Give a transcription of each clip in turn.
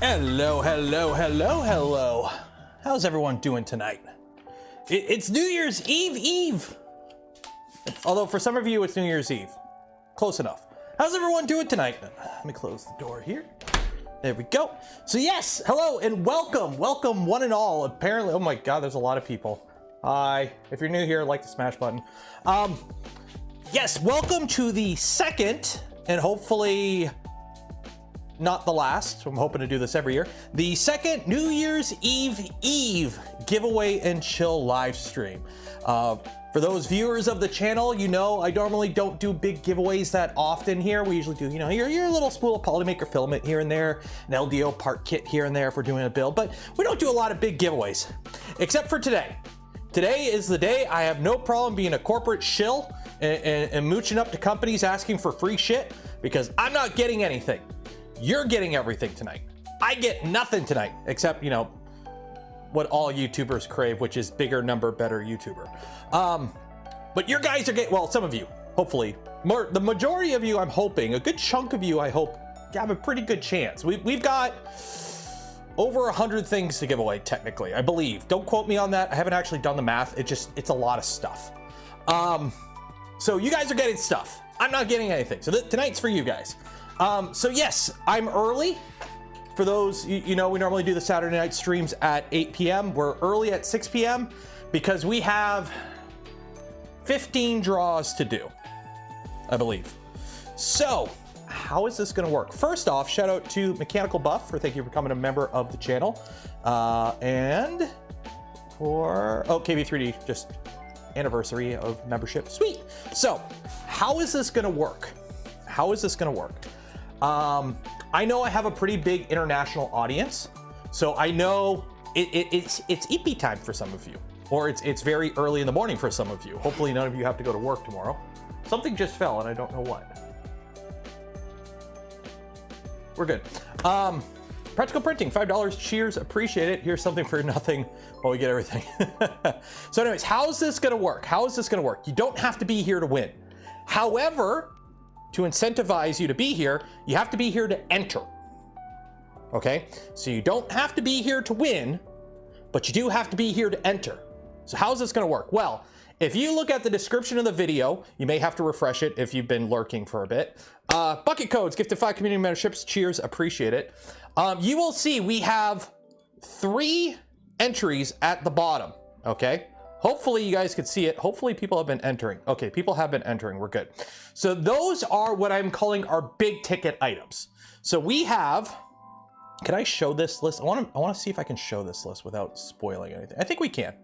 Hello, hello, hello, hello. How's everyone doing tonight? It's New Year's Eve. Although for some of you, it's New Year's Eve. Close enough. How's everyone doing tonight? Let me close the door here. There we go. So yes, hello and welcome one and all. Apparently, oh my God, there's a lot of people. Hi, if you're new here, like the smash button. Yes, welcome to the second and hopefully not the last. I'm hoping to do this every year. The second New Year's Eve giveaway and chill live stream. For those viewers of the channel, you know I normally don't do big giveaways that often here. We usually do, you know, your little spool of Polymaker FIlament here and there, an LDO part kit here and there if we're doing a build, but we don't do a lot of big giveaways, except for today. Today is the day I have no problem being a corporate shill and mooching up to companies asking for free shit because I'm not getting anything. You're getting everything tonight. I get nothing tonight, except, you know, what all YouTubers crave, which is bigger number, better YouTuber. But your guys are getting, well, some of you, hopefully, the majority of you, I'm hoping, a good chunk of you, I hope, have a pretty good chance. We've got over 100 things to give away, technically, I believe. Don't quote me on that. I haven't actually done the math. It's a lot of stuff. So you guys are getting stuff. I'm not getting anything. So tonight's for you guys. So yes, I'm early. For those, you know, we normally do the Saturday night streams at 8 p.m. We're early at 6 p.m. because we have 15 draws to do, I believe. So how is this going to work? First off, shout out to Mechanical Buff for thank you for becoming a member of the channel. And for, oh, KB3D, just anniversary of membership. Sweet. So how is this going to work? How is this going to work? I know I have a pretty big international audience, so I know it's EP time for some of you, or it's very early in the morning for some of you. Hopefully none of you have to go to work tomorrow. Something just fell and I don't know what. We're good. Practical Printing, $5. Cheers, appreciate it. Here's something for nothing while we get everything. So anyways, how is this gonna work? How is this gonna work? You don't have to be here to win. However, to incentivize you to be here, you have to be here to enter. Okay, so you don't have to be here to win, but you do have to be here to enter. So how's this gonna work? Well, if you look at the description of the video, you may have to refresh it if you've been lurking for a bit. Bucket codes, gifted 5 community memberships, cheers, appreciate it. You will see we have 3 entries at the bottom, okay? Hopefully you guys could see it. Hopefully people have been entering. Okay, people have been entering, we're good. So those are what I'm calling our big ticket items. So we have, can I show this list? I wanna see if I can show this list without spoiling anything. I think we can.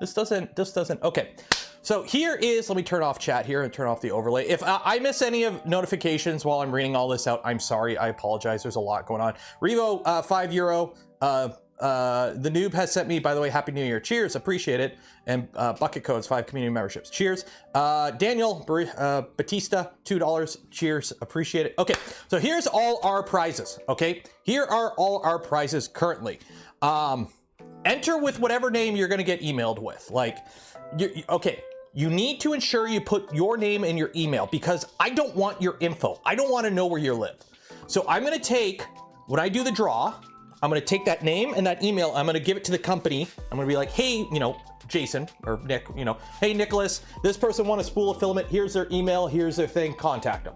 This doesn't, okay. So here is, let me turn off chat here and turn off the overlay. If I miss any of notifications while I'm reading all this out, I'm sorry, I apologize. There's a lot going on. Revo, €5. The noob has sent me, by the way, Happy New Year. Cheers, appreciate it. And bucket codes, 5 community memberships. Cheers. Daniel Batista, $2. Cheers, appreciate it. Okay, so here's all our prizes, okay? Here are all our prizes currently. Enter with whatever name you're gonna get emailed with. Like, okay, you need to ensure you put your name in your email because I don't want your info. I don't wanna know where you live. So I'm gonna take, when I do the draw, I'm gonna take that name and that email, I'm gonna give it to the company. I'm gonna be like, hey, you know, Jason or Nick, you know, hey, Nicholas, this person won a spool of filament. Here's their email, here's their thing, contact them.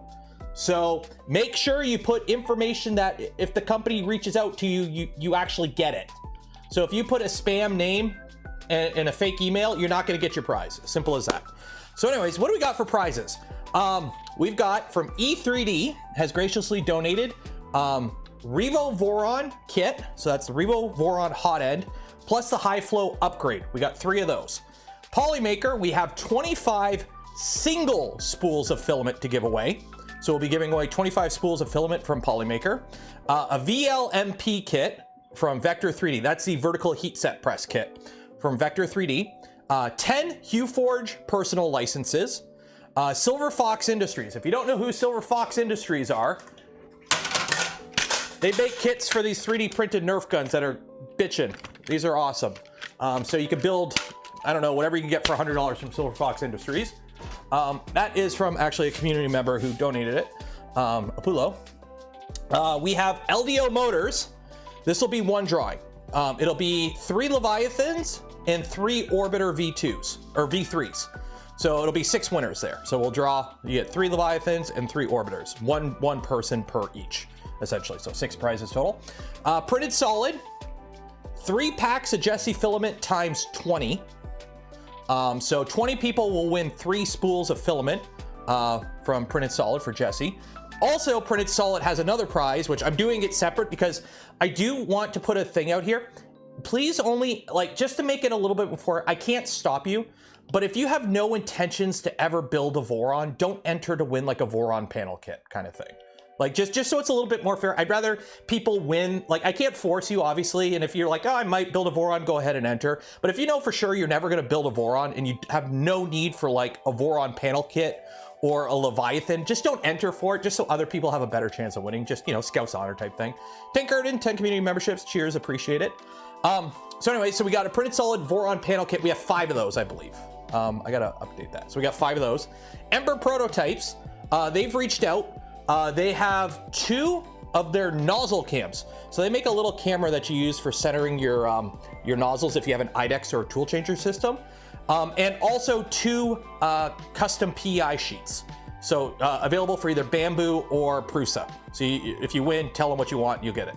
So make sure you put information that if the company reaches out to you, you actually get it. So if you put a spam name and a fake email, you're not gonna get your prize. Simple as that. So anyways, what do we got for prizes? We've got from E3D has graciously donated Revo Voron kit, so that's the Revo Voron hot end, plus the high flow upgrade. We got 3 of those. Polymaker, we have 25 single spools of filament to give away. So we'll be giving away 25 spools of filament from Polymaker. A VLMP kit from Vector 3D. That's the vertical heat set press kit from Vector 3D. 10 Hue Forge personal licenses. Silver Fox Industries. If you don't know who Silver Fox Industries are, they make kits for these 3D printed Nerf guns that are bitchin'. These are awesome. So you can build, I don't know, whatever you can get for $100 from Silver Fox Industries. That is from actually a community member who donated it, Apulo. We have LDO motors. This will be one drawing. It'll be 3 Leviathans and 3 Orbiter V2s, or V3s. So it'll be 6 winners there. So we'll draw, you get 3 Leviathans and 3 Orbiters, one person per each, essentially. So 6 prizes total. Printed solid, 3 packs of Jesse filament times 20. So 20 people will win 3 spools of filament from Printed Solid for Jesse. Also, Printed Solid has another prize, which I'm doing it separate because I do want to put a thing out here. Please only, like, just to make it a little bit before, I can't stop you, but if you have no intentions to ever build a Voron, don't enter to win like a Voron panel kit kind of thing. Like, just so it's a little bit more fair, I'd rather people win. Like, I can't force you, obviously, and if you're like, oh, I might build a Voron, go ahead and enter. But if you know for sure you're never gonna build a Voron and you have no need for like a Voron panel kit or a Leviathan, just don't enter for it, just so other people have a better chance of winning. Just, you know, Scout's Honor type thing. 10 Curtin, 10 community memberships, cheers, appreciate it. So anyway, so we got a Printed Solid Voron panel kit. We have 5 of those, I believe. I gotta update that. So we got 5 of those. Ember prototypes, they've reached out. They have 2 of their nozzle cams. So they make a little camera that you use for centering your nozzles if you have an IDEX or a tool changer system. And also 2 custom PEI sheets. So available for either Bamboo or Prusa. So if you win, tell them what you want, you'll get it.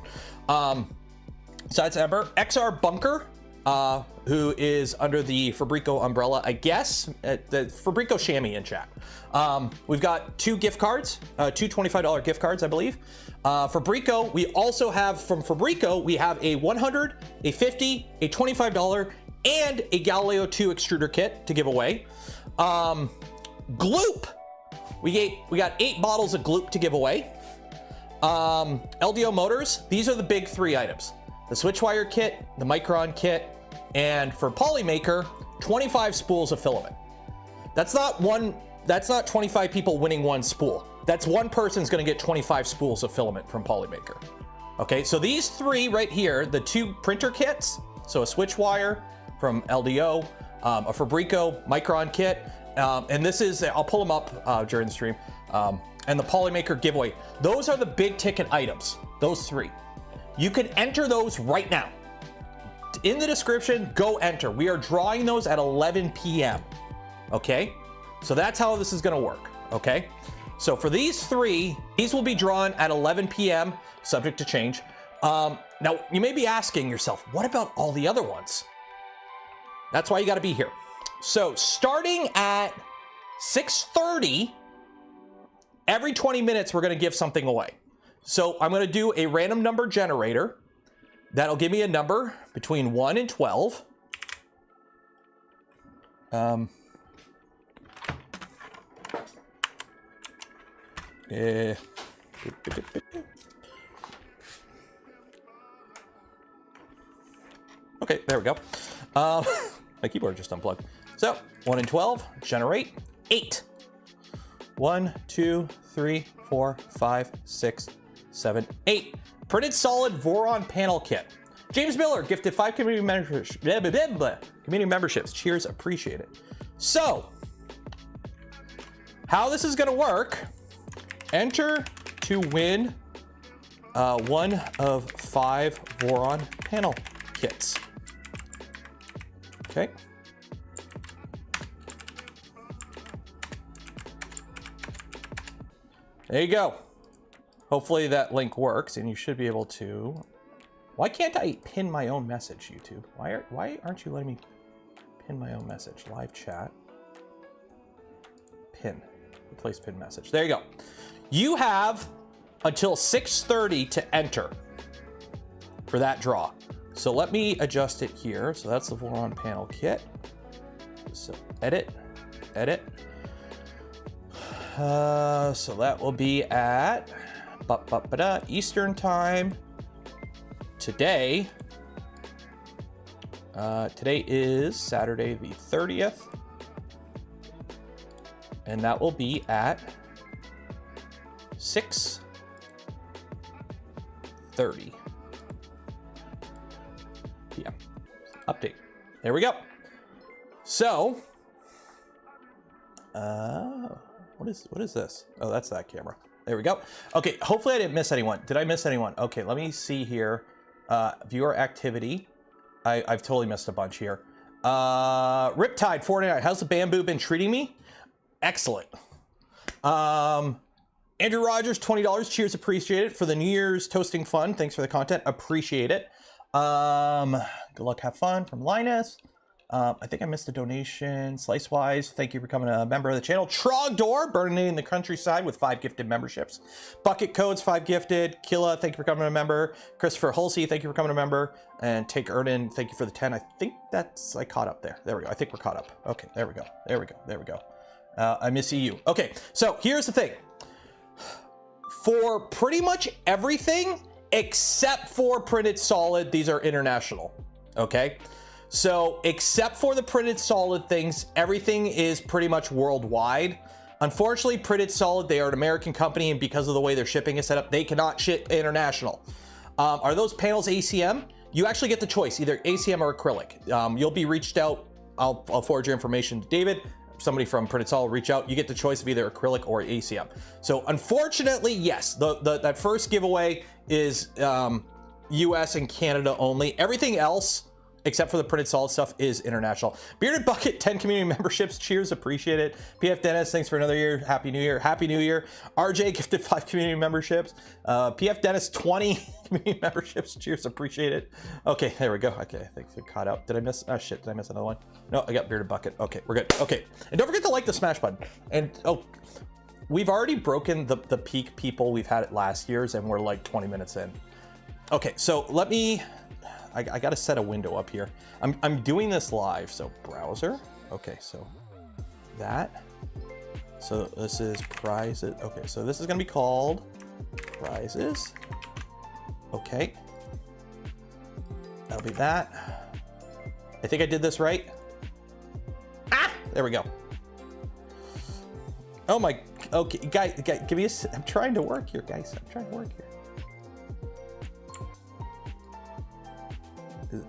So that's Ember. XR Bunker, who is under the Fabreeko umbrella, I guess, the Fabreeko chamois in chat. We've got 2 gift cards, 2 $25 gift cards, I believe. Fabreeko, we also have from Fabreeko, we have a $100, a $50, a $25, and a Galileo 2 extruder kit to give away. Gloop, we got 8 bottles of Gloop to give away. LDO motors, these are the big 3 items. The SWITCHWIRE kit, the MICRON kit, and for Polymaker, 25 spools of filament. That's not 25 people winning 1 spool. That's one person's gonna get 25 spools of filament from Polymaker. Okay, so these 3 right here, the 2 printer kits, so a SWITCHWIRE from LDO, a Fabreeko MICRON kit, and this is, I'll pull them up during the stream, and the Polymaker giveaway. Those are the big ticket items, those 3. You can enter those right now. In the description, go enter. We are drawing those at 11 p.m. Okay? So that's how this is gonna work, okay? So for these 3, these will be drawn at 11 p.m., subject to change. Now, you may be asking yourself, what about all the other ones? That's why you gotta be here. So starting at 6:30, every 20 minutes, we're gonna give something away. So I'm gonna do a random number generator. That'll give me a number between 1 and 12. Okay, there we go. My keyboard just unplugged. So 1 and 12, generate 8. 1, 2, 3, 4, 5, 6, 7, 8. Printed Solid Voron panel kit. James Miller gifted 5 community memberships. Cheers, appreciate it. So, how this is gonna work, enter to win 1 of 5 Voron panel kits. Okay. There you go. Hopefully that link works and you should be able to. Why can't I pin my own message, YouTube? Why aren't you letting me pin my own message? Live chat. Pin. Replace pin message. There you go. You have until 6:30 to enter for that draw. So let me adjust it here. So that's the Voron panel kit. So edit. So that will be at Eastern time today. Today is Saturday the 30th. And that will be at 6:30 p.m. Update. There we go. So, what is this? Oh, that's that camera. There we go. Okay, hopefully I didn't miss anyone. Did I miss anyone? Okay, let me see here. Viewer activity. I've totally missed a bunch here. Riptide 49. How's the bamboo been treating me? Excellent. Andrew Rogers, $20. Cheers, appreciate it for the New Year's toasting fun. Thanks for the content, appreciate it. Good luck, have fun from Linus. I think I missed a donation. Slicewise, thank you for becoming a member of the channel. Trogdor, burning in the countryside with 5 gifted memberships. Bucket Codes, 5 gifted. Killa, thank you for becoming a member. Christopher Hulsey, thank you for becoming a member. And Take Erden, thank you for the 10. I think that's, I caught up there. There we go. I think we're caught up. Okay, there we go. There we go. There we go. I miss EU. Okay, so here's the thing. For pretty much everything except for printed solid, these are international. Okay, so except for the printed solid things, everything is pretty much worldwide. Unfortunately, printed solid, they are an American company, and because of the way their shipping is set up, they cannot ship international. Are those panels ACM? You actually get the choice, either ACM or acrylic. You'll be reached out. I'll forward your information to David. Somebody from Printed Solid reach out. You get the choice of either acrylic or ACM. So unfortunately, yes, that first giveaway is US and Canada only. Everything else, except for the Printed Solid stuff, is international. Bearded Bucket, 10 community memberships. Cheers, appreciate it. PF Dennis, thanks for another year. Happy New Year. Happy New Year. RJ gifted 5 community memberships. PF Dennis, 20 community memberships. Cheers, appreciate it. Okay, there we go. Okay, I think we're caught out. Did I miss? Oh shit, did I miss another one? No, I got Bearded Bucket. Okay, we're good. Okay, and don't forget to like the smash button. And oh, we've already broken the peak people we've had at last year's, and we're like 20 minutes in. Okay, so let me. I gotta set a window up here. I'm doing this live, so browser. Okay, so that. So this is prizes. Okay, so this is gonna be called prizes. Okay, that'll be that. I think I did this right. Ah, there we go. Oh my, okay, guys, give me a, I'm trying to work here, guys. I'm trying to work here.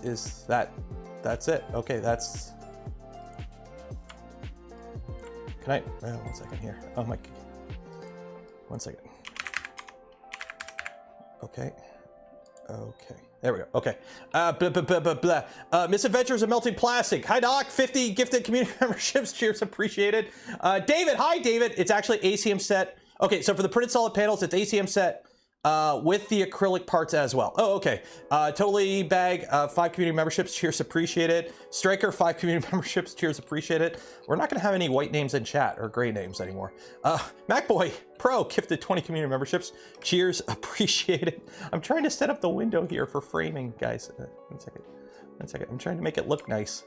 Is that's it? Okay, that's. Can I? Oh, 1 second here. Oh my. 1 second. Okay. Okay. There we go. Okay. Misadventures of Melting Plastic. Hi, Doc. 50 gifted community memberships. Cheers, appreciated. David. Hi, David. It's actually ACM set. Okay, so for the printed solid panels, it's ACM set. With the acrylic parts as well. Oh, okay. Totally Bag, 5 community memberships. Cheers, appreciate it. Striker, 5 community memberships. Cheers, appreciate it. We're not gonna have any white names in chat or gray names anymore. MacBoy Pro gifted 20 community memberships. Cheers, appreciate it. I'm trying to set up the window here for framing, guys. 1 second. 1 second. I'm trying to make it look nice.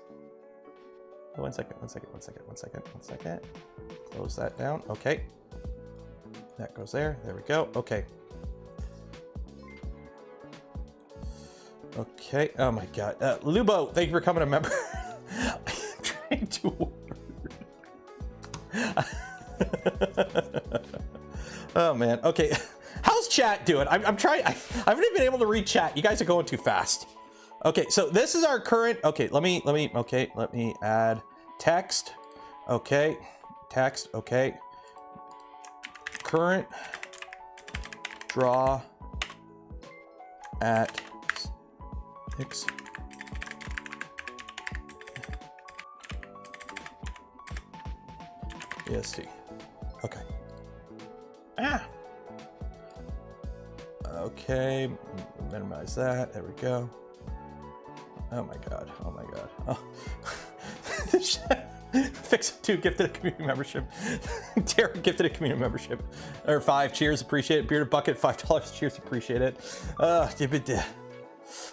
1 second. 1 second. 1 second. 1 second. 1 second. Close that down. Okay. That goes there. There we go. Okay. Okay, oh my god. Lubo, thank you for coming a member. I'm trying to work. Oh man, okay. How's chat doing? I'm trying, I haven't even been able to read chat. You guys are going too fast. Okay, so this is our current, okay, let me add text. Okay, text, okay. Current draw at EST. Okay. Ah. Okay. Minimize that. There we go. Oh my god. Oh my god. Oh. Fix 2 gifted a community membership. Derek gifted a community membership. Or 5. Cheers. Appreciate it. Bearded Bucket $5. Cheers. Appreciate it.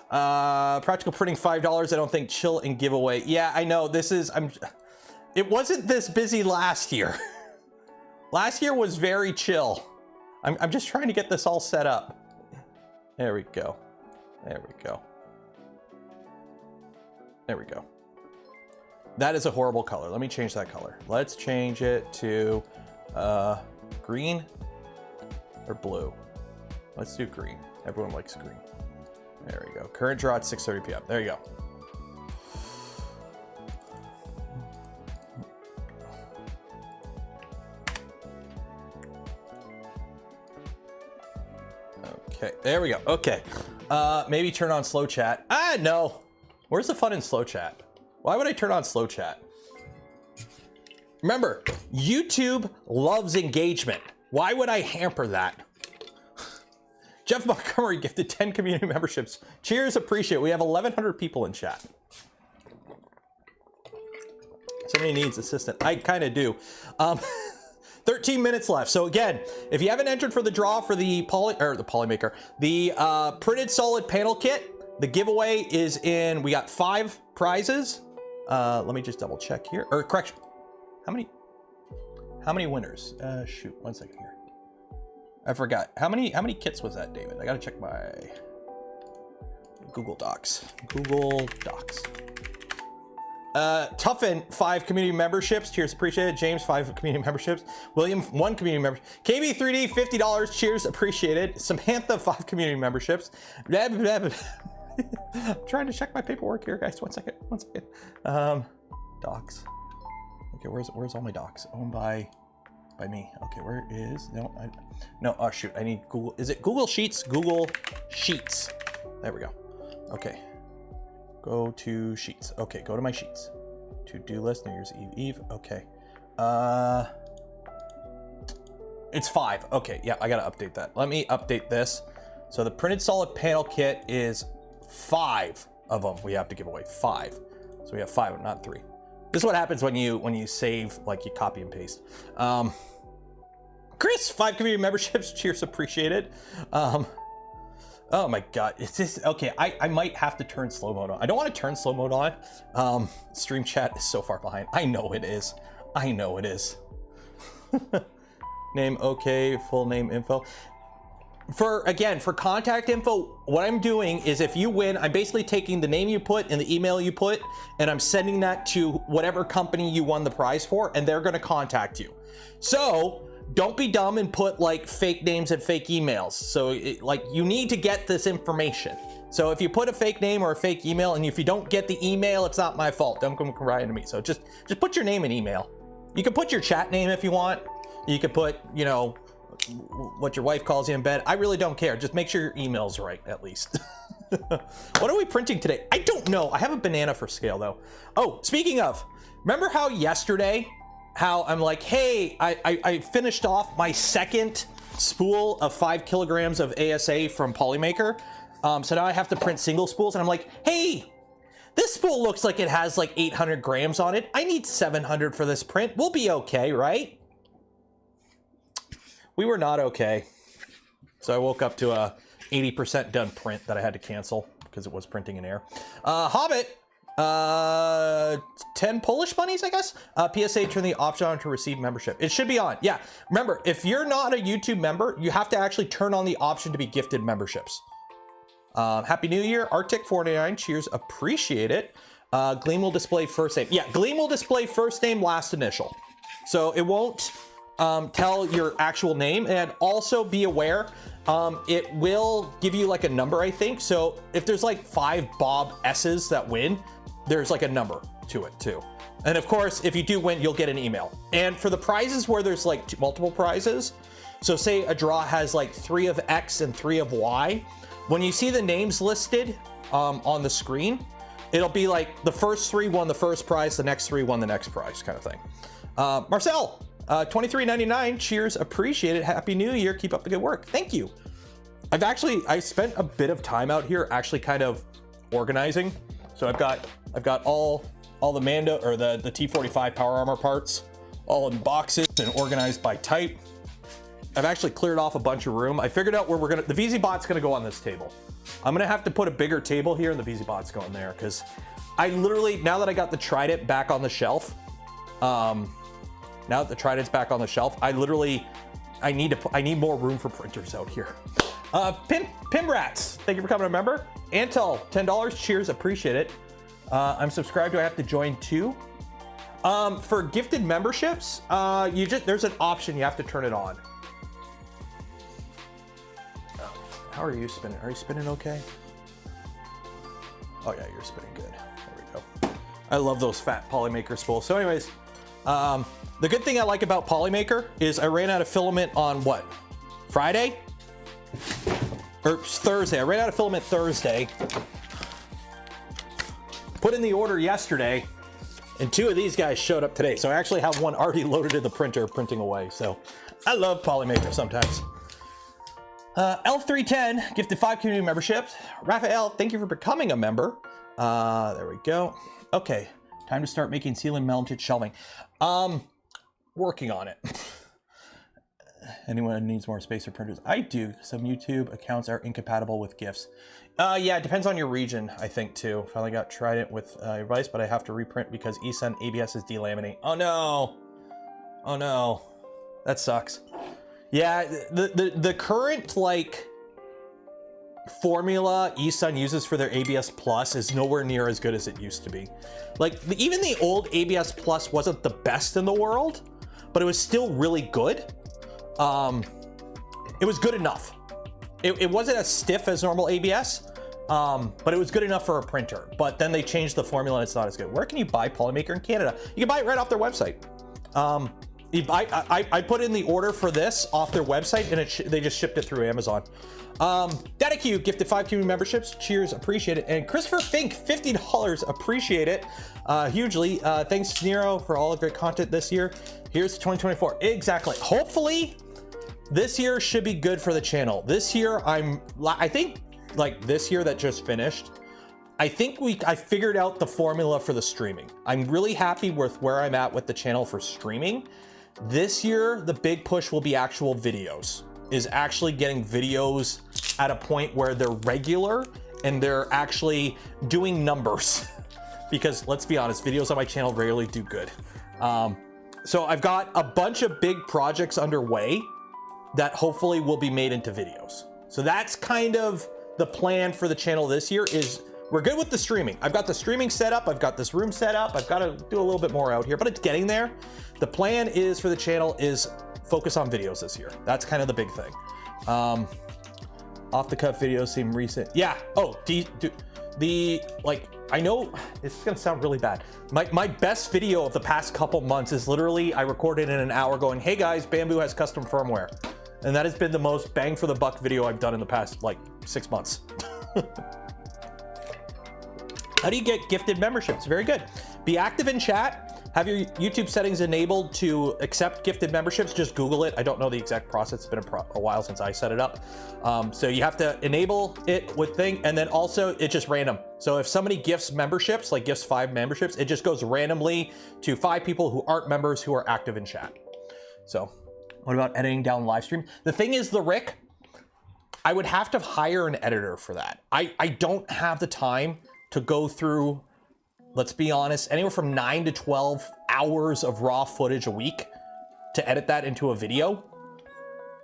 Practical Printing $5. I don't think Chill and Giveaway. Yeah, I know this is, it wasn't this busy last year. Last year was very chill. I'm just trying to get this all set up. There we go. There we go. There we go. That is a horrible color. Let me change that color. Let's change it to green or blue. Let's do green. Everyone likes green. There we go. Current draw at 6:30 p.m. There you go. Okay, there we go. Okay. Maybe turn on slow chat. No. Where's the fun in slow chat? Why would I turn on slow chat? Remember, YouTube loves engagement. Why would I hamper that? Jeff Montgomery gifted 10 community memberships. Cheers, appreciate it. We have 1,100 people in chat. Somebody needs assistant. I kind of do. 13 minutes left. So again, if you haven't entered for the draw for the Polymaker, the printed solid panel kit, the giveaway is in, we got 5 prizes. Let me just double check here, or correction. How many winners? Shoot, 1 second here. I forgot. How many kits was that, David? I gotta check my Google Docs. Google Docs. Tuffin, 5 community memberships. Cheers, appreciate it. James, 5 community memberships. William, 1 community membership. KB3D, $50. Cheers, appreciate it. Samantha, 5 community memberships. Blah, blah, blah. I'm trying to check my paperwork here, guys. 1 second. 1 second. Docs. Okay, where's all my docs? Owned by me. Okay, where is no? Oh shoot, I need Google. Is it Google Sheets? Google Sheets. There we go. Okay. Go to Sheets. Okay, go to my Sheets. To-do list, New Year's Eve. Okay. It's 5. Okay, yeah, I gotta update that. Let me update this. So the printed solid panel kit is 5 of them we have to give away. 5. So we have 5, not 3. This is what happens when you save, like you copy and paste. Chris, 5 community memberships. Cheers, appreciate it. Oh my God, it's just, okay, I might have to turn slow mode on. I don't want to turn slow mode on. Stream chat is so far behind. I know it is. I know it is. Name, okay, full name info. For contact info, what I'm doing is if you win, I'm basically taking the name you put and the email you put, and I'm sending that to whatever company you won the prize for, and they're gonna contact you. So don't be dumb and put like fake names and fake emails. So you need to get this information. So if you put a fake name or a fake email, and if you don't get the email, it's not my fault. Don't come crying to me. So just put your name and email. You can put your chat name if you want. You can put, you know, what your wife calls you in bed. I really don't care. Just make sure your email's right, at least. What are we printing today? I don't know. I have a banana for scale though. Oh, speaking of, remember how yesterday, how I'm like, hey, I finished off my second spool of 5 kilograms of ASA from Polymaker. So now I have to print single spools, and I'm like, hey, this spool looks like it has like 800 grams on it. I need 700 for this print. We'll be okay, right? We were not okay. So I woke up to a 80% done print that I had to cancel because it was printing in air. Hobbit, 10 Polish monies, I guess. PSA, turn the option on to receive membership. It should be on. Yeah, remember, if you're not a YouTube member, you have to actually turn on the option to be gifted memberships. Happy New Year, Arctic499, cheers, appreciate it. Gleam will display first name. Yeah, Gleam will display first name, last initial. So it won't tell your actual name, and also be aware, it will give you like a number, I think. So if there's like 5 Bob S's that win, there's like a number to it too. And of course, if you do win, you'll get an email. And for the prizes where there's like multiple prizes, so say a draw has like 3 of X and 3 of Y, when you see the names listed on the screen, it'll be like the first 3 won the first prize, the next 3 won the next prize, kind of thing. Marcel, $23.99, cheers, appreciate it. Happy New Year, keep up the good work. Thank you. I spent a bit of time out here actually kind of organizing. So I've got all the Mando, or the T45 power armor parts all in boxes and organized by type. I've actually cleared off a bunch of room. I figured out where the VZ bot's gonna go on this table. I'm gonna have to put a bigger table here, and the VZ bot's going there, because I literally, now that I got the Trident back on the shelf, now that the Trident's back on the shelf, I need more room for printers out here. Pimrats, thank you for coming a member. Antel, $10, cheers, appreciate it. I'm subscribed, do I have to join too? For gifted memberships, there's an option, you have to turn it on. How are you spinning? Are you spinning okay? Oh yeah, you're spinning good. There we go. I love those fat Polymaker spools. So anyways, the good thing I like about Polymaker is I ran out of filament on what? Friday? or Thursday. I ran out of filament Thursday. Put in the order yesterday, and 2 of these guys showed up today. So I actually have one already loaded in the printer, printing away. So I love Polymaker sometimes. Elf310 gifted 5 community memberships. Raphael, thank you for becoming a member. There we go. Okay, time to start making ceiling mounted shelving. Working on it. Anyone needs more space or printers? I do. Some YouTube accounts are incompatible with GIFs. Yeah, it depends on your region, I think, too. Finally tried it with advice, but I have to reprint because eSun ABS is delaminating. Oh no! Oh no. That sucks. Yeah, the current, like, formula eSun uses for their ABS Plus is nowhere near as good as it used to be. Like, even the old ABS Plus wasn't the best in the world, but it was still really good. It was good enough. It wasn't as stiff as normal ABS, but it was good enough for a printer. But then they changed the formula and it's not as good. Where can you buy Polymaker in Canada? You can buy it right off their website. I put in the order for this off their website and they just shipped it through Amazon. DataQ gifted 5 community memberships. Cheers, appreciate it. And Christopher Fink, $50, appreciate it hugely. Thanks Nero for all the great content this year. Here's 2024. Exactly. Hopefully this year should be good for the channel. This year, I think like this year that just finished, I think I figured out the formula for the streaming. I'm really happy with where I'm at with the channel for streaming. This year, the big push will be actual videos, is actually getting videos at a point where they're regular and they're actually doing numbers. Because let's be honest, videos on my channel rarely do good. So I've got a bunch of big projects underway that hopefully will be made into videos. So that's kind of the plan for the channel this year. Is we're good with the streaming. I've got the streaming set up. I've got this room set up. I've got to do a little bit more out here, but it's getting there. The plan is for the channel is focus on videos this year. That's kind of the big thing. Off the cuff videos seem recent. Yeah. Oh, like, I know it's gonna sound really bad. My best video of the past couple months is literally I recorded in an hour going, hey guys, Bamboo has custom firmware. And that has been the most bang for the buck video I've done in the past like 6 months. How do you get gifted memberships? Very good. Be active in chat. Have your YouTube settings enabled to accept gifted memberships. Just Google it. I don't know the exact process. It's been a while since I set it up. So you have to enable it with thing, and then also it's just random. So if somebody gifts memberships, like gifts 5 memberships, it just goes randomly to 5 people who aren't members who are active in chat. So what about editing down live stream? The thing is, the Rick, I would have to hire an editor for that. I don't have the time to go through, let's be honest, anywhere from 9 to 12 hours of raw footage a week to edit that into a video.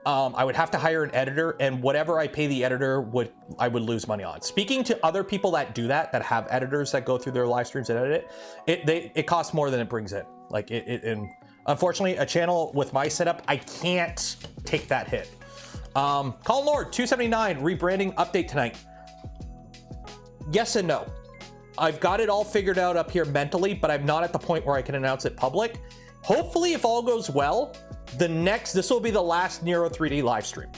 I would have to hire an editor, and whatever I pay the editor I would lose money on. Speaking to other people that do that have editors that go through their live streams and edit it, it costs more than it brings in. Like and unfortunately, a channel with my setup, I can't take that hit. Colin Lord, 279, rebranding update tonight. Yes and no. I've got it all figured out up here mentally, but I'm not at the point where I can announce it public. Hopefully, if all goes well, this will be the last Nero 3D live stream.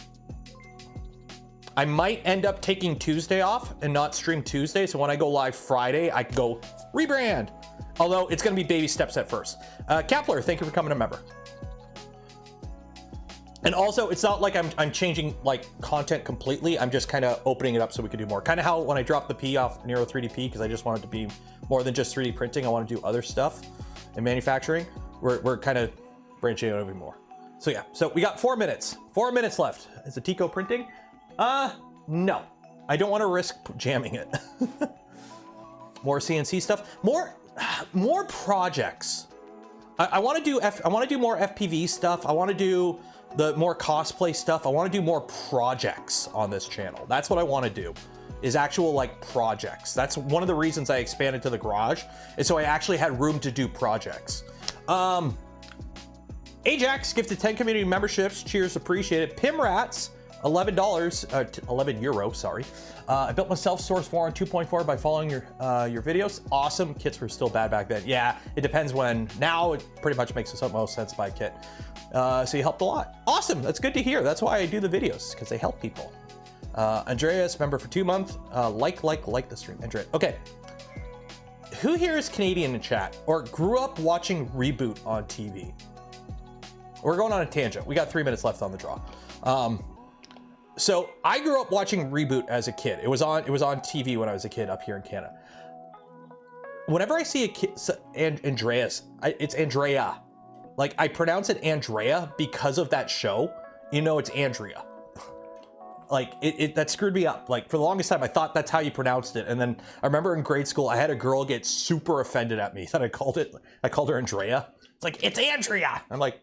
I might end up taking Tuesday off and not stream Tuesday, so when I go live Friday, I can go rebrand. Although it's gonna be baby steps at first. Kepler, thank you for coming a member. And also, it's not like I'm changing like content completely. I'm just kind of opening it up so we can do more. Kind of how when I dropped the P off Nero 3D P, because I just wanted to be more than just 3D printing. I want to do other stuff in manufacturing. We're kind of branching out a bit more. So yeah, so we got 4 minutes. 4 minutes left. Is the Tico printing? No. I don't want to risk jamming it. More CNC stuff. More projects. I want to do more FPV stuff. I want to do the more cosplay stuff. I want to do more projects on this channel. That's what I want to do, is actual like projects. That's one of the reasons I expanded to the garage, is so I actually had room to do projects. Ajax gifted 10 community memberships. Cheers, appreciate it. Pimrats, $11, 11 euro, sorry. I built myself Source 4 on 2.4 by following your videos. Awesome. Kits were still bad back then. Yeah, it depends when. Now it pretty much makes the most sense to buy a kit. So you helped a lot. Awesome, that's good to hear. That's why I do the videos, because they help people. Andreas, member for 2 months. Like the stream. Andrea. Okay. Who here is Canadian in chat or grew up watching Reboot on TV? We're going on a tangent. We got 3 minutes left on the draw. So I grew up watching Reboot as a kid. It was on TV when I was a kid up here in Canada. Whenever I see a kid, Andreas, it's Andrea. Like I pronounce it Andrea because of that show. You know, it's Andrea. Like that screwed me up. Like for the longest time, I thought that's how you pronounced it. And then I remember in grade school, I had a girl get super offended at me that I called her Andrea. It's like, it's Andrea. I'm like,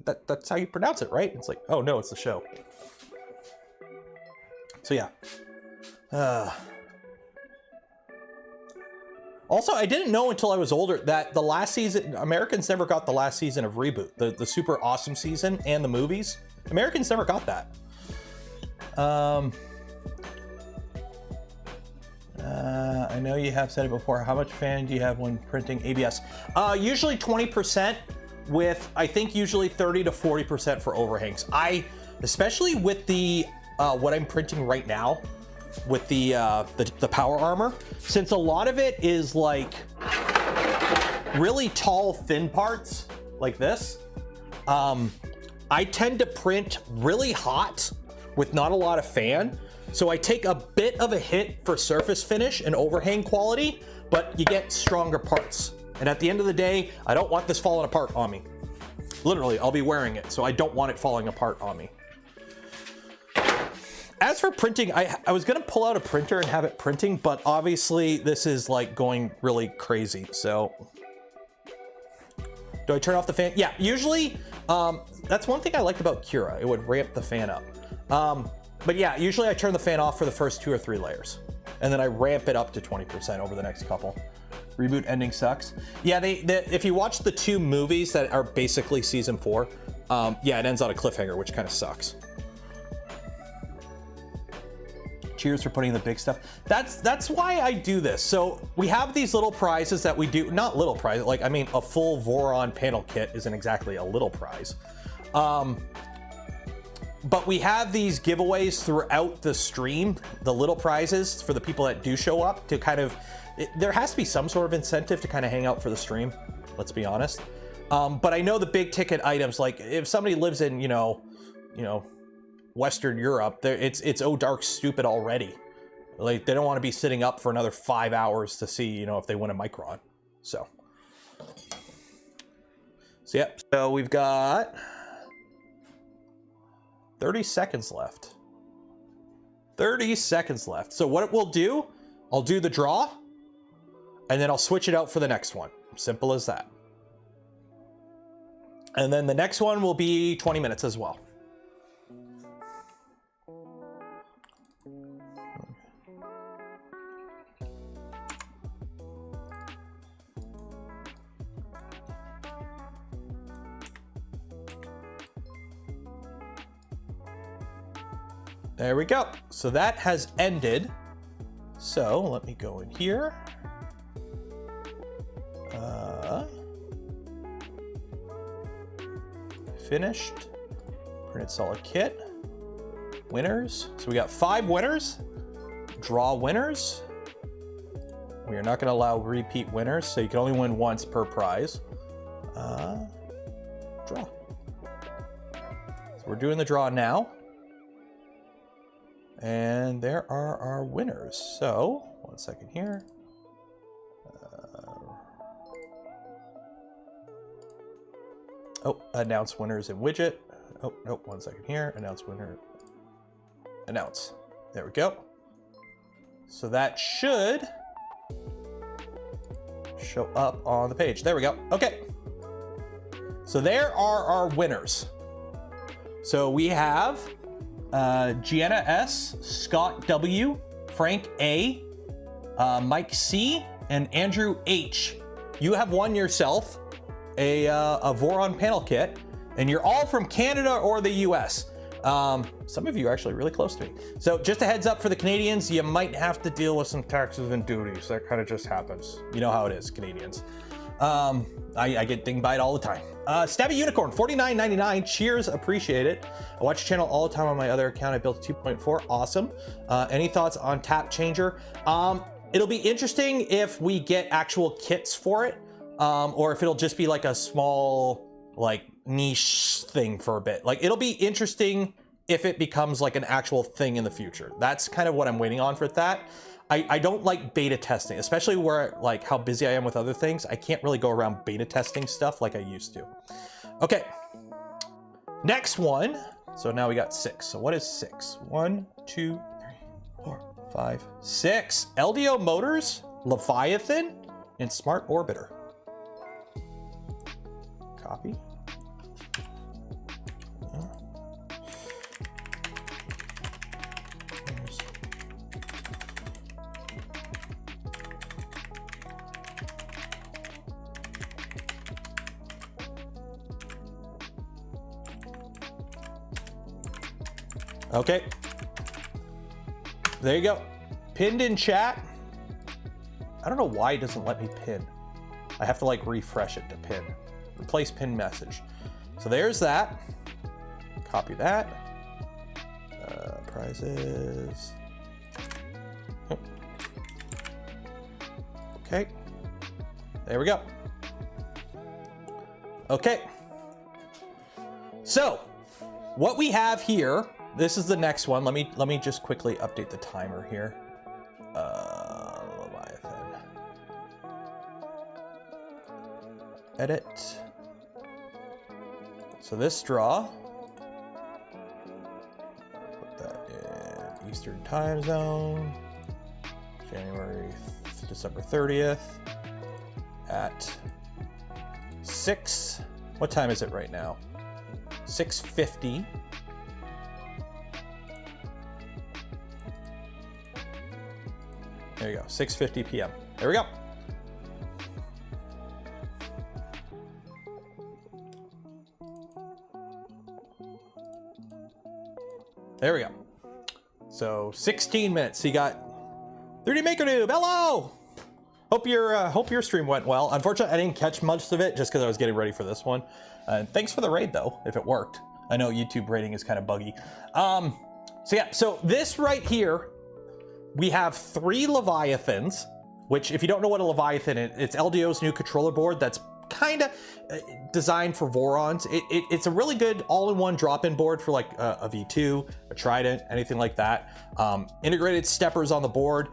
that's how you pronounce it, right? It's like, oh no, it's the show. So yeah. Also, I didn't know until I was older that the last season, Americans never got the last season of Reboot, the super awesome season and the movies. Americans never got that. I know you have said it before. How much fan do you have when printing ABS? Usually 20% with, I think usually 30 to 40% for overhangs. Especially with the, what I'm printing right now with the power armor, since a lot of it is like really tall, thin parts like this, I tend to print really hot with not a lot of fan. So I take a bit of a hit for surface finish and overhang quality, but you get stronger parts. And at the end of the day, I don't want this falling apart on me. Literally, I'll be wearing it, so I don't want it falling apart on me. As for printing, I was gonna pull out a printer and have it printing, but obviously this is like going really crazy, so. Do I turn off the fan? Yeah, usually, that's one thing I liked about Cura. It would ramp the fan up. But yeah, usually I turn the fan off for the first 2 or 3 layers, and then I ramp it up to 20% over the next couple. Reboot ending sucks. Yeah, if you watch the 2 movies that are basically season 4, yeah, it ends on a cliffhanger, which kind of sucks. Cheers for putting the big stuff. That's why I do this. So we have these little prizes that we do, not little prizes, like, I mean, a full Voron panel kit isn't exactly a little prize. But we have these giveaways throughout the stream, the little prizes for the people that do show up to kind of, there has to be some sort of incentive to kind of hang out for the stream, let's be honest. But I know the big ticket items, like if somebody lives in, you know, Western Europe, it's oh dark stupid already. Like they don't want to be sitting up for another 5 hours to see, you know, if they win a Micron. So yeah, so we've got 30 seconds left. 30 seconds left. So what we'll do, I'll do the draw, and then I'll switch it out for the next one. Simple as that. And then the next one will be 20 minutes as well. There we go. So that has ended. So let me go in here. Finished. Printed solid kit. Winners. So we got 5 winners. Draw winners. We are not going to allow repeat winners, so you can only win once per prize. Draw. So we're doing the draw now. And there are our winners. So, 1 second here. Announce winners in widget. Oh, nope, 1 second here. Announce winner. Announce. There we go. So that should show up on the page. There we go. Okay. So there are our winners. So we have Gianna S, Scott W, Frank A, Mike C, and Andrew H. You have won yourself a Voron panel kit, and you're all from Canada or the US. Some of you are actually really close to me. So just a heads up for the Canadians, you might have to deal with some taxes and duties. That kind of just happens. You know how it is, Canadians. I get dinged by it all the time. Stabby Unicorn, $49.99. Cheers, appreciate it. I watch your channel all the time on my other account. I built a 2.4, awesome. Any thoughts on tap changer? It'll be interesting if we get actual kits for it, or if it'll just be like a small, like niche thing for a bit. Like it'll be interesting if it becomes like an actual thing in the future. That's kind of what I'm waiting on for that. I don't like beta testing, especially where like how busy I am with other things. I can't really go around beta testing stuff like I used to. Okay, next one. So now we got 6. So what is 6? 1, 2, 3, 4, 5, 6. LDO motors, Leviathan, and Smart Orbiter. Copy. Okay, there you go. Pinned in chat. I don't know why it doesn't let me pin. I have to like refresh it to pin. Replace pin message. So there's that. Copy that. Prizes. Oh. Okay, there we go. Okay, so what we have here, this is the next one. Let me just quickly update the timer here. Leviathan. Edit. So this draw, put that in Eastern time zone, December 30th at 6. What time is it right now? 6:50. There you go, 6:50 p.m. There we go. There we go. So 16 minutes. So you got 3D Maker Noob. Hello. Hope your stream went well. Unfortunately, I didn't catch much of it just because I was getting ready for this one. Thanks for the raid though, if it worked. I know YouTube rating is kind of buggy. So yeah, so this right here, we have 3 Leviathans, which if you don't know what a Leviathan is, it's LDO's new controller board that's kind of designed for Vorons. It's a really good all-in-one drop-in board for like a V2, a Trident, anything like that. Integrated steppers on the board.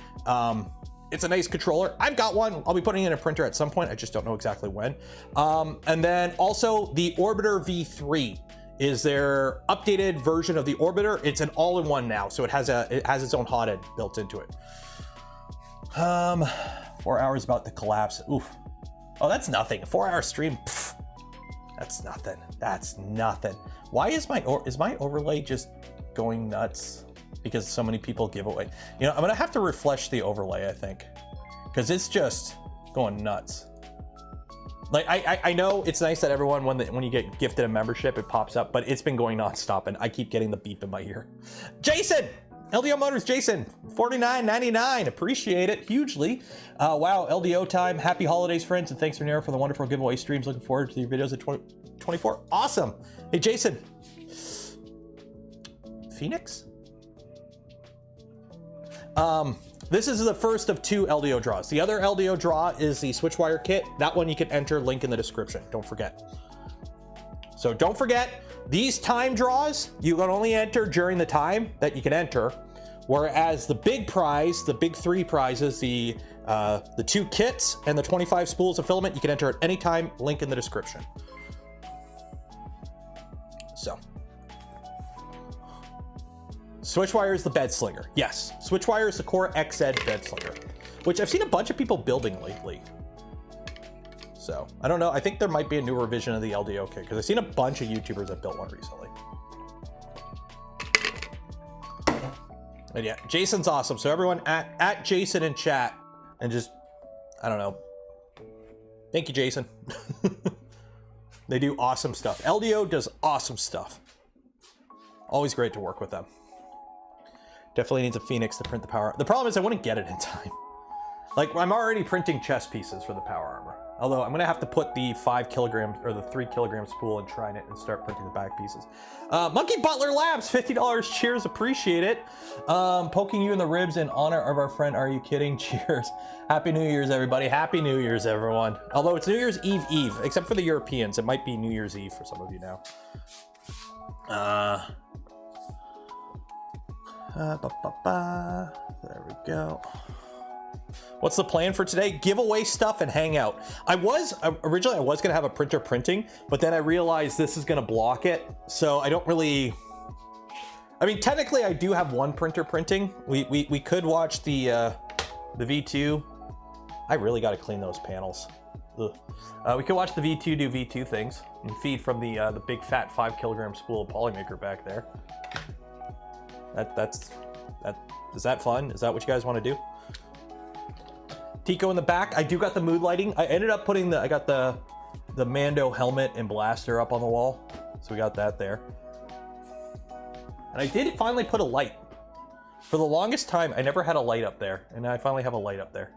It's a nice controller. I've got one. I'll be putting it in a printer at some point. I just don't know exactly when. And then also the Orbiter V3 is their updated version of the Orbiter. It's an all-in-one now, so it has its own hotend built into it. 4 hours about to collapse. Oof. Oh, that's nothing. A 4-hour stream. Pff, that's nothing. That's nothing. Why is my overlay just going nuts? Because so many people give away. You know, I'm gonna have to refresh the overlay, I think, because it's just going nuts. Like I know it's nice that everyone when you get gifted a membership it pops up, but it's been going nonstop and I keep getting the beep in my ear. Jason, LDO Motors, Jason, $49.99. Appreciate it hugely. Wow, LDO time. Happy holidays, friends, and thanks for Nero for the wonderful giveaway streams. Looking forward to your videos at 2024. Awesome. Hey, Jason. Phoenix? This is the first of 2 LDO draws. The other LDO draw is the SWITCHWIRE kit. That one you can enter, link in the description. Don't forget. So don't forget, these time draws, you can only enter during the time that you can enter. Whereas the big prize, the big 3 prizes, the 2 kits and the 25 spools of filament, you can enter at any time, link in the description. So. SWITCHWIRE is the bed slinger. Yes, SWITCHWIRE is the Core XZ bed slinger, which I've seen a bunch of people building lately. So I don't know. I think there might be a newer version of the LDO kit because I've seen a bunch of YouTubers that built one recently. And yeah, Jason's awesome. So everyone at Jason in chat and just, I don't know. Thank you, Jason. They do awesome stuff. LDO does awesome stuff. Always great to work with them. Definitely needs a Phoenix to print the power. The problem is I wouldn't get it in time. Like, I'm already printing chest pieces for the power armor. Although I'm gonna have to put the 5 kilograms or the 3 kilogram spool and try it and start printing the back pieces. Monkey Butler Labs, $50. Cheers, appreciate it. Poking you in the ribs in honor of our friend. Are you kidding? Cheers. Happy New Year's, everybody. Happy New Year's, everyone. Although it's New Year's Eve, except for the Europeans. It might be New Year's Eve for some of you now. There we go. What's the plan for today? Giveaway stuff and hang out. Originally I was gonna have a printer printing, but then I realized this is gonna block it. So I don't really, I mean, technically I do have one printer printing. We could watch the V2. I really gotta clean those panels. We could watch the V2 do V2 things and feed from the big fat 5 kilogram spool of Polymaker back there. Is that fun? Is that what you guys want to do? Tico in the back. I do got the mood lighting. I ended up putting I got the Mando helmet and blaster up on the wall. So we got that there. And I did finally put a light. For the longest time, I never had a light up there. And I finally have a light up there.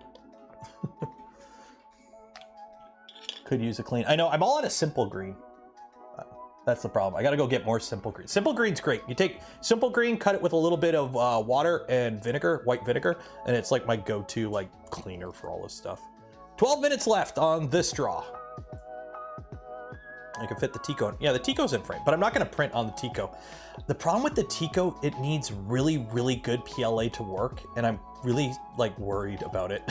Could use a clean. I know, I'm all out of simple green. That's the problem. I gotta go get more simple green. Simple green's great. You take simple green, cut it with a little bit of water and vinegar, white vinegar, and it's like my go-to like cleaner for all this stuff. 12 minutes left on this draw. I can fit the Tico. Yeah, the Tico's in frame, but I'm not gonna print on the Tico. The problem with the Tico, it needs really, really good PLA to work, and I'm really like worried about it.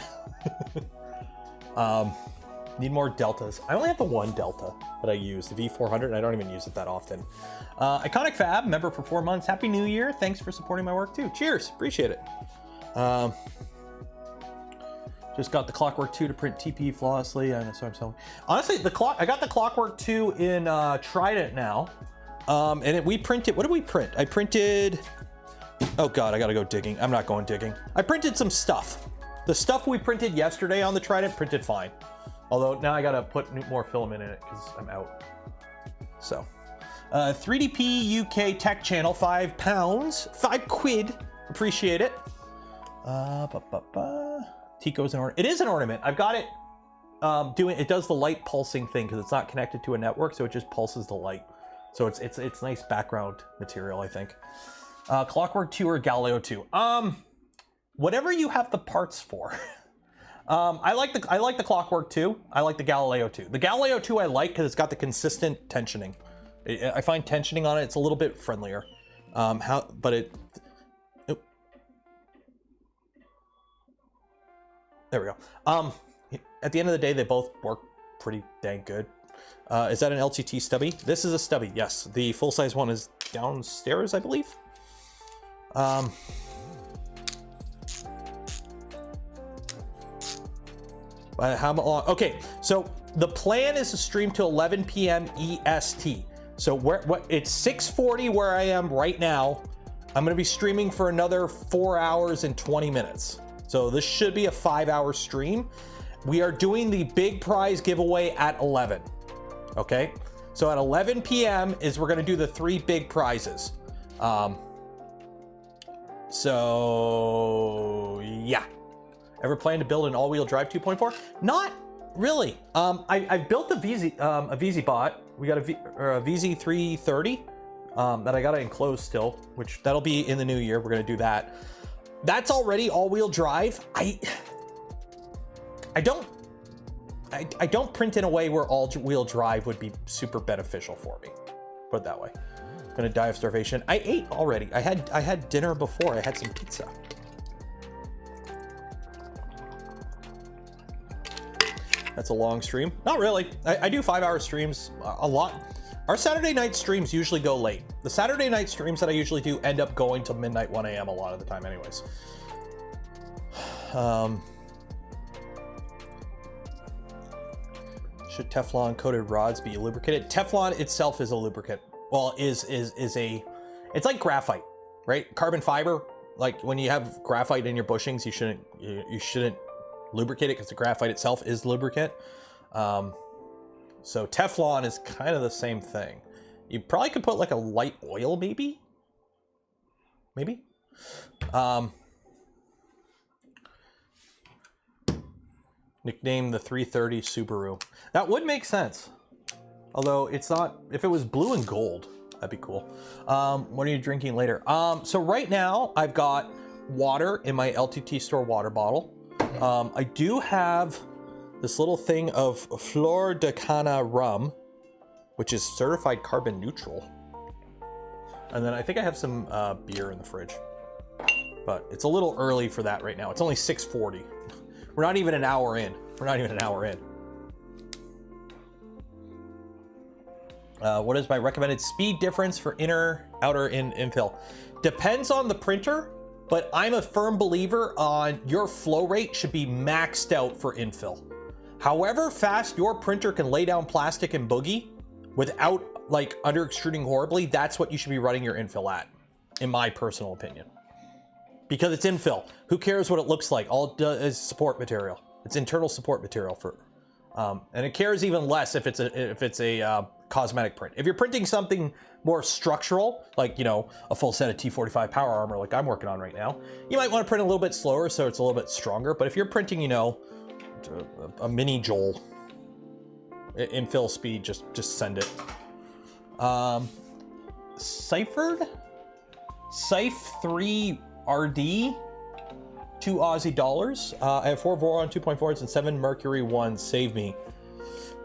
Need more deltas. I only have the one delta that I use, the V400, and I don't even use it that often. Iconic Fab, member for 4 months. Happy New Year. Thanks for supporting my work too. Cheers, appreciate it. Just got the Clockwork 2 to print TPE flawlessly. I know, so I'm selling. Honestly, I got the Clockwork 2 in Trident now. We printed, what did we print? I printed, oh God, I gotta go digging. I'm not going digging. I printed some stuff. The stuff we printed yesterday on the Trident printed fine. Although now I gotta put more filament in it because I'm out. So, 3DP UK Tech Channel, £5, 5 quid. Appreciate it. Tico's an ornament. It is an ornament. I've got it it does the light pulsing thing because it's not connected to a network, so it just pulses the light. So it's nice background material, I think. Clockwork 2 or Galileo 2. Whatever you have the parts for. I like the Clockwork 2. I like the Galileo 2. The Galileo 2 I like because it's got the consistent tensioning. I find tensioning on it, it's a little bit friendlier. There we go. At the end of the day, they both work pretty dang good. Is that an LTT stubby? This is a stubby, yes. The full-size one is downstairs, I believe. How long? Okay, so the plan is to stream to 11 p.m. EST. So it's 6:40 where I am right now. I'm gonna be streaming for another 4 hours and 20 minutes. So this should be a 5-hour stream. We are doing the big prize giveaway at 11. Okay, so at 11 p.m. is we're gonna do the 3 big prizes. So yeah. Ever plan to build an all-wheel drive 2.4? Not really. I've built a VZ bot. We got a VZ330 that I gotta enclose still, which that'll be in the new year. We're gonna do that. That's already all-wheel drive. I don't print in a way where all-wheel drive would be super beneficial for me. Put it that way. I'm gonna die of starvation. I ate already. I had dinner before. I had some pizza. That's a long stream. Not really. I do 5-hour streams a lot. Our Saturday night streams usually go late. The Saturday night streams that I usually do end up going till midnight, 1 a.m. a lot of the time anyways. Should Teflon coated rods be lubricated? Teflon itself is a lubricant. Well, it's like graphite, right? Carbon fiber, like when you have graphite in your bushings, you shouldn't lubricate it because the graphite itself is lubricant. So Teflon is kind of the same thing. You probably could put like a light oil, maybe. Nickname the 330 Subaru. That would make sense. Although it's not, if it was blue and gold, that'd be cool. What are you drinking later? So right now I've got water in my LTT store water bottle. I do have this little thing of Flor de Cana rum, which is certified carbon neutral. And then I think I have some beer in the fridge, but it's a little early for that right now. It's only 6:40. We're not even an hour in. What is my recommended speed difference for inner, outer, infill? Depends on the printer, but I'm a firm believer on your flow rate should be maxed out for infill. However fast your printer can lay down plastic and boogie without like under extruding horribly, that's what you should be running your infill at, in my personal opinion. Because it's infill. Who cares what it looks like? All it does is support material. It's internal support material for, and it cares even less if it's a cosmetic print. If you're printing something more structural, like, you know, a full set of T45 power armor like I'm working on right now, you might want to print a little bit slower so it's a little bit stronger. But if you're printing, you know, a mini Joel, infill speed, just send it. Ciphered? Scythe 3 RD, 2 Aussie dollars. I have 4 Voron 2.4s and 7 Mercury 1s. Save me.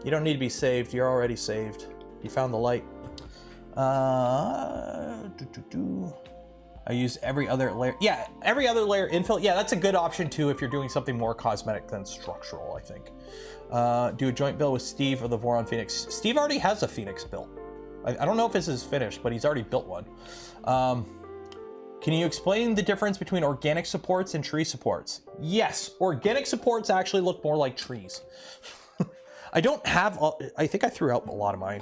You don't need to be saved. You're already saved. You found the light. I use every other layer. Yeah, every other layer infill. Yeah, that's a good option too if you're doing something more cosmetic than structural, I think. Do a joint build with Steve of the Voron Phoenix. Steve already has a Phoenix built. I don't know if this is finished, but he's already built one. Can you explain the difference between organic supports and tree supports? Yes, organic supports actually look more like trees. I don't have, I think I threw out a lot of mine.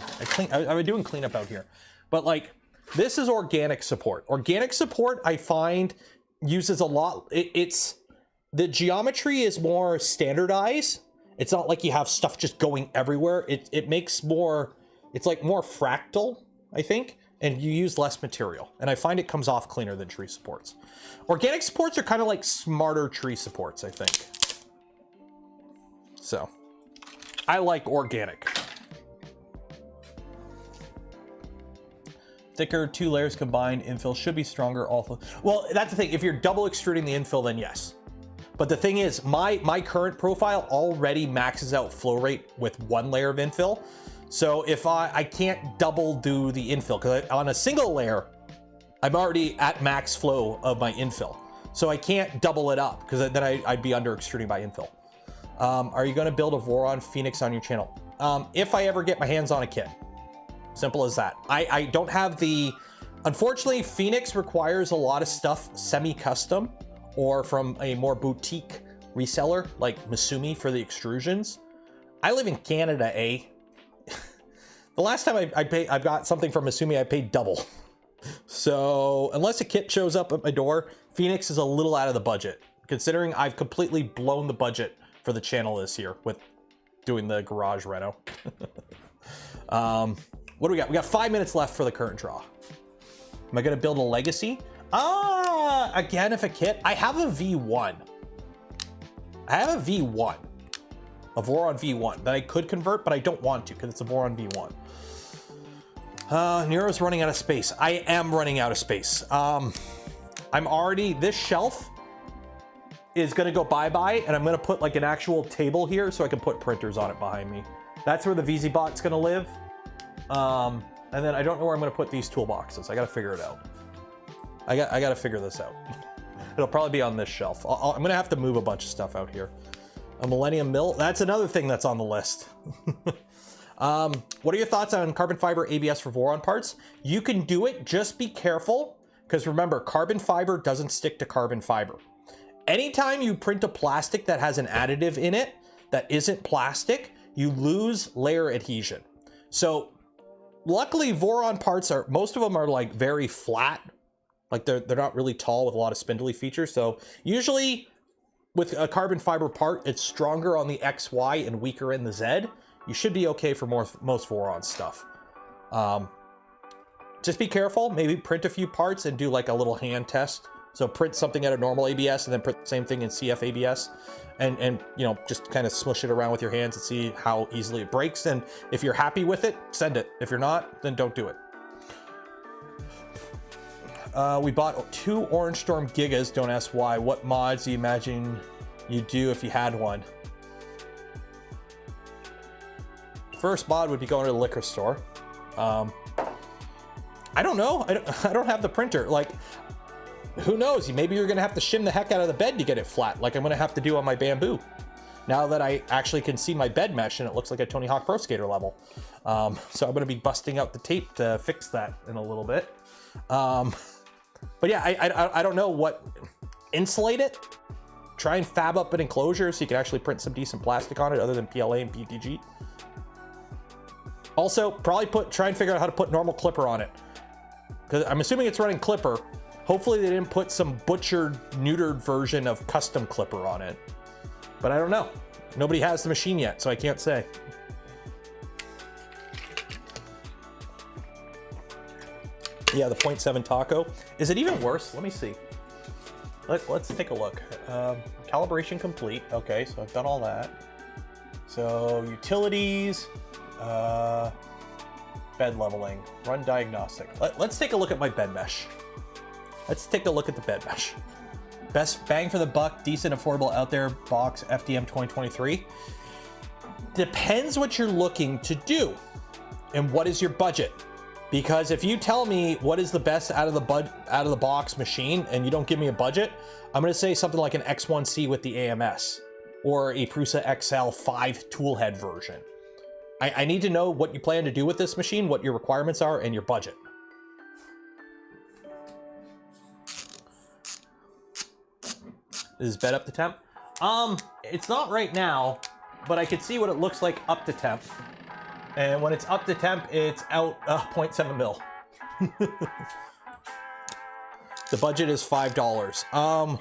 I've been doing cleanup out here. But like, this is organic support. Organic support, I find, uses a lot, the geometry is more standardized. It's not like you have stuff just going everywhere. It makes more, it's like more fractal, I think. And you use less material. And I find it comes off cleaner than tree supports. Organic supports are kind of like smarter tree supports, I think. So, I like organic. Thicker, 2 layers combined, infill should be stronger also. Well, that's the thing. If you're double extruding the infill, then yes. But the thing is, my current profile already maxes out flow rate with 1 layer of infill. So if I can't double do the infill, because on a single layer, I'm already at max flow of my infill. So I can't double it up, because then I'd be under extruding by infill. Are you gonna build a Voron Phoenix on your channel? If I ever get my hands on a kit. Simple as that. I don't have the, unfortunately, Phoenix requires a lot of stuff semi-custom or from a more boutique reseller like Masumi for the extrusions. I live in Canada, eh? The last time I got something from Masumi, I paid double. So unless a kit shows up at my door, Phoenix is a little out of the budget, considering I've completely blown the budget for the channel this year with doing the garage reno. What do we got? We got 5 minutes left for the current draw. Am I gonna build a legacy? Again, if a kit, I have a V1. I have a V1. A Voron V1 that I could convert, but I don't want to because it's a Voron V1. Nero's running out of space. I am running out of space. I'm already, this shelf is gonna go bye-bye, and I'm gonna put like an actual table here so I can put printers on it behind me. That's where the VZBot's gonna live. And then I don't know where I'm gonna put these toolboxes. I gotta figure it out. I gotta figure this out. It'll probably be on this shelf. I'm gonna have to move a bunch of stuff out here. A Millennium Mill, that's another thing that's on the list. What are your thoughts on carbon fiber ABS for Voron parts? You can do it, just be careful, because remember, carbon fiber doesn't stick to carbon fiber. Anytime you print a plastic that has an additive in it that isn't plastic, you lose layer adhesion. So luckily Voron parts are, most of them are like very flat. Like they're not really tall with a lot of spindly features. So usually with a carbon fiber part, it's stronger on the X, Y, and weaker in the Z. You should be okay for most Voron stuff. Just be careful, maybe print a few parts and do like a little hand test So print something out of normal ABS and then print the same thing in CF ABS, and you know, just kind of smush it around with your hands and see how easily it breaks. And if you're happy with it, send it. If you're not, then don't do it. We bought 2 Orange Storm Gigas. Don't ask why. What mods do you imagine you'd do if you had one? First mod would be going to the liquor store. I don't know. I don't have the printer. Like, who knows? Maybe you're gonna have to shim the heck out of the bed to get it flat, like I'm gonna have to do on my Bamboo. Now that I actually can see my bed mesh and it looks like a Tony Hawk Pro Skater level. So I'm gonna be busting out the tape to fix that in a little bit. But yeah, I don't know what, insulate it. Try and fab up an enclosure so you can actually print some decent plastic on it other than PLA and PETG. Also, probably try and figure out how to put normal clipper on it. Because I'm assuming it's running clipper. Hopefully they didn't put some butchered, neutered version of custom clipper on it. But I don't know. Nobody has the machine yet, so I can't say. Yeah, the 0.7 taco. Is it even worse? Let me see. Let's take a look. Calibration complete. Okay, so I've done all that. So utilities, bed leveling, run diagnostic. Let's take a look at my bed mesh. Let's take a look at the bed mesh. Best bang for the buck, decent, affordable, out there box, FDM 2023. Depends what you're looking to do and what is your budget. Because if you tell me what is the best out of the box machine and you don't give me a budget, I'm gonna say something like an X1C with the AMS or a Prusa XL 5 toolhead version. I need to know what you plan to do with this machine, what your requirements are, and your budget. Is bed up to temp? It's not right now, but I could see what it looks like up to temp. And when it's up to temp, it's out 0.7 mil. The budget is $5.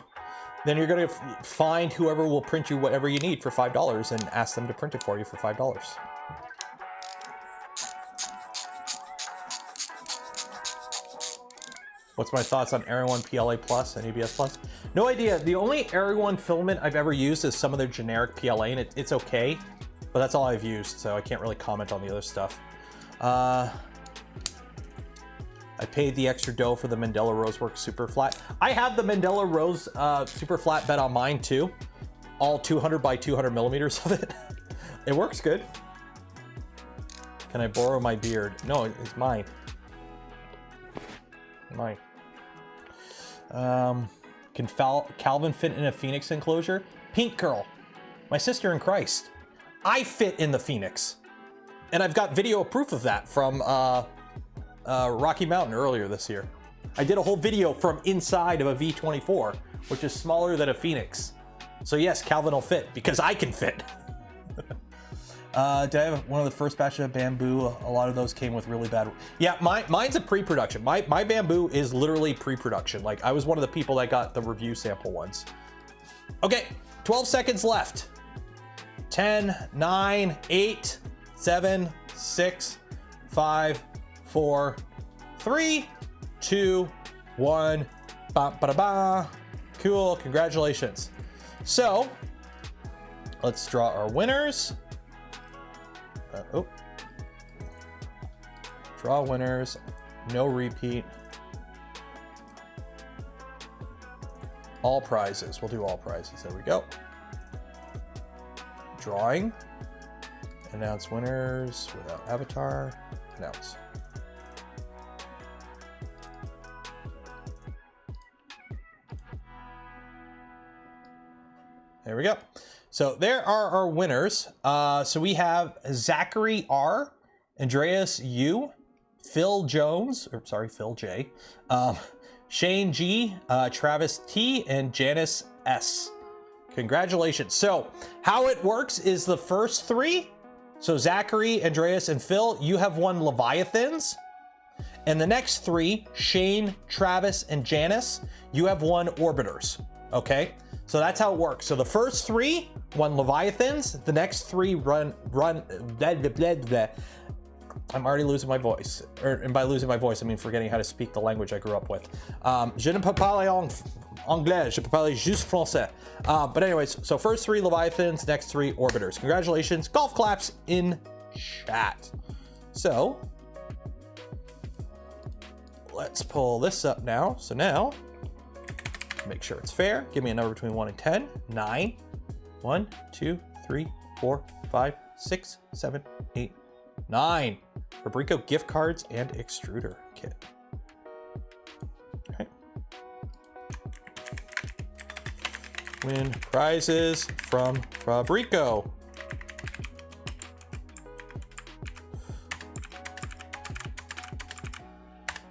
Then you're gonna find whoever will print you whatever you need for $5 and ask them to print it for you for $5. What's my thoughts on Area 1 PLA Plus and ABS Plus? No idea. The only Area 1 filament I've ever used is some of their generic PLA, and it's okay, but that's all I've used, so I can't really comment on the other stuff. I paid the extra dough for the Mandela Roseworks Super Flat. I have the Mandela Rose Super Flat bed on mine too. All 200 by 200 millimeters of it. It works good. Can I borrow my beard? No, it's mine. Mine. Can Calvin fit in a Phoenix enclosure? Pink Girl, my sister in Christ. I fit in the Phoenix. And I've got video proof of that from Rocky Mountain earlier this year. I did a whole video from inside of a V24, which is smaller than a Phoenix. So yes, Calvin will fit because I can fit. Did I have one of the first batches of Bamboo? A lot of those came with really bad. Yeah, mine's a pre-production. My Bamboo is literally pre-production. Like, I was one of the people that got the review sample ones. Okay, 12 seconds left. 10, 9, 8, 7, 6, 5, 4, 3, 2, 1. Ba ba da ba. Cool, congratulations. So, let's draw our winners. Draw winners, no repeat. All prizes, we'll do all prizes, there we go. Drawing, announce winners without avatar, announce. There we go. So there are our winners. So we have Zachary R, Andreas U, Phil Jones, or sorry, Phil J, Shane G, Travis T, and Janice S. Congratulations. So how it works is the first three, so Zachary, Andreas, and Phil, you have won Leviathans. And the next three, Shane, Travis, and Janice, you have won Orbiters, okay? So that's how it works. So the first three won Leviathans, the next three run blah, blah, blah, blah. I'm already losing my voice. And by losing my voice, I mean forgetting how to speak the language I grew up with. Je ne peux parler anglais, je peux parler juste français. But anyways, so first 3 Leviathans, next 3 Orbiters. Congratulations, golf claps in chat. So, let's pull this up now. So now, make sure it's fair. Give me a number between 1 and 10. 9. 1, 2, 3, 4, 5, 6, 7, 8, 9. Fabreeko gift cards and extruder kit. Okay. Win prizes from Fabreeko.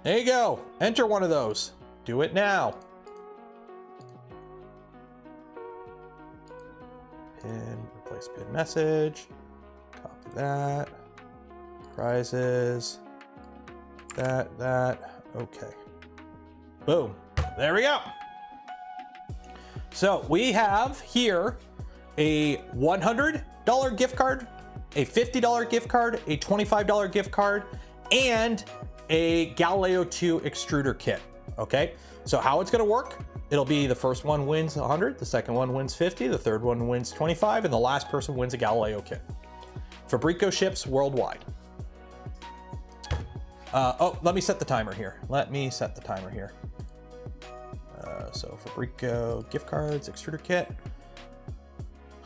There you go. Enter one of those. Do it now. Pin, replace pin message. Copy that. Prizes. That. Okay. Boom. There we go. So we have here a $100 gift card, a $50 gift card, a $25 gift card, and a Galileo 2 extruder kit. Okay. So how it's going to work? It'll be the first one wins 100, the second one wins 50, the third one wins 25, and the last person wins a Galileo kit. Fabreeko ships worldwide. Oh, let me set the timer here. So Fabreeko gift cards, extruder kit.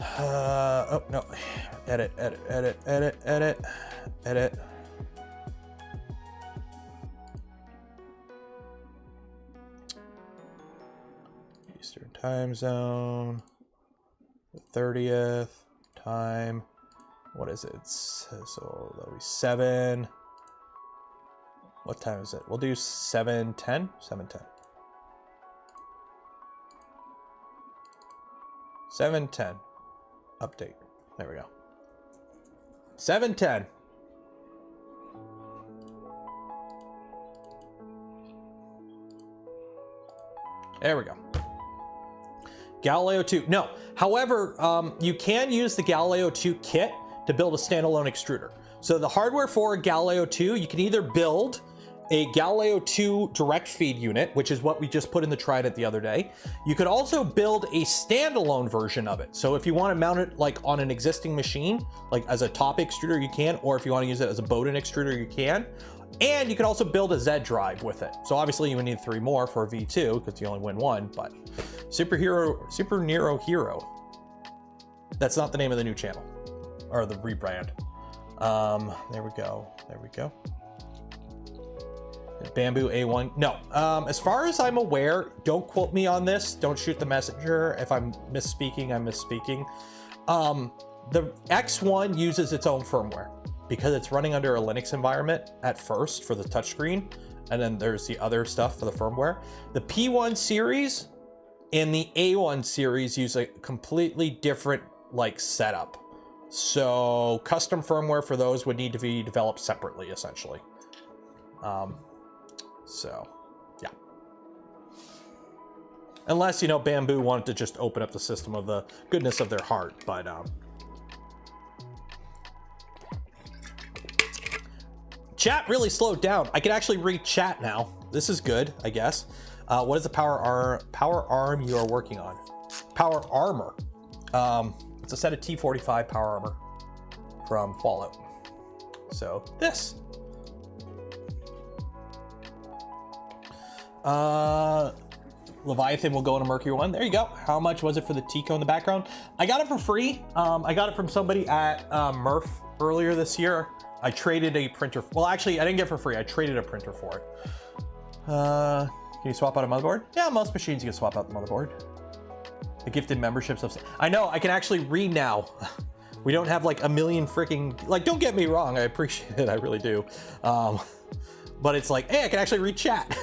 Oh, no. Edit. Eastern time zone, the 30th time. What is it? So that'll be 7. What time is it? We'll do 7:10. 7:10. 7:10. Update. There we go. 7:10. There we go. Galileo 2. No. However, you can use the Galileo 2 kit to build a standalone extruder. So the hardware for Galileo 2, you can either build a Galileo 2 direct feed unit, which is what we just put in the Trident the other day. You could also build a standalone version of it. So if you want to mount it like on an existing machine, like as a top extruder, you can, or if you want to use it as a Bowden extruder, you can. And you can also build a Z drive with it. So obviously you would need 3 more for a V2 because you only win 1, but Super Nero Hero. That's not the name of the new channel or the rebrand. There we go. Bamboo A1. No, as far as I'm aware, don't quote me on this. Don't shoot the messenger. If I'm misspeaking, I'm misspeaking. The X1 uses its own firmware because it's running under a Linux environment at first for the touchscreen. And then there's the other stuff for the firmware. The P1 series and the A1 series use a completely different like setup. So custom firmware for those would need to be developed separately, essentially. So, yeah. Unless, you know, Bamboo wanted to just open up the system of the goodness of their heart, but, chat really slowed down. I can actually read chat now. This is good, I guess. What is the power arm you are working on? Power armor. It's a set of T45 power armor from Fallout. So, this. Leviathan will go in a Mercury 1. There you go. How much was it for the Tico in the background? I got it for free. I got it from somebody at Murph earlier this year. I traded a printer. Well, actually, I didn't get it for free. I traded a printer for it. Can you swap out a motherboard? Yeah, most machines you can swap out the motherboard. The gifted memberships of... I know, I can actually read now. We don't have like a million freaking... Like, don't get me wrong. I appreciate it. I really do. But it's like, hey, I can actually read chat.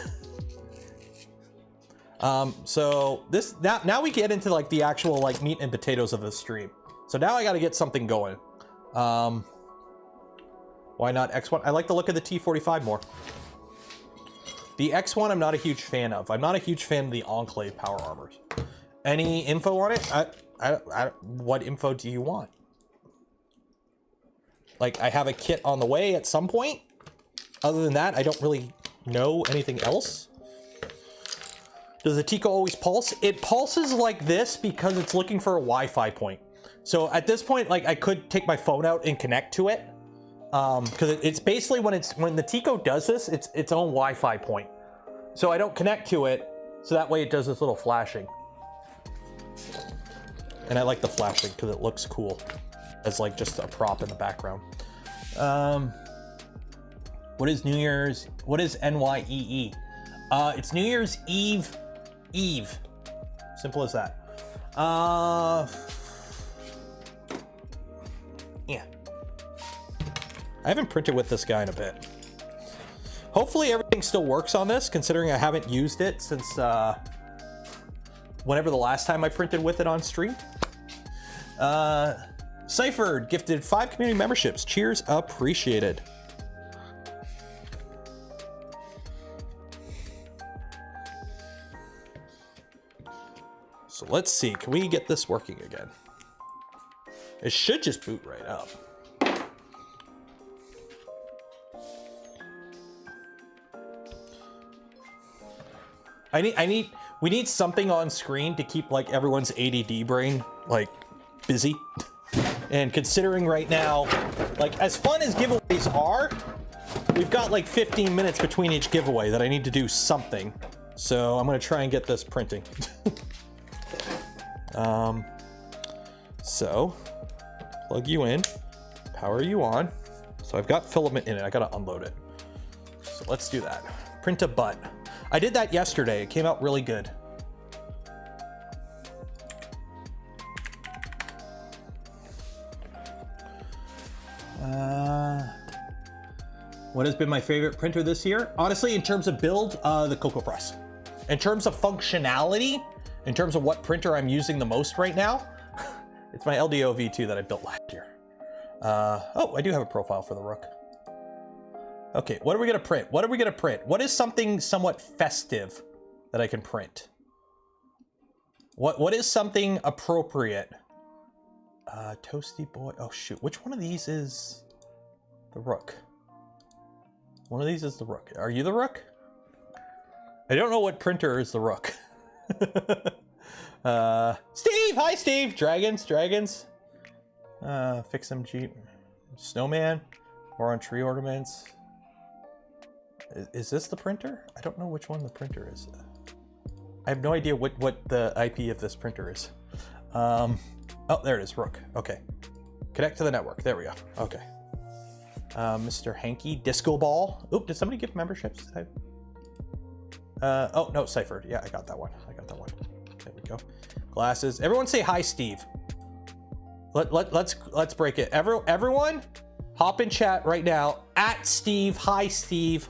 So this now we get into like the actual like meat and potatoes of the stream. So now I got to get something going. Why not X1? I like the look of the T45 more. The X1 I'm not a huge fan of. I'm not a huge fan of the Enclave power armors. Any info on it? What info do you want? like I have a kit on the way at some point. Other than that, I don't really know anything else. Does the Tico always pulse? It pulses like this because it's looking for a Wi-Fi point. So at this point, like I could take my phone out and connect to it. Because it's basically when the Tico does this, it's its own Wi-Fi point. So I don't connect to it, so that way it does this little flashing. And I like the flashing because it looks cool as like just a prop in the background. What is New Year's? What is NYEE? It's New Year's Eve. Simple as that. Yeah. I haven't printed with this guy in a bit. Hopefully everything still works on this, considering I haven't used it since whenever the last time I printed with it on stream. Cypher gifted 5 community memberships. Cheers, appreciated. So let's see, can we get this working again? It should just boot right up. We need something on screen to keep like everyone's ADD brain like busy. And considering right now, like as fun as giveaways are, we've got like 15 minutes between each giveaway that I need to do something. So I'm gonna try and get this printing. So plug you in, power you on. So I've got filament in it, I gotta unload it. So let's do that. Print a butt. I did that yesterday, it came out really good. What has been my favorite printer this year? Honestly, in terms of build, the Cocoa Press. In terms of functionality, in terms of what printer I'm using the most right now, it's my LDO V2 that I built last year. Oh, I do have a profile for the Rook. Okay, what are we gonna print? What are we gonna print? What is something somewhat festive that I can print? What is something appropriate? Toasty boy. Oh shoot, which one of these is the Rook? One of these is the Rook. Are you the Rook? I don't know what printer is the Rook. Steve! Hi Steve! Dragons. Fix some Jeep. Snowman. More on tree ornaments. Is this the printer? I don't know which one the printer is. I have no idea what the IP of this printer is. Oh, there it is, Rook. Okay. Connect to the network. There we go. Okay. Mr. Hanky, Disco Ball. Oop, did somebody give memberships? Oh, no, Cypher. Yeah, I got that one. There we go. Glasses. Everyone say hi, Steve. Let's break it. Everyone, hop in chat right now. At Steve. Hi, Steve.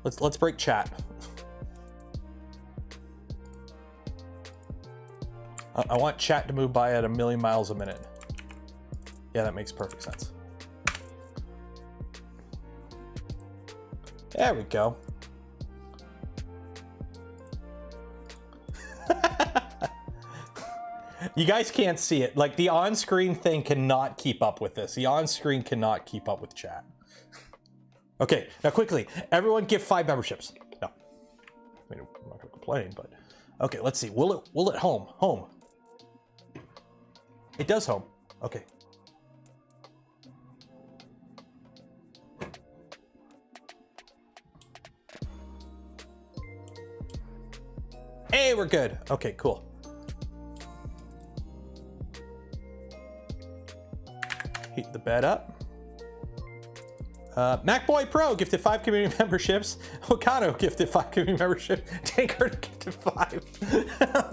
Let's break chat. I want chat to move by at 1,000,000 miles a minute. Yeah, that makes perfect sense. There we go. You guys can't see it. Like the on-screen thing cannot keep up with this. The on-screen cannot keep up with chat. Okay, now quickly, everyone give 5 memberships. No, I mean, I'm not gonna complain, but okay, let's see. Will it home? Home. It does home. Okay. Hey, we're good. Okay, cool. Heat the bed up. MacBoy Pro gifted 5 community memberships. Okano gifted 5 community memberships. Tankard gifted 5.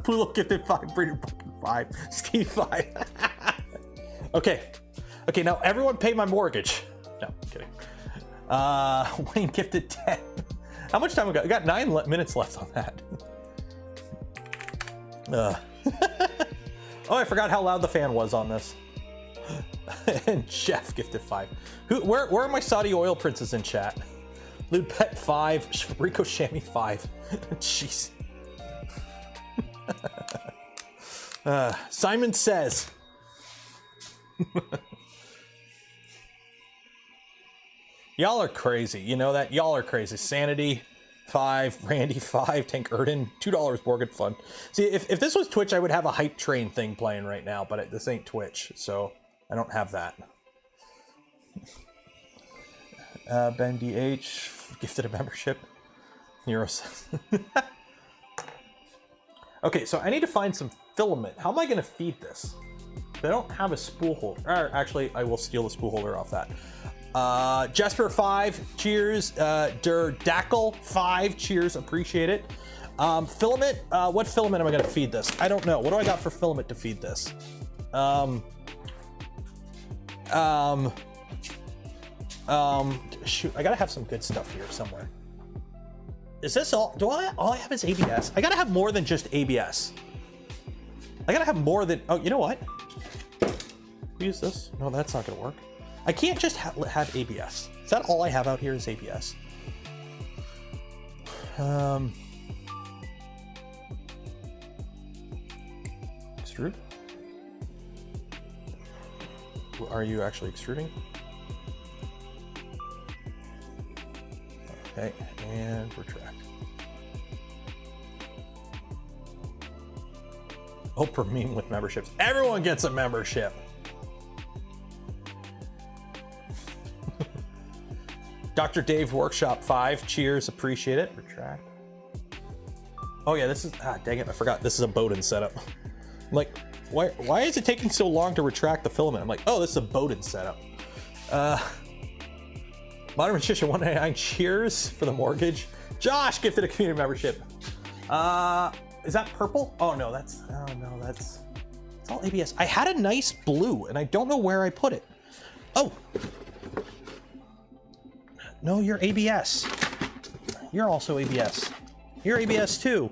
Pulo gifted 5. Breeder 5. Steve 5. Okay. Okay, now everyone pay my mortgage. No, I'm kidding. Wayne gifted 10. How much time we got? We got 9 minutes left on that. Oh, I forgot how loud the fan was on this. And Jeff gifted 5. Where are my Saudi oil princes in chat? Lude Pet 5, Fabreeko Chamois 5. Jeez. Simon says. Y'all are crazy. You know that? Y'all are crazy. Sanity, 5. Randy, 5. Tank Erden, $2 more good fun. See, if this was Twitch, I would have a hype train thing playing right now, but this ain't Twitch, so I don't have that. Ben DH, gifted a membership. Euros. Okay, so I need to find some filament. How am I going to feed this? I don't have a spool holder. Actually, I will steal the spool holder off that. Jesper, 5, cheers. Dackle, 5, cheers, appreciate it. Filament, what filament am I gonna feed this? I don't know. What do I got for filament to feed this? Shoot, I gotta have some good stuff here somewhere. Is this all? All I have is ABS? I gotta have more than just ABS. I gotta have more than, oh, you know what? Use this. No, that's not gonna work. I can't just have ABS. Is that all I have out here is ABS? Extrude? Are you actually extruding? Okay, and retract. Oprah meme with memberships. Everyone gets a membership. Dr. Dave Workshop, 5, cheers, appreciate it. Retract. Oh yeah, this is, dang it, I forgot. This is a Bowden setup. I'm like, why is it taking so long to retract the filament? I'm like, oh, this is a Bowden setup. Modern Magician 199, cheers for the mortgage. Josh gifted a community membership. Is that purple? Oh no, it's all ABS. I had a nice blue and I don't know where I put it. Oh. No, you're ABS. You're also ABS. You're ABS too.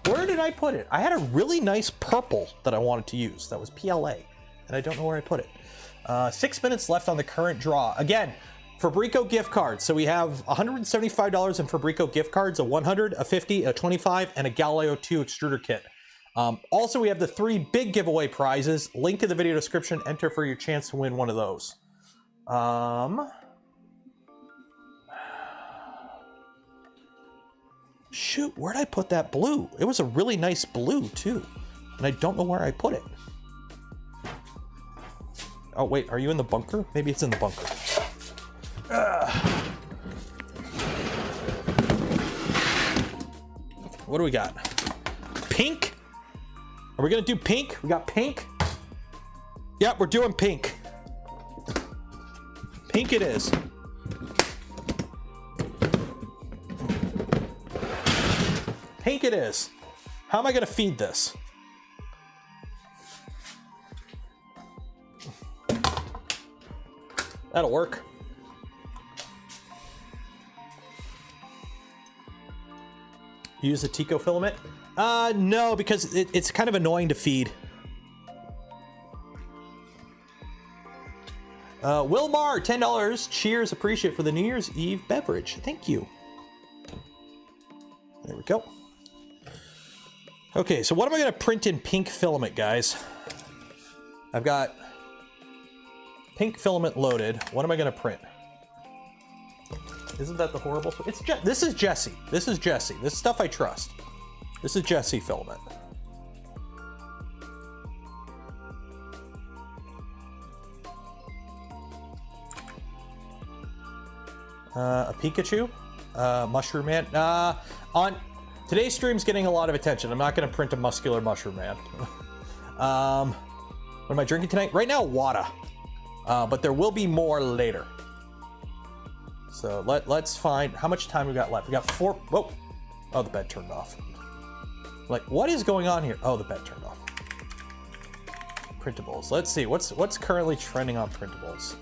Where did I put it? I had a really nice purple that I wanted to use. That was PLA, and I don't know where I put it. 6 minutes left on the current draw. Again, Fabreeko gift cards. So we have $175 in Fabreeko gift cards, a 100, a 50, a 25, and a Galileo 2 extruder kit. Also, we have the 3 big giveaway prizes. Link in the video description. Enter for your chance to win one of those. Shoot, where'd I put that blue? It was a really nice blue too, and I don't know where I put it. Oh wait, are you in the bunker? Maybe it's in the bunker. What do we got? Pink? Are we gonna do pink? We got pink? Yep, we're doing pink. Pink it is. Pink it is. How am I gonna feed this? That'll work. Use the Tico filament? No, because it's kind of annoying to feed. Wilmar, $10. Cheers, appreciate it for the New Year's Eve beverage. Thank you. There we go. Okay, so what am I gonna print in pink filament, guys? I've got pink filament loaded. What am I gonna print? Isn't that the horrible? This is Jesse. This is Jesse. This is stuff I trust. This is Jesse filament. A Pikachu, Mushroom Man. On today's stream's getting a lot of attention. I'm not going to print a muscular Mushroom Man. What am I drinking tonight? Right now, water. But there will be more later. So let's find how much time we got left. We got 4. Whoa! Oh, the bed turned off. Like, what is going on here? Oh, the bed turned off. Printables. Let's see what's currently trending on printables.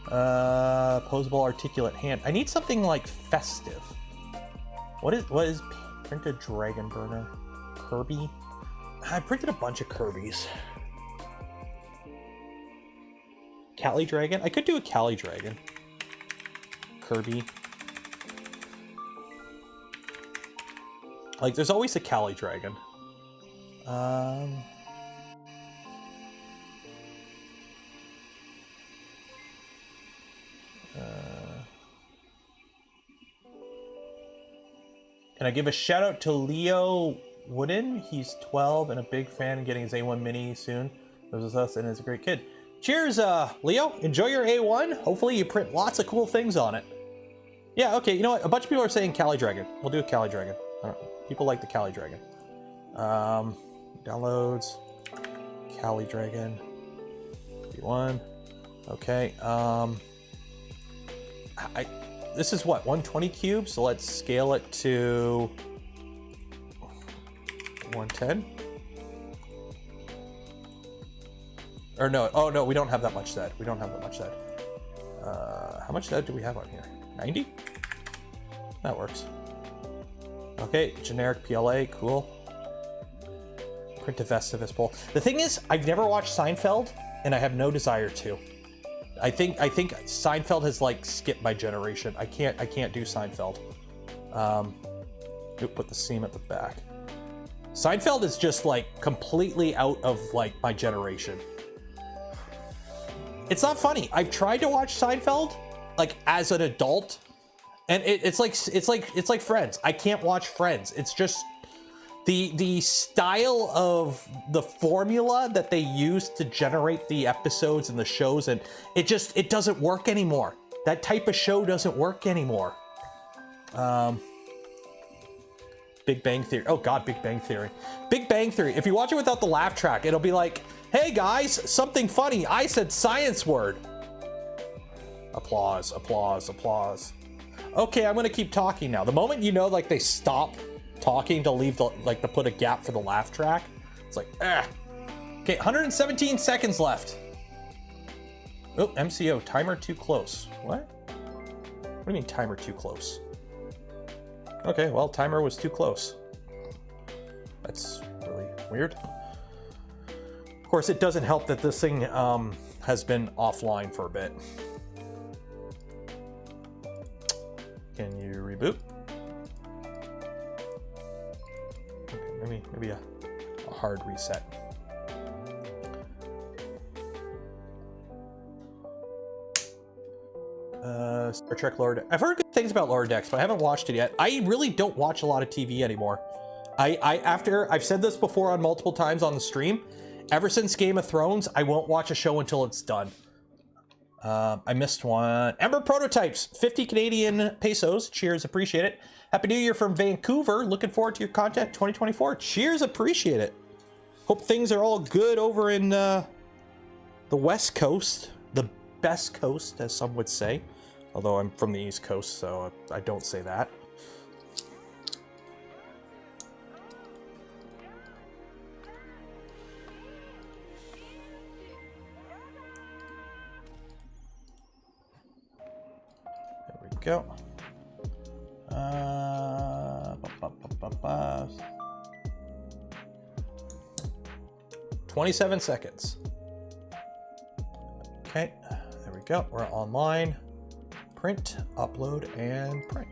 Posable articulate hand. I need something like festive. What is printed dragon burner? Kirby. I printed a bunch of Kirbys. Cali dragon. I could do a Cali dragon. Kirby. Like, there's always a Cali dragon. Can I give a shout out to Leo Wooden? He's 12 and a big fan and getting his A1 Mini soon. Lives with us and is a great kid. Cheers, Leo. Enjoy your A1. Hopefully you print lots of cool things on it. Yeah, okay, you know what? A bunch of people are saying Cali Dragon. We'll do a Cali Dragon. I don't know. People like the Cali Dragon. Downloads. Cali Dragon. V1. Okay, this is what, 120 cubes? So let's scale it to 110. Or no, oh no, we don't have that much Z. We don't have that much Z. How much Z do we have on here? 90? That works. Okay, generic PLA, cool. Print a Festivus poll. The thing is, I've never watched Seinfeld, and I have no desire to. I think Seinfeld has like skipped my generation. I can't do Seinfeld. Put the seam at the back. Seinfeld is just like completely out of like my generation. It's not funny. I've tried to watch Seinfeld like as an adult, and it's like Friends. I can't watch Friends. It's just the style of the formula that they use to generate the episodes and the shows, and it doesn't work anymore. That type of show doesn't work anymore. Big Bang Theory. Oh God, Big Bang Theory. Big Bang Theory. If you watch it without the laugh track, it'll be like, hey guys, something funny. I said science word. Applause, applause, applause. Okay, I'm gonna keep talking now. The moment you know, like they stop talking to leave the, like to put a gap for the laugh track, it's like, ah. Okay, 117 seconds left. Oh, MCO, timer too close. What? What do you mean timer too close? Okay, well, timer was too close. That's really weird. Of course, it doesn't help that this thing has been offline for a bit. Can you reboot? Okay, maybe a hard reset. Star Trek Lower Decks. I've heard good things about Lower Decks, but I haven't watched it yet. I really don't watch a lot of TV anymore. After I've said this before on multiple times on the stream, ever since Game of Thrones, I won't watch a show until it's done. I missed one. Ember Prototypes, 50 Canadian pesos. Cheers, appreciate it. Happy New Year from Vancouver. Looking forward to your content 2024. Cheers, appreciate it. Hope things are all good over in the West Coast, the best coast, as some would say. Although I'm from the East Coast, so I don't say that. There we go. 27 seconds. Okay, there we go. We're online. Print, upload, and print.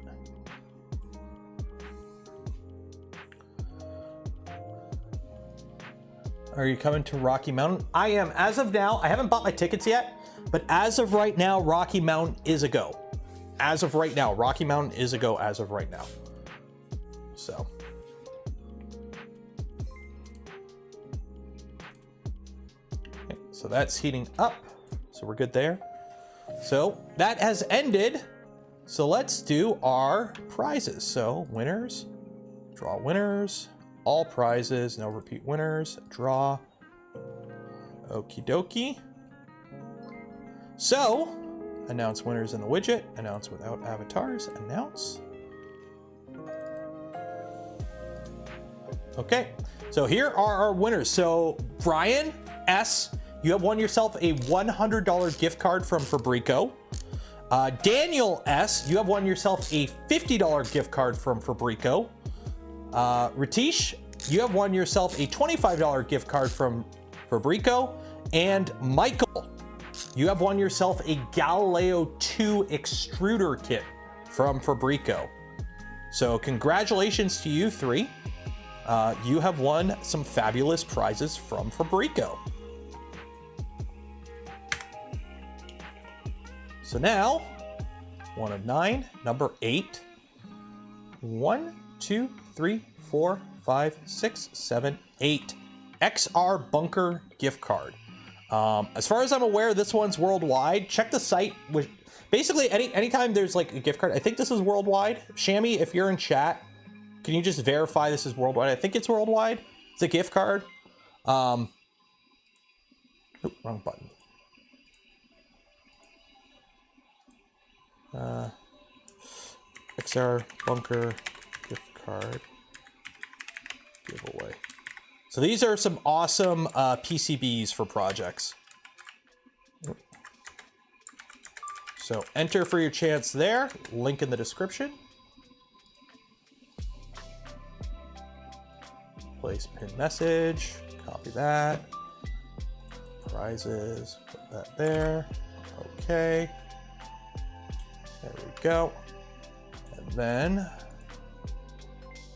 Are you coming to Rocky Mountain? I am. As of now, I haven't bought my tickets yet, but as of right now, Rocky Mountain is a go. As of right now, Rocky Mountain is a go as of right now. So. Okay, so that's heating up. So we're good there. So that has ended. So let's do our prizes. So winners, draw winners, all prizes, no repeat winners, draw. Okie dokie. So announce winners in the widget, announce without avatars, announce. Okay, so here are our winners. So Brian S., you have won yourself a $100 gift card from Fabreeko. Daniel S., you have won yourself a $50 gift card from Fabreeko. Ratish, you have won yourself a $25 gift card from Fabreeko. And Michael, you have won yourself a Galileo 2 extruder kit from Fabreeko. So congratulations to you three. You have won some fabulous prizes from Fabreeko. So now, 1 of 9, number 8, 1, 2, 3, 4, 5, 6, 7, 8 XR Bunker gift card. As far as I'm aware, this one's worldwide. Check the site. Which basically, anytime there's like a gift card, I think this is worldwide. Shammy, if you're in chat, can you just verify this is worldwide? I think it's worldwide. It's a gift card. Wrong button. XR Bunker gift card giveaway. So these are some awesome PCBs for projects. So enter for your chance there. Link in the description. Place pin message. Copy that. Prizes. Put that there. Okay. There we go. And then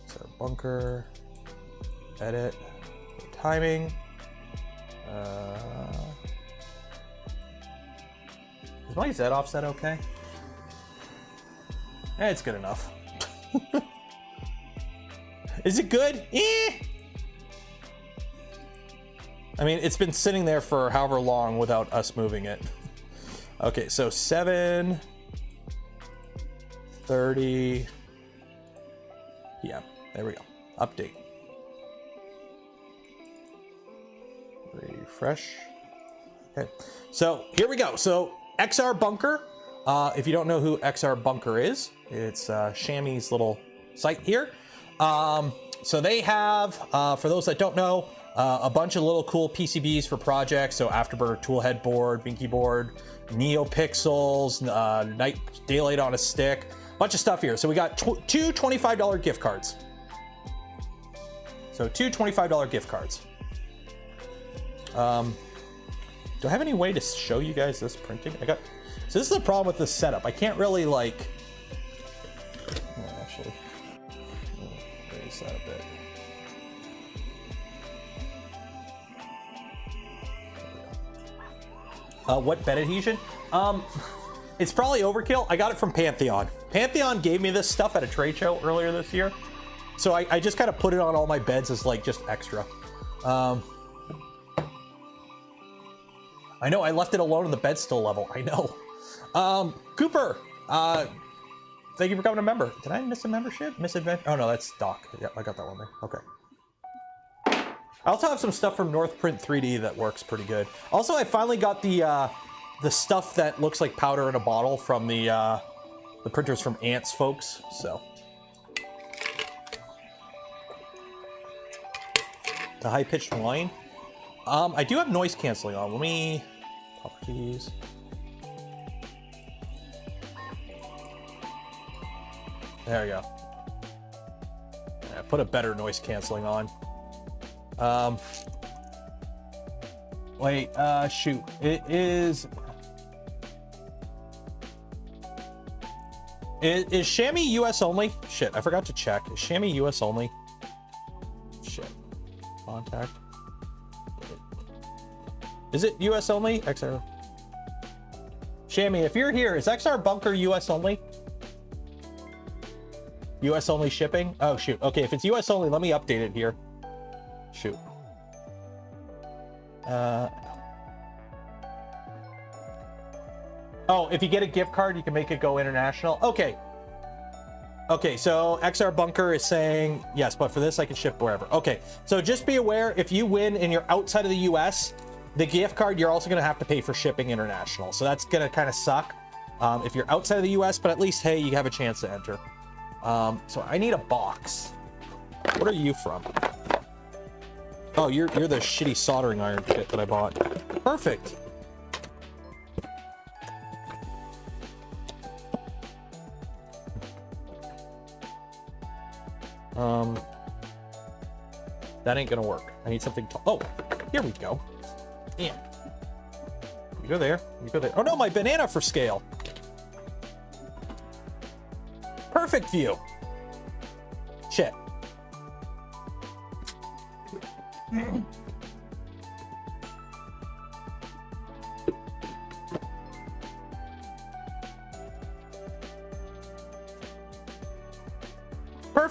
it's our bunker. Edit. Timing. Is my Z offset okay? It's good enough. Is it good? I mean, it's been sitting there for however long without us moving it. Okay, so 7:30 p.m. There we go. Update. Refresh. Okay, so here we go. So XR Bunker. If you don't know who XR Bunker is, it's Shammy's little site here. So they have, for those that don't know, a bunch of little cool PCBs for projects. So Afterburner Toolhead board, Binky board, NeoPixels, Night Daylight on a stick, bunch of stuff here. So we got two $25 gift cards. So two $25 gift cards. Do I have any way to show you guys this printing? So this is the problem with this setup. I can't really like, actually, raise that a bit. What bed adhesion? It's probably overkill. I got it from Pantheon. Pantheon gave me this stuff at a trade show earlier this year. So I just kind of put it on all my beds as like just extra. I know I left it alone and the bed's still level. I know. Cooper, thank you for becoming a member. Did I miss a membership? Misadventure? Oh no, that's Doc. Yep, I got that one there. Okay. I also have some stuff from Northprint 3D that works pretty good. Also, I finally got the stuff that looks like powder in a bottle from the printers from Ants folks. So the high-pitched whine. I do have noise canceling on. Let me properties. There we go. Yeah, put a better noise canceling on. Wait, shoot. It is Shammy US only? Shit, I forgot to check. Is Shammy US only? Shit. Contact. Is it US only? XR. Shammy, if you're here, is XR Bunker US only? US only shipping? Oh, shoot. Okay, if it's US only, let me update it here. Shoot. Oh, if you get a gift card, you can make it go international. Okay. Okay, so XR Bunker is saying, yes, but for this, I can ship wherever. Okay, so just be aware, if you win and you're outside of the US, the gift card, you're also going to have to pay for shipping international. So that's going to kind of suck if you're outside of the US, but at least, hey, you have a chance to enter. So I need a box. What are you from? Oh, you're the shitty soldering iron kit that I bought. Perfect. That ain't gonna work. I need something tall. Oh, here we go. Yeah. You go there. You go there. Oh no, my banana for scale. Perfect view. Shit.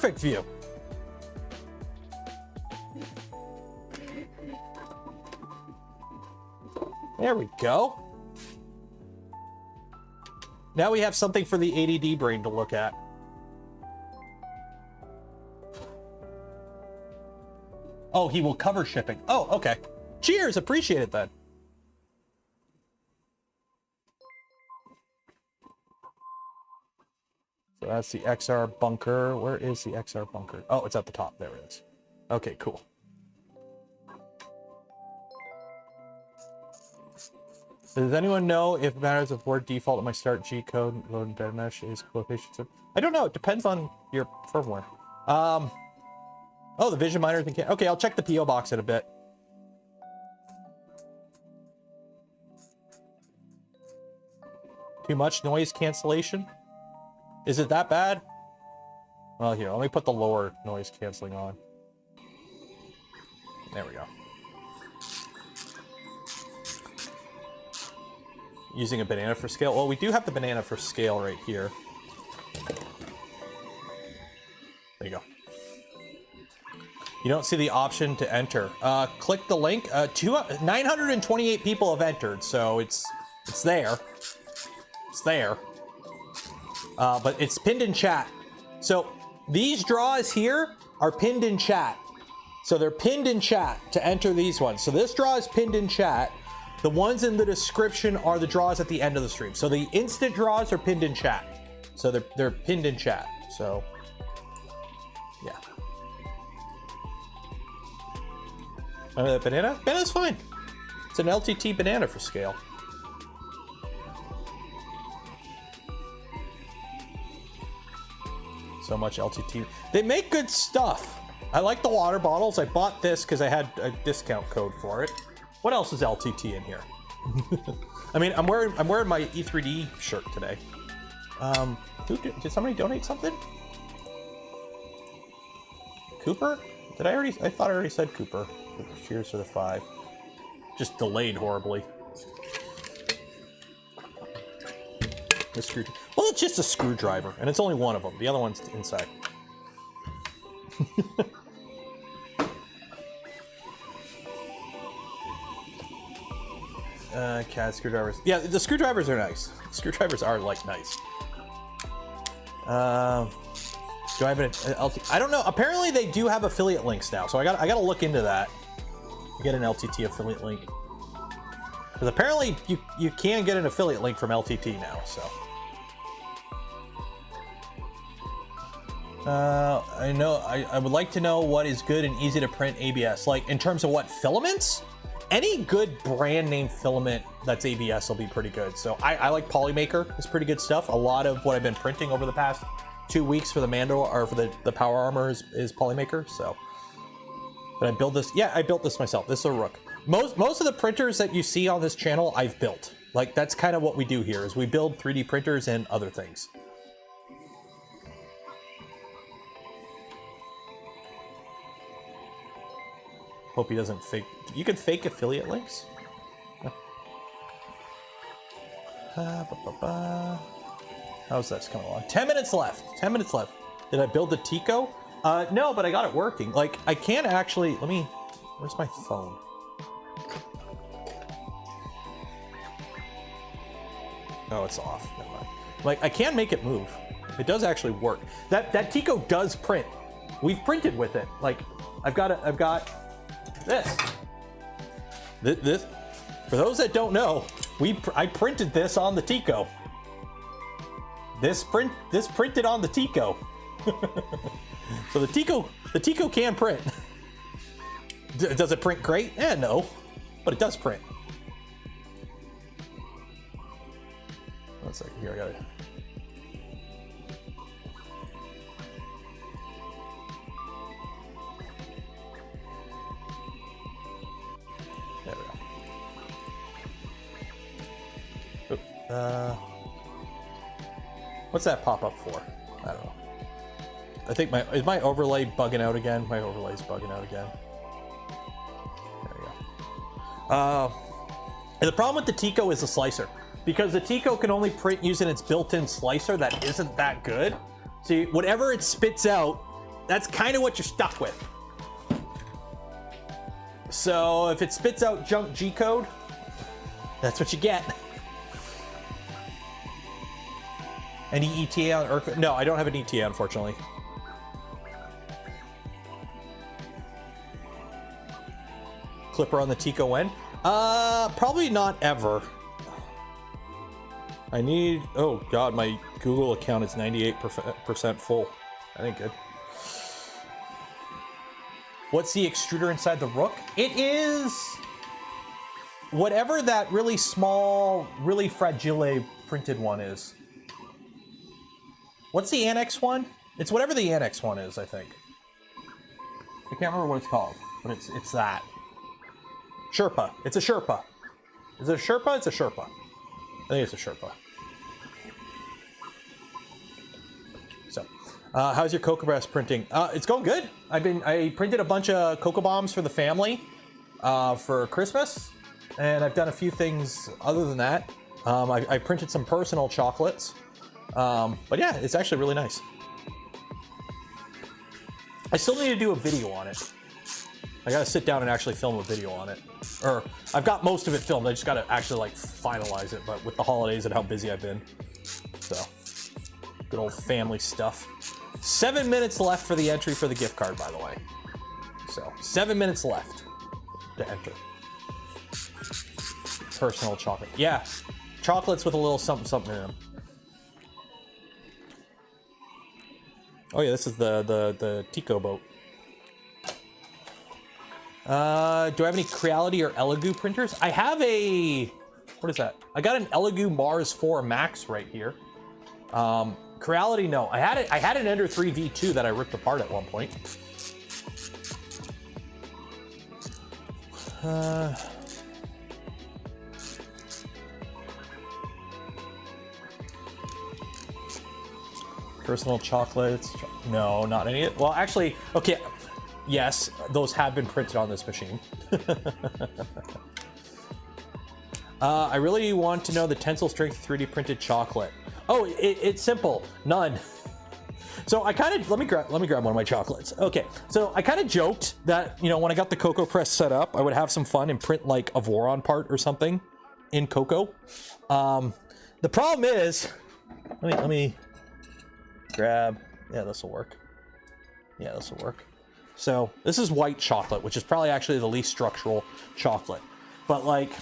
perfect view. There we go. Now we have something for the ADD brain to look at. Oh, he will cover shipping. Oh, okay. Cheers, appreciate it then. So that's the XR bunker. Where is the XR bunker? Oh, it's at the top. There it is. Okay, cool. Does anyone know if it matters if Word default at my start G code load and dead mesh is quotations? I don't know. It depends on your firmware. Oh, the vision miner thing. Okay, I'll check the PO box in a bit. Too much noise cancellation? Is it that bad? Well, here, let me put the lower noise canceling on. There we go. Using a banana for scale. Well, we do have the banana for scale right here. There you go. You don't see the option to enter. Click the link. 928 people have entered, so it's there. It's there. But it's pinned in chat. So these draws here are pinned in chat. So they're pinned in chat to enter these ones. So this draw is pinned in chat. The ones in the description are the draws at the end of the stream. So the instant draws are pinned in chat. So they're pinned in chat. So yeah. Banana? Banana's fine. It's an LTT banana for scale. So much LTT. They make good stuff. I like the water bottles. I bought this because I had a discount code for it. What else is LTT in here? I mean, I'm wearing my E3D shirt today. Did somebody donate something? Cooper? Did I already? I thought I already said Cooper. Cheers for the 5. Just delayed horribly. The screwdriver. Well, it's just a screwdriver, and it's only one of them. The other one's inside. CAD screwdrivers. Yeah, the screwdrivers are nice. Screwdrivers are like nice. Do I have an LT? I don't know. Apparently they do have affiliate links now, so I got to look into that. Get an LTT affiliate link. Because apparently you can get an affiliate link from LTT now, so. I would like to know what is good and easy to print ABS. Like in terms of what filaments? Any good brand name filament that's ABS will be pretty good. So I like Polymaker. It's pretty good stuff. A lot of what I've been printing over the past 2 weeks for the Mando or for the Power Armor is Polymaker. So, but I built this. Yeah, I built this myself. This is a Rook. Most of the printers that you see on this channel, I've built. Like that's kind of what we do here is we build 3D printers and other things. Hope he doesn't fake. You can fake affiliate links. How's this coming along? 10 minutes left. 10 minutes left. Did I build the Tico? No, but I got it working. Like I can actually. Let me. Where's my phone? Oh, it's off. Never mind. Like I can make it move. It does actually work. That Tico does print. We've printed with it. Like I've got this. This. For those that don't know, I printed this on the Tico. This printed on the Tico. So the Tico can print. Does it print great? No, but it does print. One second here, I got it. There we go. What's that pop up for? I don't know. I think is my overlay bugging out again? My overlay's bugging out again. There we go. And the problem with the Tico is the slicer. Because the Tico can only print using its built-in slicer that isn't that good. See, whatever it spits out that's kind of what you're stuck with. So if it spits out junk G code, that's what you get. Any ETA on Urca? No, I don't have an ETA, unfortunately. Clipper on the Tico when? Probably not ever. I need, oh God, my Google account is 98% full. That ain't good. What's the extruder inside the Rook? It is whatever that really small, really fragile printed one is. What's the Annex one? It's whatever the Annex one is, I think. I can't remember what it's called, but it's that. Sherpa. It's a Sherpa. Is it a Sherpa? It's a Sherpa. I think it's a Sherpa. So, how's your Cocoa Press printing? It's going good. I printed a bunch of Cocoa Bombs for the family for Christmas, and I've done a few things other than that. I printed some personal chocolates, but yeah, it's actually really nice. I still need to do a video on it. I gotta sit down and actually film a video on it. Or, I've got most of it filmed, I just gotta actually like finalize it, but with the holidays and how busy I've been. So, good old family stuff. 7 minutes left for the entry for the gift card, by the way. So, 7 minutes left to enter. Personal chocolate. Yeah, chocolates with a little something something in them. Oh yeah, this is the Tico boat. Do I have any Creality or Elegoo printers? I have a, what is that? I got an Elegoo Mars 4 Max right here. Creality, no. I had an Ender 3 V2 that I ripped apart at one point. Personal chocolates. No, not any. Well, actually, okay. Yes, those have been printed on this machine. I really want to know the tensile strength 3D printed chocolate. Oh, it's simple. None. So I kind of, let me grab one of my chocolates. Okay, so I kind of joked that, you know, when I got the Cocoa Press set up, I would have some fun and print like a Voron part or something in Cocoa. The problem is, let me grab, yeah, this will work. Yeah, this will work. So this is white chocolate, which is probably actually the least structural chocolate. But like,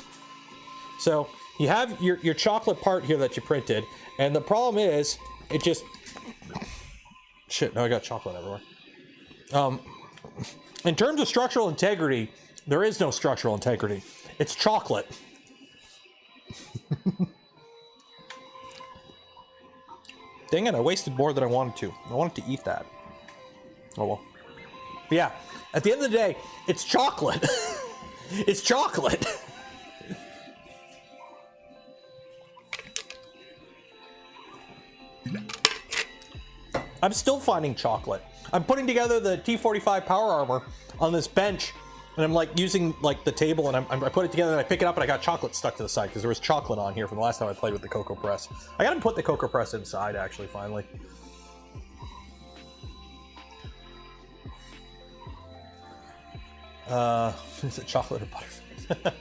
so you have your chocolate part here that you printed, and the problem is it just, shit, now I got chocolate everywhere. In terms of structural integrity, there is no structural integrity. It's chocolate. Dang it, I wasted more than I wanted to. I wanted to eat that. Oh well. But yeah, at the end of the day, it's chocolate. It's chocolate. I'm still finding chocolate. I'm putting together the T45 power armor on this bench, and I'm like using like the table, and I put it together, and I pick it up, and I got chocolate stuck to the side because there was chocolate on here from the last time I played with the Cocoa Press. I gotta put the Cocoa Press inside actually, finally. Is it chocolate or butterfield?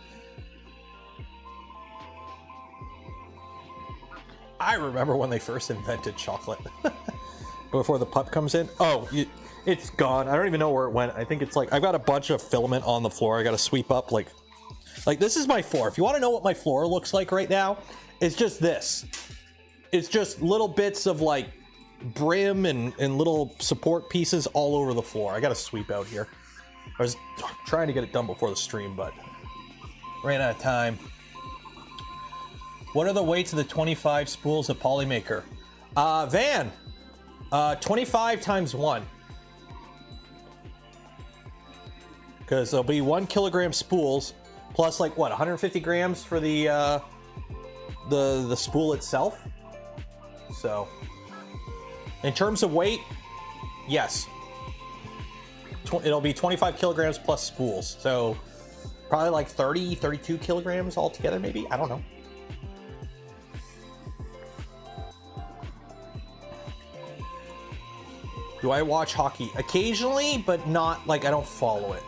I remember when they first invented chocolate. Before the pup comes in. Oh, it's gone. I don't even know where it went. I think it's like, I've got a bunch of filament on the floor. I got to sweep up like this is my floor. If you want to know what my floor looks like right now, it's just this. It's just little bits of like brim and little support pieces all over the floor. I got to sweep out here. I was trying to get it done before the stream, but ran out of time. What are the weights of the 25 spools of Polymaker? Van, 25 times 1. Because there'll be 1 kilogram spools, plus like what, 150 grams for the spool itself. So, in terms of weight, yes. It'll be 25 kilograms plus spools. So probably like 30, 32 kilograms altogether, maybe. I don't know. Do I watch hockey? Occasionally, but not like I don't follow it.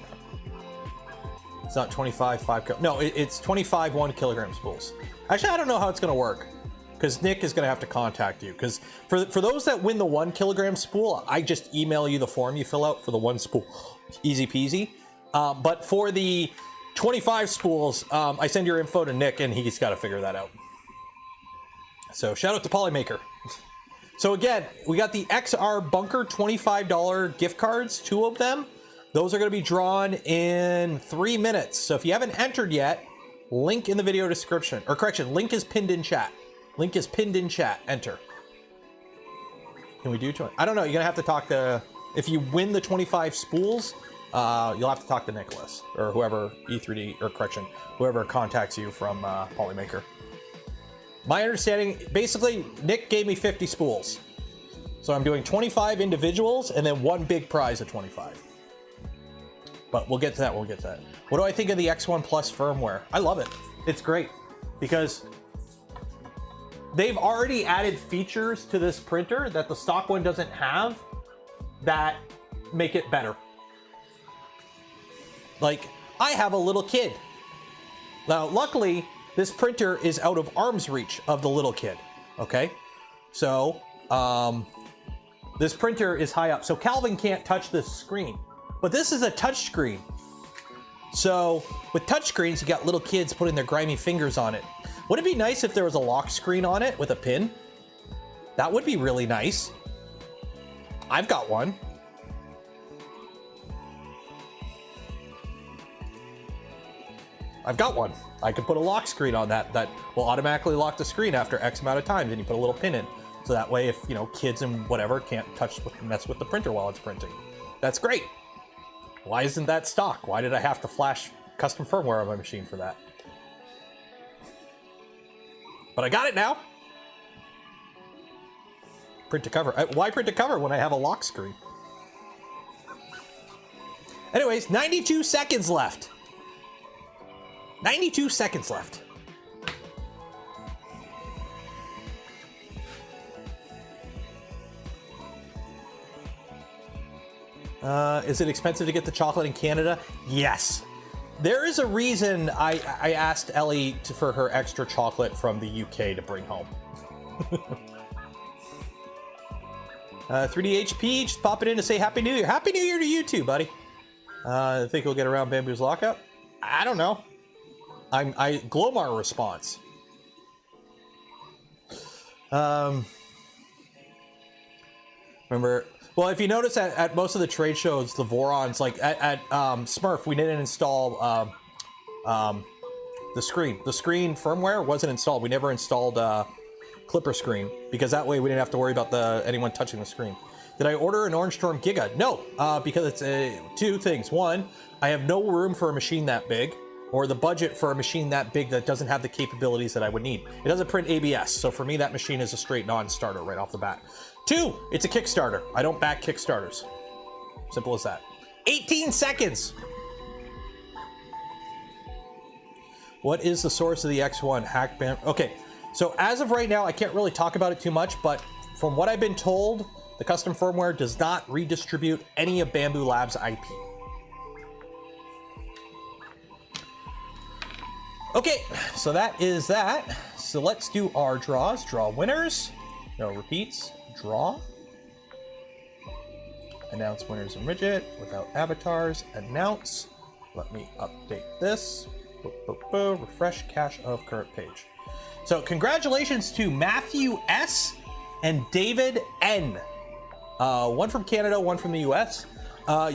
It's not 25, 5, no, it's 25 1 kilogram spools. Actually, I don't know how it's gonna work because Nick is gonna have to contact you. Because for those that win the 1 kilogram spool, I just email you the form you fill out for the 1 spool. Easy peasy. But for the 25 spools, I send your info to Nick and he's got to figure that out. So shout out to Polymaker. So again, we got the XR Bunker $25 gift cards, 2 of them. Those are going to be drawn in 3 minutes. So if you haven't entered yet, link in the video description, or correction, link is pinned in chat. Link is pinned in chat. Enter. Can we do 20? I don't know. You're going to have to talk to, if you win the 25 spools, you'll have to talk to Nicholas or whoever, E3D, or correction, whoever contacts you from Polymaker. My understanding, basically, Nick gave me 50 spools. So I'm doing 25 individuals and then 1 big prize of 25. But we'll get to that, we'll get to that. What do I think of the X1 Plus firmware? I love it. It's great because they've already added features to this printer that the stock one doesn't have that make it better. Like, I have a little kid. Now, luckily, this printer is out of arm's reach of the little kid, okay? So, this printer is high up. So Calvin can't touch this screen, but this is a touch screen. So with touch screens, you got little kids putting their grimy fingers on it. Would it be nice if there was a lock screen on it with a pin? That would be really nice. I've got one. I've got one. I could put a lock screen on that will automatically lock the screen after X amount of time. Then you put a little pin in. So that way, if, you know, kids and whatever can't mess with the printer while it's printing. That's great. Why isn't that stock? Why did I have to flash custom firmware on my machine for that? But I got it now. Print to cover. Why print to cover when I have a lock screen? Anyways, 92 seconds left. 92 seconds left. Is it expensive to get the chocolate in Canada? Yes. There is a reason I asked Ellie for her extra chocolate from the UK to bring home. 3D HP, just popping in to say Happy New Year. Happy New Year to you too, buddy. I think we'll get around Bamboo's lockout. I don't know. I Glomar response. Remember, well, if you notice at most of the trade shows, the Vorons, like at Smurf, we didn't install the screen. The screen firmware wasn't installed. We never installed Clipper screen because that way we didn't have to worry about anyone touching the screen. Did I order an Orange Storm Giga? No, because it's 2 things. 1, I have no room for a machine that big, or the budget for a machine that big that doesn't have the capabilities that I would need. It doesn't print ABS, so for me that machine is a straight non-starter right off the bat. 2, it's a Kickstarter. I don't back Kickstarters. Simple as that. 18 seconds! What is the source of the X1 hack ban? Okay, so as of right now, I can't really talk about it too much, but from what I've been told, the custom firmware does not redistribute any of Bamboo Labs' IP. Okay, so that is that. So let's do our draws. Draw winners. No repeats. Draw. Announce winners in widget without avatars. Announce. Let me update this. Refresh cache of current page. So congratulations to Matthew S. and David N. One from Canada, one from the US.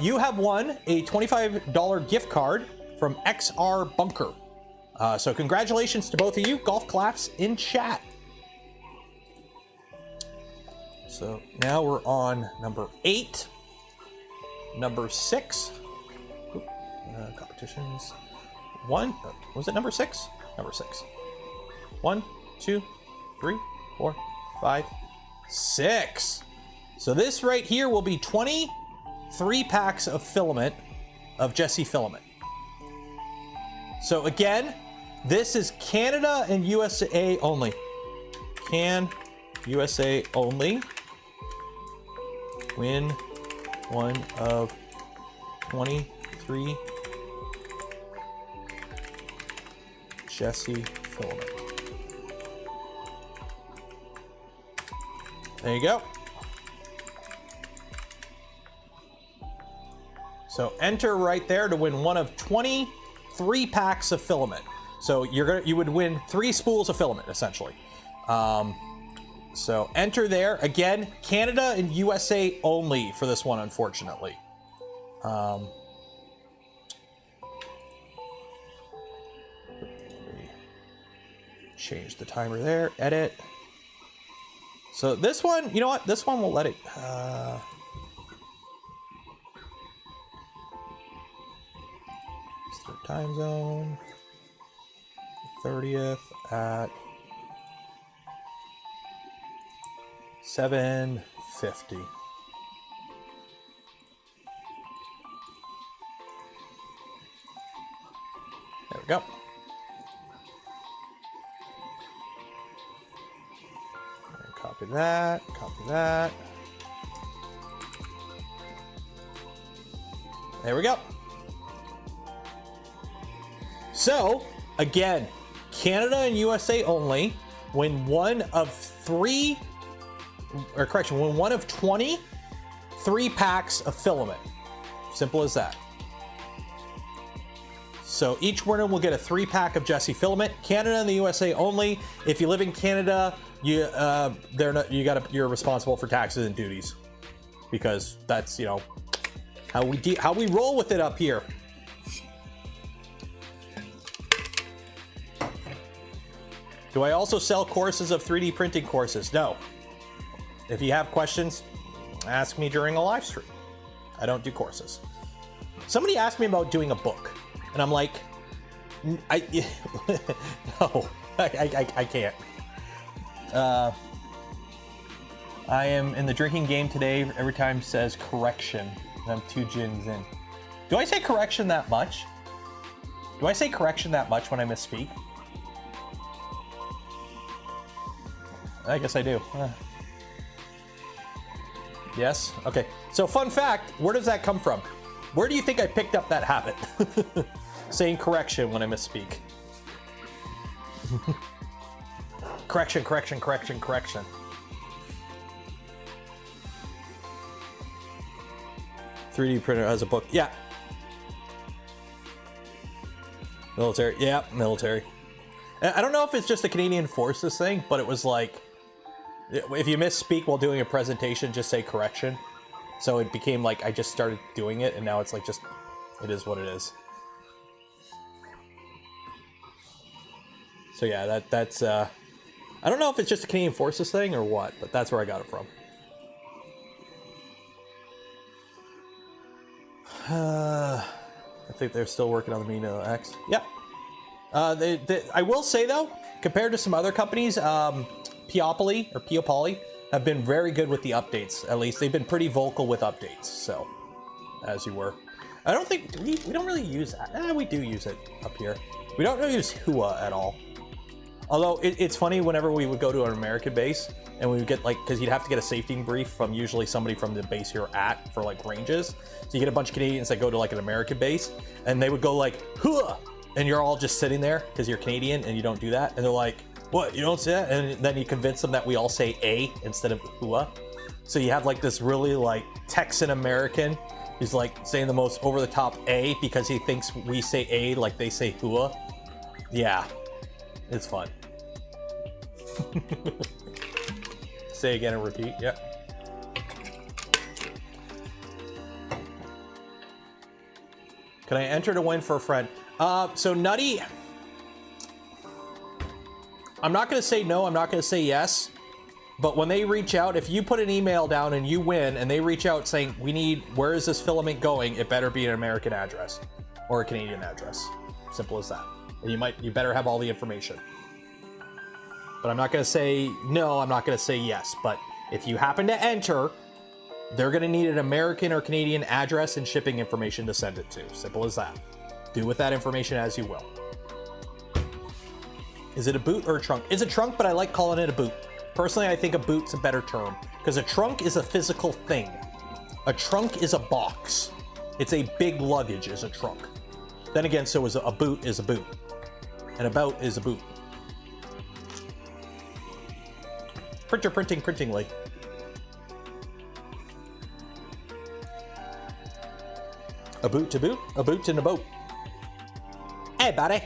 You have won a $25 gift card from XR Bunker. So congratulations to both of you. Golf claps in chat. So now we're on number 8, number 6. Competitions. 1. Was it number 6? Number 6. 1, 2, 3, 4, 5, 6. So this right here will be 23 packs of filament of Jesse filament. So again, this is Canada and USA only. USA only. Win one of 23 Jesse filament. There you go. So enter right there to win one of 23 packs of filament. So you would win 3 spools of filament essentially. So enter there. Again, Canada and USA only for this one, unfortunately. Change the timer there, edit. So this one, you know what? This one will let it, start time zone, 30th at 7:50. There we go. Copy that, copy that. There we go. So, again, Canada and USA only win one of 3, or correction, win one of 20 3-packs of filament. Simple as that. So each winner will get a 3-pack of Jesse filament. Canada and the USA only. If you live in Canada, you're responsible for taxes and duties, because that's, you know, how we roll with it up here. Do I also sell courses of 3D printing courses? No. If you have questions, ask me during a live stream. I don't do courses. Somebody asked me about doing a book, and I'm like, no, I can't. I am in the drinking game today. Every time says correction, and I'm 2 gins in. Do I say correction that much? Do I say correction that much when I misspeak? I guess I do. Yes? Okay. So fun fact, where does that come from? Where do you think I picked up that habit? Saying correction when I misspeak. Correction, correction, correction, correction. "3D printer has a book." Yeah. Military. Yeah, military. I don't know if it's just a Canadian Forces thing, but it was like, if you misspeak while doing a presentation, just say correction. So it became like I just started doing it, and now it's like just, it is what it is. So yeah, that's I don't know if it's just a Canadian Forces thing or what, but that's where I got it from. I think they're still working on the Mino X. Yep. I will say though, compared to some other companies, Peopoly have been very good with the updates. At least they've been pretty vocal with updates. So, as you were, I don't think we don't really use that. We do use it up here. We don't really use Hue at all. Although it's funny, whenever we would go to an American base and we would get like, because you'd have to get a safety brief from usually somebody from the base you're at for like ranges. So you get a bunch of Canadians that go to like an American base, and they would go like Hue, and you're all just sitting there because you're Canadian and you don't do that, and they're like, "What, you don't say that?" And then you convince them that we all say A instead of Hue. So you have like this really like Texan American who's like saying the most over the top A because he thinks we say A like they say Hue. Yeah, it's fun. Say again and repeat. Yeah. Can I enter to win for a friend? So Nutty, I'm not going to say no, I'm not going to say yes, but when they reach out, if you put an email down and you win and they reach out saying, where is this filament going? It better be an American address or a Canadian address. Simple as that. And you better have all the information. But I'm not going to say no, I'm not going to say yes. But if you happen to enter, they're going to need an American or Canadian address and shipping information to send it to. Simple as that. Do with that information as you will. Is it a boot or a trunk? It's a trunk, but I like calling it a boot. Personally, I think a boot's a better term because a trunk is a physical thing. A trunk is a box. It's a big luggage is a trunk. Then again, so is a boot is a boot. And a boat is a boot. Printer printing printingly. A boot to boot, a boot in a boat. Hey, buddy.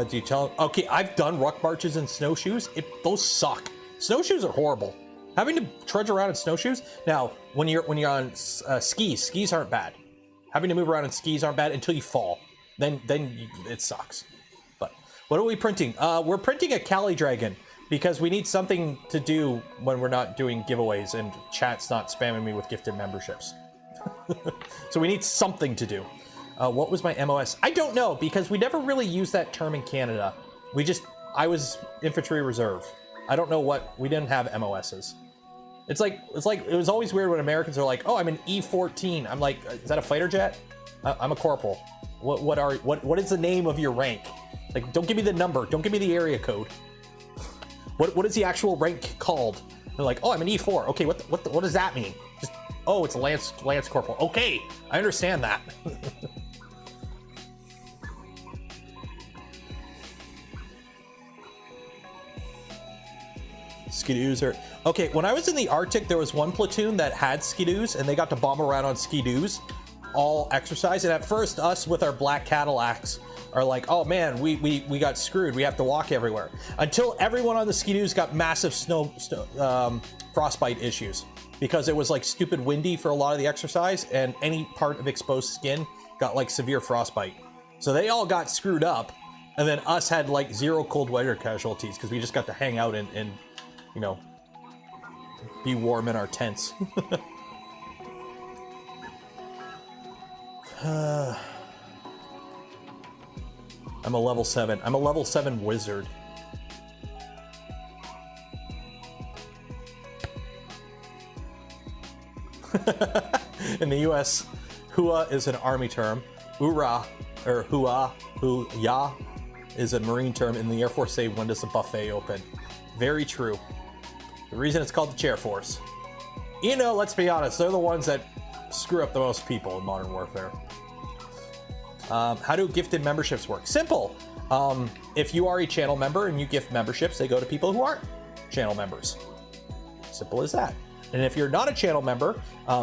Do you tell? Okay, I've done ruck marches in snowshoes. Those suck. Snowshoes are horrible. Having to trudge around in snowshoes. Now, when you're on skis aren't bad. Having to move around in skis aren't bad until you fall. Then it sucks. But what are we printing? We're printing a Cali Dragon because we need something to do when we're not doing giveaways and chat's not spamming me with gifted memberships. So we need something to do. What was my MOS? I don't know, because we never really used that term in Canada. I was infantry reserve. I don't know we didn't have MOSs. It's like, it was always weird when Americans are like, oh, I'm an E-14. I'm like, is that a fighter jet? I'm a corporal. What is the name of your rank? Like, don't give me the number. Don't give me the area code. What is the actual rank called? They're like, oh, I'm an E4. Okay, what does that mean? Just, oh, it's a Lance Corporal. Okay, I understand that. Skidoos are okay. When I was in the Arctic, there was one platoon that had skidoos, and they got to bomb around on skidoos, all exercise. And at first, us with our black Cadillacs are like, oh man, we got screwed. We have to walk everywhere. Until everyone on the skidoos got massive frostbite issues because it was like stupid windy for a lot of the exercise, and any part of exposed skin got like severe frostbite. So they all got screwed up, and then us had like 0 cold weather casualties because we just got to hang out and you know, be warm in our tents. I'm a level 7. I'm a level 7 wizard. In the US, hua is an army term. Ura, or hua, ya, is a Marine term. In the Air Force, say, when does the buffet open? Very true. The reason it's called the Chair Force. You know, let's be honest, they're the ones that screw up the most people in Modern Warfare. How do gifted memberships work? Simple. If you are a channel member and you gift memberships, they go to people who aren't channel members. Simple as that. And if you're not a channel member,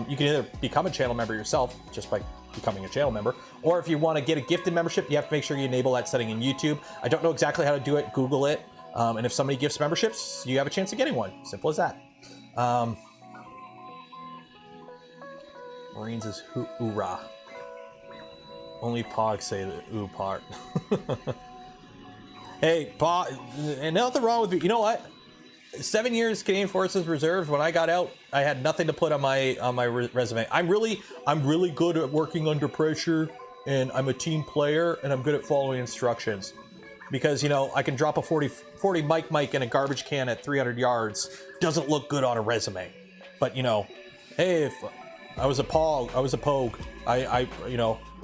you can either become a channel member yourself just by becoming a channel member, or if you want to get a gifted membership, you have to make sure you enable that setting in YouTube. I don't know exactly how to do it. Google it. And if somebody gifts memberships, you have a chance of getting one. Simple as that. Marines is hoorah. Only Pog say the ooh part. Hey, Pog, and nothing wrong with me. You know what? 7 years Canadian Forces Reserve. When I got out, I had nothing to put on my resume. I'm really good at working under pressure, and I'm a team player, and I'm good at following instructions. Because, you know, I can drop a 40 mic in a garbage can at 300 yards. Doesn't look good on a resume. But, you know, hey, if I was a pogue. I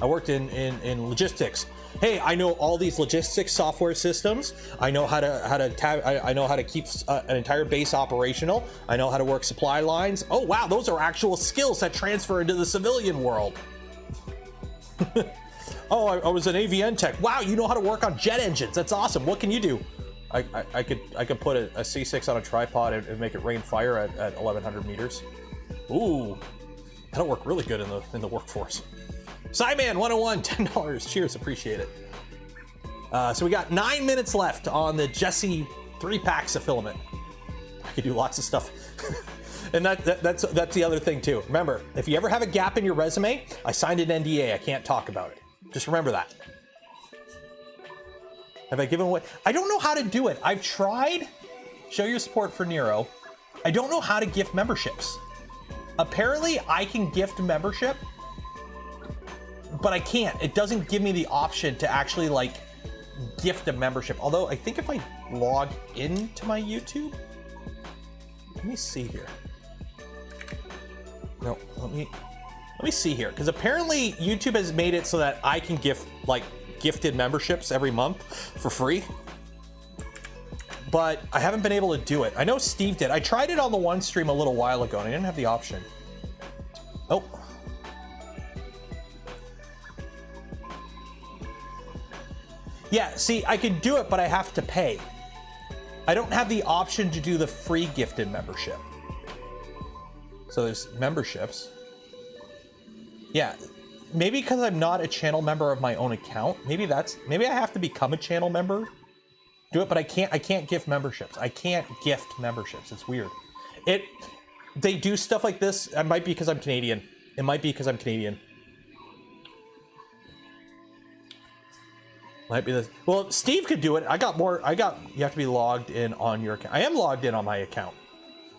worked in logistics. Hey, I know all these logistics software systems. I know how to keep an entire base operational. I know how to work supply lines. Oh wow, those are actual skills that transfer into the civilian world. Oh, I was an AVN tech. Wow, you know how to work on jet engines. That's awesome. What can you do? I could put a C6 on a tripod and make it rain fire at 1100 meters. Ooh, that'll work really good in the workforce. Cyman 101, $10. Cheers, appreciate it. So we got 9 minutes left on the Jesse 3 packs of filament. I could do lots of stuff. And that's the other thing too. Remember, if you ever have a gap in your resume, I signed an NDA. I can't talk about it. Just remember that. Have I given away? I don't know how to do it. I've tried. Show your support for Nero. I don't know how to gift memberships. Apparently, I can gift membership, but I can't. It doesn't give me the option to actually like gift a membership. Although I think if I log into my YouTube, let me see here. No, let me see here, because apparently YouTube has made it so that I can gift like gifted memberships every month for free. But I haven't been able to do it. I know Steve did. I tried it on the one stream a little while ago and I didn't have the option. Oh. Yeah, see, I could do it, but I have to pay. I don't have the option to do the free gifted membership. So there's memberships. Yeah, maybe because I'm not a channel member of my own account. Maybe I have to become a channel member. Do it, but I can't gift memberships. I can't gift memberships. It's weird. They do stuff like this. It might be because I'm Canadian. It might be because I'm Canadian. Might be this. Well, Steve could do it. You have to be logged in on your account. I am logged in on my account.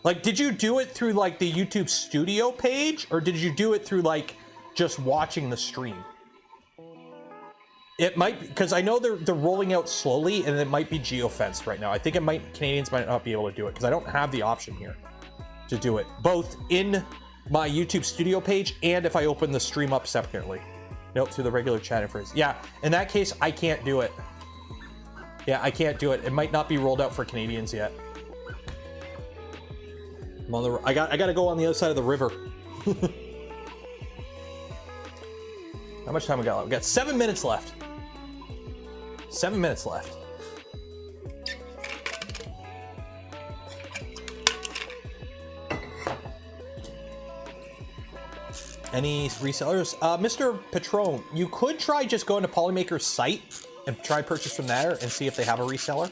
Like, did you do it through like the YouTube studio page, or did you do it through like just watching the stream? It might, because I know they're rolling out slowly, and it might be geofenced right now. I think Canadians might not be able to do it because I don't have the option here to do it, both in my YouTube studio page and if I open the stream up separately. Nope, through the regular chat interface. Yeah, in that case, I can't do it. Yeah, I can't do it. It might not be rolled out for Canadians yet. I got to go on the other side of the river. How much time we got left? We got 7 minutes left. 7 minutes left. Any resellers? Mr. Patron, you could try just going to Polymaker's site and try purchase from there and see if they have a reseller.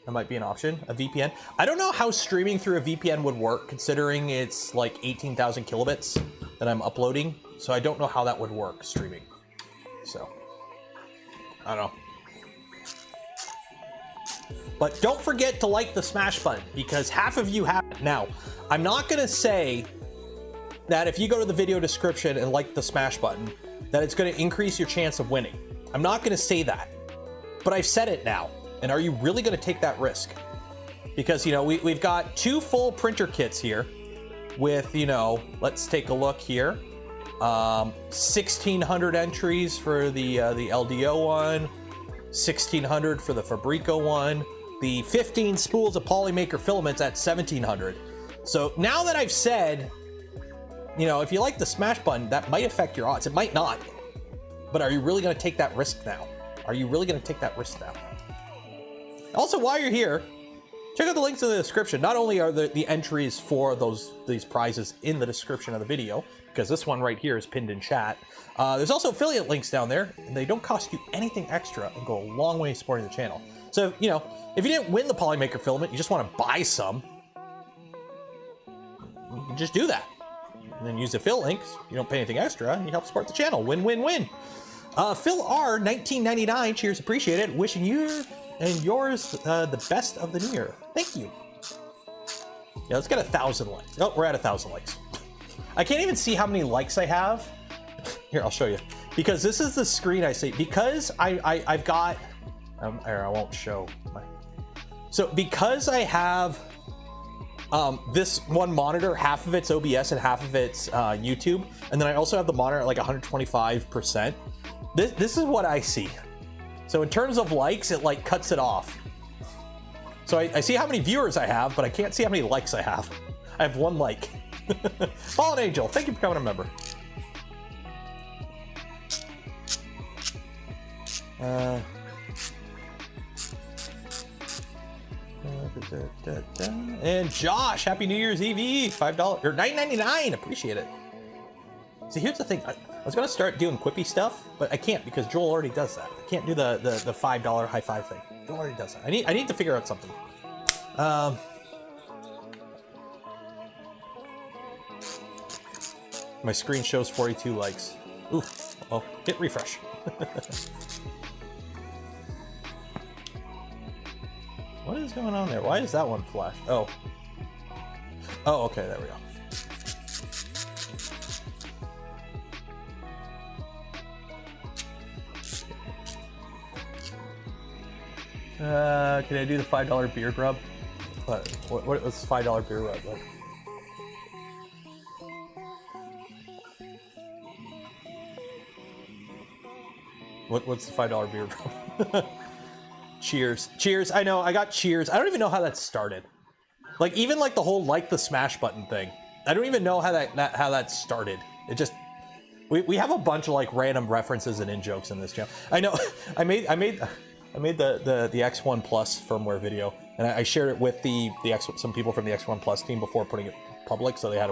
That might be an option. A VPN. I don't know how streaming through a VPN would work, considering it's like 18,000 kilobits that I'm uploading. So I don't know how that would work streaming. So I don't know. But don't forget to like the smash button, because half of you have it. Now, I'm not gonna say that if you go to the video description and like the smash button, that it's going to increase your chance of winning. I'm not going to say that, but I've said it now. And are you really going to take that risk? Because, you know, we've got 2 full printer kits here with, you know, let's take a look here. 1,600 entries for the LDO one, 1,600 for the Fabreeko one, the 15 spools of Polymaker filaments at 1,700. So now that I've said, you know, if you like the smash button, that might affect your odds. It might not. But are you really going to take that risk now? Are you really going to take that risk now? Also, while you're here, check out the links in the description. Not only are the entries for these prizes in the description of the video, because this one right here is pinned in chat. There's also affiliate links down there, and they don't cost you anything extra and go a long way supporting the channel. So, you know, if you didn't win the Polymaker filament, you just want to buy some, you can just do that. And then use the Phil links. You don't pay anything extra, and you help support the channel. Win, win, win. Phil R, 1999. Cheers, appreciate it. Wishing you and yours the best of the new year. Thank you. Yeah, let's get 1,000 likes. Oh, we're at 1,000 likes. I can't even see how many likes I have. Here, I'll show you. Because this is the screen I see. Because I've got. I won't show my. So because I have. This one monitor, half of it's OBS and half of it's YouTube, and then I also have the monitor at like 125%. This is what I see. So in terms of likes, it like cuts it off. So I see how many viewers I have, but I can't see how many likes I have. I have 1 like. Fallen Angel, thank you for becoming a member. And Josh, happy New Year's Eve, $5 or $9.99. Appreciate it. See, here's the thing. I was gonna start doing quippy stuff, but I can't because Joel already does that. I can't do the $5 high five thing. Joel already does that. I need to figure out something. My screen shows 42 likes. Ooh. Oh, hit refresh. What is going on there? Why is that one flash? Oh. Oh, okay, there we go. Can I do the $5 beer rub? What's $5 beer rub like? What's the $5 beer? Cheers. Cheers. I know, I got cheers. I don't even know how that started. Like, even like the whole like the smash button thing. I don't even know how that started. It just, we have a bunch of like random references and in-jokes in this channel. I know, I made the X1 Plus firmware video, and I shared it with some people from the X1 Plus team before putting it public, so they had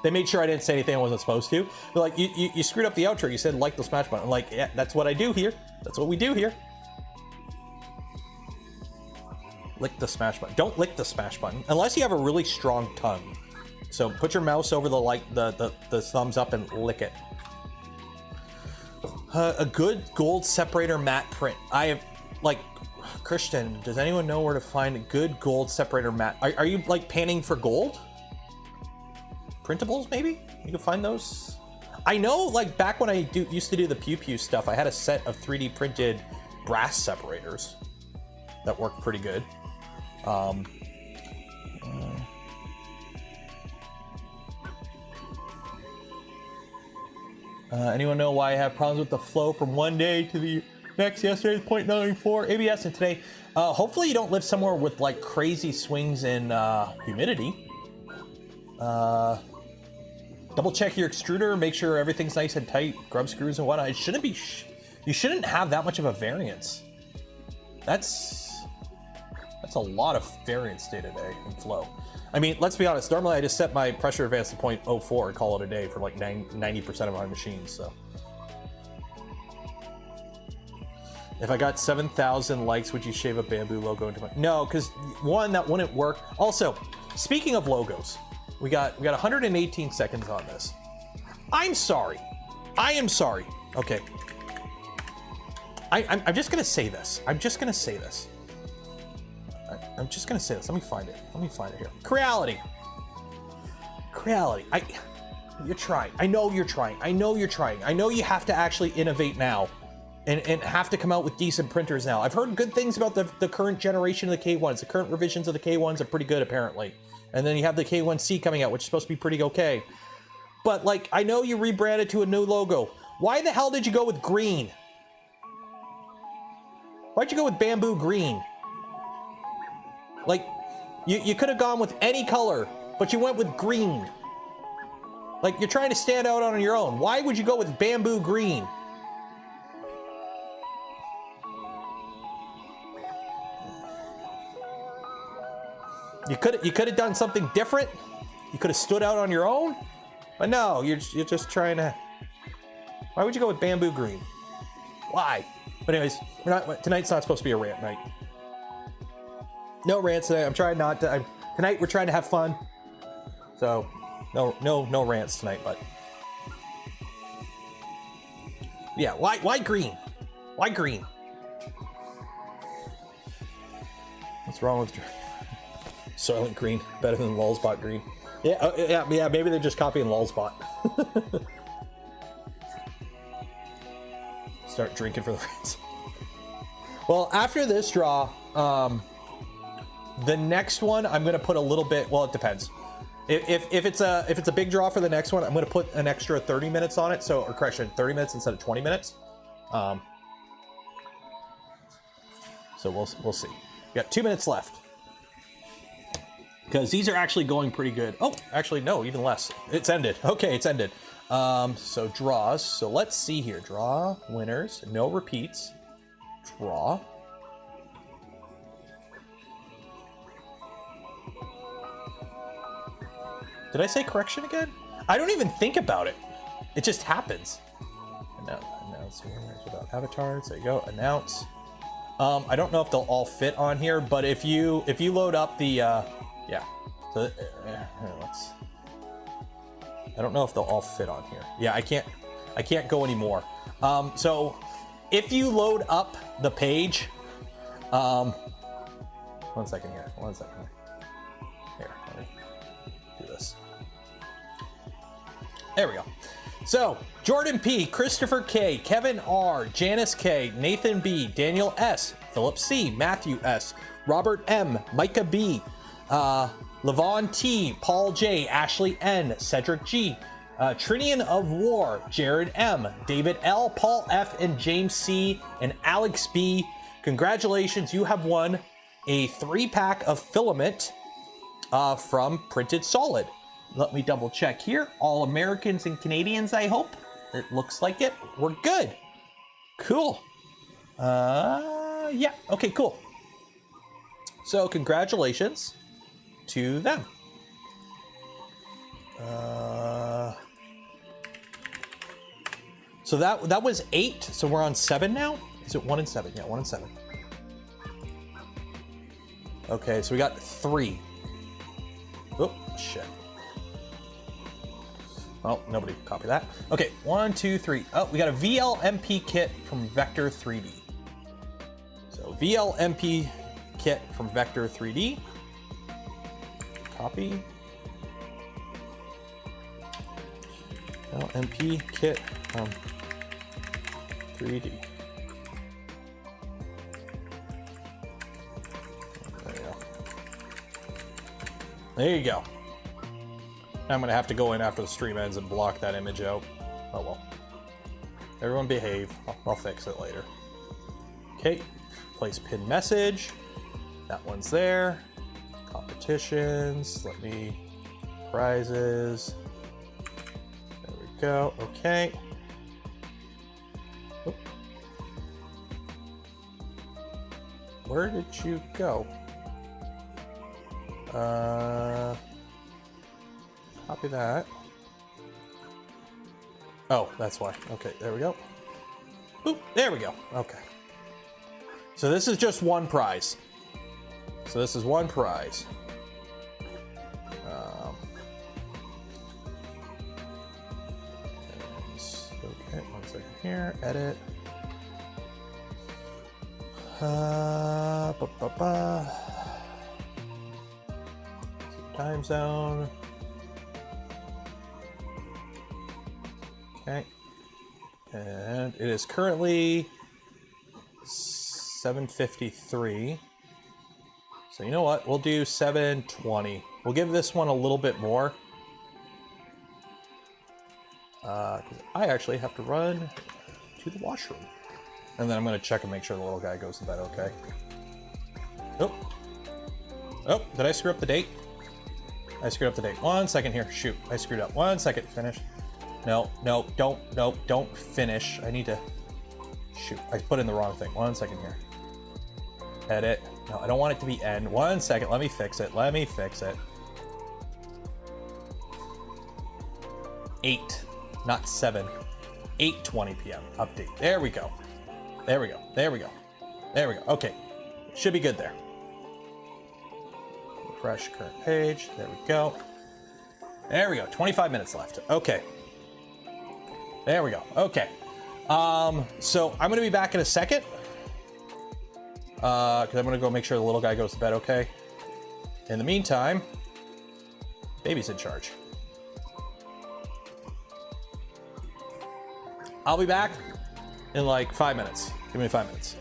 they made sure I didn't say anything I wasn't supposed to. They're like, you screwed up the outro. You said like the smash button. I'm like, yeah, that's what I do here. That's what we do here. Lick the smash button. Don't lick the smash button unless you have a really strong tongue. So put your mouse over the thumbs up and lick it. A good gold separator matte print. I have, like, Christian, does anyone know where to find a good gold separator matte? Are you like panning for gold? Printables, maybe? You can find those? I know, like, back when I used to do the Pew Pew stuff, I had a set of 3D printed brass separators that worked pretty good. Anyone know why I have problems with the flow from one day to the next? Yesterday's 0.94 ABS, and today, hopefully you don't live somewhere with like crazy swings in humidity. Double check your extruder, make sure everything's nice and tight, grub screws and whatnot. It shouldn't be, you shouldn't have that much of a variance. That's a lot of variance day to day in flow. I mean, let's be honest, normally I just set my pressure advance to 0.04 and call it a day for like 90% of my machines, so. If I got 7,000 likes, would you shave a bamboo logo into my... No, because one, that wouldn't work. Also, speaking of logos, we got 118 seconds on this. I'm sorry. I am sorry. Okay. I'm just gonna say this. I'm just gonna say this. I'm just gonna say this. Let me find it. Let me find it here. Creality. Creality. You're trying. I know you're trying. I know you're trying. I know you have to actually innovate now and have to come out with decent printers now. I've heard good things about the current generation of the K1s. The current revisions of the K1s are pretty good, apparently. And then you have the K1C coming out, which is supposed to be pretty okay. But, like, I know you rebranded to a new logo. Why the hell did you go with green? Why'd you go with bamboo green? Like, you could have gone with any color, but you went with green. Like, you're trying to stand out on your own. Why would you go with bamboo green? You could have done something different. You could have stood out on your own. But no, you're just trying to... Why would you go with bamboo green? Why? But anyways, tonight's not supposed to be a rant night. No rants today. I'm trying not to. Tonight we're trying to have fun. So, no rants tonight. But yeah, why green? Why green? What's wrong with Soylent Green? Better than Lulzbot Green. Yeah, yeah. Maybe they're just copying Lulzbot. Start drinking for the rants. Well, after this draw, the next one I'm gonna put a little bit. Well, it depends. If it's a big draw for the next one, I'm gonna put an extra 30 minutes on it. So, or correction, 30 minutes instead of 20 minutes. So we'll see. We got 2 minutes left because these are actually going pretty good. Oh, actually no, even less. It's ended. Okay, it's ended. So draws. So let's see here. Draw, winners, no repeats. Draw. Did I say correction again? I don't even think about it. It just happens. Announce winners without avatars. There you go. Announce. I don't know if they'll all fit on here, but if you load up the yeah. So let's. I don't know if they'll all fit on here. Yeah, I can't go anymore. So if you load up the page, 1 second here. 1 second here. Let me do this. There we go. So Jordan P, Christopher K, Kevin R, Janice K, Nathan B, Daniel S, Philip C, Matthew S, Robert M, Micah B, Levon T, Paul J, Ashley N, Cedric G, Trinian of War, Jared M, David L, Paul F, and James C, and Alex B. Congratulations, you have won a 3-pack of filament from Printed Solid. Let me double check here. All Americans and Canadians, I hope. It looks like it. We're good. Cool. Yeah, okay, cool. So congratulations to them. So that was 8. So we're on 7 now. Is it 1 and 7? Yeah, 1 and 7. Okay, so we got 3. Oh shit. Oh, nobody copy that. Okay, 1, 2, 3. Oh, we got a VLMP kit from Vector 3D. So VLMP kit from Vector 3D. Copy. VLMP kit from 3D. There you go. There you go. I'm gonna have to go in after the stream ends and block that image out. Oh well. Everyone behave. I'll fix it later. Okay. Place pin message. That one's there. Competitions. Let me. Prizes. There we go. Okay. Oop. Where did you go? Copy that. Oh, that's why. Okay, there we go. Oop, there we go. Okay. So this is just one prize. So this is one prize. Okay, 1 second here. Edit. Time zone. Okay. And it is currently 7:53. So you know what? We'll do 7:20. We'll give this one a little bit more. 'Cause I actually have to run to the washroom. And then I'm going to check and make sure the little guy goes to bed okay. Oh. Oh, did I screw up the date? I screwed up the date. 1 second here. Shoot, I screwed up. 1 second. Finish. No, don't finish. I need to... Shoot, I put in the wrong thing. 1 second here. Edit. No, I don't want it to be end. 1 second. Let me fix it. Let me fix it. 8, not 7. 8:20 p.m. Update. There we go. There we go. There we go. There we go. Okay. Should be good there. Refresh current page. There we go. There we go. 25 minutes left. Okay. There we go. Okay. So I'm going to be back in a second. Because I'm going to go make sure the little guy goes to bed okay. In the meantime, baby's in charge. I'll be back in like 5 minutes. Give me 5 minutes.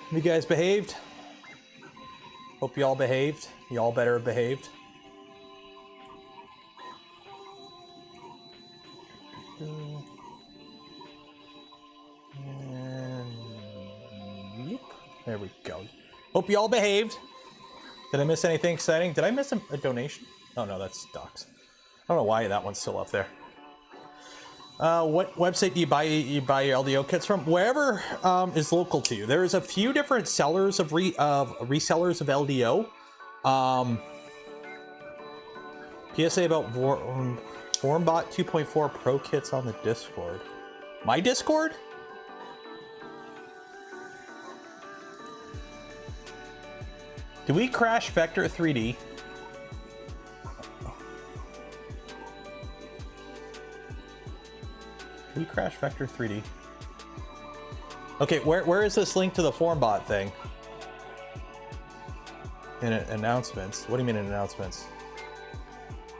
You guys behaved? Hope y'all behaved. Y'all better have behaved. And yep, there we go. Hope y'all behaved. Did I miss anything exciting? Did I miss a donation? Oh no, that's docs. I don't know why that one's still up there. What website do you buy your LDO kits from? Wherever is local to you. There's a few different sellers of resellers of LDO. PSA about FormBot 2.4 Pro kits on the Discord. My Discord? Do we crash Vector 3D? We crash Vector 3D. Okay, where is this link to the FormBot thing? In announcements. What do you mean in announcements?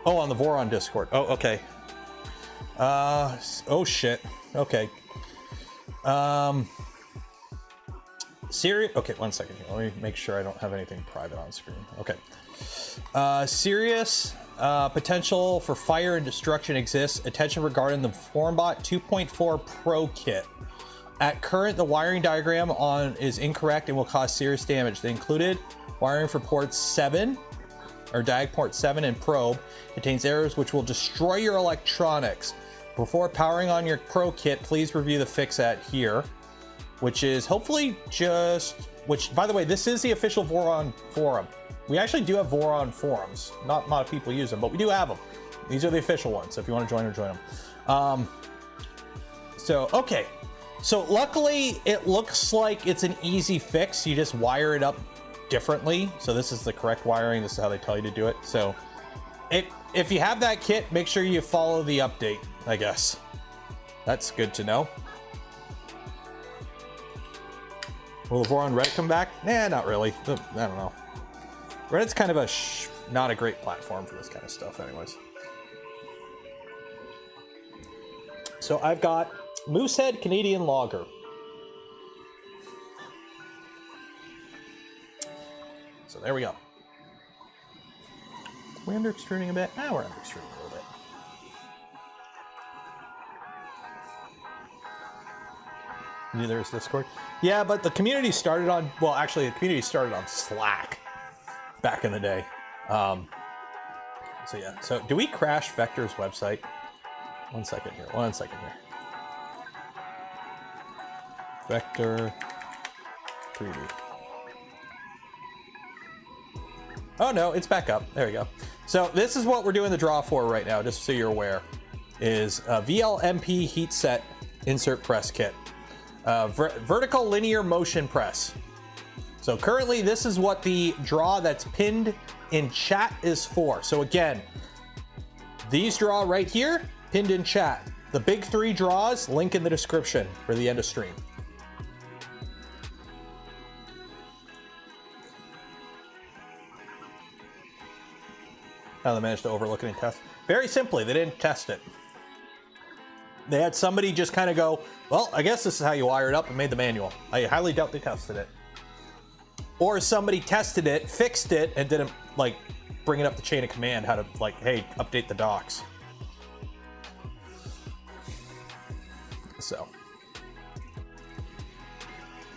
Oh, on the Voron Discord. Oh, okay. Oh shit. Okay. Okay, 1 second here. Let me make sure I don't have anything private on screen. Okay. Serious potential for fire and destruction exists. Attention regarding the FormBot 2.4 Pro kit. At current, the wiring diagram is incorrect and will cause serious damage. The included wiring for port 7, or diag port 7 and probe, contains errors which will destroy your electronics. Before powering on your Pro kit, please review the fix at here, which is hopefully which, by the way, this is the official Voron forum. We actually do have Voron forums. Not a lot of people use them, but we do have them. These are the official ones, so if you want to join them. Okay. So luckily, it looks like it's an easy fix. You just wire it up differently. So this is the correct wiring. This is how they tell you to do it. So if you have that kit, make sure you follow the update, I guess. That's good to know. Will the Voron Reddit come back? Nah, not really. I don't know. Reddit's kind of not a great platform for this kind of stuff anyways. So I've got Moosehead Canadian Lager. So there we go. Are we under extruding a bit? Ah, we're under extruding a little bit. Neither is Discord. Yeah, but the community started on, well, actually the community started on Slack back in the day. So yeah, so do we crash Vector's website? 1 second here, 1 second here. Vector 3D. Oh no, it's back up. There we go. So this is what we're doing the draw for right now, just so you're aware, is a VLMP heat set insert press kit. Vertical linear motion press. So currently this is what the draw that's pinned in chat is for. So again, these draw right here, pinned in chat. The big 3 draws, link in the description for the end of stream. How they managed to overlook it and test? Very simply, they didn't test it. They had somebody just kind of go, well, I guess this is how you wire it up, and made the manual. I highly doubt they tested it. Or somebody tested it, fixed it, and didn't like bring it up the chain of command how to like, hey, update the docs. So.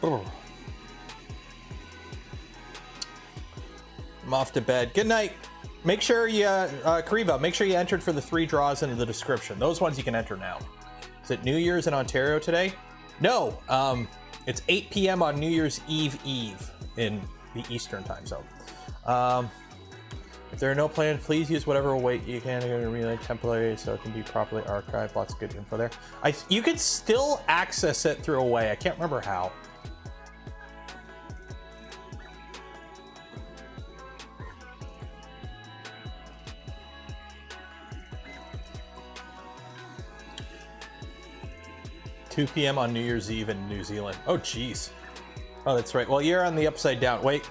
Oh. I'm off to bed. Good night. Make sure you, Kariva, make sure you entered for the 3 draws into the description. Those ones you can enter now. Is it New Year's in Ontario today? No, it's 8 p.m. on New Year's Eve in the Eastern time zone. If there are no plans, please use whatever weight you can to relay temporarily so it can be properly archived. Lots of good info there. You can still access it through a way. I can't remember how. $2 p.m. on New Year's Eve in New Zealand. Oh, geez. Oh, that's right. Well, you're on the upside down. Wait,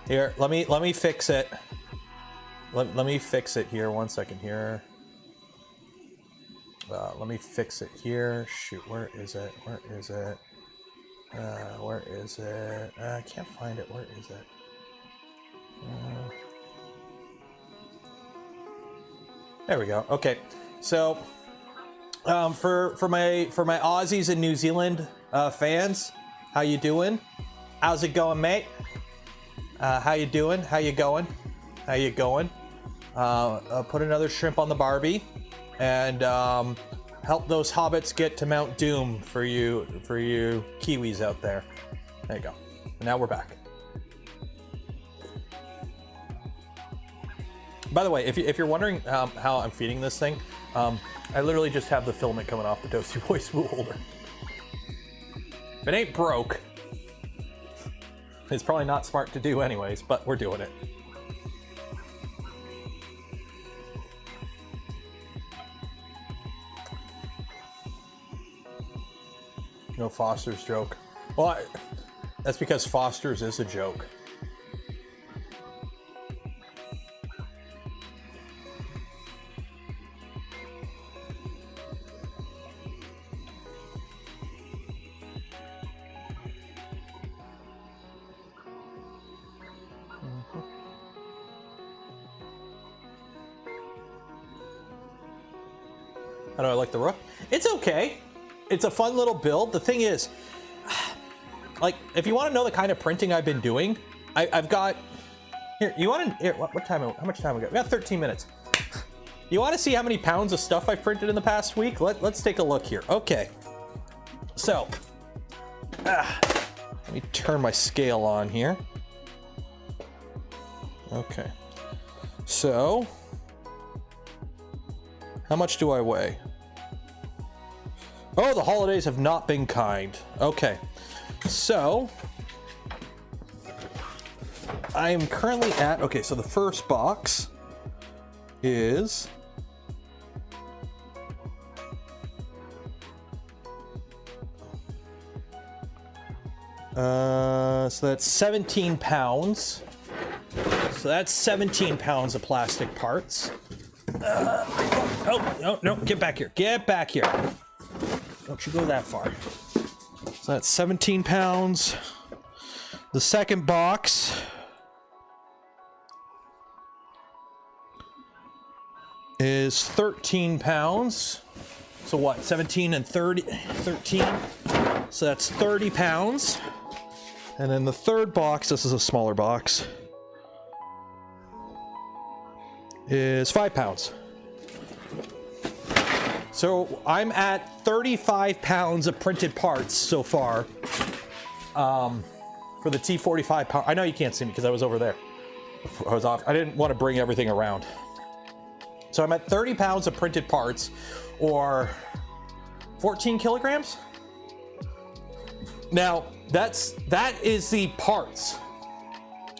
here. Let me fix it. Let me fix it here. 1 second here. Let me fix it here. Shoot, where is it? Where is it? Where is it? I can't find it. Where is it? There we go. Okay, so for my Aussies and New Zealand fans, how you doing? How's it going, mate? How you doing? How you going? How you going? Put another shrimp on the Barbie, and help those hobbits get to Mount Doom for you Kiwis out there. There you go. And now we're back. By the way, if you're wondering how I'm feeding this thing, I literally just have the filament coming off the Toasty Boy spool holder. If it ain't broke, it's probably not smart to do anyways, but we're doing it. No Foster's joke. Well, that's because Foster's is a joke. How do I like the Rook? It's okay. It's a fun little build. The thing is, like, if you want to know the kind of printing I've been doing, I've got here. You want to? Here, what time? How much time we got? We got 13 minutes. You want to see how many pounds of stuff I've printed in the past week? Let's take a look here. Okay. So, let me turn my scale on here. Okay. So, how much do I weigh? Oh, the holidays have not been kind. Okay, so I am currently at, okay, so the first box is so that's 17 pounds. So that's 17 pounds of plastic parts. Oh, no, get back here. Get back here. Don't you go that far. So that's 17 pounds. The second box is 13 pounds. So what, 17 and 13? So that's 30 pounds. And then the third box, this is a smaller box, is 5 pounds. So I'm at 35 pounds of printed parts so far for the T45 power. I know you can't see me because I was over there. I was off. I didn't want to bring everything around. So I'm at 30 pounds of printed parts, or 14 kilograms. Now that is the parts.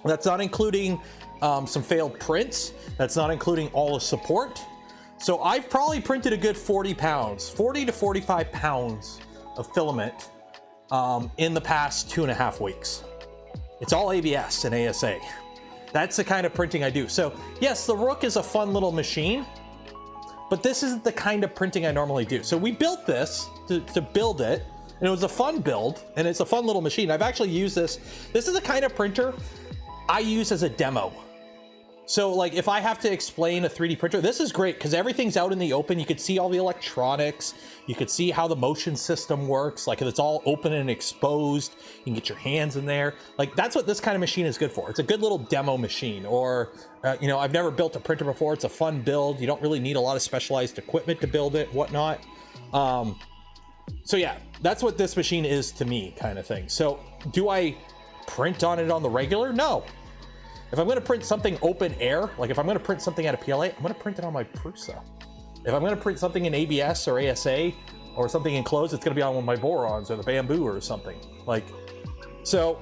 That's not including some failed prints. That's not including all the support. So I've probably printed a good 40 pounds, 40 to 45 pounds of filament in the past 2.5 weeks. It's all ABS and ASA. That's the kind of printing I do. So yes, the Rook is a fun little machine, but this isn't the kind of printing I normally do. So we built this to build it, and it was a fun build, and it's a fun little machine. I've actually used this. This is the kind of printer I use as a demo. So like if I have to explain a 3D printer, this is great because everything's out in the open. You could see all the electronics. You could see how the motion system works. Like it's all open and exposed. You can get your hands in there. Like that's what this kind of machine is good for. It's a good little demo machine. Or, you know, I've never built a printer before. It's a fun build. You don't really need a lot of specialized equipment to build it, whatnot. So yeah, that's what this machine is to me, kind of thing. So do I print on it on the regular? No. If I'm going to print something open air, like if I'm going to print something out of PLA, I'm going to print it on my Prusa. If I'm going to print something in ABS or ASA or something enclosed, it's going to be on one of my Borons or the Bamboo or something. Like, so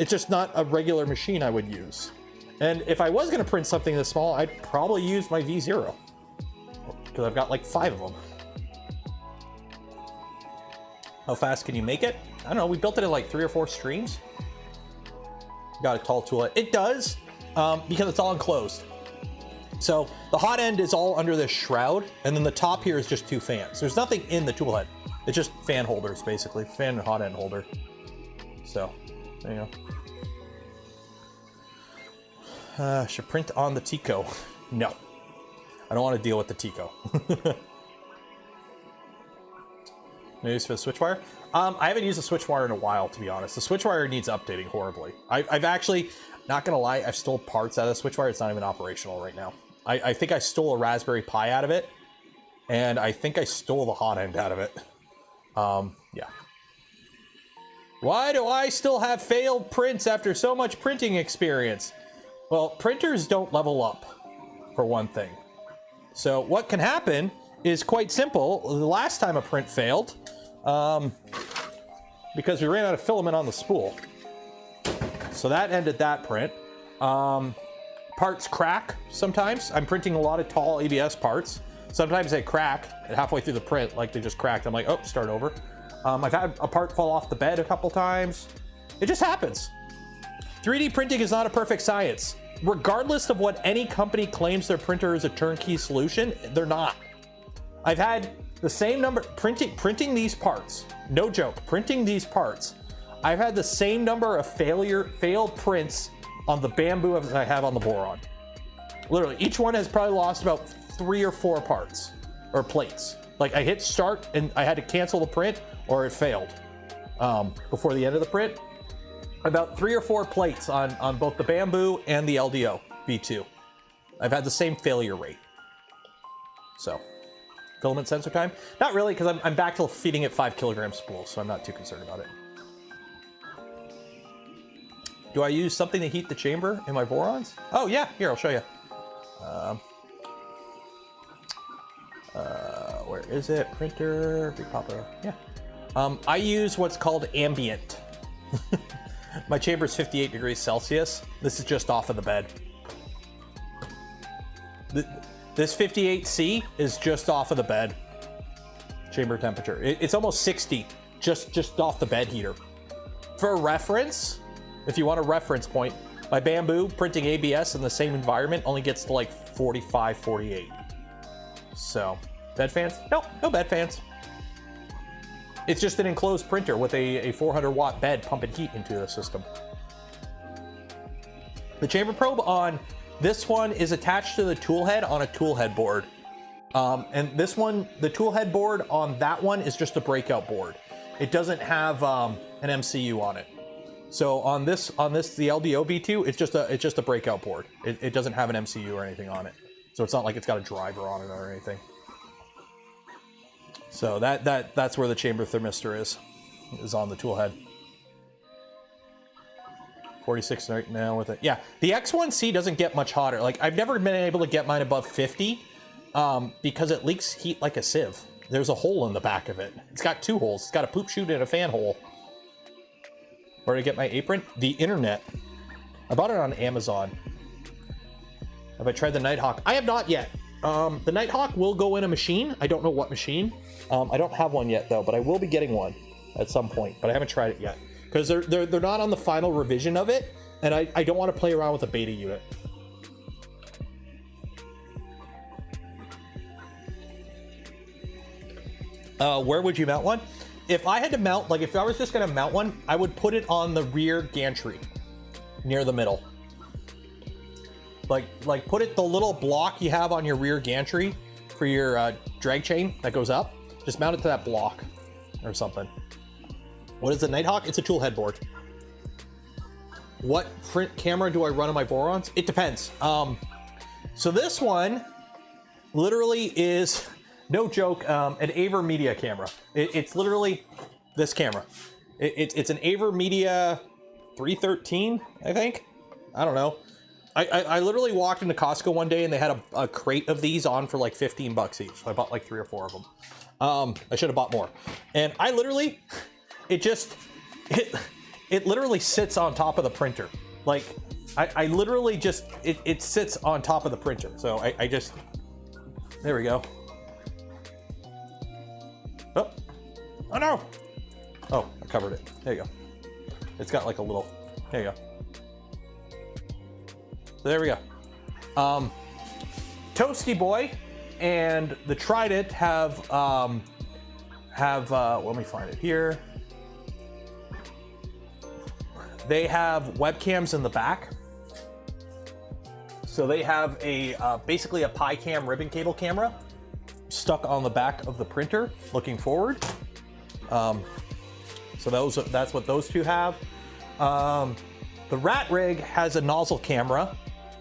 it's just not a regular machine I would use. And if I was going to print something this small, I'd probably use my V0 because I've got like 5 of them. How fast can you make it? I don't know. We built it in like 3 or 4 streams. Got a tall tool. It does because it's all enclosed. So the hot end is all under this shroud, and then the top here is just 2 fans. There's nothing in the tool head. It's just fan holders, basically. Fan and hot end holder. So, there you go. Should print on the Tico. No. I don't want to deal with the Tico. No use for the SWITCHWIRE? I haven't used the SWITCHWIRE in a while, to be honest. The SWITCHWIRE needs updating horribly. I've actually, not gonna lie, I've stole parts out of the SWITCHWIRE. It's not even operational right now. I think I stole a Raspberry Pi out of it, and I think I stole the hot end out of it. Yeah. Why do I still have failed prints after so much printing experience? Well, printers don't level up, for one thing. So what can happen is quite simple. The last time a print failed, because we ran out of filament on the spool. So that ended that print. Parts crack sometimes. I'm printing a lot of tall ABS parts. Sometimes they crack halfway through the print, like they just cracked. I'm like, oh, start over. I've had a part fall off the bed a couple times. It just happens. 3D printing is not a perfect science. Regardless of what any company claims their printer is a turnkey solution, they're not. I've had the same number, printing these parts, no joke, printing these parts, I've had the same number of failed prints on the bamboo as I have on the boron. Literally, each one has probably lost about 3 or 4 parts, or plates. Like I hit start and I had to cancel the print, or it failed before the end of the print. About 3 or 4 plates on both the bamboo and the LDO V2. I've had the same failure rate. So, filament sensor time? Not really, because I'm back to feeding it 5 kilogram spools, so I'm not too concerned about it. Do I use something to heat the chamber in my borons? Oh yeah, here, I'll show you. Where is it? Printer, yeah. I use what's called ambient. My chamber is 58 degrees Celsius. This is just off of the bed. This 58C is just off of the bed. Chamber temperature. It's almost 60, just off the bed heater. For reference, if you want a reference point, my bamboo printing ABS in the same environment only gets to like 45, 48. So, bed fans? Nope, no bed fans. It's just an enclosed printer with a 400 watt bed pumping heat into the system. The chamber probe on this one is attached to the tool head on a tool head board. And this one, the tool head board on that one is just a breakout board. It doesn't have an MCU on it. So on this, the LDO V2, it's just a breakout board. It doesn't have an MCU or anything on it. So it's not like it's got a driver on it or anything. So that's where the chamber thermistor is on the tool head. 46 right now with it. Yeah, the X1C doesn't get much hotter. Like I've never been able to get mine above 50 because it leaks heat like a sieve. There's a hole in the back of it. It's got 2 holes. It's got a poop chute and a fan hole. Where did I get my apron? The internet. I bought it on Amazon. Have I tried the Nighthawk? I have not yet. The Nighthawk will go in a machine. I don't know what machine. I don't have one yet though, but I will be getting one at some point, but I haven't tried it yet. Because they're not on the final revision of it, and I don't want to play around with a beta unit. Where would you mount one? If I had to mount, like if I was just gonna mount one, I would put it on the rear gantry, near the middle. Like put it the little block you have on your rear gantry for your drag chain that goes up. Just mount it to that block or something. What is the Nighthawk? It's a tool head board. What print camera do I run on my borons? It depends. So this one literally is, no joke, an AverMedia camera. It's literally this camera. It's an AverMedia 313, I think. I don't know. I literally walked into Costco one day and they had a crate of these on for like 15 bucks each. So I bought like 3 or 4 of them. I should have bought more. And I literally, it literally sits on top of the printer. Like I literally just, it sits on top of the printer. So I just, there we go. Oh no. Oh, I covered it. There you go. It's got like a little, there you go. So there we go. Toasty Boy and the Trident have have, let me find it here. They have webcams in the back. So they have a basically a PiCam ribbon cable camera stuck on the back of the printer looking forward. So that's what those two have. The Rat Rig has a nozzle camera,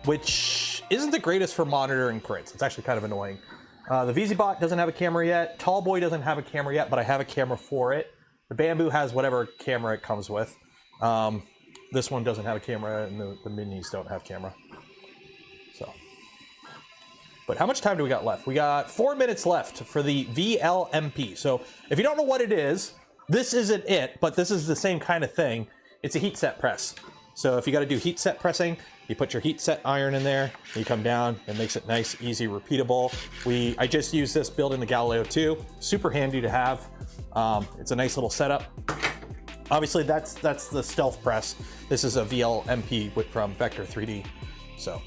which isn't the greatest for monitoring prints. It's actually kind of annoying. The VZBot doesn't have a camera yet. Tallboy doesn't have a camera yet, but I have a camera for it. The Bamboo has whatever camera it comes with. This one doesn't have a camera, and the Minis don't have camera. So, but how much time do we got left? We got 4 minutes left for the VLMP. So if you don't know what it is, this isn't it, but this is the same kind of thing. It's a heat set press. So if you got to do heat set pressing, you put your heat set iron in there, you come down, it makes it nice, easy, repeatable. I just used this building the Galileo 2, super handy to have. It's a nice little setup. Obviously that's the stealth press. This is a VLMP from Vector 3D. So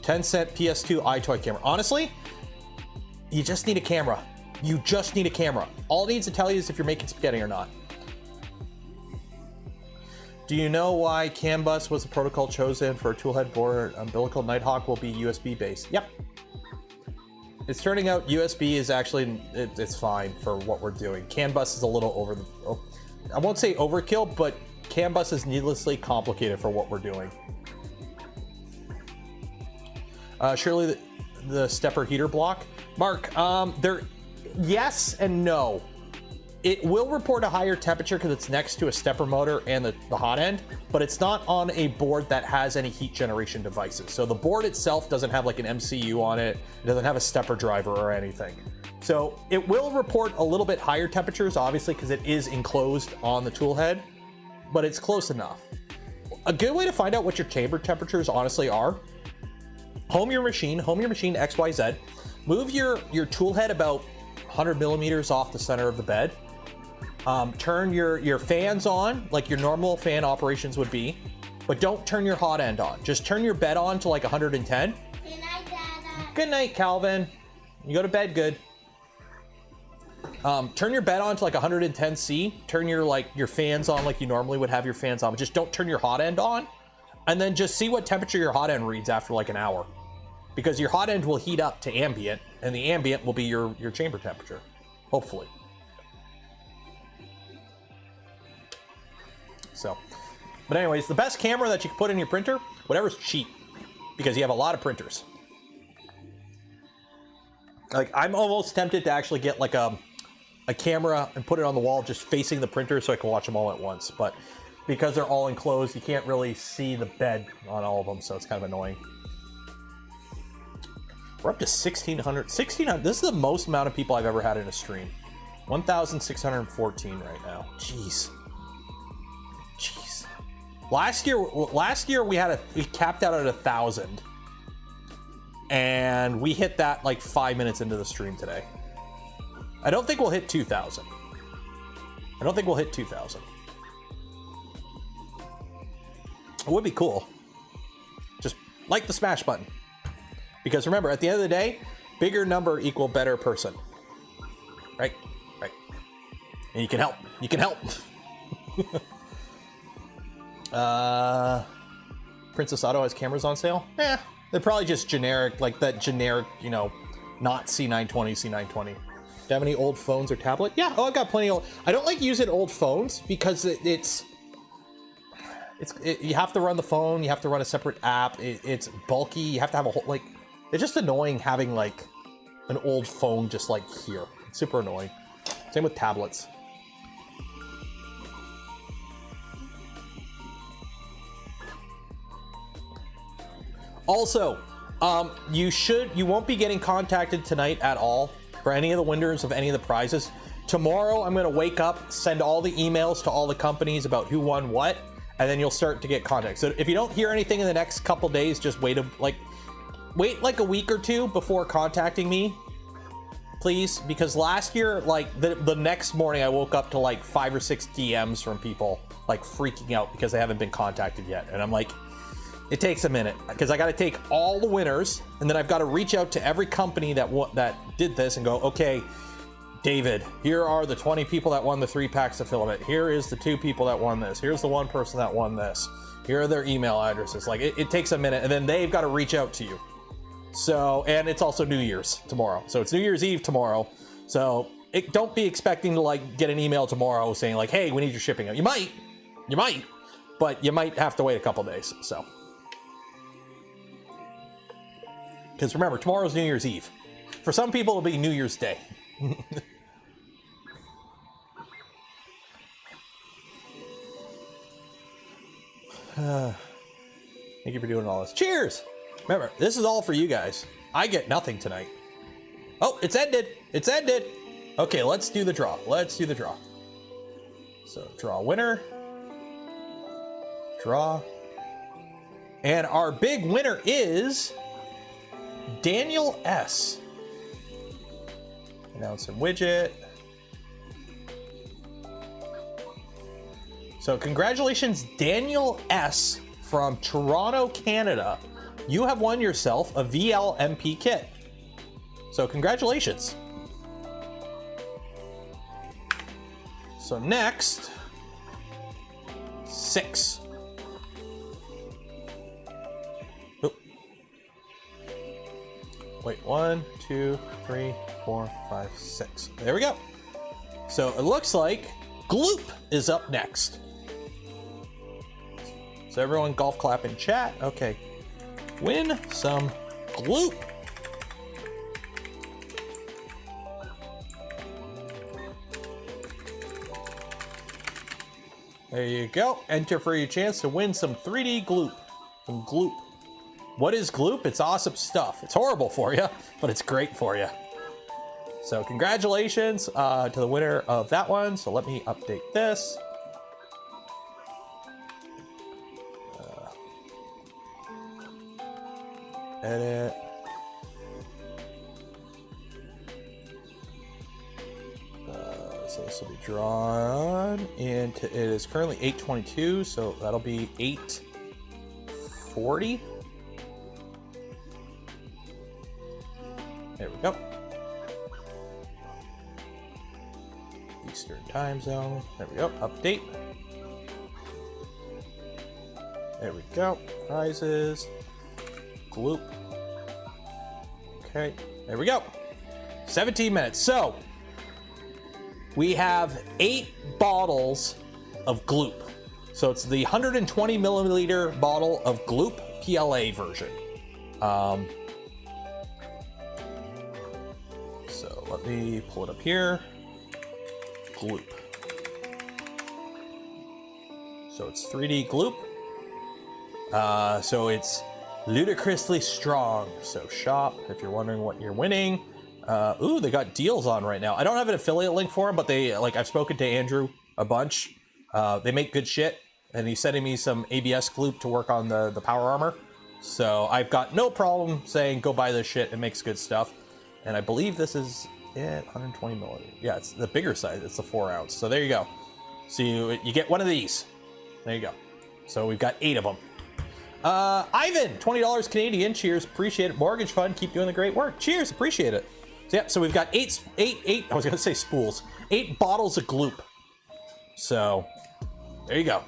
10-cent PS2 iToy camera. Honestly, you just need a camera. You just need a camera. All it needs to tell you is if you're making spaghetti or not. Do you know why CAN bus was the protocol chosen for a toolhead board? Umbilical Nighthawk will be USB based. Yep. It's turning out USB is actually, it's fine for what we're doing. CAN bus is a little over the, I won't say overkill, but CAN bus is needlessly complicated for what we're doing. Surely the stepper heater block. Mark, yes and no. It will report a higher temperature because it's next to a stepper motor and the hot end, but it's not on a board that has any heat generation devices. So the board itself doesn't have like an MCU on it. It doesn't have a stepper driver or anything. So it will report a little bit higher temperatures, obviously, because it is enclosed on the tool head, but it's close enough. A good way to find out what your chamber temperatures honestly are, home your machine XYZ, move your tool head about 100 millimeters off the center of the bed. Turn your fans on like your normal fan operations would be, but don't turn your hot end on. Just turn your bed on to like 110. Good night, Dada. Good night, Calvin. You go to bed good. Turn your bed on to like 110C. Turn your fans on like you normally would have your fans on, but just don't turn your hot end on. And then just see what temperature your hot end reads after like an hour. Because your hot end will heat up to ambient, and the ambient will be your chamber temperature, hopefully. So, but anyways, the best camera that you can put in your printer, whatever's cheap, because you have a lot of printers. Like, I'm almost tempted to actually get like a camera and put it on the wall just facing the printer so I can watch them all at once. But because they're all enclosed, you can't really see the bed on all of them, so it's kind of annoying. We're up to 1,600. This is the most amount of people I've ever had in a stream. 1,614 right now. Jeez. Last year we capped out at 1,000, and we hit that like 5 minutes into the stream today. I don't think we'll hit 2,000. It would be cool. Just like the smash button. Because remember, at the end of the day, bigger number equal better person. Right? Right. And you can help. You can help. Princess Auto has cameras on sale? Eh, they're probably just generic, like that generic, you know, not C920, C920. Do you have any old phones or tablet? Yeah, I've got plenty of. I don't like using old phones because you have to run the phone, you have to run a separate app, it's bulky, you have to have a whole, like, it's just annoying having like an old phone just like here. It's super annoying. Same with tablets. Also, you won't be getting contacted tonight at all for any of the winners of any of the prizes. Tomorrow, I'm gonna wake up, send all the emails to all the companies about who won what, and then you'll start to get contacted. So if you don't hear anything in the next couple days, just wait like a week or two before contacting me, please. Because last year, like the next morning, I woke up to like 5 or 6 DMs from people like freaking out because they haven't been contacted yet. And I'm like, it takes a minute because I got to take all the winners and then I've got to reach out to every company that did this and go, okay, David, here are the 20 people that won the 3 packs of filament. Here is the 2 people that won this. Here's the 1 person that won this. Here are their email addresses. Like it takes a minute, and then they've got to reach out to you. So, and it's also New Year's tomorrow. So it's New Year's Eve tomorrow. So don't be expecting to like get an email tomorrow saying like, hey, we need your shipping. You might, but you might have to wait a couple days. So, because remember, tomorrow's New Year's Eve. For some people, it'll be New Year's Day. Thank you for doing all this. Cheers! Remember, this is all for you guys. I get nothing tonight. Oh, it's ended. It's ended. Okay, let's do the draw. Let's do the draw. So, draw winner. Draw. And our big winner is Daniel S. Announce him widget. So congratulations, Daniel S. from Toronto, Canada. You have won yourself a VLMP kit. So congratulations. So next, 6. Oop. Wait, 1, 2, 3, 4, 5, 6. There we go. So it looks like Gloop is up next. So everyone golf clap in chat. Okay. Win some Gloop. There you go. Enter for your chance to win some 3D Gloop. Some Gloop. What is Gloop? It's awesome stuff. It's horrible for you, but it's great for you. So congratulations to the winner of that one. So let me update this. Edit. So this will be drawn, and it is currently 8:22, so that'll be 8:40. There we go. Eastern time zone. There we go. Update. There we go. Prizes. Gloop. Okay. There we go. 17 minutes. So we have 8 bottles of Gloop. So it's the 120 milliliter bottle of Gloop PLA version. So let me pull it up here. Gloop. So it's 3D Gloop. So it's ludicrously strong. So shop if you're wondering what you're winning. Ooh, they got deals on right now. I don't have an affiliate link for them, but they I've spoken to Andrew a bunch. They make good shit, and he's sending me some ABS Gloop to work on the power armor. So I've got no problem saying go buy this shit. It makes good stuff, and I believe this is 120 milliliter. Yeah, it's the bigger size. It's the 4 ounce. So there you go. So you get one of these. There you go. So we've got 8 of them. Ivan, $20 Canadian. Cheers, appreciate it. Mortgage Fund, keep doing the great work. Cheers, appreciate it. So yeah, so we've got 8. I was gonna say spools. 8 bottles of Gloop. So there you go.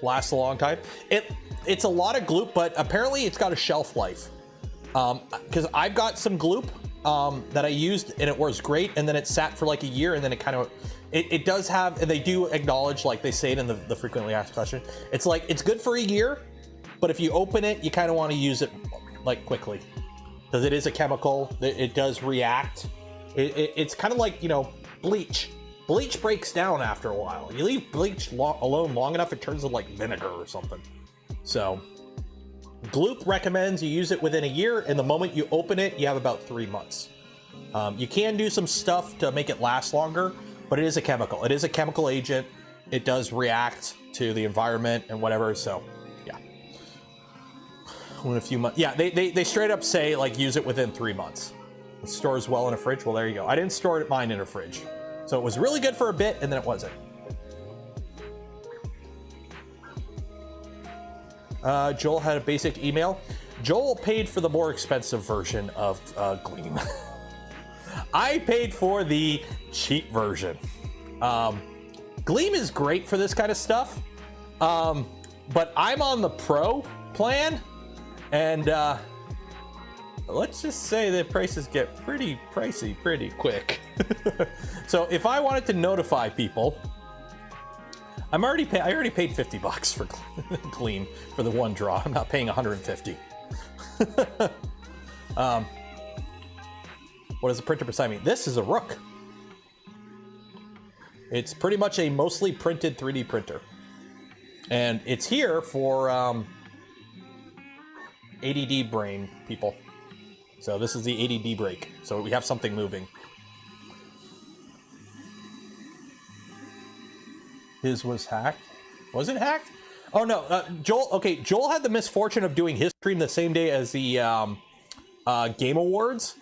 Lasts a long time. It's a lot of Gloop, but apparently it's got a shelf life. Because I've got some Gloop that I used and it was great, and then it sat for like a year, and then it kind of it does have, and they do acknowledge, like they say it in the frequently asked question, it's like it's good for a year, but if you open it, you kind of want to use it like quickly because it is a chemical. It does react. It's kind of like, you know, bleach. Bleach breaks down after a while. You leave bleach alone long enough, it turns to like vinegar or something. So Gloop recommends you use it within a year, and the moment you open it, you have about 3 months. You can do some stuff to make it last longer, but it is a chemical. It is a chemical agent. It does react to the environment and whatever, so yeah. In a few months, yeah, they straight up say like use it within 3 months. It stores well in a fridge. Well, there you go. I didn't store mine in a fridge, so it was really good for a bit, and then it wasn't. Joel had a basic email. Joel paid for the more expensive version of Gleam. I paid for the cheap version. Gleam is great for this kind of stuff, but I'm on the Pro plan, and let's just say that prices get pretty pricey pretty quick. So if I wanted to notify people, I already paid $50 for Gleam for the one draw. I'm not paying $150. What is the printer beside me? This is a Rook. It's pretty much a mostly printed 3D printer. And it's here for ADD brain people. So this is the ADD break. So we have something moving. His was hacked. Was it hacked? Oh no, Joel. Okay, Joel had the misfortune of doing his stream the same day as the Game Awards,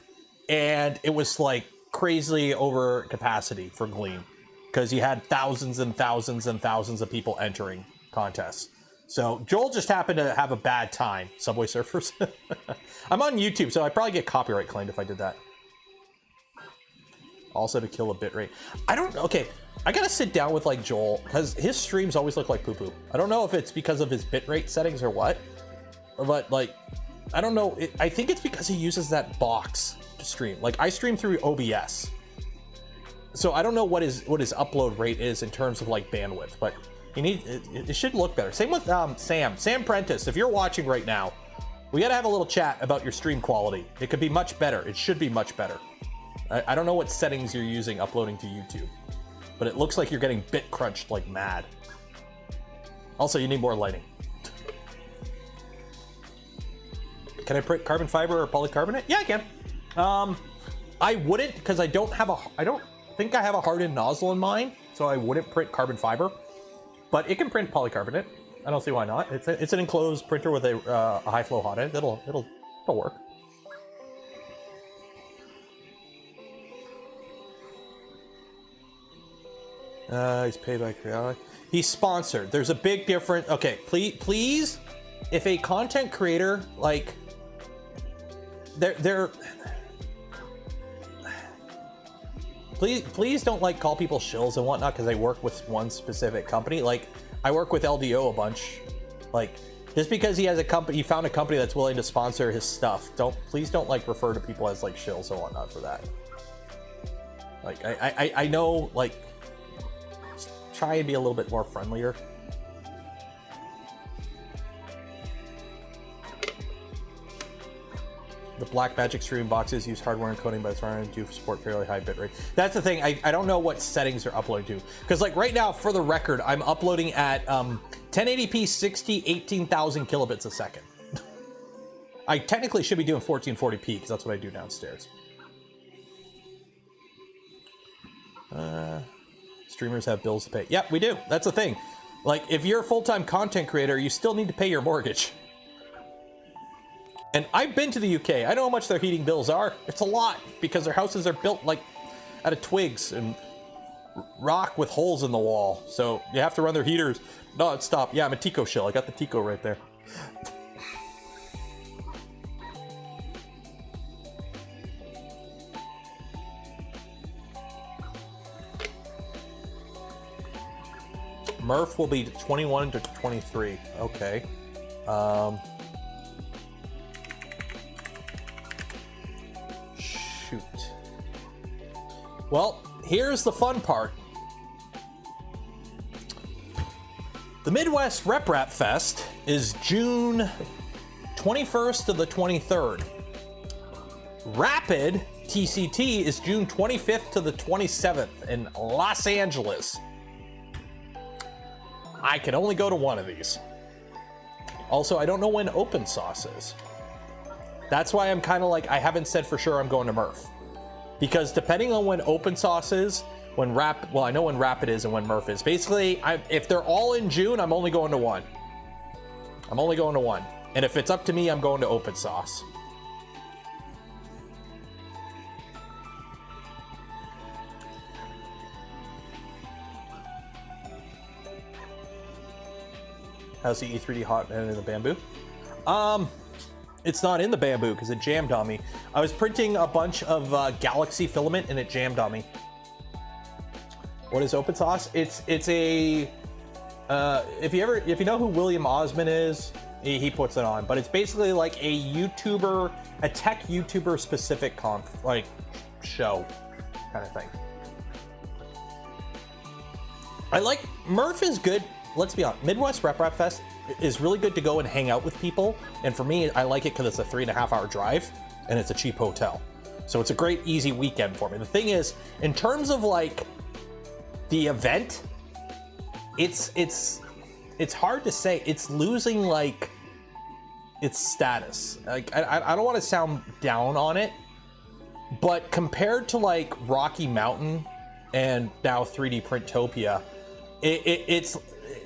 and it was like crazily over capacity for Gleam because you had thousands and thousands and thousands of people entering contests. So Joel just happened to have a bad time. Subway Surfers. I'm on YouTube, so I'd probably get copyright claimed if I did that. Also to kill a bitrate. I don't. Okay. I gotta sit down with like Joel because his streams always look like poo-poo. I don't know if it's because of his bitrate settings or what, but like, I don't know. I think it's because he uses that box to stream. Like I stream through OBS, so I don't know what his upload rate is in terms of like bandwidth, but it should look better. Same with Sam Prentice. If you're watching right now, we gotta have a little chat about your stream quality. It could be much better. It should be much better. I don't know what settings you're using uploading to YouTube, but it looks like you're getting bit crunched like mad. Also, you need more lighting. Can I print carbon fiber or polycarbonate? Yeah, I can. I wouldn't because I don't think I have a hardened nozzle in mine, so I wouldn't print carbon fiber. But it can print polycarbonate. I don't see why not. It's an enclosed printer with a high flow hot end. It'll work. He's paid by Creative. He's sponsored. There's a big difference. Okay, please, if a content creator like please don't like call people shills and whatnot because they work with one specific company. Like I work with LDO a bunch. Like just because he has a company, he found a company that's willing to sponsor his stuff. Please don't like refer to people as like shills and whatnot for that. Like I know like. Try and be a little bit more friendlier. The Blackmagic stream boxes use hardware encoding, but it's trying to support fairly high bitrate. That's the thing. I don't know what settings they're uploading to. Because like right now, for the record, I'm uploading at 1080p 60, 18,000 kilobits a second. I technically should be doing 1440p because that's what I do downstairs. Streamers have bills to pay. Yep, we do. That's the thing. Like, if you're a full-time content creator, you still need to pay your mortgage. And I've been to the UK. I know how much their heating bills are. It's a lot because their houses are built like out of twigs and rock with holes in the wall. So you have to run their heaters. No, stop. Yeah, I'm a Tico shill. I got the Tico right there. Murph will be 21 to 23. Okay. Shoot. Well, here's the fun part. The Midwest Rep Rap Fest is June 21st to the 23rd. Rapid TCT is June 25th to the 27th in Los Angeles. I can only go to one of these. Also, I don't know when Open Sauce is. That's why I'm kind of like, I haven't said for sure I'm going to Murph. Because depending on when Open Sauce is, when well, I know when Rapid is and when Murph is. Basically, if they're all in June, I'm only going to one. I'm only going to one. And if it's up to me, I'm going to Open Sauce. How's the E3D hot and in the bamboo? It's not in the bamboo because it jammed on me. I was printing a bunch of Galaxy filament and it jammed on me. What is open source? It's a if you know who William Osman is, he puts it on, but it's basically like a YouTuber, a tech YouTuber specific show kind of thing. I like Murph is good. Let's be honest, Midwest Rep Fest is really good to go and hang out with people. And for me, I like it because it's a 3.5-hour drive and it's a cheap hotel. So it's a great, easy weekend for me. The thing is, in terms of like the event, it's hard to say. It's losing like its status. Like I don't want to sound down on it, but compared to like Rocky Mountain and now 3D Printopia, it's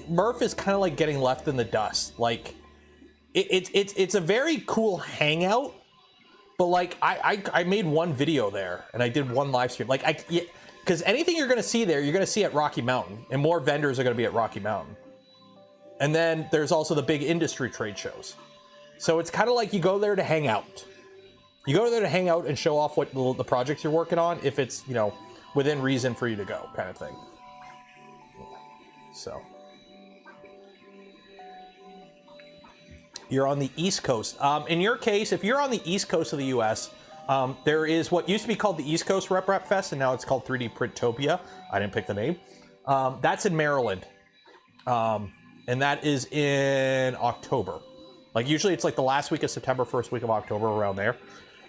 Murph is kind of like getting left in the dust. Like it's a very cool hangout, but like I made one video there and I did one live stream. Like because anything you're gonna see there, you're gonna see at Rocky Mountain, and more vendors are gonna be at Rocky Mountain. And then there's also the big industry trade shows. So it's kind of like you go there to hang out. You go there to hang out and show off what the projects you're working on, if it's, you know, within reason for you to go, kind of thing. So you're on the East Coast. In your case, if you're on the East Coast of the US, there is what used to be called the East Coast Rep Fest, and now it's called 3D Printopia. I didn't pick the name. That's in Maryland. And that is in October. Like usually it's like the last week of September, first week of October, around there.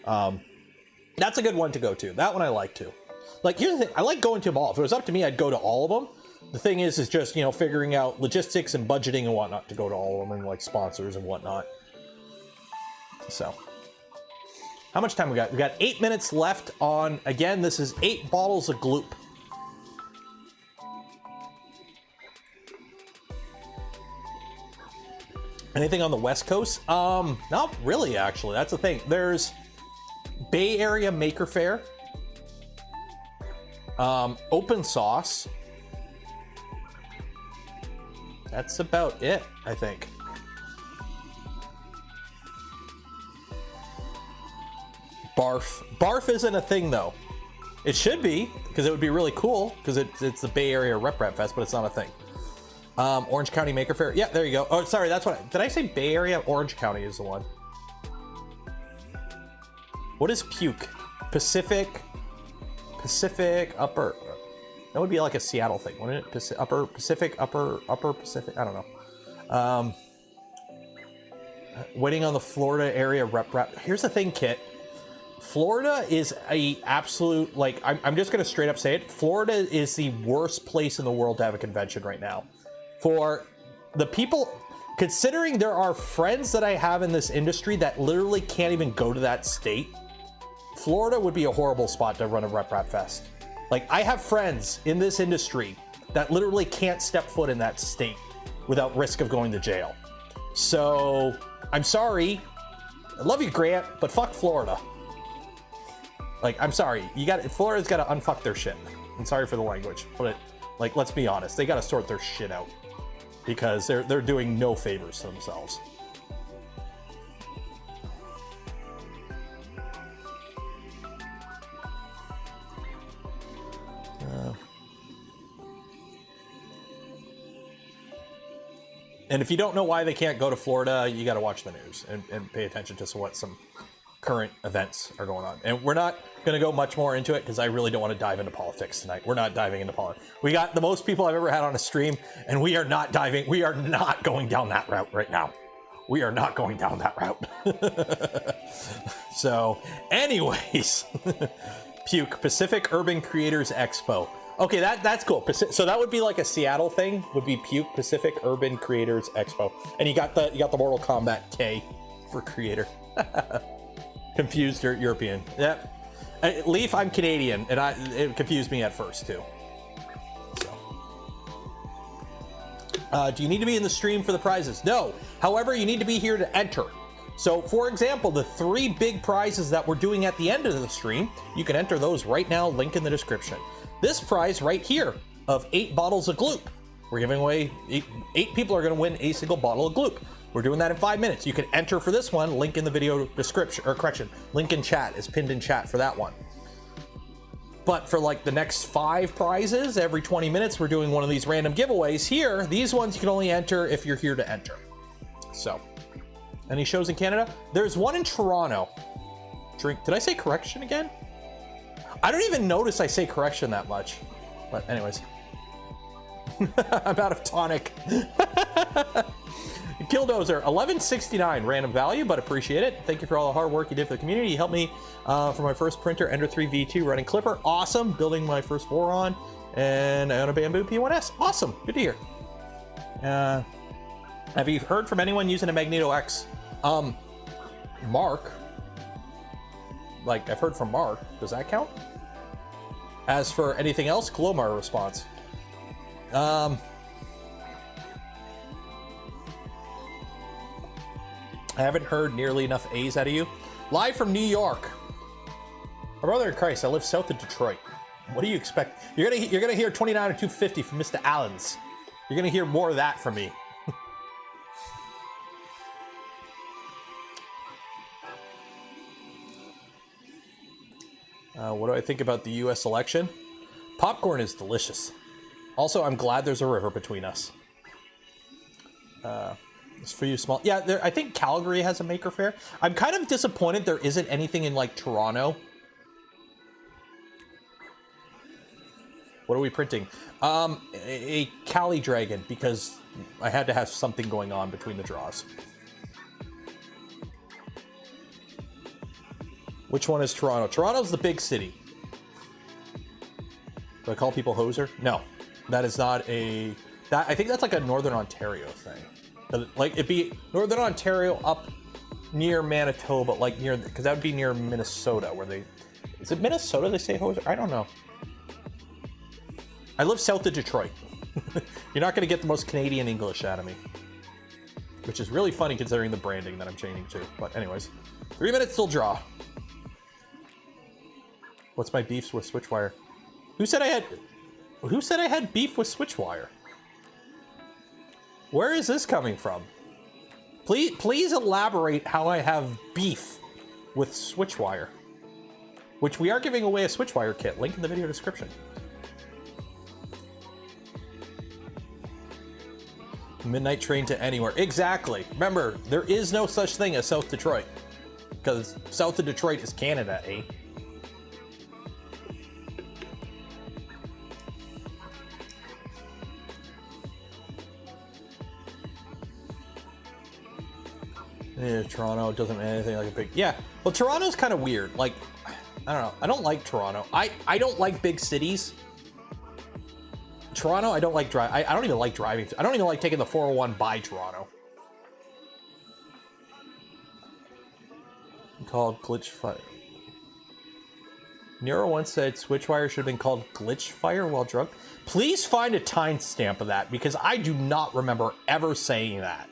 That's a good one to go to. That one I like too. Like here's the thing, I like going to them all. If it was up to me, I'd go to all of them. The thing is just, you know, figuring out logistics and budgeting and whatnot to go to all of them, and like sponsors and whatnot. So how much time we got? We got 8 minutes left on, again, this is 8 bottles of gloop. Anything on the West Coast? Not really, actually. That's the thing. There's Bay Area Maker Faire, Open Sauce. That's about it, I think. Barf. Barf isn't a thing, though. It should be, because it would be really cool, because it's the Bay Area Rep Fest, but it's not a thing. Orange County Maker Faire. Yeah, there you go. Oh, sorry, that's what did I say? Bay Area? Orange County is the one. What is Puke? Pacific Upper. That would be like a Seattle thing, wouldn't it? Upper Pacific. I don't know. Waiting on the Florida area rep. Here's the thing, Kit. Florida is a absolute, like, I'm just gonna straight up say it. Florida is the worst place in the world to have a convention right now. For the people, considering there are friends that I have in this industry that literally can't even go to that state, Florida would be a horrible spot to run a Rep Fest. Like, I have friends in this industry that literally can't step foot in that state without risk of going to jail. So, I'm sorry. I love you, Grant, but fuck Florida. Like, I'm sorry. Florida's got to unfuck their shit. I'm sorry for the language, but like, let's be honest. They got to sort their shit out because they're doing no favors to themselves. And if you don't know why they can't go to Florida, you got to watch the news and pay attention to what some current events are going on. And we're not going to go much more into it because I really don't want to dive into politics tonight. We're not diving into politics. We got the most people I've ever had on a stream, and we are not going down that route right now. We are not going down that route. So, anyways, Puke, Pacific Urban Creators Expo. Okay, that's cool. So that would be like a Seattle thing, would be Puke, Pacific Urban Creators Expo. And you got the Mortal Kombat K for creator. Confused European. Yep. Leaf, I'm Canadian, and it confused me at first too. So. Do you need to be in the stream for the prizes? No. However, you need to be here to enter. So, for example, the 3 big prizes that we're doing at the end of the stream, you can enter those right now, link in the description. This prize right here of 8 bottles of gloop. We're giving away 8 people are going to win a single bottle of gloop. We're doing that in 5 minutes. You can enter for this one, link in the video description, or correction, link in chat is pinned in chat for that one. But for like the next 5 prizes, every 20 minutes, we're doing one of these random giveaways here. These ones you can only enter if you're here to enter. So, any shows in Canada? There's one in Toronto. Did I say correction again? I don't even notice I say correction that much. But anyways. I'm out of tonic. Killdozer, 1169 random value, but appreciate it. Thank you for all the hard work you did for the community. You helped me for my first printer, Ender 3 V2 running Clipper. Awesome. Building my first Voron, and I own a Bamboo P1S. Awesome. Good to hear. Have you heard from anyone using a Magneto X? Mark. Like, I've heard from Mark. Does that count? As for anything else, Glomar response. I haven't heard nearly enough A's out of you. Live from New York. My brother in Christ, I live south of Detroit. What do you expect? You're gonna hear 29 or 250 from Mr. Allens. You're gonna hear more of that from me. What do I think about the U.S. election? Popcorn is delicious. Also, I'm glad there's a river between us. It's for you small. Yeah, I think Calgary has a maker fair. I'm kind of disappointed there isn't anything in like Toronto. What are we printing? A Cali Dragon, because I had to have something going on between the draws. Which one is Toronto? Toronto's the big city. Do I call people hoser? No, that is not a... I think that's like a Northern Ontario thing. Like, it'd be Northern Ontario up near Manitoba, like near... Because that would be near Minnesota, where they... Is it Minnesota they say hoser? I don't know. I live south of Detroit. You're not going to get the most Canadian English out of me. Which is really funny considering the branding that I'm changing to. But anyways, 3 minutes till draw. What's my beefs with SWITCHWIRE? Who said I had beef with SWITCHWIRE? Where is this coming from? Please elaborate how I have beef with SWITCHWIRE. Which we are giving away a SWITCHWIRE kit. Link in the video description. Midnight train to anywhere. Exactly. Remember, there is no such thing as South Detroit. Because south of Detroit is Canada, eh? Yeah, Toronto doesn't mean anything like a big... Yeah, well, Toronto's kind of weird. Like, I don't know. I don't like Toronto. I don't like big cities. Toronto, I don't like drive. I don't even like driving. I don't even like taking the 401 by Toronto. Called Glitch Fire. Nero once said SWITCHWIRE should have been called Glitch Fire while drunk. Please find a timestamp of that, because I do not remember ever saying that.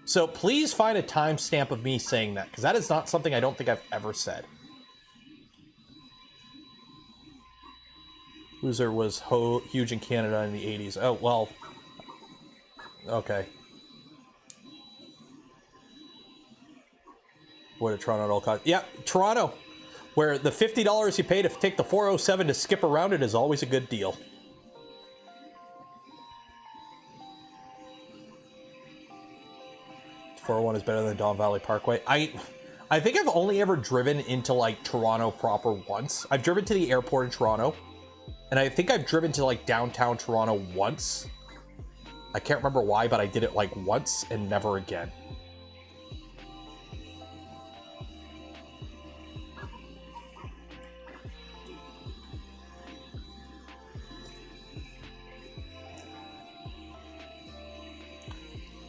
So please find a timestamp of me saying that, because that is not something I don't think I've ever said. Loser was huge in Canada in the 80s. Oh, well. Okay. What a Toronto at all costs. Yeah, Toronto, where the $50 you pay to take the 407 to skip around it is always a good deal. .401 is better than Don Valley Parkway. I think I've only ever driven into like Toronto proper once. I've driven to the airport in Toronto, and I think I've driven to like downtown Toronto once. I can't remember why, but I did it like once and never again.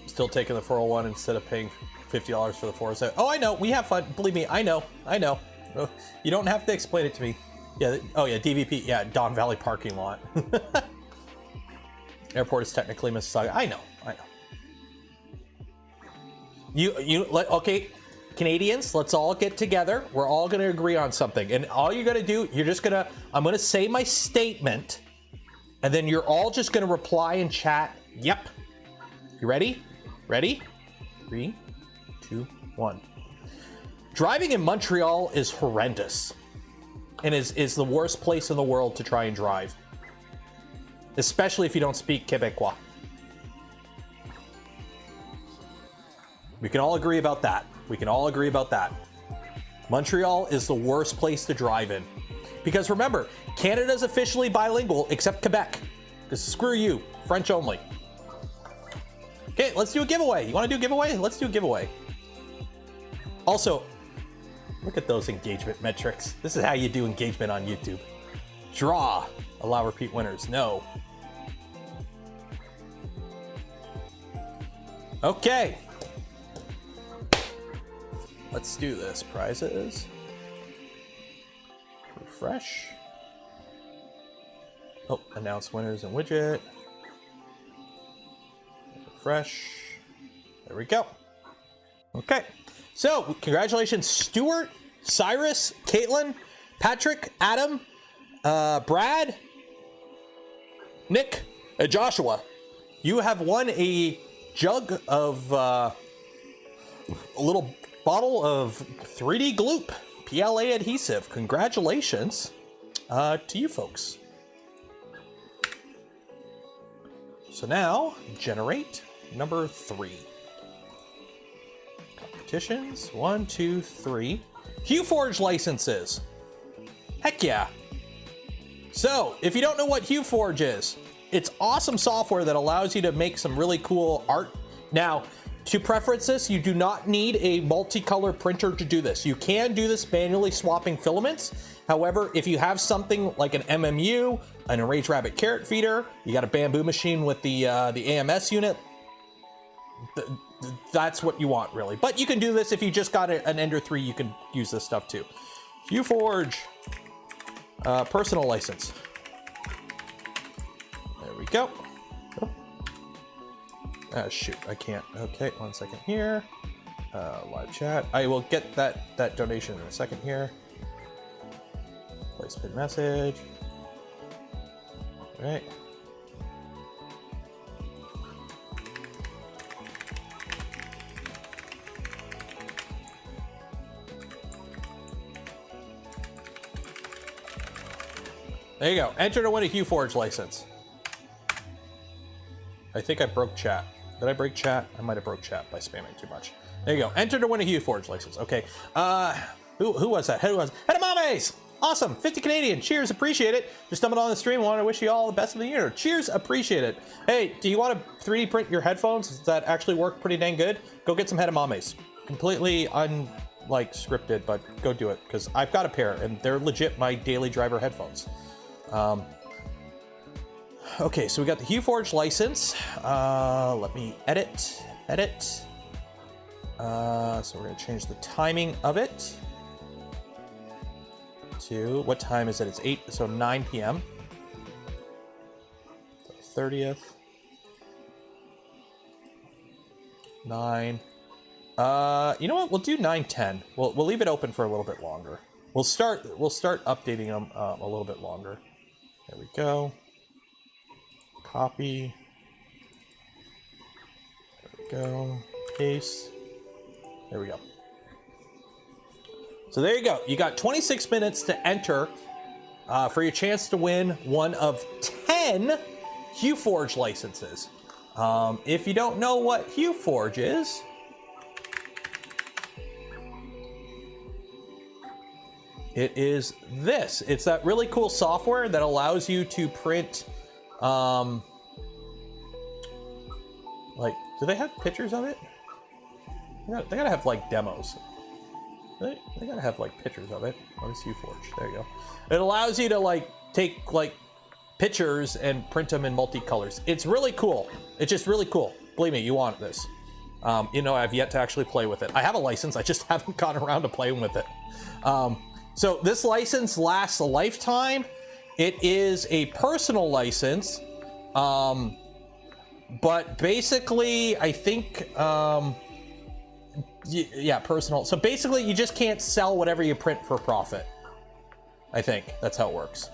Still taking the 401 instead of paying $50 for the 407. Oh, I know. We have fun. Believe me, I know. I know. You don't have to explain it to me. Yeah. Oh, yeah. DVP. Yeah. Don Valley parking lot. Airport is technically Mississauga. I know. I know. Okay, Canadians, let's all get together. We're all going to agree on something. And all you're going to do, I'm going to say my statement, and then you're all just going to reply in chat. Yep. You ready? Ready? 3, 2, 1. Driving in Montreal is horrendous and is the worst place in the world to try and drive, especially if you don't speak Quebecois. We can all agree about that. We can all agree about that. Montreal is the worst place to drive in. Because remember, Canada's officially bilingual except Quebec. Because screw you, French only. Okay, let's do a giveaway. You want to do a giveaway? Let's do a giveaway. Also, look at those engagement metrics. This is how you do engagement on YouTube. Draw. Allow repeat winners. No. Okay. Let's do this. Prizes. Refresh. Oh, announce winners and widget. Refresh. There we go. Okay. So, congratulations, Stuart, Cyrus, Caitlin, Patrick, Adam, Brad, Nick, Joshua. You have won a jug of a little bottle of 3D Gloop PLA adhesive. Congratulations to you folks. So now, generate number 3. Competitions, 1, 2, 3. Hue Forge licenses. Heck yeah. So, if you don't know what Hue Forge is, it's awesome software that allows you to make some really cool art. Now, to preference this, you do not need a multicolor printer to do this. You can do this manually swapping filaments. However, if you have something like an MMU, an Enraged Rabbit carrot feeder, you got a bamboo machine with the AMS unit, that's what you want, really. But you can do this if you just got an Ender 3, you can use this stuff too. Hue Forge, personal license. There we go. Oh. Shoot, I can't. Okay, 1 second here. Live chat. I will get that donation in a second here. Place pin message. All right. There you go. Enter to win a Hue Forge license. I think I broke chat. Did I break chat? I might have broke chat by spamming too much. There you go. Enter to win a Hue Forge license. Okay. Who was that? Who was Hedamames? Awesome. 50 Canadian. Cheers. Appreciate it. Just stumbled on the stream. Want to wish you all the best of the year. Cheers. Appreciate it. Hey, do you want to 3D print your headphones? Does that actually work pretty dang good? Go get some Hedamames. Completely scripted, but go do it because I've got a pair and they're legit my daily driver headphones. Okay, so we got the Hue Forge license. Let me edit. So we're gonna change the timing of it to, what time is it? It's 8, so 9 p.m. 30th. 9. You know what? We'll do 9:10. We'll leave it open for a little bit longer. We'll start updating them a little bit longer. There we go. Copy. There we go. Paste. There we go. So there you go. You got 26 minutes to enter for your chance to win one of 10 Hue Forge licenses. If you don't know what Hue Forge is, it is this. It's that really cool software that allows you to print, do they have pictures of it? They gotta have demos. They gotta have pictures of it. What is Hue Forge? There you go. It allows you to take pictures and print them in multicolors. It's really cool. It's just really cool. Believe me, you want this. I've yet to actually play with it. I have a license, I just haven't gotten around to playing with it. So this license lasts a lifetime. It is a personal license, but basically, I think, yeah, personal. So basically, you just can't sell whatever you print for profit. I think that's how it works.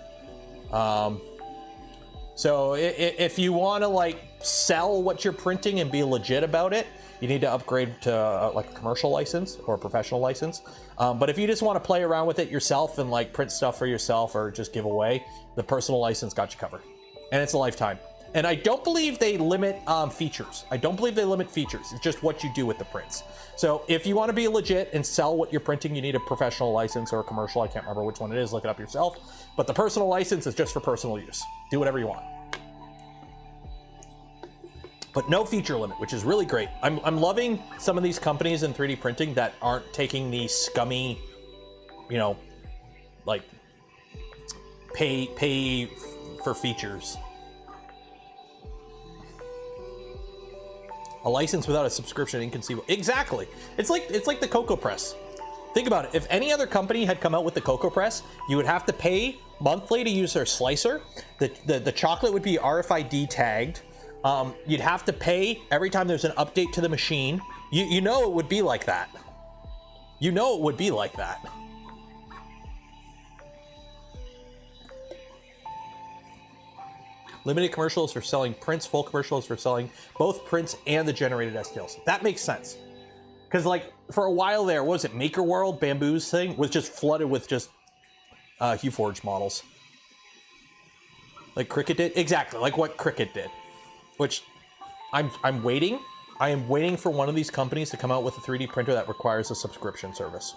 So if you want to sell what you're printing and be legit about it, you need to upgrade to like a commercial license or a professional license. But if you just want to play around with it yourself and like print stuff for yourself or just give away, the personal license got you covered. And it's a lifetime. And I don't believe they limit features. I don't believe they limit features. It's just what you do with the prints. So if you want to be legit and sell what you're printing, you need a professional license or a commercial. I can't remember which one it is. Look it up yourself. But the personal license is just for personal use. Do whatever you want. But no feature limit, which is really great. I'm loving some of these companies in 3D printing that aren't taking the scummy, you know, like pay for features. A license without a subscription, inconceivable. Exactly. It's like the Cocoa Press. Think about it. If any other company had come out with the Cocoa Press, you would have to pay monthly to use their slicer. The chocolate would be RFID tagged. You'd have to pay every time there's an update to the machine. You know it would be like that. You know it would be like that. Limited commercials for selling prints, full commercials for selling both prints and the generated STLs. That makes sense. Because like for a while there, what was it, Maker World, Bamboo's thing, was just flooded with just Hue Forge models. Like Cricut did? Exactly, like what Cricut did. Which I'm waiting. I am waiting for one of these companies to come out with a 3D printer that requires a subscription service.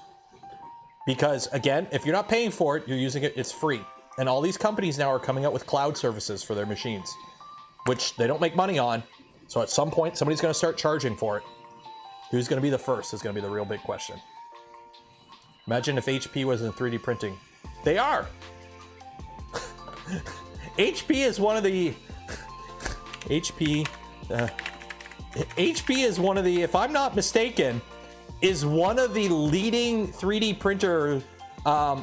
Because again, if you're not paying for it, you're using it, it's free. And all these companies now are coming out with cloud services for their machines, which they don't make money on. So at some point, somebody's going to start charging for it. Who's going to be the first is going to be the real big question. Imagine if HP was in 3D printing. They are. HP is one of the... HP is one of the, if I'm not mistaken, is one of the leading 3D printer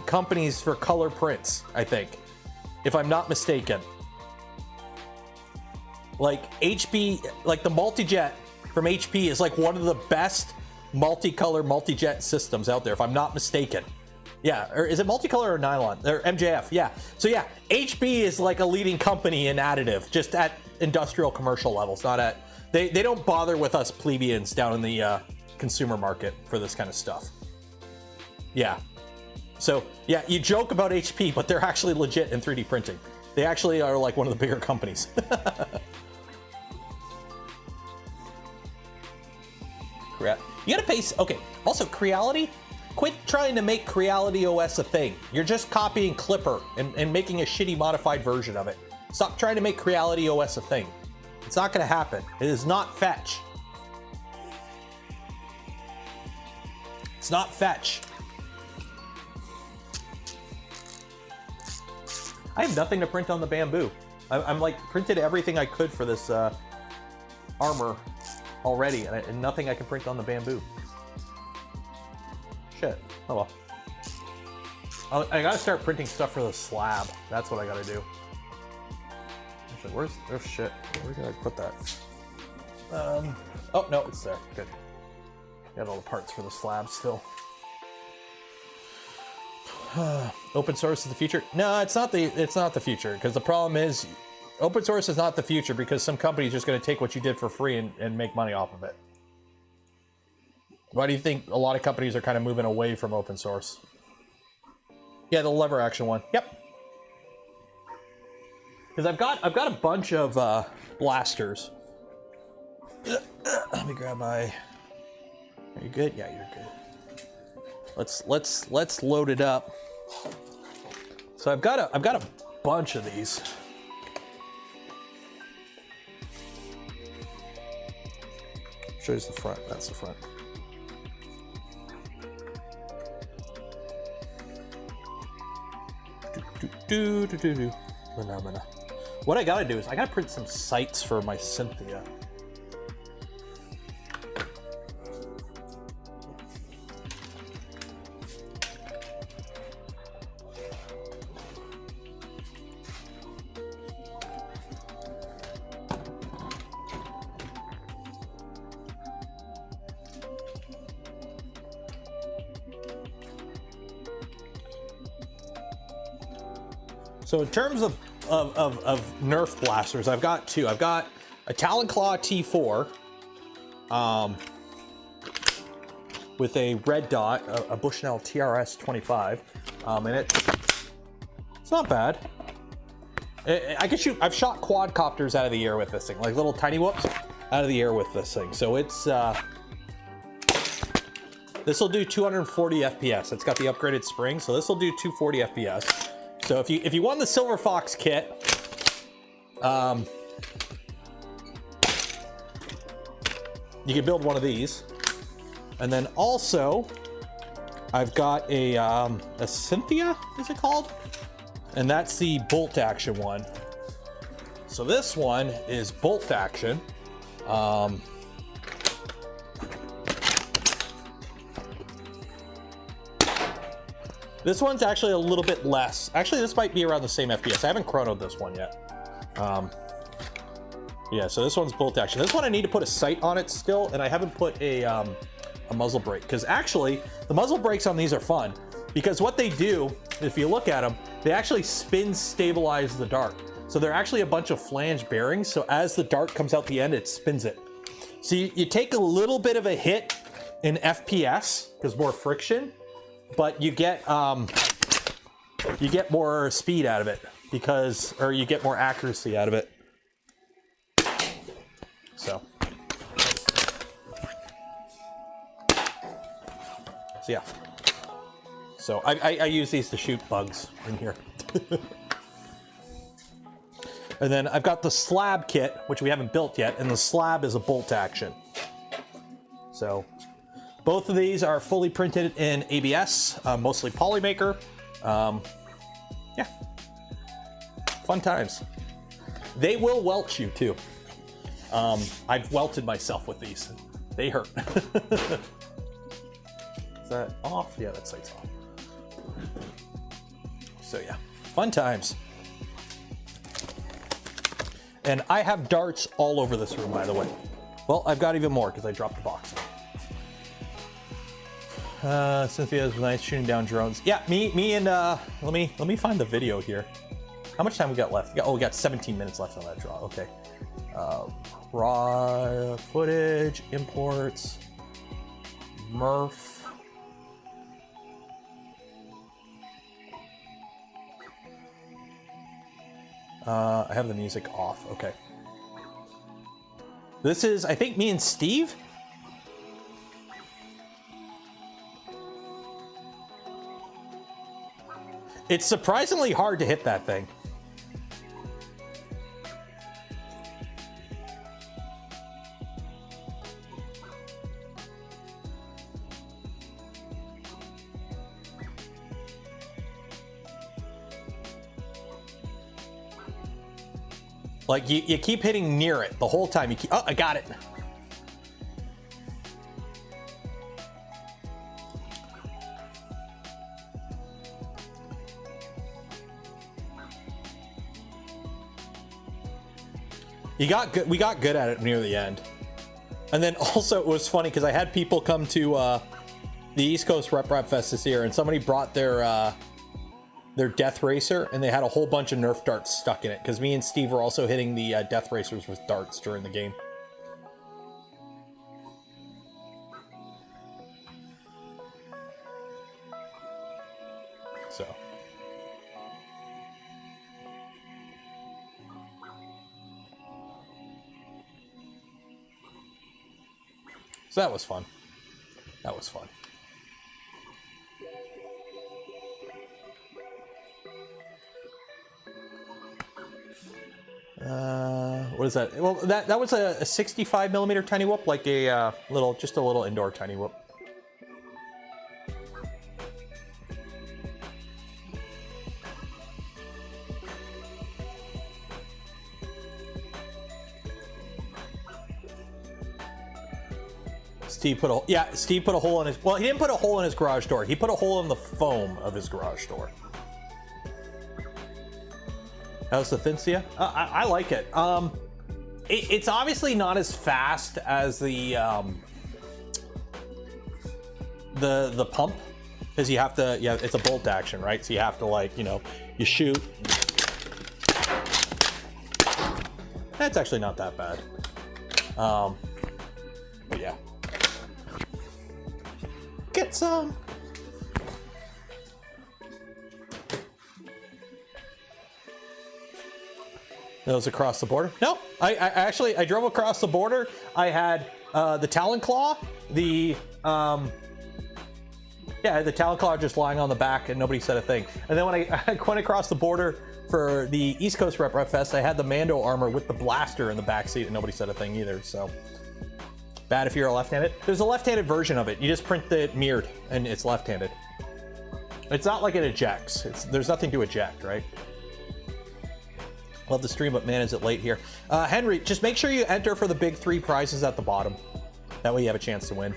companies for color prints, I think, if I'm not mistaken. Like HP, like the multi-jet from HP is like one of the best multicolor multi-jet systems out there, if I'm not mistaken. Yeah, or is it multicolor or nylon? Or MJF, yeah. So yeah, HP is like a leading company in additive, just at industrial commercial levels, not at, they don't bother with us plebeians down in the consumer market for this kind of stuff. Yeah. So yeah, you joke about HP, but they're actually legit in 3D printing. They actually are like one of the bigger companies. You gotta pay, okay, also Creality, quit trying to make Creality OS a thing. You're just copying Clipper and making a shitty modified version of it. Stop trying to make Creality OS a thing. It's not gonna happen. It is not Fetch. It's not Fetch. I have nothing to print on the Bamboo. I'm like printed everything I could for this armor already, and nothing I can print on the Bamboo. Shit. Oh well. I gotta start printing stuff for the slab. That's what I gotta do. Actually, there's shit. Where did I put that? Oh no, it's there. Good. Got all the parts for the slab still. Open source is the future? No, it's not the future, because the problem is open source is not the future, because some company is just going to take what you did for free and make money off of it. Why do you think a lot of companies are kind of moving away from open source? Yeah, the lever action one. Yep. Because I've got a bunch of blasters. Let me grab my. Are you good? Yeah, you're good. Let's load it up. So I've got a bunch of these. Shows the front. That's the front. Phenomena. What I gotta do is I gotta print some sights for my Cynthia. So in terms of Nerf blasters, I've got two. I've got a Talon Claw T4. with a red dot, a Bushnell TRS 25, and it's not bad. I can shoot. I've shot quadcopters out of the air with this thing, like little tiny whoops out of the air with this thing. So it's this will do 240 FPS. It's got the upgraded spring, so this will do 240 FPS. So if you won the Silver Fox kit, you can build one of these. And then also, I've got a Cynthia, is it called? And that's the bolt action one. So this one is bolt action. This one's actually a little bit less. Actually, this might be around the same FPS. I haven't chronoed this one yet. Yeah, so this one's bolt action. This one I need to put a sight on it still, and I haven't put a muzzle brake, because actually the muzzle brakes on these are fun, because what they do, if you look at them, they actually spin stabilize the dart. So they're actually a bunch of flange bearings, so as the dart comes out the end, it spins it. So you take a little bit of a hit in FPS, because more friction, but you get more speed out of it, or you get more accuracy out of it. So yeah. So I use these to shoot bugs in here. And then I've got the slab kit, which we haven't built yet, and the slab is a bolt action. So both of these are fully printed in ABS, mostly Polymaker. Yeah, fun times. They will welt you too. I've welted myself with these. They hurt. Is that off? Yeah, that sight's off. So yeah, fun times. And I have darts all over this room, by the way. Well, I've got even more because I dropped the box. Cynthia's nice shooting down drones. Yeah, me and let me find the video here. How much time we got left? We got 17 minutes left on that draw. Okay. Raw footage, imports, Murph. I have the music off. Okay. This is, I think, me and Steve. It's surprisingly hard to hit that thing. Like, you keep hitting near it the whole time. You keep, oh, I got it. We got good at it near the end. And then also it was funny because I had people come to the East Coast Rep Fest this year, and somebody brought their Death Racer, and they had a whole bunch of Nerf darts stuck in it, because me and Steve were also hitting the Death Racers with darts during the game. So that was fun. That was fun. What is that? Well, that was a 65 millimeter tiny whoop, like a just a little indoor tiny whoop. Steve put a hole in his, well, he didn't put a hole in his garage door. He put a hole in the foam of his garage door. How's the Fincia? I like it. It's obviously not as fast as the pump, because you have to, yeah, it's a bolt action, right? So you have to, like, you know, you shoot. That's actually not that bad. But yeah. It's Those across the border? No, I actually drove across the border. I had the Talon Claw, the Talon Claw just lying on the back, and nobody said a thing. And then when I went across the border for the East Coast Rep Fest, I had the Mando armor with the blaster in the back seat, and nobody said a thing either. So bad if you're a left-handed. There's a left-handed version of it. You just print it mirrored, and it's left-handed. It's not like it ejects. There's nothing to eject, right? Love the stream, but man, is it late here. Henry, just make sure you enter for the big 3 prizes at the bottom. That way you have a chance to win.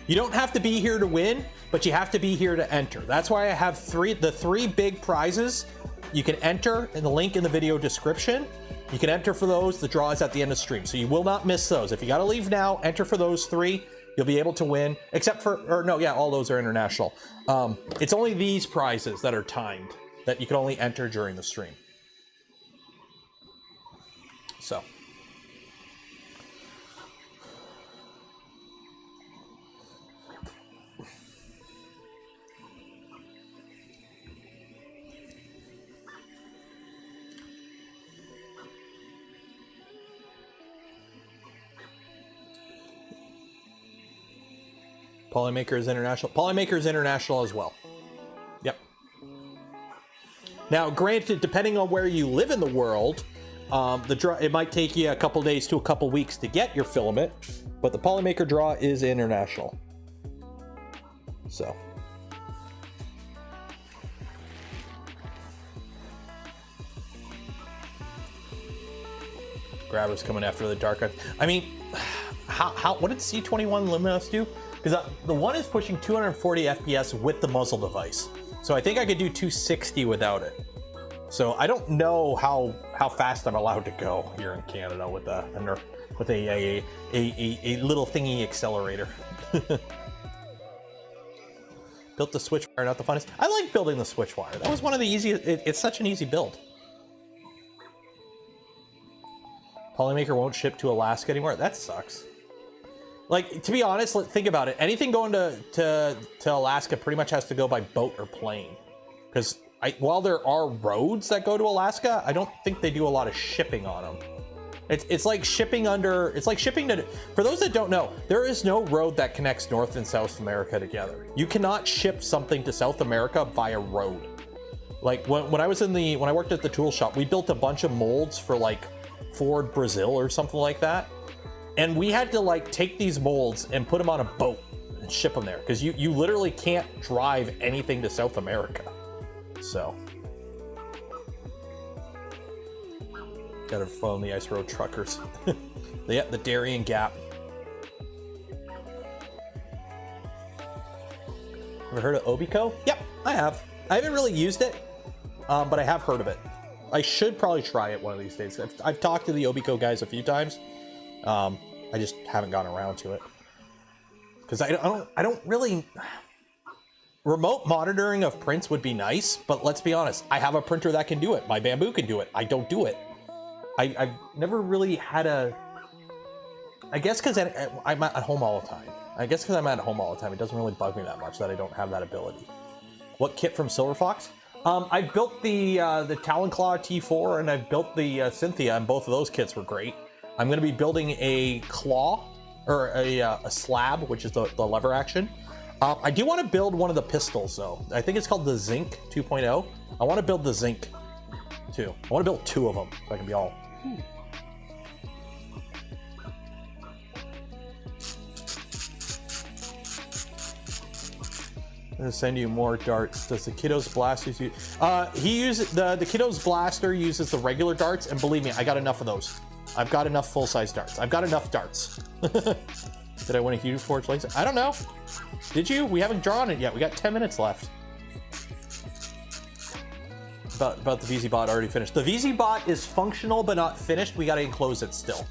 You don't have to be here to win, but you have to be here to enter. That's why I have the three big prizes. You can enter in the link in the video description. You can enter for those. The draw is at the end of the stream, so you will not miss those. If you got to leave now, enter for those 3. You'll be able to win, except for, or no, yeah, all those are international. It's only these prizes that are timed, that you can only enter during the stream. So. Polymaker is international. Polymaker is international as well. Yep. Now, granted, depending on where you live in the world, it might take you a couple days to a couple weeks to get your filament, but the Polymaker draw is international. So. Grabber's coming after the dark. I mean, what did C21 Luminous do? Because the one is pushing 240 FPS with the muzzle device. So I think I could do 260 without it. So I don't know how fast I'm allowed to go here in Canada with a little thingy accelerator. Built the SWITCHWIRE, not the funnest. I like building the SWITCHWIRE. That was one of the easiest. It's such an easy build. Polymaker won't ship to Alaska anymore. That sucks. Like, to be honest, think about it. Anything going to Alaska pretty much has to go by boat or plane. Because while there are roads that go to Alaska, I don't think they do a lot of shipping on them. It's like shipping to, for those that don't know, there is no road that connects North and South America together. You cannot ship something to South America via road. Like when I worked at the tool shop, we built a bunch of molds for like Ford Brazil or something like that. And we had to like take these molds and put them on a boat and ship them there, because you literally can't drive anything to South America. So gotta phone the ice road truckers. The Darien Gap. Ever heard of Obico? Yep, I have. I haven't really used it, but I have heard of it. I should probably try it one of these days. I've talked to the Obico guys a few times. I just haven't gotten around to it because I don't really. Remote monitoring of prints would be nice, but let's be honest, I have a printer that can do it. My Bamboo can do it. I don't do it. I've never really had I guess because I'm at home all the time. It doesn't really bug me that much that I don't have that ability. What kit from Silver Fox? I built the Talon Claw T4 and I built the Cynthia, and both of those kits were great. I'm going to be building a claw, or a slab, which is the lever action. I do want to build one of the pistols, though. I think it's called the Zinc 2.0. I want to build the Zinc, too. I want to build 2 of them, so I can be all... I'm gonna send you more darts. Does the Kiddo's blaster use? He uses the Kiddo's blaster uses the regular darts, and believe me, I got enough of those. I've got enough full-size darts. I've got enough darts. Did I win a Hue Forge laser? I don't know. Did you? We haven't drawn it yet. We got 10 minutes left. About the VZ-Bot already finished. The VZ-Bot is functional but not finished. We got to enclose it still,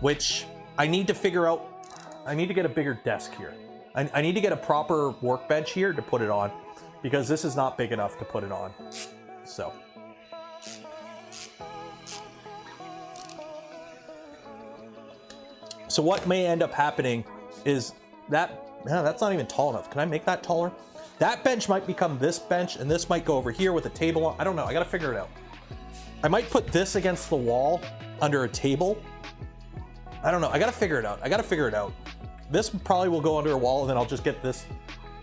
which I need to figure out. I need to get a bigger desk here. I need to get a proper workbench here to put it on, because this is not big enough to put it on. So. So what may end up happening is That's not even tall enough. Can I make that taller? That bench might become this bench, and this might go over here with a table on. I don't know. I gotta figure it out. I might put this against the wall under a table. I don't know. I gotta figure it out. I gotta figure it out. This probably will go under a wall, and then I'll just get this.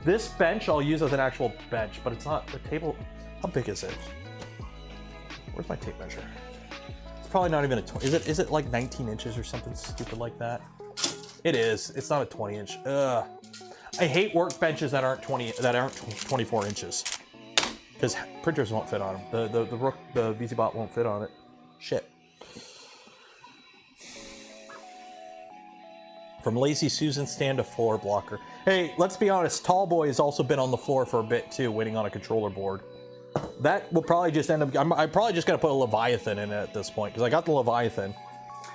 This bench I'll use as an actual bench, but it's not the table. How big is it? Where's my tape measure? It's probably not even a 20. Is it like 19 inches or something stupid like that? It is. It's not a 20 inch. Ugh. I hate workbenches that aren't 24 inches, because printers won't fit on them. The VZBot won't fit on it. Shit. From Lazy Susan stand to floor blocker. Hey, let's be honest. Tallboy has also been on the floor for a bit too, waiting on a controller board. That will probably just end up. I'm probably just gonna put a Leviathan in it at this point, because I got the Leviathan.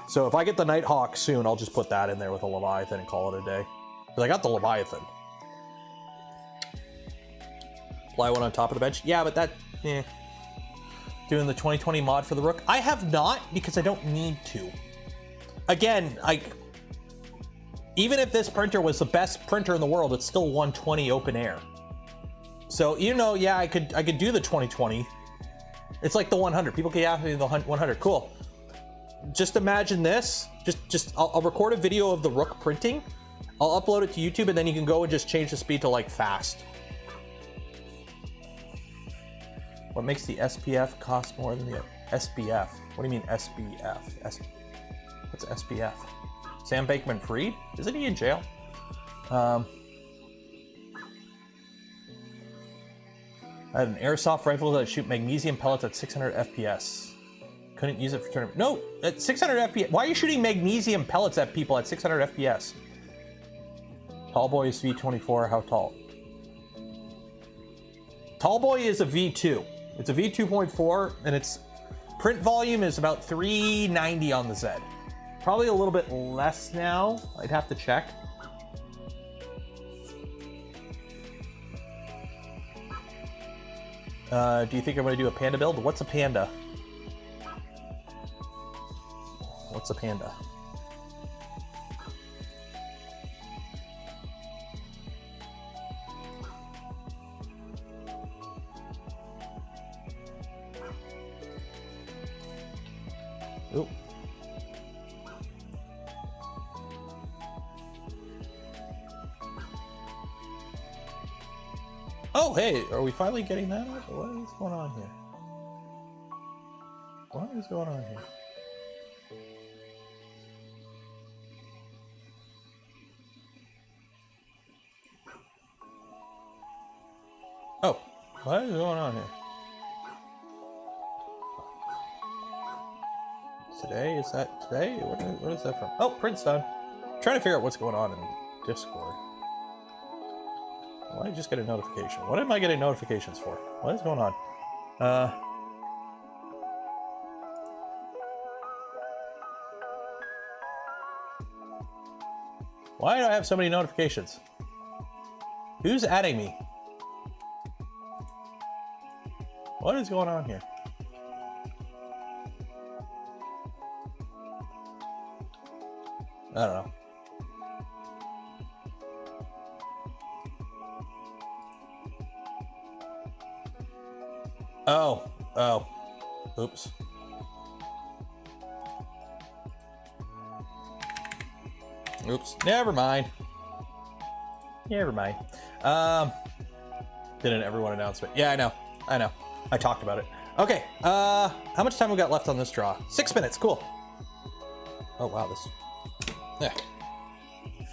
So if I get the Nighthawk soon, I'll just put that in there with a Leviathan and call it a day. Because I got the Leviathan. Fly one on top of the bench. Yeah, but that, Doing the 2020 mod for the Rook. I have not, because I don't need to. Again, even if this printer was the best printer in the world, it's still 120 open air. So, yeah, I could do the 2020. It's like the 100. People get after the 100. Cool. Just imagine this. I'll record a video of the Rook printing. I'll upload it to YouTube, and then you can go and just change the speed to like fast. What makes the SPF cost more than the SBF? What do you mean SBF? What's SBF? Sam Bankman-Fried? Isn't he in jail? I had an airsoft rifle that shoot magnesium pellets at 600 FPS. Couldn't use it for tournament. No, at 600 FPS. Why are you shooting magnesium pellets at people at 600 FPS? Tallboy is V24. How tall? Tallboy is a V2. It's a V2.4, and its print volume is about 390 on the Z. Probably a little bit less now. I'd have to check. Do you think I'm going to do a panda build? What's a panda? What's a panda? Oop. Oh, hey, are we finally getting that up? What is going on here? What is going on here? Oh, what is going on here? Today? Is that today? What is that from? Oh, print's done. I'm trying to figure out what's going on in Discord. Why did I just get a notification? What am I getting notifications for? What is going on? Why do I have so many notifications? Who's adding me? What is going on here? I don't know. Oh. Oops. Oops. Never mind. Did an everyone announcement. Yeah, I know. I talked about it. Okay. How much time we got left on this draw? 6 minutes. Cool. Oh wow, this. Yeah.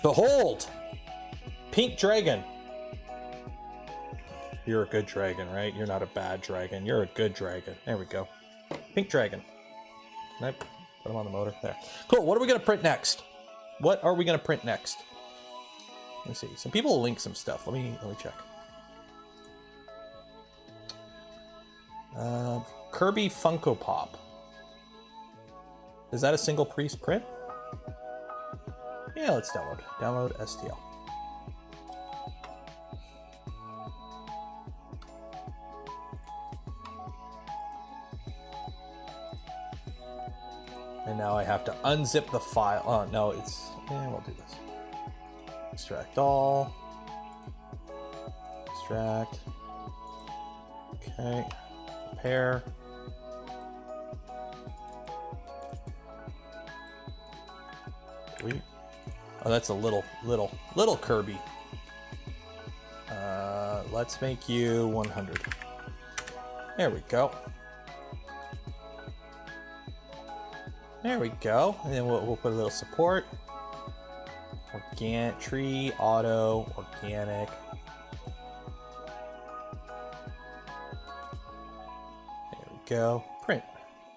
Behold! Pink dragon. You're a good dragon, right? You're not a bad dragon. You're a good dragon. There we go. Pink dragon. Can I put him on the motor? There. Cool. What are we going to print next? What are we going to print next? Let me see. Some people will link some stuff. Let me check. Kirby Funko Pop. Is that a single piece print? Yeah, let's download. Download STL. And now I have to unzip the file. Oh, no, it's... Yeah, we'll do this. Extract all. Extract. Okay. Prepare. Sweet. Oh, that's a little Kirby. Let's make you 100. There we go. There we go. And then we'll put a little support. Organic, tree, auto, organic. There we go. Print.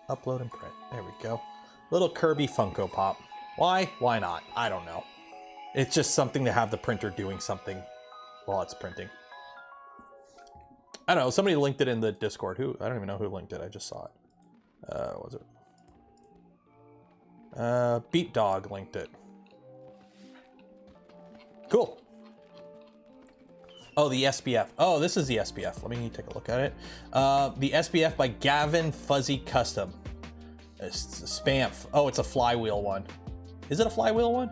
Upload and print. There we go. Little Kirby Funko Pop. Why? Why not? I don't know. It's just something to have the printer doing something while it's printing. I don't know. Somebody linked it in the Discord. Who? I don't even know who linked it. I just saw it. What was it? Beat Dog linked it. Cool. Oh, the SPF. Oh, this is the SPF. Let me take a look at it. The SPF by Gavin Fuzzy Custom. It's a spam. Oh, it's a flywheel one. Is it a flywheel one?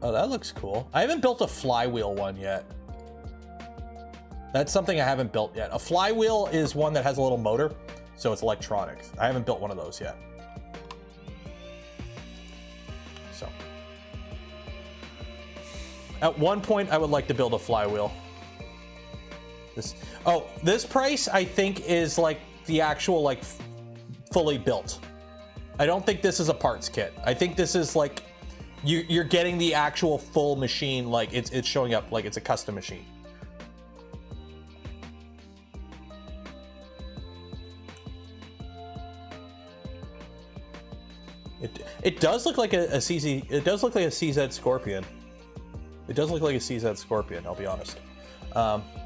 Oh, that looks cool. I haven't built a flywheel one yet. That's something I haven't built yet. A flywheel is one that has a little motor, so it's electronics. I haven't built one of those yet. So, at one point, I would like to build a flywheel. This price I think is like the actual like fully built. I don't think this is a parts kit. I think this is like you're getting the actual full machine, like it's showing up like it's a custom machine. It does look like a CZ. It does look like a CZ Scorpion. It does look like a CZ Scorpion. I'll be honest.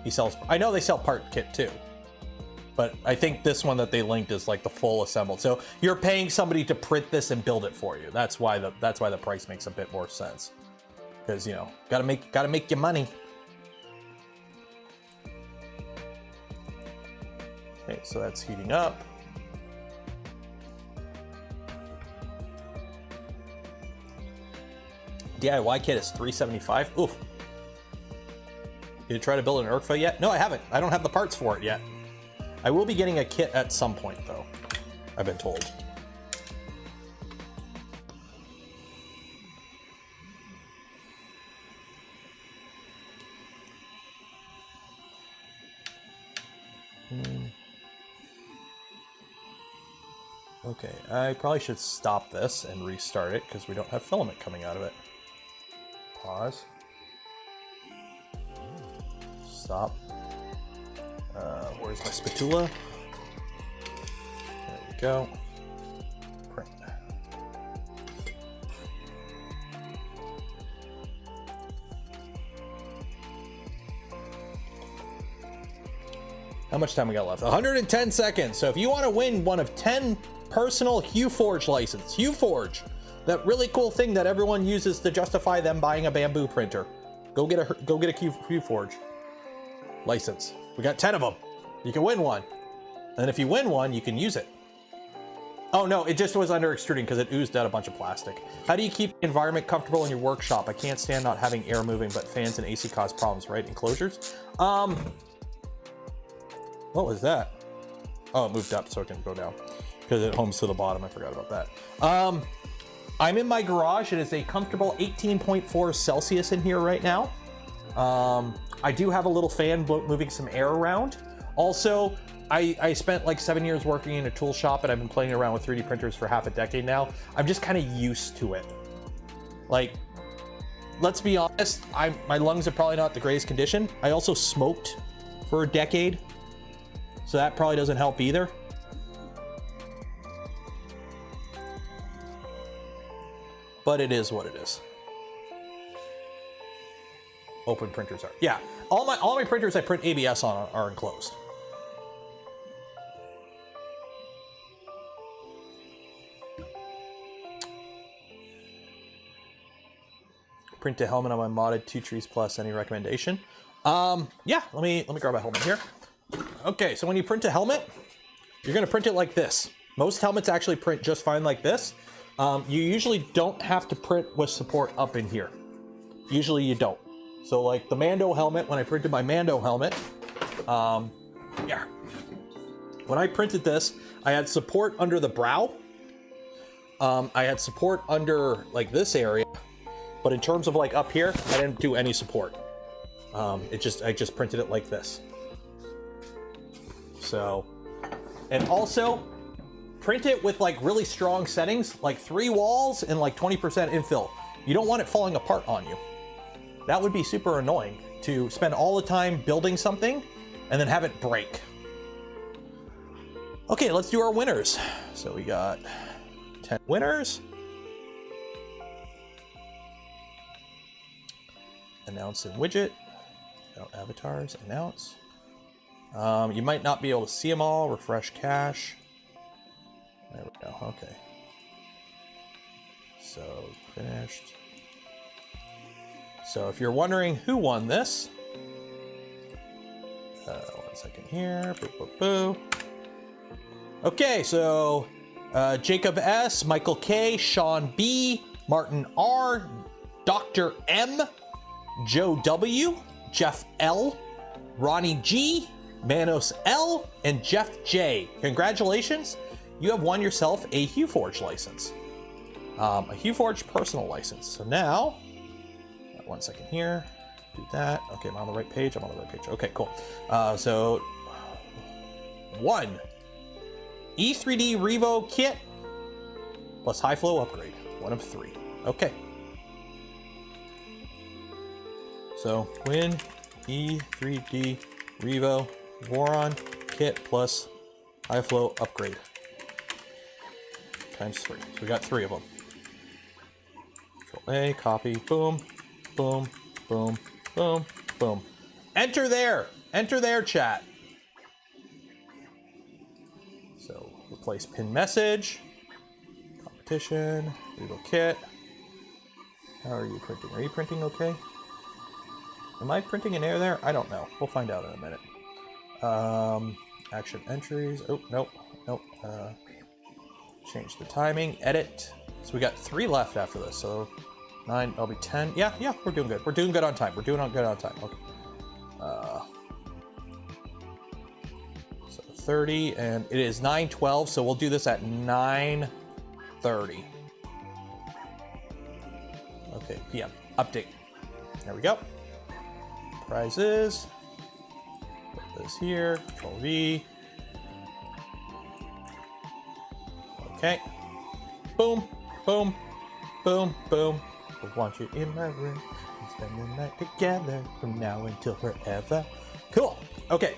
He sells. I know they sell part kit too, but I think this one that they linked is like the full assembled. So you're paying somebody to print this and build it for you. That's why the price makes a bit more sense. Because you know, gotta make your money. Okay, so that's heating up. DIY kit is $375. Oof. Did you try to build an ERCFA yet? No, I haven't. I don't have the parts for it yet. I will be getting a kit at some point, though. I've been told. Okay, I probably should stop this and restart it because we don't have filament coming out of it. Pause. Stop. Where's my spatula? There we go. Print. How much time we got left? 110 seconds. So if you want to win one of 10 personal Hue Forge license, Hue Forge, that really cool thing that everyone uses to justify them buying a bamboo printer, go get a Hue Forge license. We got 10 of them. You can win one. And if you win one, you can use it. Oh no, it just was under extruding because it oozed out a bunch of plastic. How do you keep the environment comfortable in your workshop? I can't stand not having air moving, but fans and AC cause problems, right? Enclosures? What was that? Oh, it moved up so it can go down because it homes to the bottom. I forgot about that. I'm in my garage. It is a comfortable 18.4 Celsius in here right now. I do have a little fan moving some air around. Also, I spent like 7 years working in a tool shop and I've been playing around with 3D printers for half a decade now. I'm just kind of used to it. Like, let's be honest, my lungs are probably not the greatest condition. I also smoked for a decade, so that probably doesn't help either. But it is what it is. Open printers are. Yeah, all my printers I print ABS on are enclosed. Print a helmet on my modded 2 trees plus. Any recommendation? Yeah, let me grab a helmet here. Okay, so when you print a helmet, you're gonna print it like this. Most helmets actually print just fine like this. You usually don't have to print with support up in here. Usually you don't. So like the Mando helmet, when I printed my Mando helmet, yeah. When I printed this, I had support under the brow. I had support under like this area, but in terms of like up here, I didn't do any support. I just printed it like this. So, and also print it with like really strong settings, like 3 walls and like 20% infill. You don't want it falling apart on you. That would be super annoying to spend all the time building something and then have it break. Okay, let's do our winners. So we got 10 winners. Announce in widget. Avatars, announce. You might not be able to see them all. Refresh cache. There we go. Okay. So finished. So if you're wondering who won this, 1 second here. Boo, boo, boo. Okay, so Jacob S, Michael K, Sean B, Martin R, Dr. M, Joe W, Jeff L, Ronnie G, Manos L, and Jeff J. Congratulations, you have won yourself a Hue Forge license. A Hue Forge personal license. So now, 1 second here, do that. Okay, I'm on the right page, I'm on the right page. Okay, cool. So, 1, E3D Revo kit, plus high flow upgrade, 1 of 3. Okay. So, win E3D Revo Voron kit plus high flow upgrade. Times 3. So we got 3 of them. Control A, copy, boom, boom, boom, boom, boom. Enter there, chat. So replace pin message, competition, Revo kit. How are you printing? Are you printing okay? Am I printing an air there? I don't know. We'll find out in a minute. Action entries. Oh, nope, nope. Change the timing, edit. So we got 3 left after this. So 9, I'll be 10. Yeah, we're doing good. We're doing good on time. We're doing good on time. Okay. So 30, and it is 9:12. So we'll do this at 9:30. Okay, PM. Update. There we go. Prizes. Put this here. Control V. Okay. Boom, boom, boom, boom. I want you in my room and spend the night together from now until forever. Cool. Okay.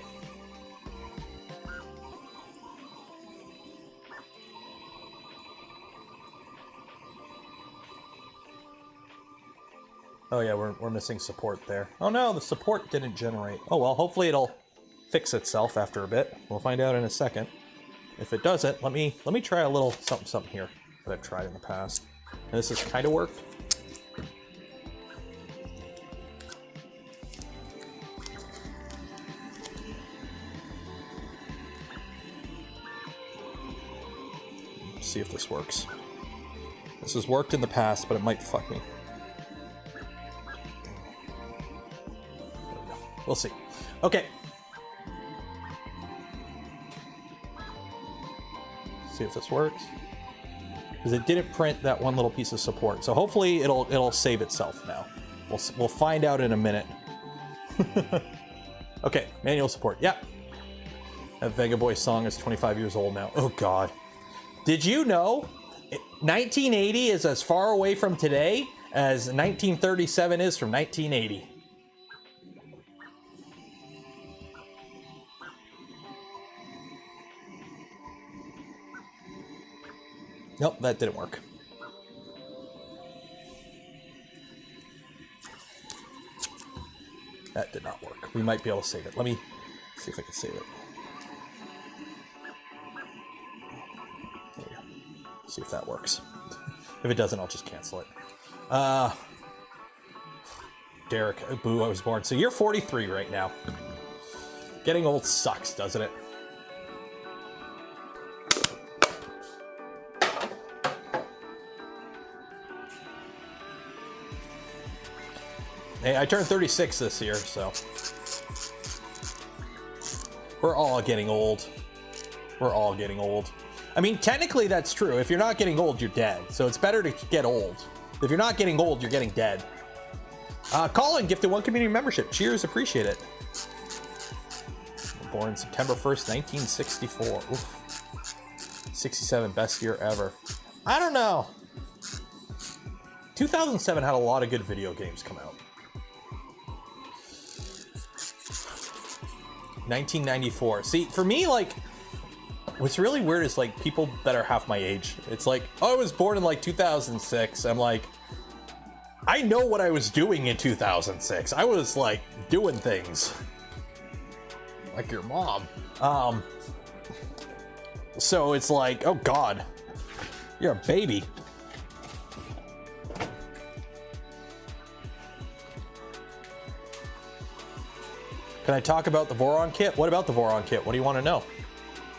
Oh yeah, we're missing support there. Oh no, the support didn't generate. Oh well, hopefully it'll fix itself after a bit. We'll find out in a second. If it doesn't, let me try a little something here that I've tried in the past. And this has kind of worked. Let's see if this works. This has worked in the past, but it might fuck me. We'll see. Okay. See if this works. Because it didn't print that one little piece of support. So hopefully it'll save itself now. We'll find out in a minute. Okay, manual support. Yep. That Vega Boy song is 25 years old now. Oh God. Did you know 1980 is as far away from today as 1937 is from 1980? Nope, that didn't work. That did not work. We might be able to save it. Let me see if I can save it. There we go. See if that works. If it doesn't, I'll just cancel it. Derek, boo, I was born. So you're 43 right now. Getting old sucks, doesn't it? Hey, I turned 36 this year, so we're all getting old. We're all getting old. I mean, technically that's true. If you're not getting old, you're dead. So it's better to get old. If you're not getting old, you're getting dead. Colin gifted 1 community membership. Cheers, appreciate it. Born September 1st, 1964. Oof. 67, best year ever. I don't know. 2007 had a lot of good video games come out. 1994. See, for me, like, what's really weird is like people that are half my age. It's like, oh, I was born in like 2006. I'm like, I know what I was doing in 2006. I was like doing things like your mom. So it's like, oh God, you're a baby. Can I talk about the Voron kit? What about the Voron kit? What do you want to know?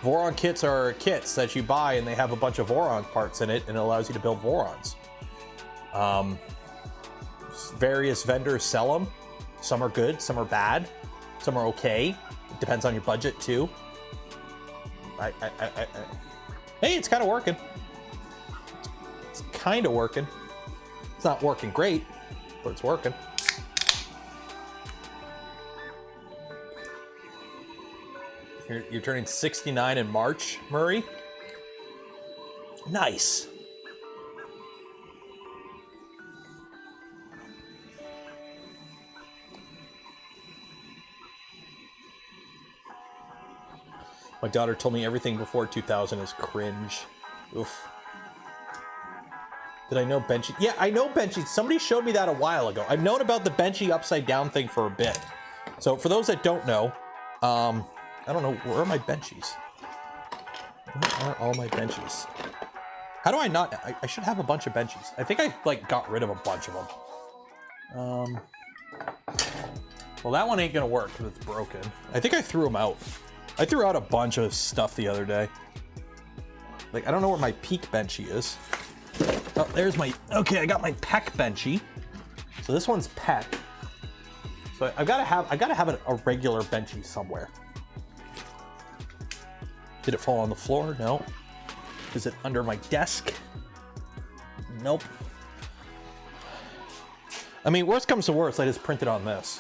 Voron kits are kits that you buy and they have a bunch of Voron parts in it and it allows you to build Vorons. Various vendors sell them. Some are good, some are bad, some are okay. It depends on your budget too. Hey, it's kind of working. It's kind of working. It's not working great, but it's working. You're turning 69 in March, Murray. Nice. My daughter told me everything before 2000 is cringe. Oof. Did I know Benchy? Yeah, I know Benchy. Somebody showed me that a while ago. I've known about the Benchy upside down thing for a bit. So for those that don't know, I don't know, where are my benchies? Where are all my benchies? How do I not? I should have a bunch of benchies. I think I like got rid of a bunch of them. Well, that one ain't gonna work because it's broken. I think I threw them out. I threw out a bunch of stuff the other day. Like, I don't know where my peak benchy is. Oh, there's my, okay, I got my peck benchy. So this one's peck. So I gotta have a regular benchy somewhere. Did it fall on the floor? No. Is it under my desk? Nope. I mean, worst comes to worst, I just print it on this.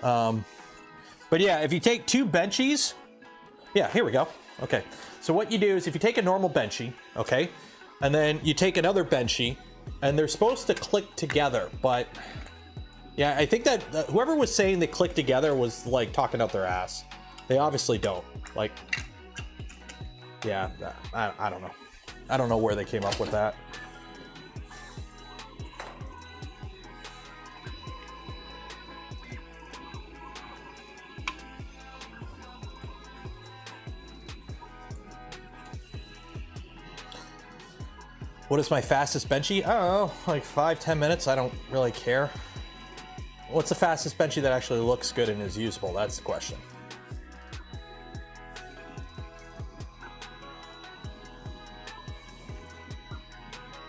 But yeah, if you take 2 benchies, yeah, here we go. Okay, so what you do is if you take a normal benchy, okay, and then you take another benchy, and they're supposed to click together, but yeah, I think that whoever was saying they click together was like talking out their ass. They obviously don't. Like, yeah, I don't know. I don't know where they came up with that. What is my fastest benchy? I don't know, like 5-10 minutes. I don't really care. What's the fastest benchy that actually looks good and is usable? That's the question.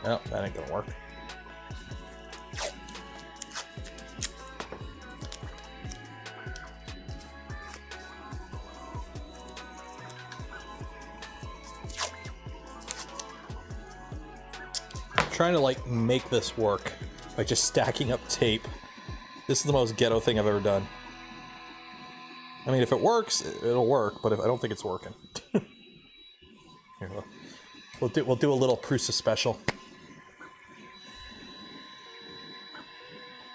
No, that ain't gonna work. I'm trying to like make this work by just stacking up tape. This is the most ghetto thing I've ever done. I mean, if it works, it'll work, but if I don't think it's working. Here, we'll do a little Prusa special.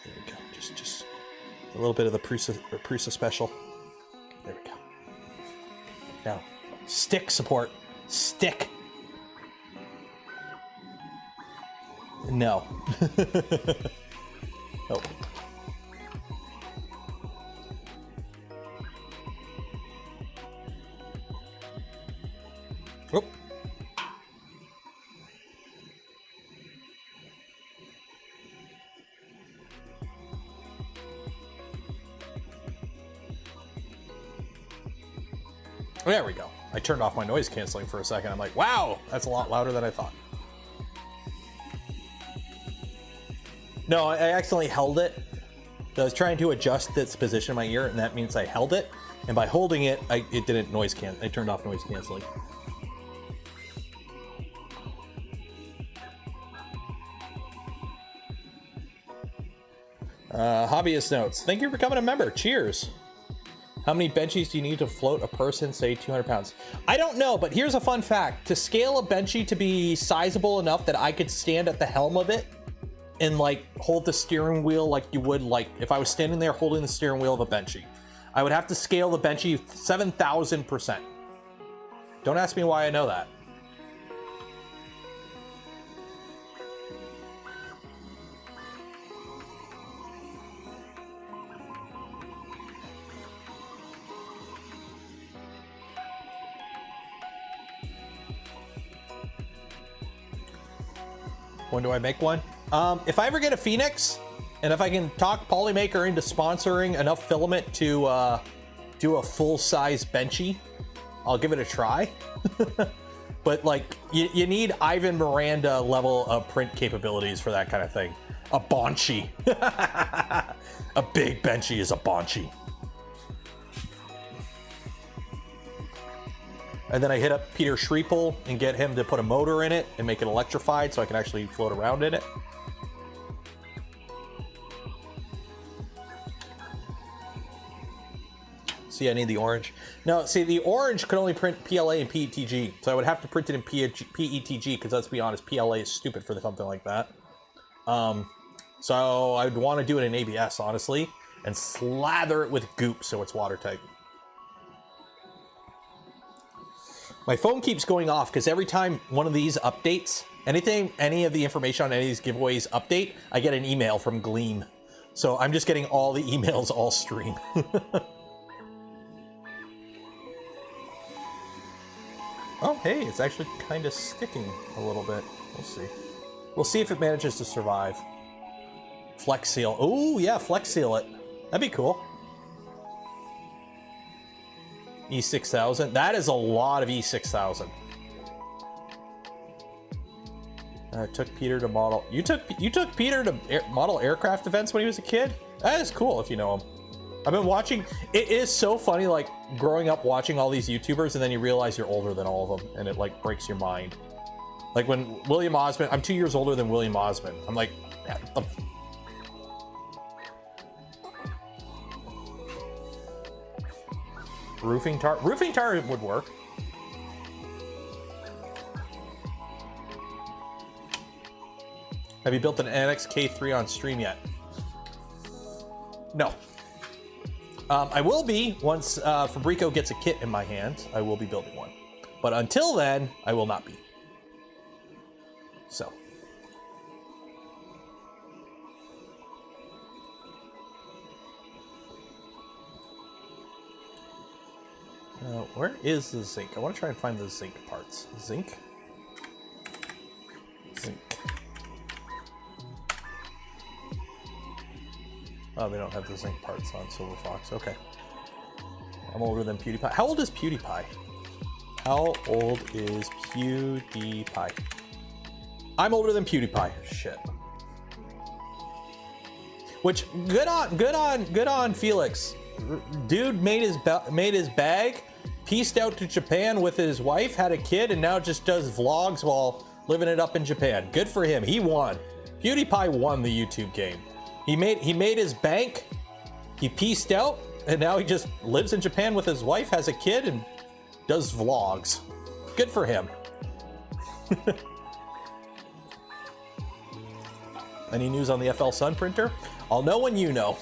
There we go. Just a little bit of the Prusa special. There we go. Now, stick support. Stick. No. Oh. Oh. There we go. I turned off my noise canceling for a second. I'm like, wow, that's a lot louder than I thought. No, I accidentally held it. So I was trying to adjust its position in my ear, and that means I held it. And by holding it, it didn't noise cancel. I turned off noise canceling. Hobbyist notes. Thank you for becoming a member. Cheers. How many benchies do you need to float a person, say 200 pounds? I don't know, but here's a fun fact. To scale a benchy to be sizable enough that I could stand at the helm of it and like hold the steering wheel like you would like if I was standing there holding the steering wheel of a benchy, I would have to scale the benchy 7,000%. Don't ask me why I know that. When do I make one? If I ever get a Phoenix, and if I can talk Polymaker into sponsoring enough filament to do a full-size benchy, I'll give it a try. But like, you need Ivan Miranda level of print capabilities for that kind of thing. A bonchy. A big benchy is a bonchy. And then I hit up Peter Schriepel and get him to put a motor in it and make it electrified so I can actually float around in it. See, I need the orange. No, see, the orange could only print PLA and PETG, so I would have to print it in PETG because let's be honest, PLA is stupid for something like that. So I'd want to do it in ABS, honestly, and slather it with goop so it's watertight. My phone keeps going off because every time one of these updates, any of the information on any of these giveaways update, I get an email from Gleam. So I'm just getting all the emails all stream. Oh, hey, it's actually kind of sticking a little bit. We'll see. We'll see if it manages to survive. Flex seal. Oh, yeah, flex seal it. That'd be cool. E6000. That is a lot of E6000. Took Peter to model. You took Peter to model aircraft events when he was a kid? That is cool if you know him. I've been watching. It is so funny, like growing up watching all these YouTubers, and then you realize you're older than all of them, and it like breaks your mind. Like when William Osmond, I'm 2 years older than William Osmond. I'm like, roofing tar. Roofing tar would work. Have you built an NX K3 on stream yet? No. I will be once Fabreeko gets a kit in my hands. I will be building one, but until then, I will not be. So. Where is the zinc? I want to try and find the zinc parts. Zinc? Zinc. Oh, they don't have the zinc parts on Silver Fox. Okay. I'm older than PewDiePie. How old is PewDiePie? How old is PewDiePie? I'm older than PewDiePie. Shit. Which, good on Felix. Dude made his bag, pieced out to Japan with his wife, had a kid, and now just does vlogs while living it up in Japan. Good for him. He won. PewDiePie won the YouTube game. He made his bank. He pieced out, and now he just lives in Japan with his wife, has a kid, and does vlogs. Good for him. Any news on the FL Sun printer? I'll know when you know.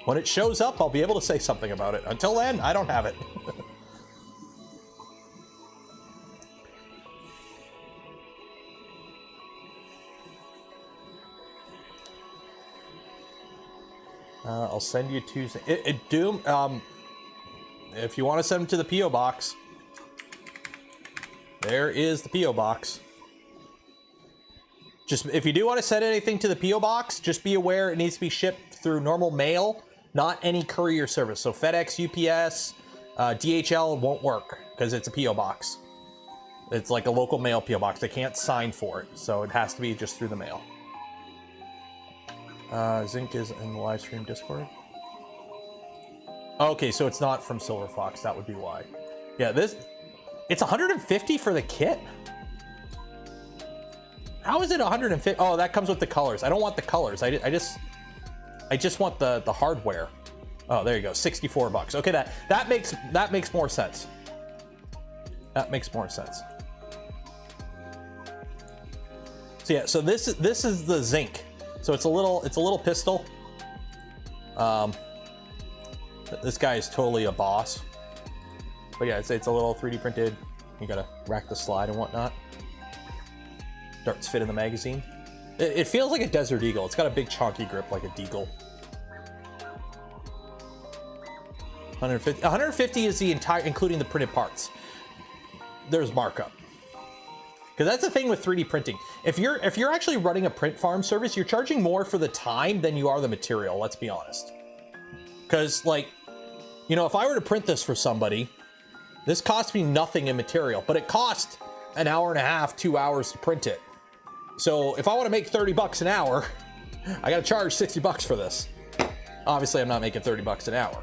When it shows up, I'll be able to say something about it. Until then, I don't have it. I'll send you Tuesday. Doom, if you want to send them to the P.O. box, there is the P.O. box. Just, if you do want to send anything to the P.O. box, just be aware it needs to be shipped through normal mail, not any courier service. So FedEx, UPS, DHL won't work because it's a P.O. box. It's like a local mail P.O. box. They can't sign for it, so it has to be just through the mail. Zinc is in the live stream Discord. Okay, so it's not from Silver Fox. That would be why. Yeah, it's 150 for the kit. How is it 150? Oh, that comes with the colors. I don't want the colors. I just want the hardware. Oh, there you go. 64 bucks. Okay, that makes more sense. That makes more sense. So yeah, so this is the zinc. So it's a little pistol. This guy is totally a boss. But yeah, it's a little 3D printed. You gotta rack the slide and whatnot. Darts fit in the magazine. It feels like a Desert Eagle. It's got a big chonky grip like a Deagle. 150 is the entire, including the printed parts. There's markup. Because that's the thing with 3D printing. If you're actually running a print farm service, you're charging more for the time than you are the material, let's be honest. Because, like, you know, if I were to print this for somebody, this cost me nothing in material, but it cost an hour and a half, 2 hours to print it. So if I want to make 30 bucks an hour, I got to charge 60 bucks for this. Obviously, I'm not making 30 bucks an hour.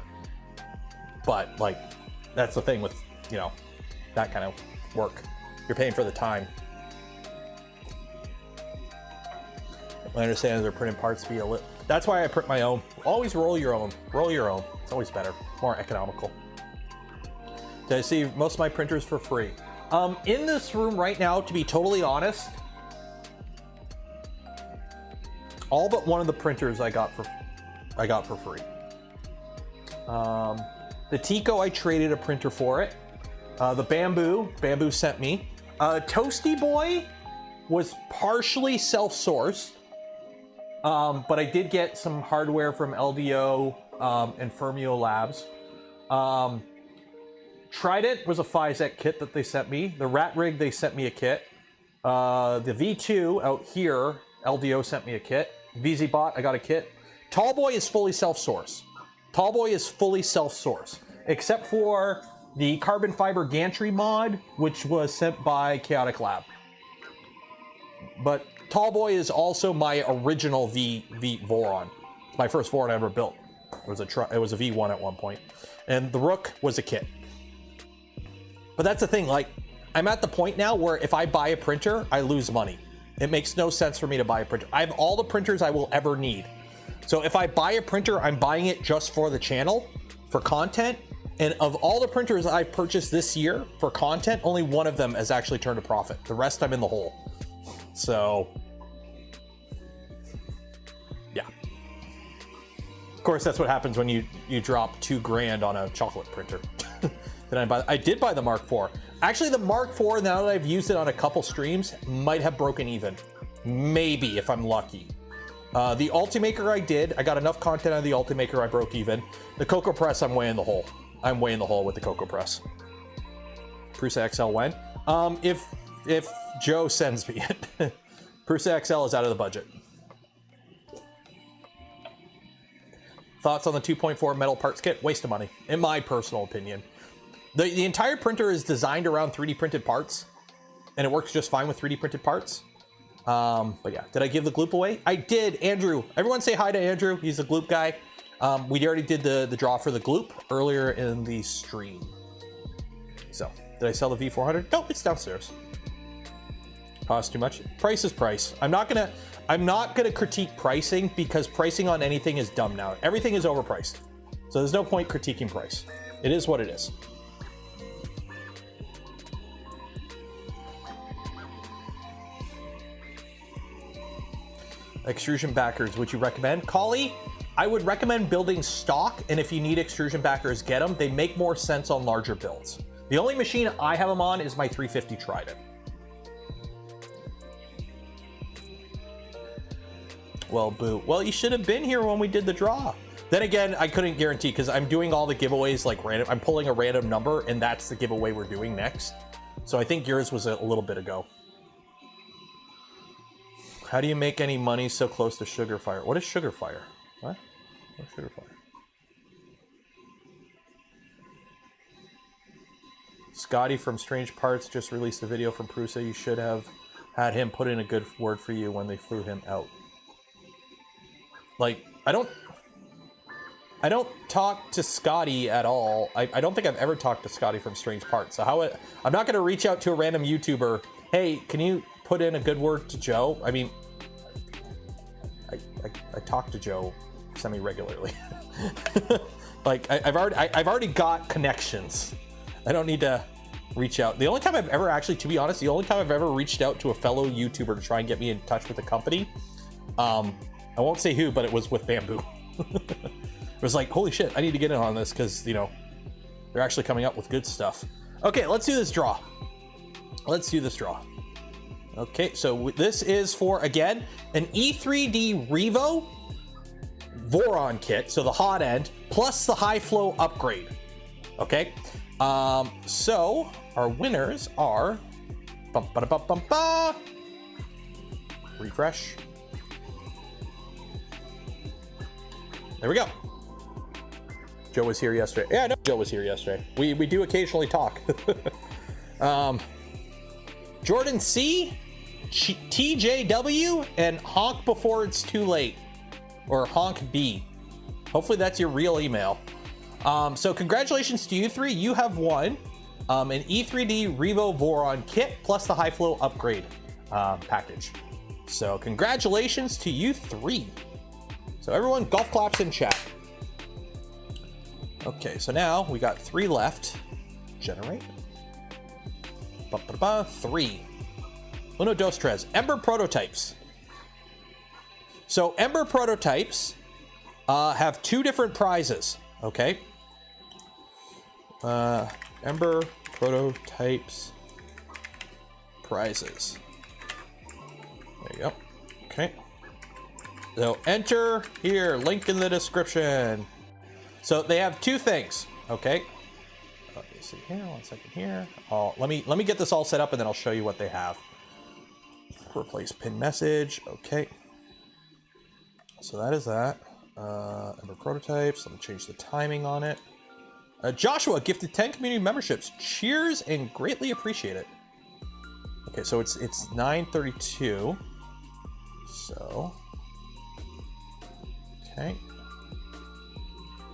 But, like, that's the thing with, you know, that kind of work. You're paying for the time. I understand they're printing parts via lit. That's why I print my own. Always roll your own. Roll your own. It's always better. More economical. Did I see most of my printers for free? In this room right now, to be totally honest, all but one of the printers I got for free. The Tico, I traded a printer for it. The Bamboo sent me. Toasty Boy was partially self-sourced, but I did get some hardware from LDO and Fermio Labs. Trident was a FISEC kit that they sent me. The Rat Rig, they sent me a kit. The V2 out here, LDO sent me a kit. VZBot, I got a kit. Tallboy is fully self-sourced. Tallboy is fully self-sourced, except for the carbon fiber gantry mod, which was sent by Chaotic Lab. But Tallboy is also my original V Voron. It's my first Voron I ever built. It was a V1 at one point. And the Rook was a kit. But that's the thing, like, I'm at the point now where if I buy a printer, I lose money. It makes no sense for me to buy a printer. I have all the printers I will ever need. So if I buy a printer, I'm buying it just for the channel, for content. And of all the printers I've purchased this year for content, only one of them has actually turned a profit. The rest I'm in the hole. So, yeah. Of course, that's what happens when you drop $2 grand on a chocolate printer. Then I did buy the Mark IV. Actually, the Mark IV, now that I've used it on a couple streams, might have broken even. Maybe, if I'm lucky. The Ultimaker I got enough content out of the Ultimaker, I broke even. The Cocoa Press, I'm way in the hole. I'm way in the hole with the Cocoa Press. Prusa XL when? If Joe sends me it. Prusa XL is out of the budget. Thoughts on the 2.4 metal parts kit? Waste of money, in my personal opinion. The entire printer is designed around 3D printed parts, and it works just fine with 3D printed parts. But yeah, did I give the gloop away? I did. Andrew, everyone say hi to Andrew. He's the gloop guy. We already did the draw for the gloop earlier in the stream. So, did I sell the V400? No, it's downstairs. Cost too much? Price is price. I'm not gonna critique pricing because pricing on anything is dumb now. Everything is overpriced. So there's no point critiquing price. It is what it is. Extrusion backers, would you recommend? Collie, I would recommend building stock, and if you need extrusion backers, get them. They make more sense on larger builds. The only machine I have them on is my 350 Trident. Well, boo. Well, you should have been here when we did the draw. Then again, I couldn't guarantee because I'm doing all the giveaways like random. I'm pulling a random number, and that's the giveaway we're doing next. So I think yours was a little bit ago. How do you make any money so close to Sugar Fire? What is Sugar Fire? What? What's Sugar Fire? Scotty from Strange Parts just released a video from Prusa. You should have had him put in a good word for you when they flew him out. Like, I don't talk to Scotty at all. I don't think I've ever talked to Scotty from Strange Parts. So I'm not going to reach out to a random YouTuber. Hey, can you put in a good word to Joe? I mean, I talk to Joe semi-regularly. Like I've already got connections. I don't need to reach out. The only time I've ever actually, to be honest, the only time I've ever reached out to a fellow YouTuber to try and get me in touch with the company, I won't say who, but it was with Bamboo. It was like, holy shit, I need to get in on this because, you know, they're actually coming up with good stuff. Okay, let's do this draw. Let's do this draw. Okay, so this is for, again, an E3D Revo Voron kit, so the hot end, plus the high flow upgrade. Okay, so our winners are, refresh. There we go. Joe was here yesterday. Yeah, I know Joe was here yesterday. We do occasionally talk. Jordan C, TJW, and Honk Before It's Too Late, or Honk B. Hopefully that's your real email. So congratulations to you three. You have won an E3D Revo Voron kit plus the high flow upgrade package. So congratulations to you three. So everyone, golf claps in chat. Okay, so now we got 3 left. Generate. 3. Uno, dos, tres. Ember prototypes. So Ember prototypes have 2 different prizes. Okay. Ember prototypes prizes. There you go. Okay. So enter here, link in the description. So they have 2 things, okay? Let me see here, 1 second here. Let me get this all set up and then I'll show you what they have. Replace pin message, okay. So that is that. Ember prototypes, let me change the timing on it. Joshua gifted 10 community memberships. Cheers and greatly appreciate it. Okay, so it's 9:32. So, okay.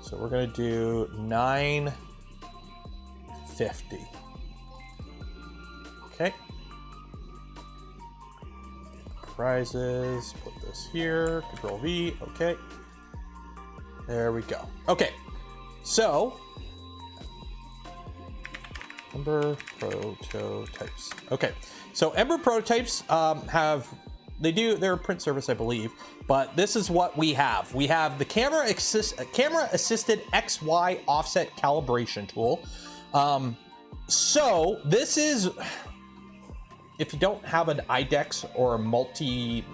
So we're gonna do 950. Okay. Prizes, put this here, Control V, okay. There we go. Okay, so Ember prototypes. Okay, so Ember prototypes they're a print service, I believe, but this is what we have. We have the camera assisted XY offset calibration tool. So this is, if you don't have an IDEX or a multi,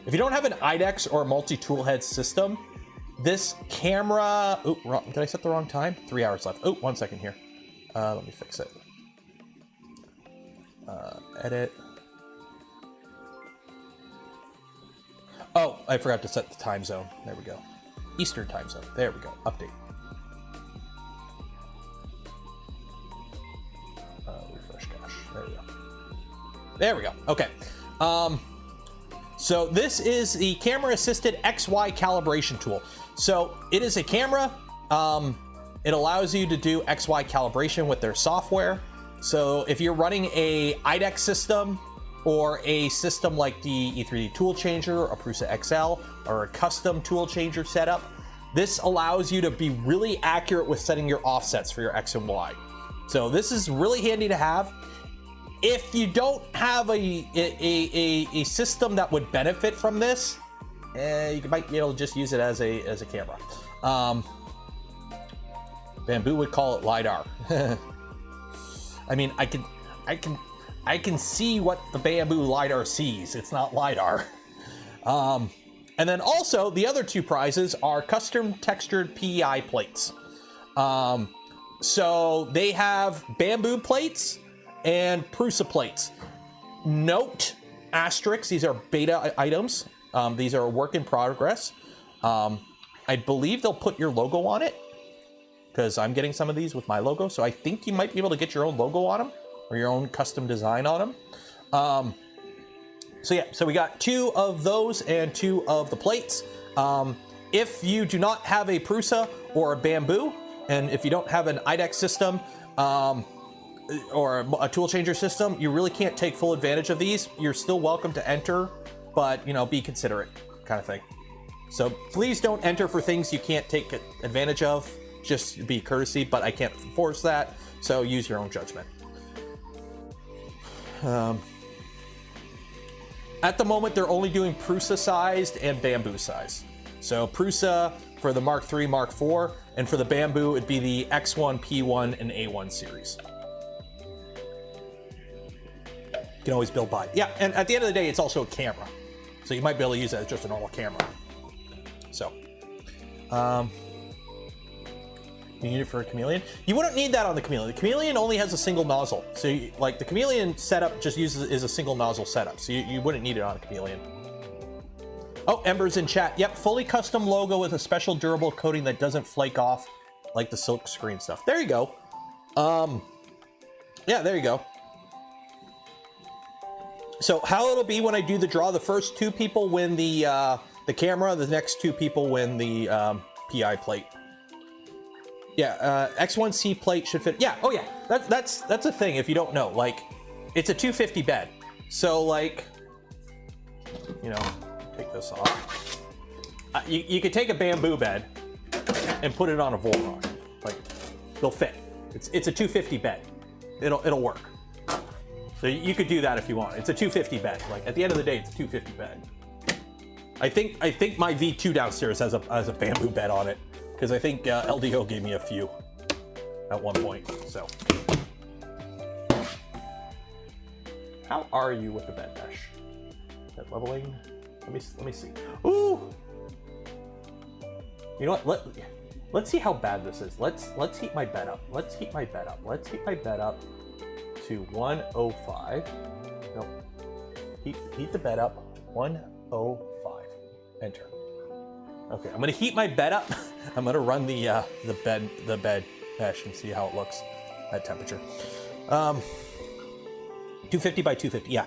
if you don't have an IDEX or a multi-tool head system, this camera, oh, wrong, did I set the wrong time? 3 hours left. Oh, 1 second here. Let me fix it. Edit. Oh, I forgot to set the time zone. There we go. Eastern time zone. There we go. Update. Refresh cache. There we go. There we go. Okay. So this is the camera assisted XY calibration tool. So it is a camera. It allows you to do XY calibration with their software. So if you're running a IDEX system or a system like the E3D tool changer, a Prusa XL, or a custom tool changer setup, this allows you to be really accurate with setting your offsets for your X and Y. So this is really handy to have. If you don't have a system that would benefit from this, you might be able to just use it as a camera. Bamboo would call it LiDAR. I mean, I can see what the Bamboo LiDAR sees. It's not LiDAR. And then also the other 2 prizes are custom textured PEI plates. So they have Bamboo plates and Prusa plates. Note, asterisks, these are beta items. These are a work in progress. I believe they'll put your logo on it because I'm getting some of these with my logo. So I think you might be able to get your own logo on them or your own custom design on them. so yeah, so we got 2 of those and 2 of the plates. If you do not have a Prusa or a Bamboo, and if you don't have an IDEX system, or a tool changer system, you really can't take full advantage of these. You're still welcome to enter, but you know, be considerate, kind of thing. So please don't enter for things you can't take advantage of. Just be courtesy, but I can't force that. So use your own judgment. At the moment, they're only doing Prusa sized and Bamboo size. So Prusa for the Mark III, Mark IV, and for the Bamboo, it'd be the X1, P1, and A1 series. You can always build by it. Yeah, and at the end of the day, it's also a camera. So you might be able to use it as just a normal camera. So, you need it for a Chameleon? You wouldn't need that on the Chameleon. The Chameleon only has a single nozzle. So like the Chameleon setup just is a single nozzle setup. So you wouldn't need it on a Chameleon. Oh, Ember's in chat. Yep, fully custom logo with a special durable coating that doesn't flake off like the silk screen stuff. There you go. Yeah, there you go. So how it'll be when I do the draw, the first 2 people win the camera, the next 2 people win the PI plate. Yeah, X1C plate should fit. Yeah, oh yeah, that's a thing if you don't know. Like, it's a 250 bed. So like, you know, take this off. You could take a Bamboo bed and put it on a Volrock. Like, they'll fit. It's a 250 bed. It'll work. So you could do that if you want. It's a 250 bed. Like, at the end of the day, it's a 250 bed. I think my V2 downstairs has a Bamboo bed on it, because I think LDO gave me a few at one point. So, how are you with the bed mesh? Bed leveling. Let me see. Ooh. You know what? Let's see how bad this is. Let's heat my bed up. Let's heat my bed up to 105. Nope. Heat the bed up. 105. Enter. Okay, I'm gonna heat my bed up. I'm gonna run the bed mesh and see how it looks at temperature. 250 by 250. Yeah.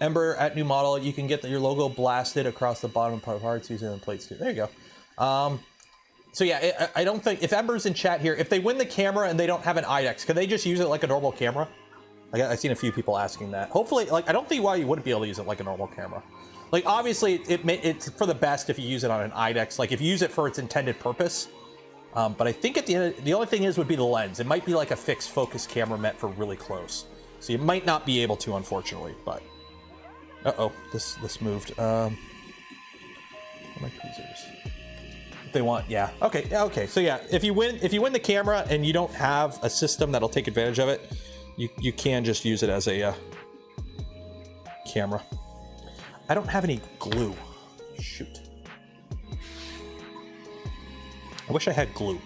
Ember at new model. You can get your logo blasted across the bottom of parts using the plates too. There you go. So yeah, I don't think, if Ember's in chat here, if they win the camera and they don't have an IDEX, can they just use it like a normal camera? Like, I've seen a few people asking that. Hopefully, like, I don't think why you wouldn't be able to use it like a normal camera. Like, obviously, it's for the best if you use it on an IDEX, like if you use it for its intended purpose. But I think at the end, the only thing would be the lens. It might be like a fixed focus camera meant for really close. So you might not be able to, unfortunately, but. Uh-oh, this moved. My tweezers. They want, yeah. Okay, okay. So yeah, if you win the camera and you don't have a system that'll take advantage of it, you can just use it as a camera. I don't have any glue. Shoot. I wish I had glue.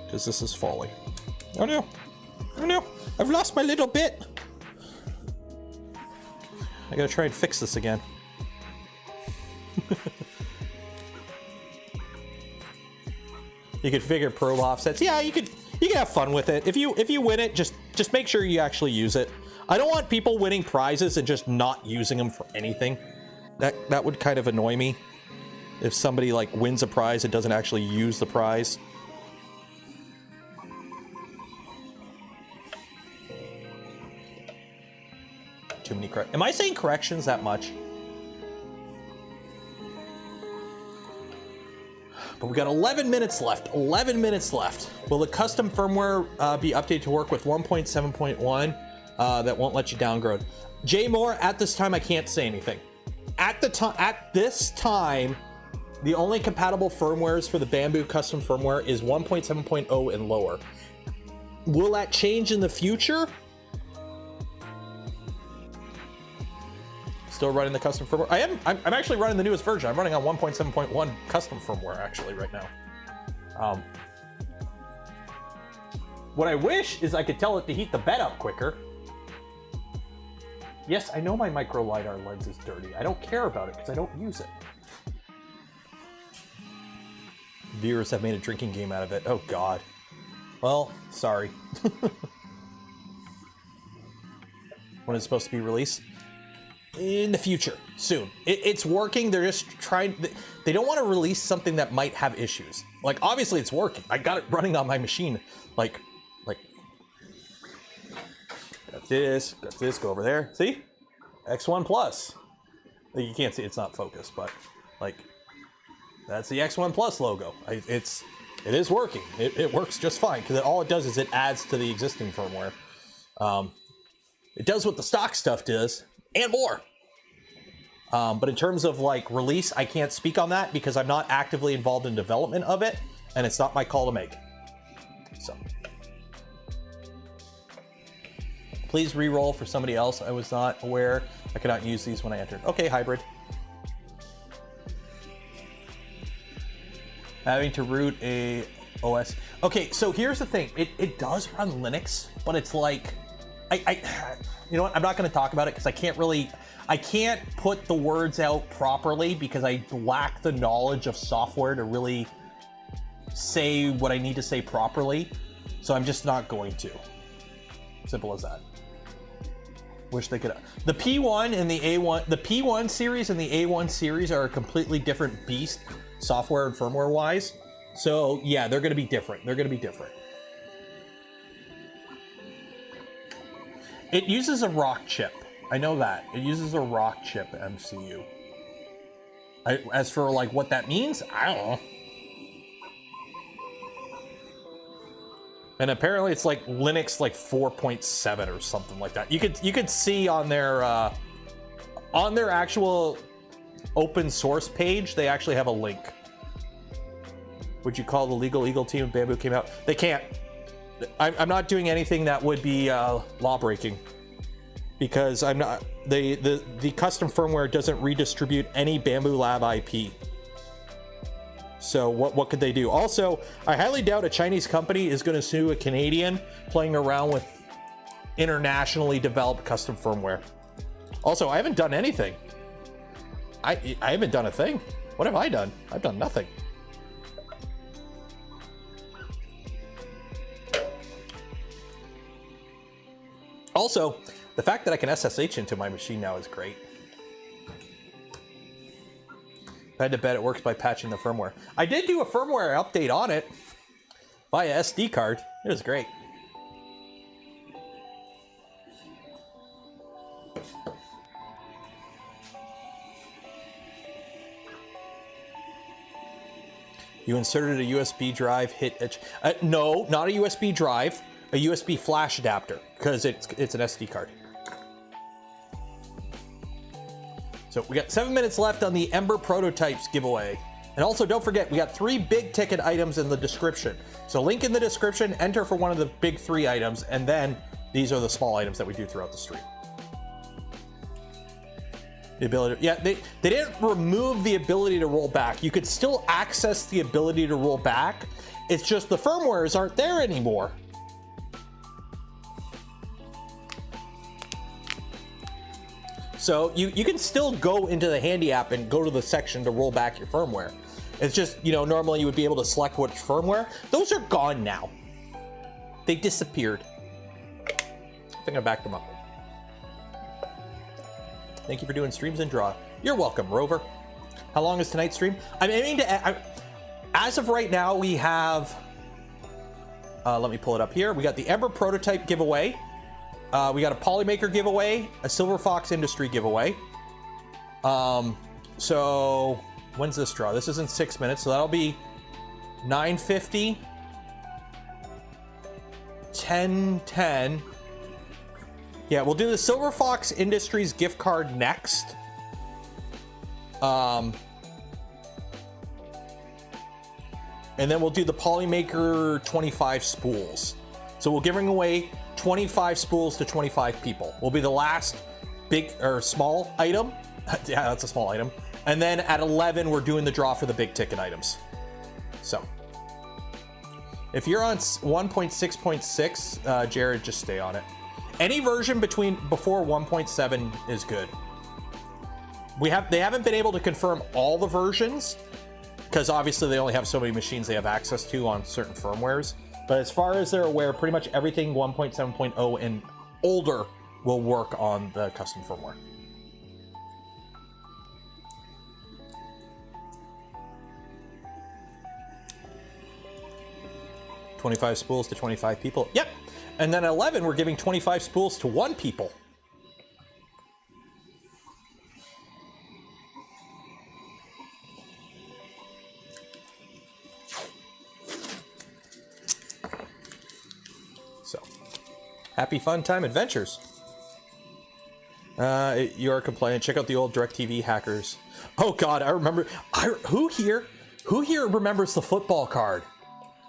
Because this is falling. Oh no. Oh no. I've lost my little bit. I gotta try and fix this again. You could figure probe offsets. Yeah, you can have fun with it. If you win it, just make sure you actually use it. I don't want people winning prizes and just not using them for anything. That would kind of annoy me. If somebody like wins a prize and doesn't actually use the prize. Too many corrections. Am I saying corrections that much? But we got 11 minutes left. 11 minutes left. Will the custom firmware be updated to work with 1.7.1 that won't let you downgrade? Jay Moore, at this time, I can't say anything. At this time, the only compatible firmwares for the Bamboo custom firmware is 1.7.0 and lower. Will that change in the future? Still running the custom firmware. I'm actually running the newest version. I'm running on 1.7.1 custom firmware actually right now. What I wish is I could tell it to heat the bed up quicker. Yes, I know my micro LiDAR lens is dirty. I don't care about it because I don't use it. Viewers have made a drinking game out of it. Oh God. Well, sorry. when it's supposed to be released. In the future, soon. It's working. They're just trying. They don't want to release something that might have issues. Like, obviously it's working. I got it running on my machine. Like, got this, go over there. See? X1 Plus. You can't see, it's not focused, but like, that's the X1 Plus logo. It is working. It works just fine, because all it does is it adds to the existing firmware. It does what the stock stuff does, and more. But in terms of like release, I can't speak on that because I'm not actively involved in development of it, and it's not my call to make. So please re-roll for somebody else. I was not aware I could not use these when I entered. Okay, hybrid. Having to root a OS. Okay, so here's the thing. It does run Linux, but it's like, you know what? I'm not going to talk about it because I can't put the words out properly because I lack the knowledge of software to really say what I need to say properly. So I'm just not going to. Simple as that. Wish they could. The P1 and the A1, the P1 series and the A1 series are a completely different beast, software and firmware wise. So yeah, they're going to be different. They're going to be different. It uses a rock chip. I know that. It uses a rock chip MCU. As for like what that means, I don't know. And apparently it's like Linux like 4.7 or something like that. You could see on their actual open source page, they actually have a link. Would you call the Legal Eagle team if Bamboo came out? They can't. I'm not doing anything that would be law breaking, because I'm not. The custom firmware doesn't redistribute any Bamboo Lab IP. So what could they do? Also, I highly doubt a Chinese company is going to sue a Canadian playing around with internationally developed custom firmware. Also, I haven't done anything. I haven't done a thing. What have I done? I've done nothing. Also, the fact that I can SSH into my machine now is great. I had to bet it works by patching the firmware. I did do a firmware update on it via SD card. It was great. You inserted a USB drive, hit edge. No, not a USB drive, a USB flash adapter, because it's an SD card. So we got 7 minutes left on the Ember prototypes giveaway. And also don't forget, we got 3 big ticket items in the description. So link in the description, enter for one of the big 3 items, and then these are the small items that we do throughout the stream. The ability, yeah, they didn't remove the ability to roll back. You could still access the ability to roll back. It's just the firmwares aren't there anymore. So you can still go into the Handy app and go to the section to roll back your firmware. It's just, you know, normally you would be able to select which firmware. Those are gone now. They disappeared. I think I backed them up. Thank you for doing streams and draw. You're welcome, Rover. How long is tonight's stream? I'm aiming to, as of right now, we have, let me pull it up here. We got the Ember prototype giveaway. We got a Polymaker giveaway, a Silver Fox Industry giveaway. So when's this draw? This is in 6 minutes, so that'll be 9:50, 10:10. Yeah, we'll do the Silver Fox Industries gift card next. And then we'll do the Polymaker 25 spools. So we're giving away 25 spools to 25 people. Will be the last big or small item. Yeah, that's a small item. And then at 11, we're doing the draw for the big ticket items. So if you're on 1.6.6, Jared, just stay on it. Any version before 1.7 is good. They haven't been able to confirm all the versions because obviously they only have so many machines they have access to on certain firmwares. But as far as they're aware, pretty much everything 1.7.0 and older will work on the custom firmware. $25 spools to 25 people. Yep. And then at 11, we're giving 25 spools to 1 people. So, happy fun time adventures. You are complaining. Check out the old DirecTV hackers. Oh God, I remember. Who here remembers the football card?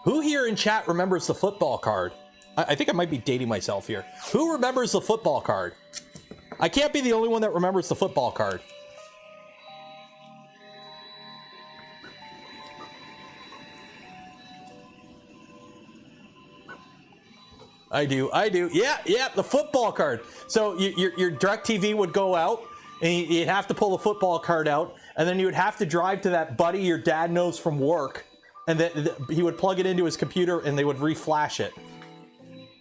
Who here in chat remembers the football card? I think I might be dating myself here. Who remembers the football card? I can't be the only one that remembers the football card. I do. Yeah, the football card. So your DirecTV would go out, and you'd have to pull the football card out, and then you would have to drive to that buddy your dad knows from work, and then he would plug it into his computer, and they would reflash it.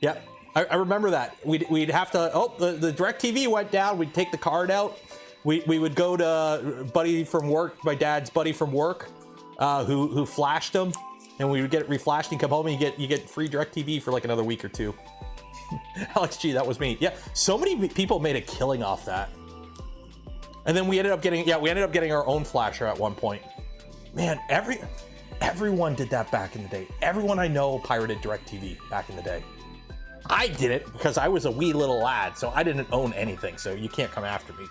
Yep, I remember that. We'd have to. Oh, the DirecTV went down. We'd take the card out. We would go to buddy from work, my dad's buddy from work, who flashed them. And we would get it reflashed and come home and you get free DirecTV for like another week or 2. Alex G, that was me. Yeah, so many people made a killing off that. And then we ended up getting our own flasher at one point. Man, everyone did that back in the day. Everyone I know pirated DirecTV back in the day. I did it because I was a wee little lad, so I didn't own anything, so you can't come after me.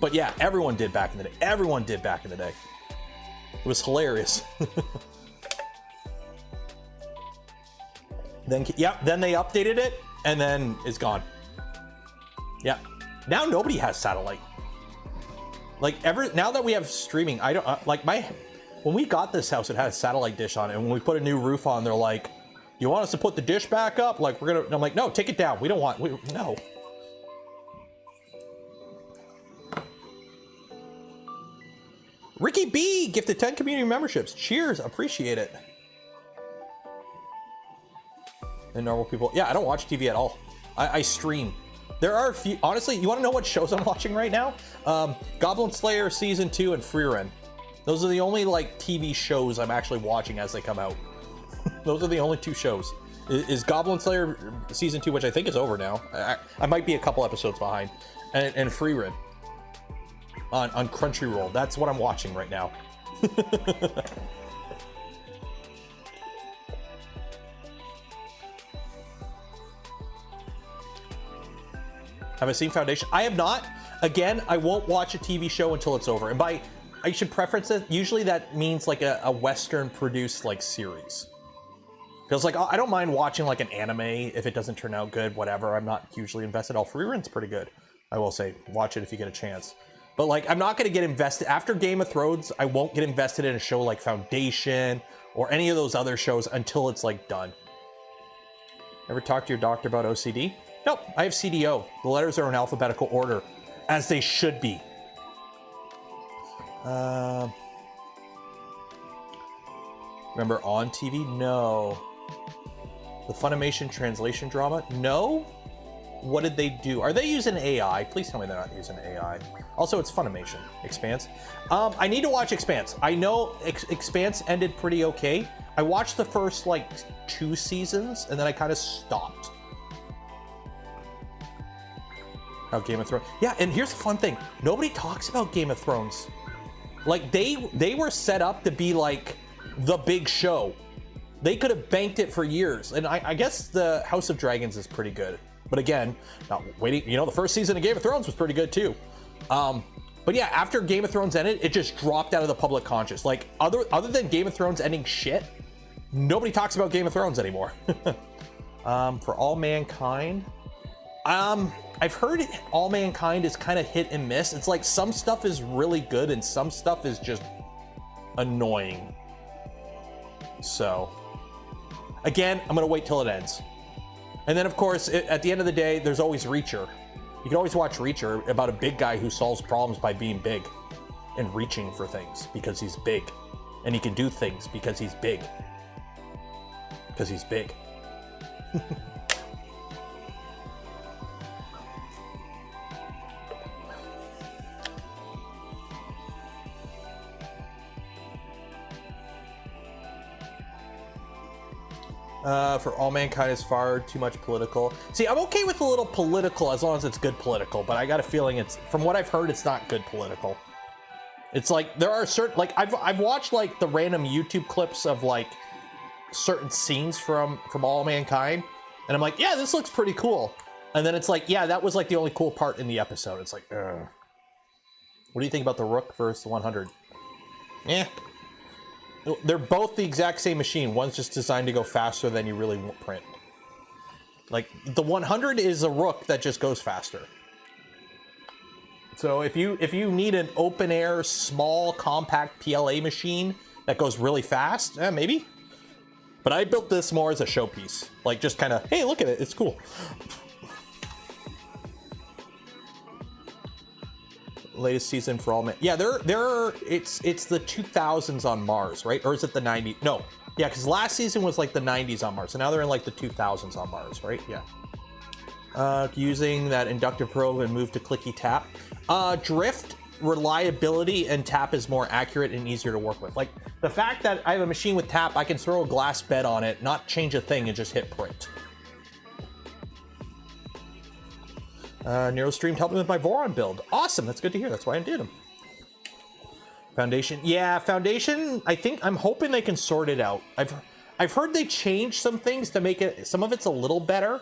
But yeah, everyone did back in the day. Everyone did back in the day. It was hilarious. Then they updated it, and then it's gone. Yeah. Now nobody has satellite. Like now that we have streaming, I don't when we got this house, it had a satellite dish on it, and when we put a new roof on, they're like, "You want us to put the dish back up? Like I'm like, no, take it down. We don't want. No." Ricky B gifted 10 community memberships. Cheers, appreciate it. And normal people. Yeah, I don't watch TV at all. I stream. There are a few. Honestly, you want to know what shows I'm watching right now? Goblin Slayer Season 2 and Free Run. Those are the only like TV shows I'm actually watching as they come out. Those are the only 2 shows. Is Goblin Slayer Season 2, which I think is over now. I might be a couple episodes behind. And Free Run. On Crunchyroll. That's what I'm watching right now. Have I seen Foundation? I have not. Again, I won't watch a TV show until it's over. And by, I should preference it, usually that means like a Western produced like series. Because like, I don't mind watching like an anime if it doesn't turn out good, whatever. I'm not hugely invested. Free Run's pretty good. I will say, watch it if you get a chance. But like, I'm not going to get invested after Game of Thrones. I won't get invested in a show like Foundation or any of those other shows until it's like done. Ever talk to your doctor about OCD? Nope, I have CDO. The letters are in alphabetical order, as they should be. Remember On TV? No. The Funimation translation drama? No. What did they do? Are they using AI? Please tell me they're not using AI. Also, it's Funimation. Expanse. I need to watch Expanse. I know Expanse ended pretty okay. I watched the first like 2 seasons and then I kind of stopped. How Game of Thrones. Yeah, and here's the fun thing. Nobody talks about Game of Thrones. Like they were set up to be like the big show. They could have banked it for years. And I guess the House of Dragons is pretty good. But again, not waiting, you know, the first season of Game of Thrones was pretty good too. But yeah, after Game of Thrones ended, it just dropped out of the public conscious. Like other than Game of Thrones ending shit, nobody talks about Game of Thrones anymore. For All Mankind, I've heard All Mankind is kind of hit and miss. It's like some stuff is really good and some stuff is just annoying. So again, I'm gonna wait till it ends. And then of course, at the end of the day, there's always Reacher. You can always watch Reacher about a big guy who solves problems by being big and reaching for things because he's big. And he can do things because he's big. Because he's big. For all mankind is far too much political. See, I'm okay with a little political as long as it's good political, but I got a feeling it's, from what I've heard, it's not good political. It's like, there are certain, like, I've watched like the random YouTube clips of like certain scenes from All Mankind, and I'm like, yeah, this looks pretty cool. And then it's like, yeah, that was like the only cool part in the episode. It's like, ugh. What do you think about the Rook versus the 100? Yeah. They're both the exact same machine. One's just designed to go faster than you really won't print. Like, the 100 is a Rook that just goes faster. So if you need an open air, small, compact PLA machine that goes really fast, maybe. But I built this more as a showpiece. Like, just kind of, hey, look at it, it's cool. Latest season for all men. Yeah, it's the 2000s on Mars, right? Or is it the 90s? No, yeah, because last season was like the 90s on Mars, so now they're in like the 2000s on Mars, right? Yeah. Using that inductive probe and move to clicky tap. Drift, reliability, and tap is more accurate and easier to work with. Like, the fact that I have a machine with tap, I can throw a glass bed on it, not change a thing, and just hit print. NeuroStream helped me with my Voron build. Awesome, that's good to hear. That's why I did them. Foundation, yeah, Foundation. I'm hoping they can sort it out. I've heard they changed some things to make it. Some of it's a little better,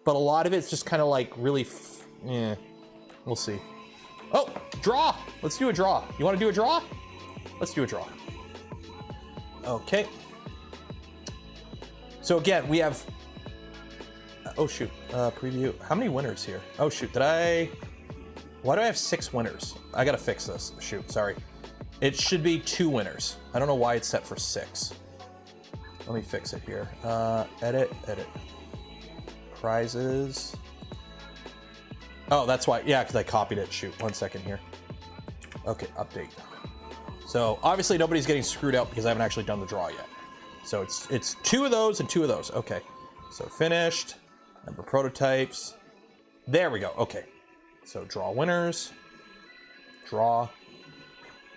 but a lot of it's just kind of like really. Yeah, we'll see. Oh, draw. Let's do a draw. You want to do a draw? Let's do a draw. Okay. So again, we have. Oh shoot, preview. How many winners here? Oh shoot, why do I have 6 winners? I gotta fix this. Shoot, sorry. It should be 2 winners. I don't know why it's set for 6. Let me fix it here. Edit. Prizes. Oh, that's why, yeah, because I copied it. Shoot, 1 second here. Okay, update. So obviously nobody's getting screwed out because I haven't actually done the draw yet. So it's 2 of those and 2 of those. Okay, so finished. Number prototypes. There we go. Okay. So draw winners. Draw.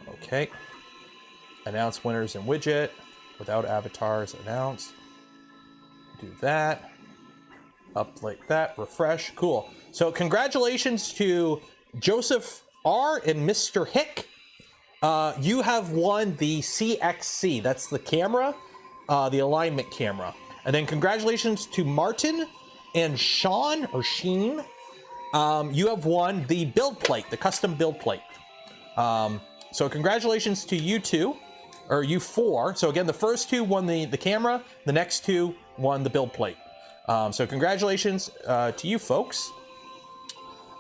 Okay. Announce winners in widget. Without avatars. Announce. Do that. Up like that. Refresh. Cool. So congratulations to Joseph R. and Mr. Hick. You have won the CXC. That's the camera. The alignment camera. And then congratulations to Martin and Sean, or Sheen, you have won the build plate, the custom build plate. So congratulations to you 2, or you 4. So again, the first 2 won the camera, the next 2 won the build plate. So congratulations to you folks.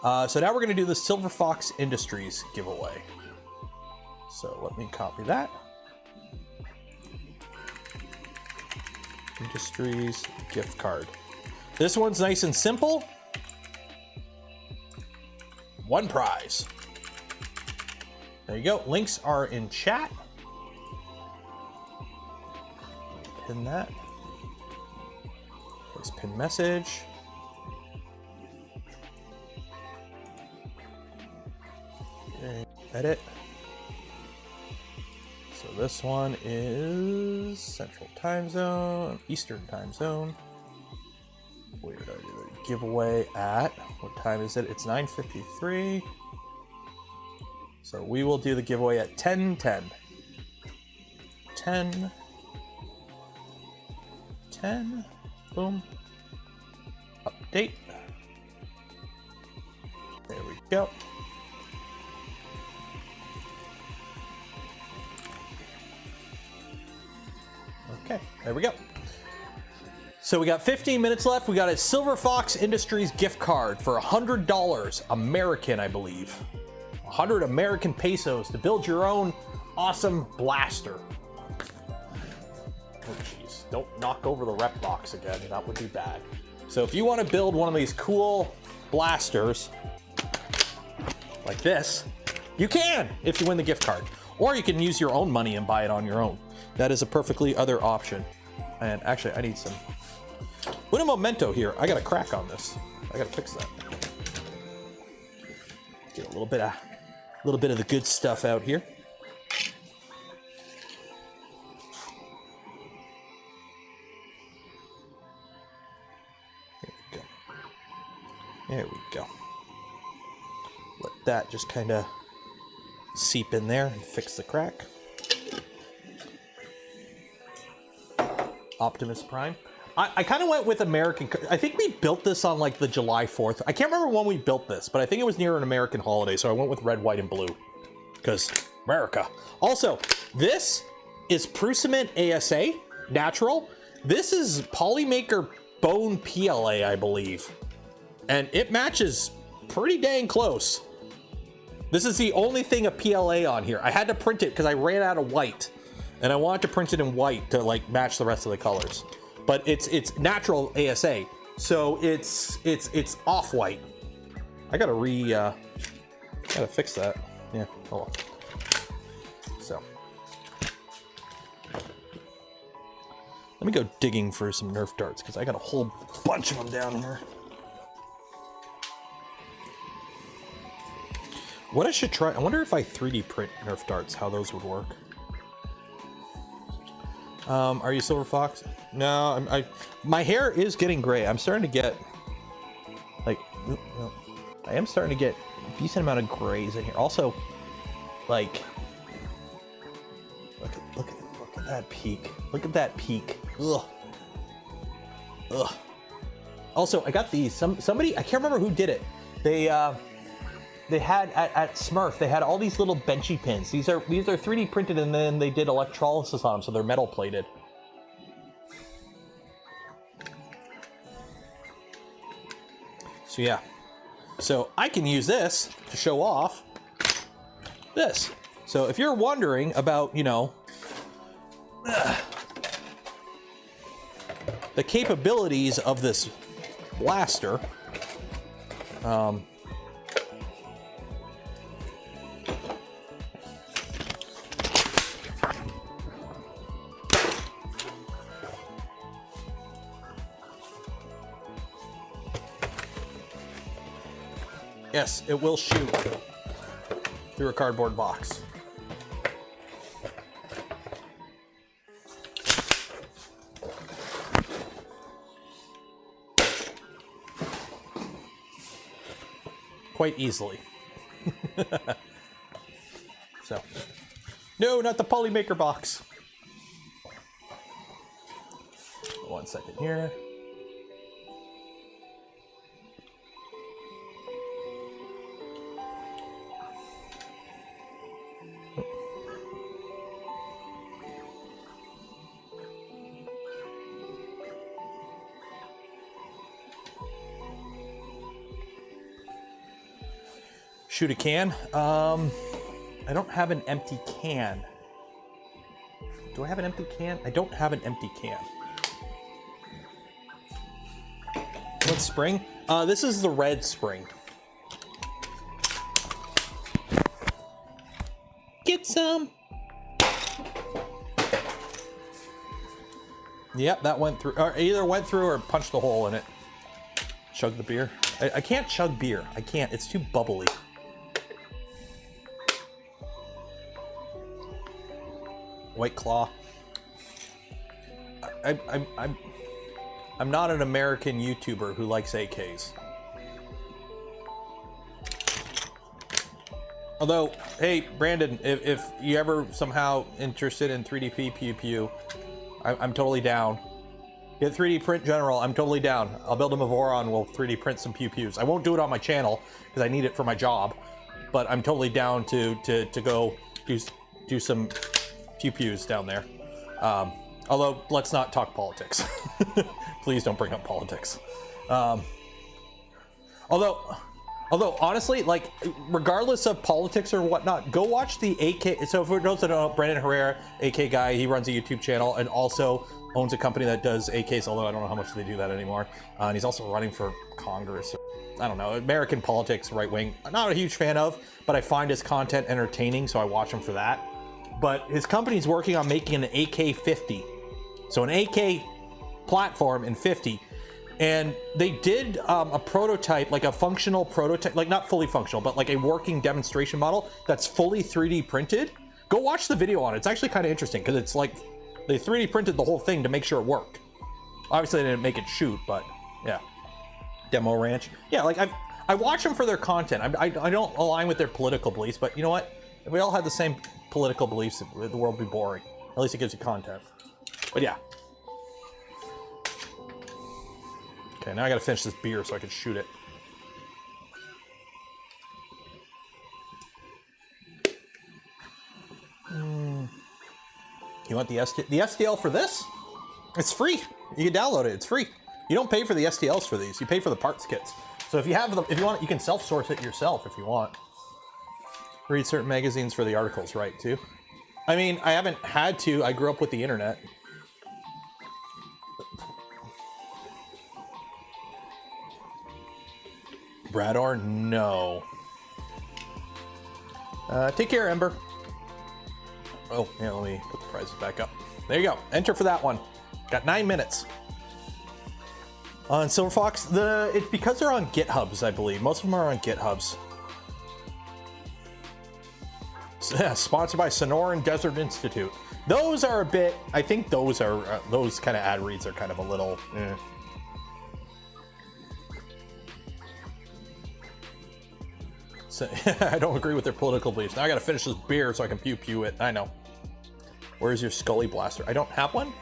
So now we're gonna do the Silver Fox Industries giveaway. So let me copy that. Industries gift card. This one's nice and simple. 1 prize. There you go. Links are in chat. Pin that. Let's pin message. Okay, edit. So this one is Central Time Zone, Eastern Time Zone. Where did I do the giveaway at? What time is it? It's 9:53. So we will do the giveaway at 10:10. 10. Boom. Update. There we go. Okay, there we go. So we got 15 minutes left. We got a Silver Fox Industries gift card for $100 American, I believe. 100 American pesos to build your own awesome blaster. Oh jeez, don't knock over the rep box again, that would be bad. So if you want to build one of these cool blasters like this, you can if you win the gift card. Or you can use your own money and buy it on your own. That is a perfectly other option. And actually I need some. Un momento here. I got a crack on this. I gotta fix that. Get a little bit of the good stuff out here. There we go. Let that just kind of seep in there and fix the crack. Optimus Prime. I kind of went with American. I think we built this on like the July 4th. I can't remember when we built this, but I think it was near an American holiday, so I went with red, white, and blue. Because America. Also, this is Prusament ASA, natural. This is Polymaker Bone PLA, I believe. And it matches pretty dang close. This is the only thing a PLA on here. I had to print it because I ran out of white. And I wanted to print it in white to like match the rest of the colors. But it's natural ASA, so it's off-white. I gotta gotta fix that. Yeah, hold on. So let me go digging for some Nerf darts because I got a whole bunch of them down here. What I should try, I wonder if I 3D print Nerf darts, how those would work. Are you Silver Fox? No, my hair is getting gray. I'm starting to get, like, I am starting to get a decent amount of grays in here. Also, like, look at that peak. Look at that peak. Ugh. Ugh. Also, I got these. Somebody, I can't remember who did it. They had at Smurf, they had all these little benchy pins. These are 3D printed, and then they did electrolysis on them, so they're metal plated. So yeah, so I can use this to show off this. So if you're wondering about, you know, the capabilities of this blaster, yes, it will shoot through a cardboard box. Quite easily. So, no, not the Polymaker box. 1 second here. Shoot a can. I don't have an empty can. Do I have an empty can? I don't have an empty can. What spring? This is the red spring. Get some. Yep, that went through. Or either went through or punched a hole in it. Chug the beer. I can't chug beer. I can't. It's too bubbly. White Claw. I'm not an American YouTuber who likes AKs. Although, hey, Brandon, if you ever somehow interested in 3D Pew Pew, I'm totally down. Get 3D print general, I'm totally down. I'll build a Mavoron, we'll 3D print some Pew Pews. I won't do it on my channel because I need it for my job, but I'm totally down to go do some Pew Pews down there. Although, let's not talk politics. Please don't bring up politics. Although honestly, like, regardless of politics or whatnot, go watch the AK. So for those that don't know, Brandon Herrera, AK guy, he runs a YouTube channel and also owns a company that does AKs, although I don't know how much they do that anymore. And he's also running for Congress. I don't know, American politics, right wing. I'm not a huge fan of, but I find his content entertaining, so I watch him for that. But his company's working on making an AK-50. So an AK platform in 50. And they did a prototype, like a functional prototype, like not fully functional, but like a working demonstration model that's fully 3D printed. Go watch the video on it. It's actually kind of interesting because it's like they 3D printed the whole thing to make sure it worked. Obviously they didn't make it shoot, but yeah. Demo ranch. Yeah, like I watch them for their content. I don't align with their political beliefs, but you know what? If we all had the same political beliefs, the world would be boring. At least it gives you content. But yeah. Okay, now I gotta finish this beer so I can shoot it. You want the STL for this? It's free. You can download it. It's free. You don't pay for the STLs for these. You pay for the parts kits. So if you have them, if you want, you can self-source it yourself if you want. Read certain magazines for the articles, right? Too. I mean, I haven't had to. I grew up with the internet. Brador, no. Take care, Ember. Oh, yeah, let me put the prizes back up. There you go. Enter for that one. Got 9 minutes. On Silver Fox, it's because they're on GitHubs, I believe. Most of them are on GitHubs. Sponsored by Sonoran Desert Institute. Those are a bit, I think those are, those kind of ad reads are kind of a little, So, I don't agree with their political beliefs. Now I gotta finish this beer so I can pew it. I know. Where's your Scully blaster? I don't have one?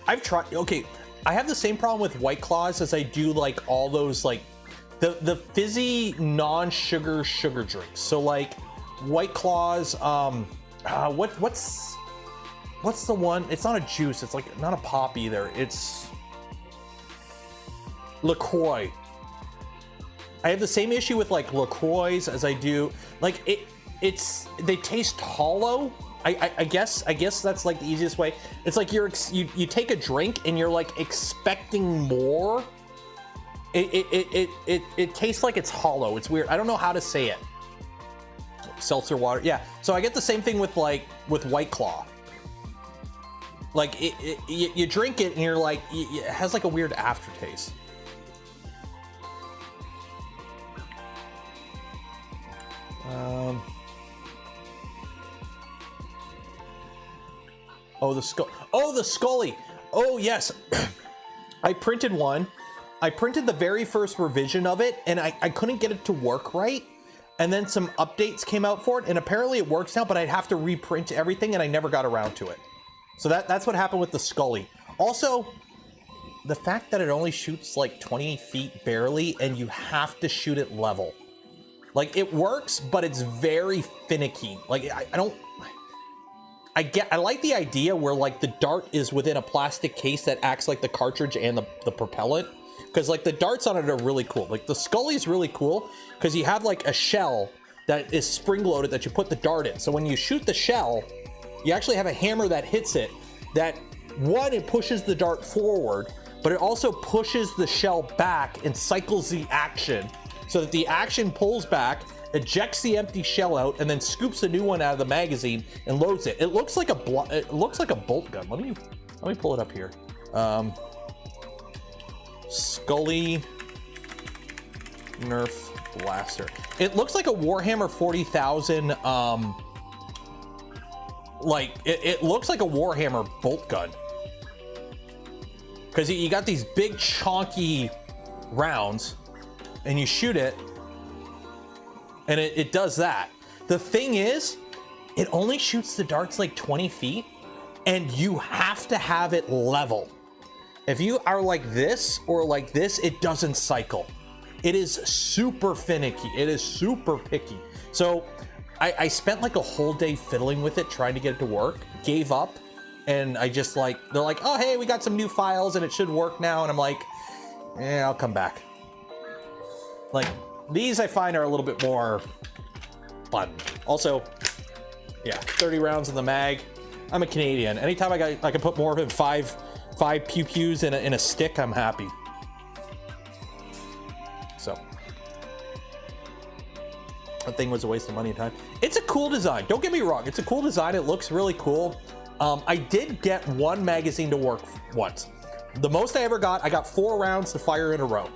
I've tried, okay, I have the same problem with White Claws as I do like all those like the fizzy non-sugar sugar drinks. So like White Claws, what's the one? It's not a juice, it's like not a pop either. It's LaCroix. I have the same issue with like LaCroix as I do, like they taste hollow. I guess that's like the easiest way. It's like you take a drink and you're like expecting more. It tastes like it's hollow. It's weird. I don't know how to say it. Seltzer water. Yeah. So I get the same thing with White Claw. Like you drink it and you're like, it has like a weird aftertaste. Oh, the Scully. Oh, yes. I printed one. I printed the very first revision of it, and I couldn't get it to work right. And then some updates came out for it, and apparently it works now, but I'd have to reprint everything, and I never got around to it. So that's what happened with the Scully. Also, the fact that it only shoots like 20 feet barely, and you have to shoot it level. Like, it works, but it's very finicky. Like, I like the idea where like the dart is within a plastic case that acts like the cartridge and the propellant, because like the darts on it are really cool. Like the Scully is really cool because you have like a shell that is spring loaded that you put the dart in. So when you shoot the shell, you actually have a hammer that hits it. That one, it pushes the dart forward, but it also pushes the shell back and cycles the action so that the action pulls back, ejects the empty shell out, and then scoops a new one out of the magazine and loads it. It looks like a bolt gun. Let me pull it up here. Scully Nerf blaster. It looks like a Warhammer 40,000. Like it looks like a Warhammer bolt gun because you got these big chonky rounds, and you shoot it. And it does that. The thing is, it only shoots the darts like 20 feet, and you have to have it level. If you are like this or like this, it doesn't cycle. It is super finicky. It is super picky. So I spent like a whole day fiddling with it, trying to get it to work, gave up, and I just like, they're like, oh, hey, we got some new files and it should work now. And I'm like, I'll come back. Like, these I find are a little bit more fun. Also, yeah, 30 rounds in the mag. I'm a Canadian. Anytime I can put more than five pew-pews in a stick, I'm happy. So, that thing was a waste of money and time. It's a cool design. Don't get me wrong. It's a cool design. It looks really cool. I did get one magazine to work once. The most I ever got, I got 4 rounds to fire in a row.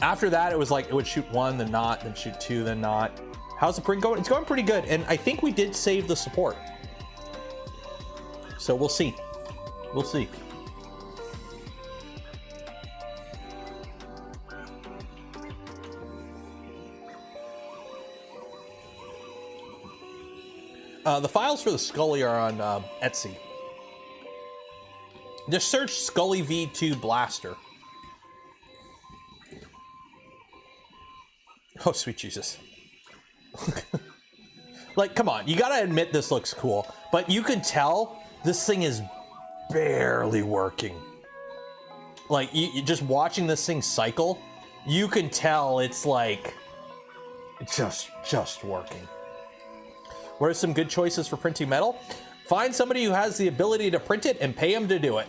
After that, it was like, it would shoot 1, then not, then shoot 2, then not. How's the print going? It's going pretty good. And I think we did save the support. So we'll see. We'll see. The files for the Scully are on Etsy. Just search Scully V2 Blaster. Oh, sweet Jesus. Like, come on, you gotta admit this looks cool, but you can tell this thing is barely working. Like, you just watching this thing cycle, you can tell it's like, just working. What are some good choices for printing metal? Find somebody who has the ability to print it and pay them to do it.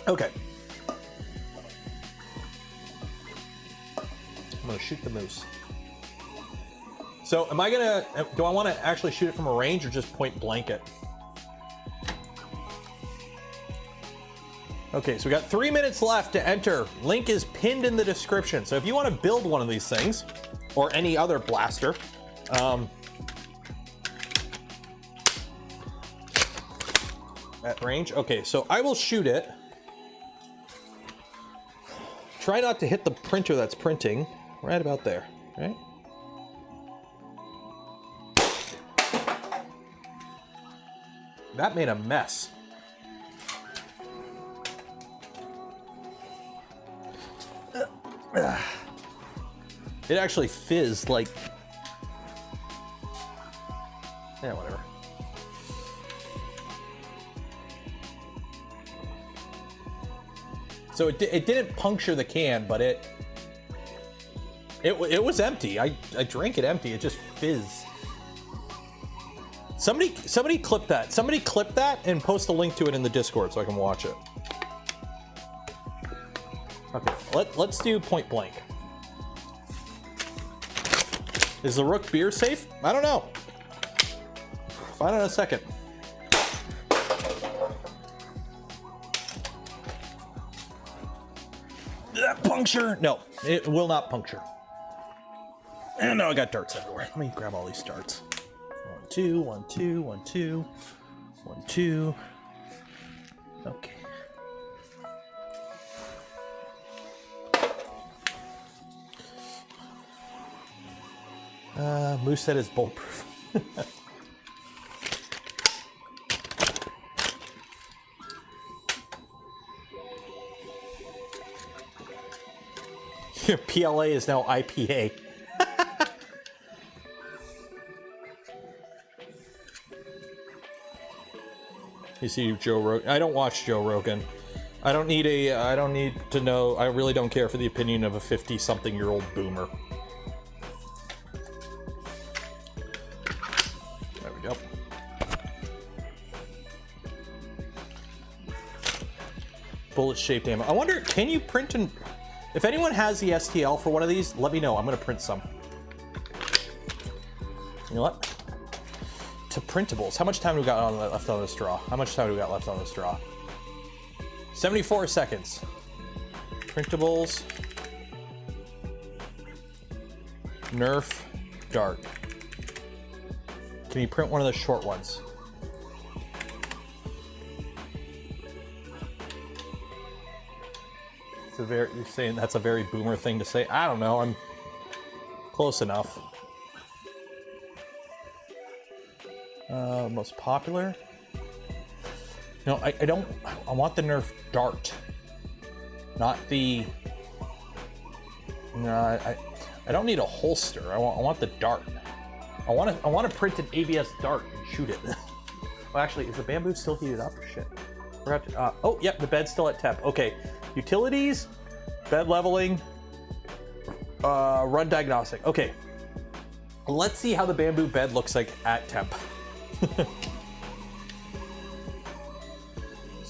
Okay. I'm gonna shoot the moose. So am I gonna, do I wanna actually shoot it from a range or just point blank it? Okay, so we got 3 minutes left to enter. Link is pinned in the description. So if you wanna build one of these things, or any other blaster, at range, okay, so I will shoot it. Try not to hit the printer that's printing, right about there, right? That made a mess. It actually fizzed like, yeah, whatever. So it didn't puncture the can, but it was empty. I drank it empty. It just fizzed. Somebody clip that. Somebody clip that and post a link to it in the Discord so I can watch it. Okay, let's do point blank. Is the Rook beer safe? I don't know. Find out in a second. Did that puncture? No, it will not puncture. And no, I got darts everywhere. Let me grab all these darts. 1, 2, 1, 2, 1, 2, 1, 2. Okay. Moose set is bulletproof. Your PLA is now IPA. You see Joe Rogan. I don't watch Joe Rogan. I don't need to know. I really don't care for the opinion of a 50-something-year-old boomer. There we go. Bullet-shaped ammo. I wonder, can you print and... If anyone has the STL for one of these, let me know. I'm going to print some. You know what? To printables. How much time do we got left on this draw? How much time do we got left on this draw? 74 seconds. Printables. Nerf dart. Can you print one of the short ones? You're saying that's a very boomer thing to say? I don't know. I'm close enough. Most popular? No, I don't. I want the Nerf dart, not the. No, I don't need a holster. I want the dart. I want to print an ABS dart and shoot it. Well, actually, is the bamboo still heated up? Shit. Forgot to, oh, yep, the bed's still at temp. Okay, utilities, bed leveling, run diagnostic. Okay, let's see how the bamboo bed looks like at temp.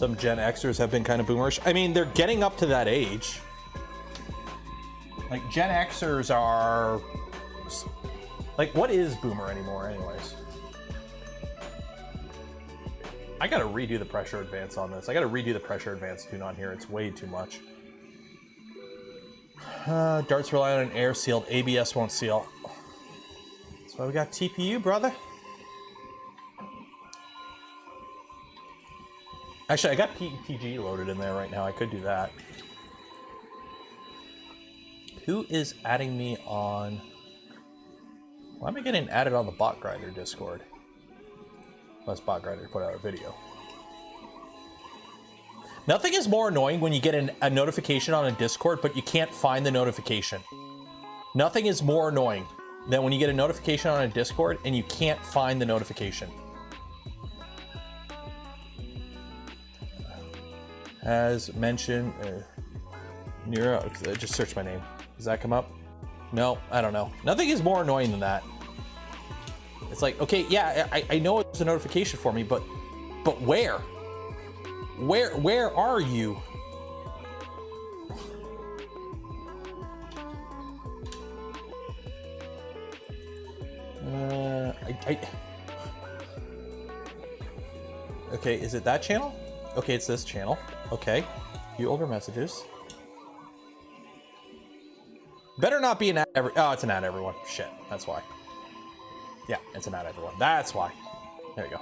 Some Gen Xers have been kind of boomerish. I mean, they're getting up to that age. Like, Gen Xers are... Like, what is boomer anymore, anyways? I gotta redo the pressure advance on this. I gotta redo the pressure advance tune on here. It's way too much. Darts rely on an air sealed. ABS won't seal. That's why we got TPU, brother. Actually, I got PETG loaded in there right now. I could do that. Who is adding me on... Why am I getting added on the Bot Grinder Discord? Unless Bot Grinder put out a video. Nothing is more annoying when you get a notification on a Discord, but you can't find the notification. Nothing is more annoying than when you get a notification on a Discord and you can't find the notification. As mentioned, Nero, just search my name. Does that come up? No, I don't know. Nothing is more annoying than that. It's like, okay, yeah, I know it's a notification for me, but where? Where are you? Okay, is it that channel? Okay, it's this channel. Okay, few older messages. Better not be an ad oh, it's an ad everyone. Shit, that's why. Yeah, it's an ad everyone. That's why. There you go.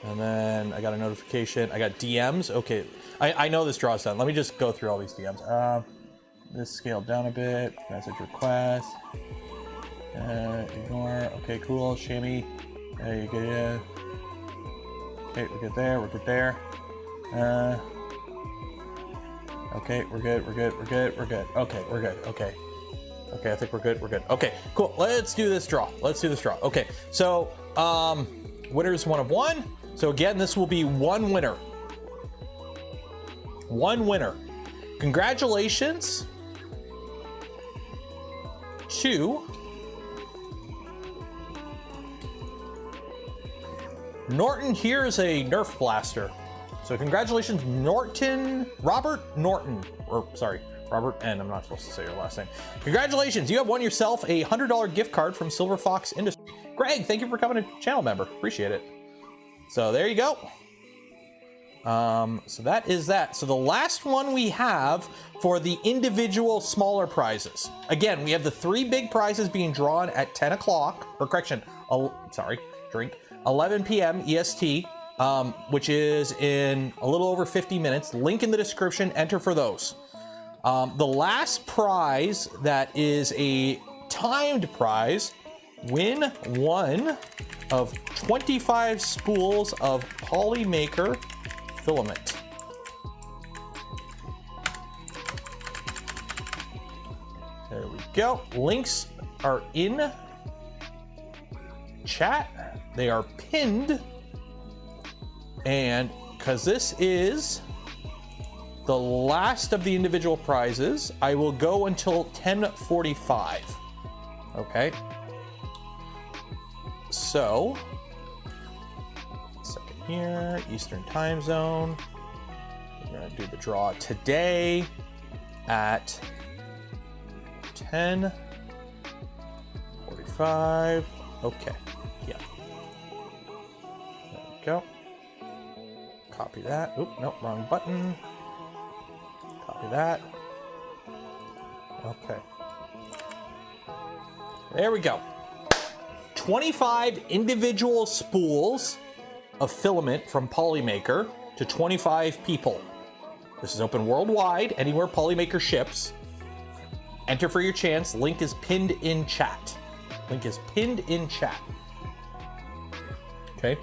And then I got a notification. I got DMs. Okay, I know this draw's done. Let me just go through all these DMs. This scaled down a bit. Message request. Ignore. Okay, cool. Shimmy. There you go. Yeah. Okay, we're good there. We're good there. Okay, we're good. We're good. We're good. We're good. Okay, we're good. Okay. Okay, I think we're good. We're good. Okay, cool. Let's do this draw. Let's do this draw. Okay, so winners 1 of 1. So again, this will be one winner. One winner. Congratulations to Norton. Here's a Nerf blaster. So congratulations, Robert Norton, or sorry, Robert N. I'm not supposed to say your last name. Congratulations, you have won yourself a $100 gift card from Silver Fox Industries. Greg, thank you for becoming a channel member. Appreciate it. So there you go. So that is that. So the last one we have for the individual smaller prizes. Again, we have the 3 big prizes being drawn at 10 o'clock, or correction, 11 p.m. EST. Which is in a little over 50 minutes. Link in the description, enter for those. The last prize that is a timed prize, win one of 25 spools of Polymaker FIlament. There we go. Links are in chat. They are pinned. And because this is the last of the individual prizes, I will go until 10:45. Okay. So, second here, Eastern time zone. We're gonna do the draw today at 10:45. Okay. Yeah. There we go. Copy that. Oop, nope, wrong button. Copy that. Okay. There we go. 25 individual spools of filament from Polymaker to 25 people. This is open worldwide, anywhere Polymaker ships. Enter for your chance. Link is pinned in chat. Link is pinned in chat. Okay.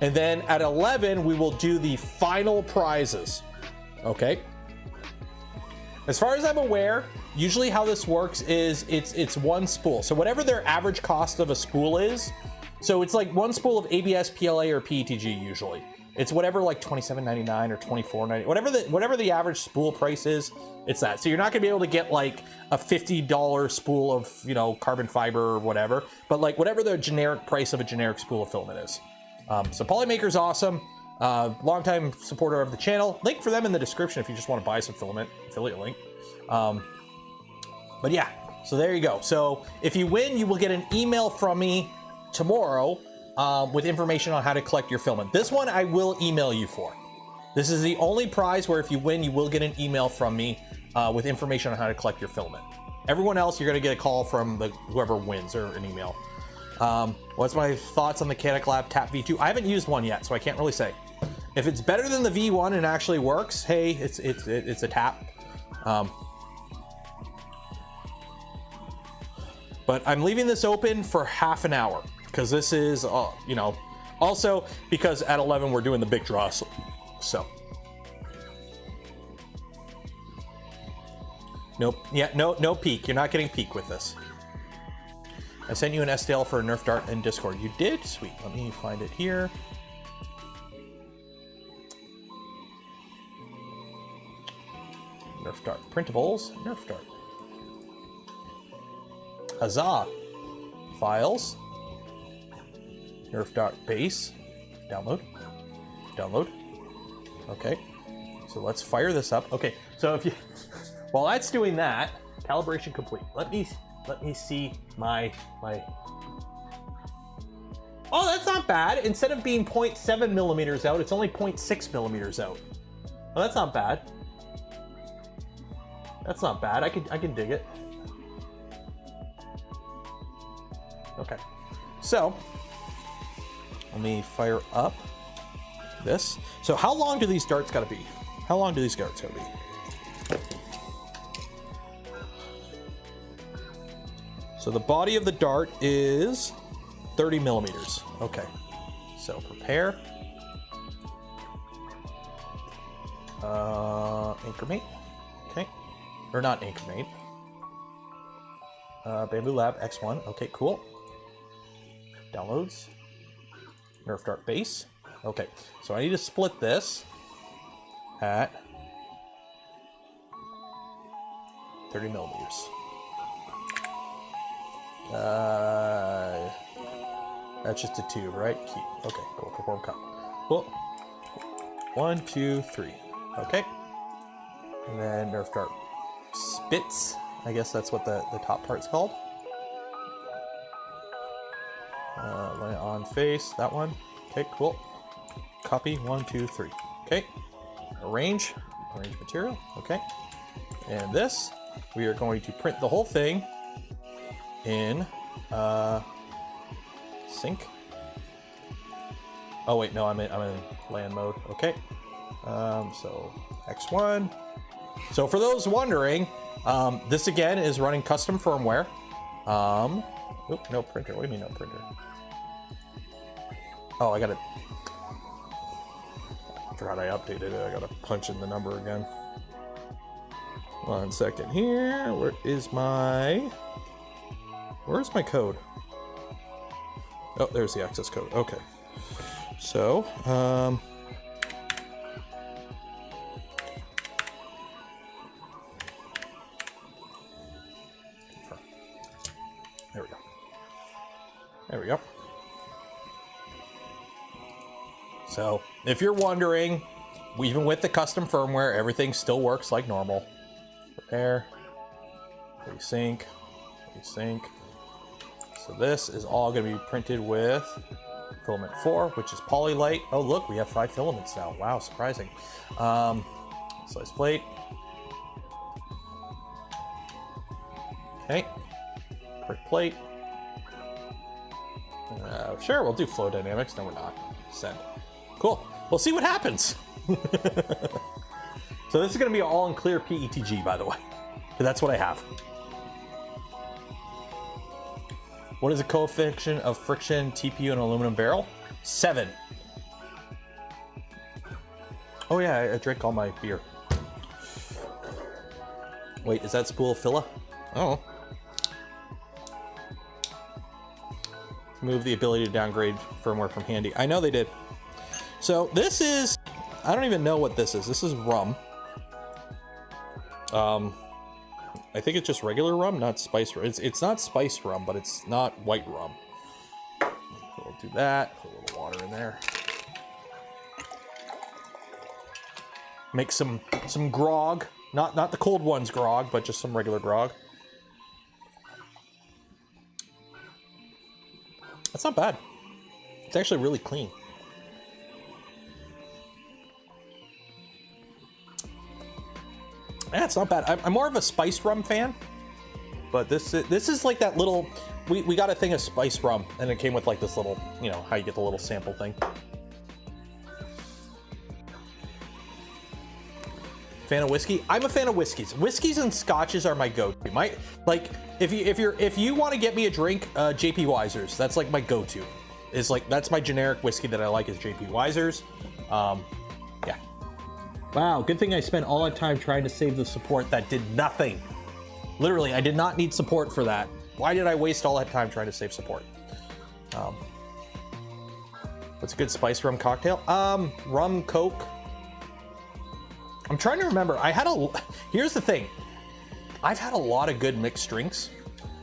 And then at 11, we will do the final prizes. Okay. As far as I'm aware, usually how this works is it's one spool. So whatever their average cost of a spool is, so it's like one spool of ABS, PLA, or PETG usually. It's whatever, like $27.99 or $24.99, whatever the average spool price is, it's that. So you're not gonna be able to get like a $50 spool of, you know, carbon fiber or whatever, but like whatever the generic price of a generic spool of filament is. So Polymaker's awesome. Longtime supporter of the channel. Link for them in the description if you just want to buy some filament, affiliate link. But yeah, so there you go. So if you win, you will get an email from me tomorrow with information on how to collect your filament. This one I will email you for. This is the only prize where if you win, you will get an email from me with information on how to collect your filament. Everyone else, you're gonna get a call from whoever wins or an email. What's my thoughts on the Mechanic Lab Tap V2? I haven't used one yet, so I can't really say. If it's better than the V1 and actually works, hey, it's a tap. But I'm leaving this open for half an hour because this is, you know, also because at 11 we're doing the big draw. So. Nope. Yeah, no peak. You're not getting peak with this. I sent you an STL for a Nerf dart in Discord. You did? Sweet. Let me find it here. Nerf dart. Printables. Nerf dart. Huzzah. Files. Nerf dart base. Download. Download. Okay. So let's fire this up. Okay. So if you, while that's doing that, calibration complete. Let me see my. Oh, that's not bad. Instead of being 0.7 millimeters out, it's only 0.6 millimeters out. Oh, that's not bad. That's not bad. I can dig it. Okay. So let me fire up this. So how long do these darts gotta be? How long do these darts gotta be? So the body of the dart is 30 millimeters. Okay. So prepare. Anchormate. Okay. Or not Anchormate. Bamboo Lab X1. Okay, cool. Downloads. Nerf dart base. Okay. So I need to split this at 30 millimeters. That's just a tube, right? Keep. Okay, cool. Perform cut. Cool. 1, 2, 3. Okay. And then Nerf dart spits. I guess that's what the top part's called. Lay on face. That one. Okay, cool. Copy. 1, 2, 3. Okay. Arrange. Arrange material. Okay. And this, we are going to print the whole thing in sync. Oh wait, no, I'm in land mode. Okay. So X1. So for those wondering, this again is running custom firmware. Oop, no printer. What do you mean no printer? Oh, I gotta. I forgot I updated it. I gotta punch in the number again. 1 second here. Where's my code? Oh, there's the access code. Okay. So, there we go. There we go. So, if you're wondering, even with the custom firmware, everything still works like normal. Prepare, resync, resync. So this is all going to be printed with filament 4, which is Polylite. Oh, look, we have 5 filaments now. Wow, surprising. Slice plate. Okay. Print plate. Sure, we'll do flow dynamics. No, we're not. Send. Cool. We'll see what happens. So this is going to be all in clear PETG, by the way. That's what I have. What is the coefficient of friction TPU in an aluminum barrel? 7. Oh yeah, I drank all my beer. Wait, is that spool filler? Oh. Move the ability to downgrade firmware from handy. I know they did. So this is, I don't even know what this is. This is rum. I think it's just regular rum, not spice rum. It's not spice rum, but it's not white rum. So we'll do that. Put a little water in there. Make some grog, not the cold ones grog, but just some regular grog. That's not bad. It's actually really clean. Yeah, it's not bad. I'm more of a spiced rum fan, but this is like that little. We got a thing of spiced rum, and it came with like this little, you know, how you get the little sample thing. Fan of whiskey? I'm a fan of whiskeys. Whiskeys and scotches are my go-to. If you want to get me a drink, JP Wiser's. That's like my go-to. Is like that's my generic whiskey that I like is JP Wiser's. Yeah. Wow, good thing I spent all that time trying to save the support that did nothing. Literally, I did not need support for that. Why did I waste all that time trying to save support? What's a good spice rum cocktail? Rum Coke. I'm trying to remember. Here's the thing. I've had a lot of good mixed drinks,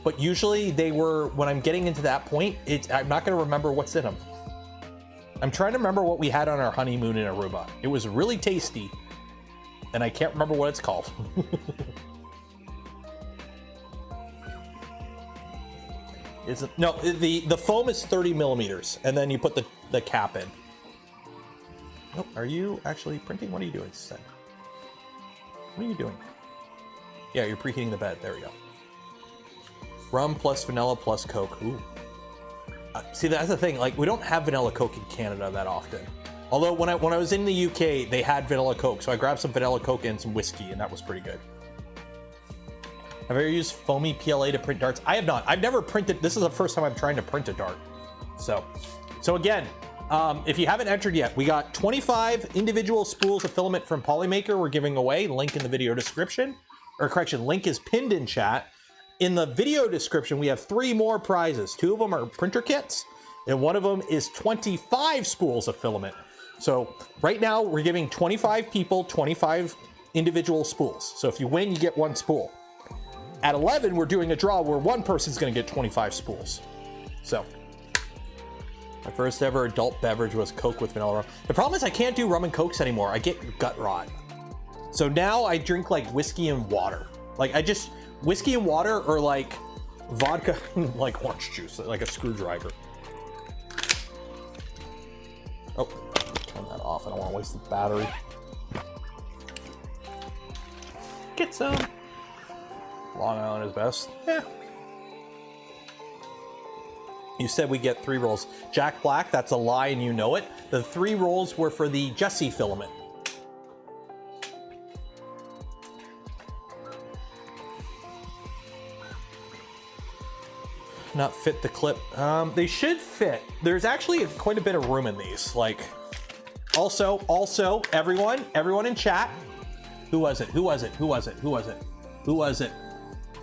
but usually they were, when I'm getting into that point, I'm not going to remember what's in them. I'm trying to remember what we had on our honeymoon in Aruba. It was really tasty, and I can't remember what it's called. No, the foam is 30 millimeters, and then you put the cap in. Nope, are you actually printing? What are you doing, Sen? What are you doing? Yeah, you're preheating the bed. There we go. Rum plus vanilla plus Coke. Ooh. See, that's the thing. Like, we don't have vanilla Coke in Canada that often. Although when I was in the UK, they had vanilla Coke, so I grabbed some vanilla Coke and some whiskey, and that was pretty good. Have you ever used foamy PLA to print darts? I have not. I've never printed. This is the first time I'm trying to print a dart. So again, if you haven't entered yet, we got 25 individual spools of filament from Polymaker we're giving away. Link in the video description. Or correction, link is pinned in chat. In the video description, we have 3 more prizes. 2 of them are printer kits, and 1 of them is 25 spools of filament. So right now, we're giving 25 people 25 individual spools. So if you win, you get 1 spool. At 11, we're doing a draw where 1 person's gonna get 25 spools. So, my first ever adult beverage was Coke with vanilla rum. The problem is I can't do rum and Cokes anymore. I get gut rot. So now I drink like whiskey and water. Like whiskey and water, or like vodka, like orange juice, like a screwdriver. Oh, turn that off. I don't want to waste the battery. Get some. Long Island is best. Yeah. You said we get 3 rolls. Jack Black, that's a lie and you know it. The 3 rolls were for the Jesse filament. Not fit the clip. They should fit. There's actually quite a bit of room in these. Like, also, everyone in chat. Who was it?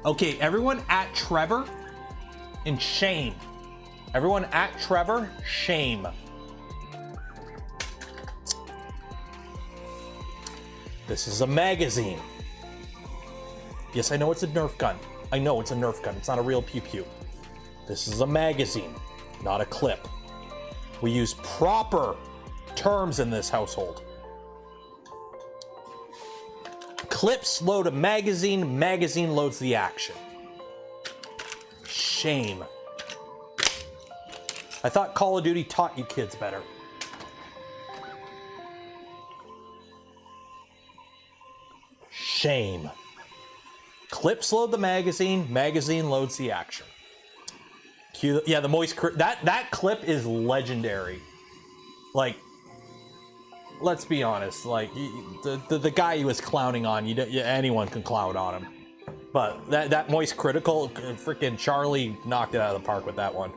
Okay, everyone at Trevor and shame. Everyone at Trevor, shame. This is a magazine. Yes, I know it's a Nerf gun. I know it's a Nerf gun. It's not a real pew-pew. This is a magazine, not a clip. We use proper terms in this household. Clips load a magazine, magazine loads the action. Shame. I thought Call of Duty taught you kids better. Shame. Clips load the magazine, magazine loads the action. Yeah, the moist, that clip is legendary. Like, let's be honest, like, the guy he was clowning on, anyone can clown on him. But that moist critical, freaking Charlie knocked it out of the park with that one.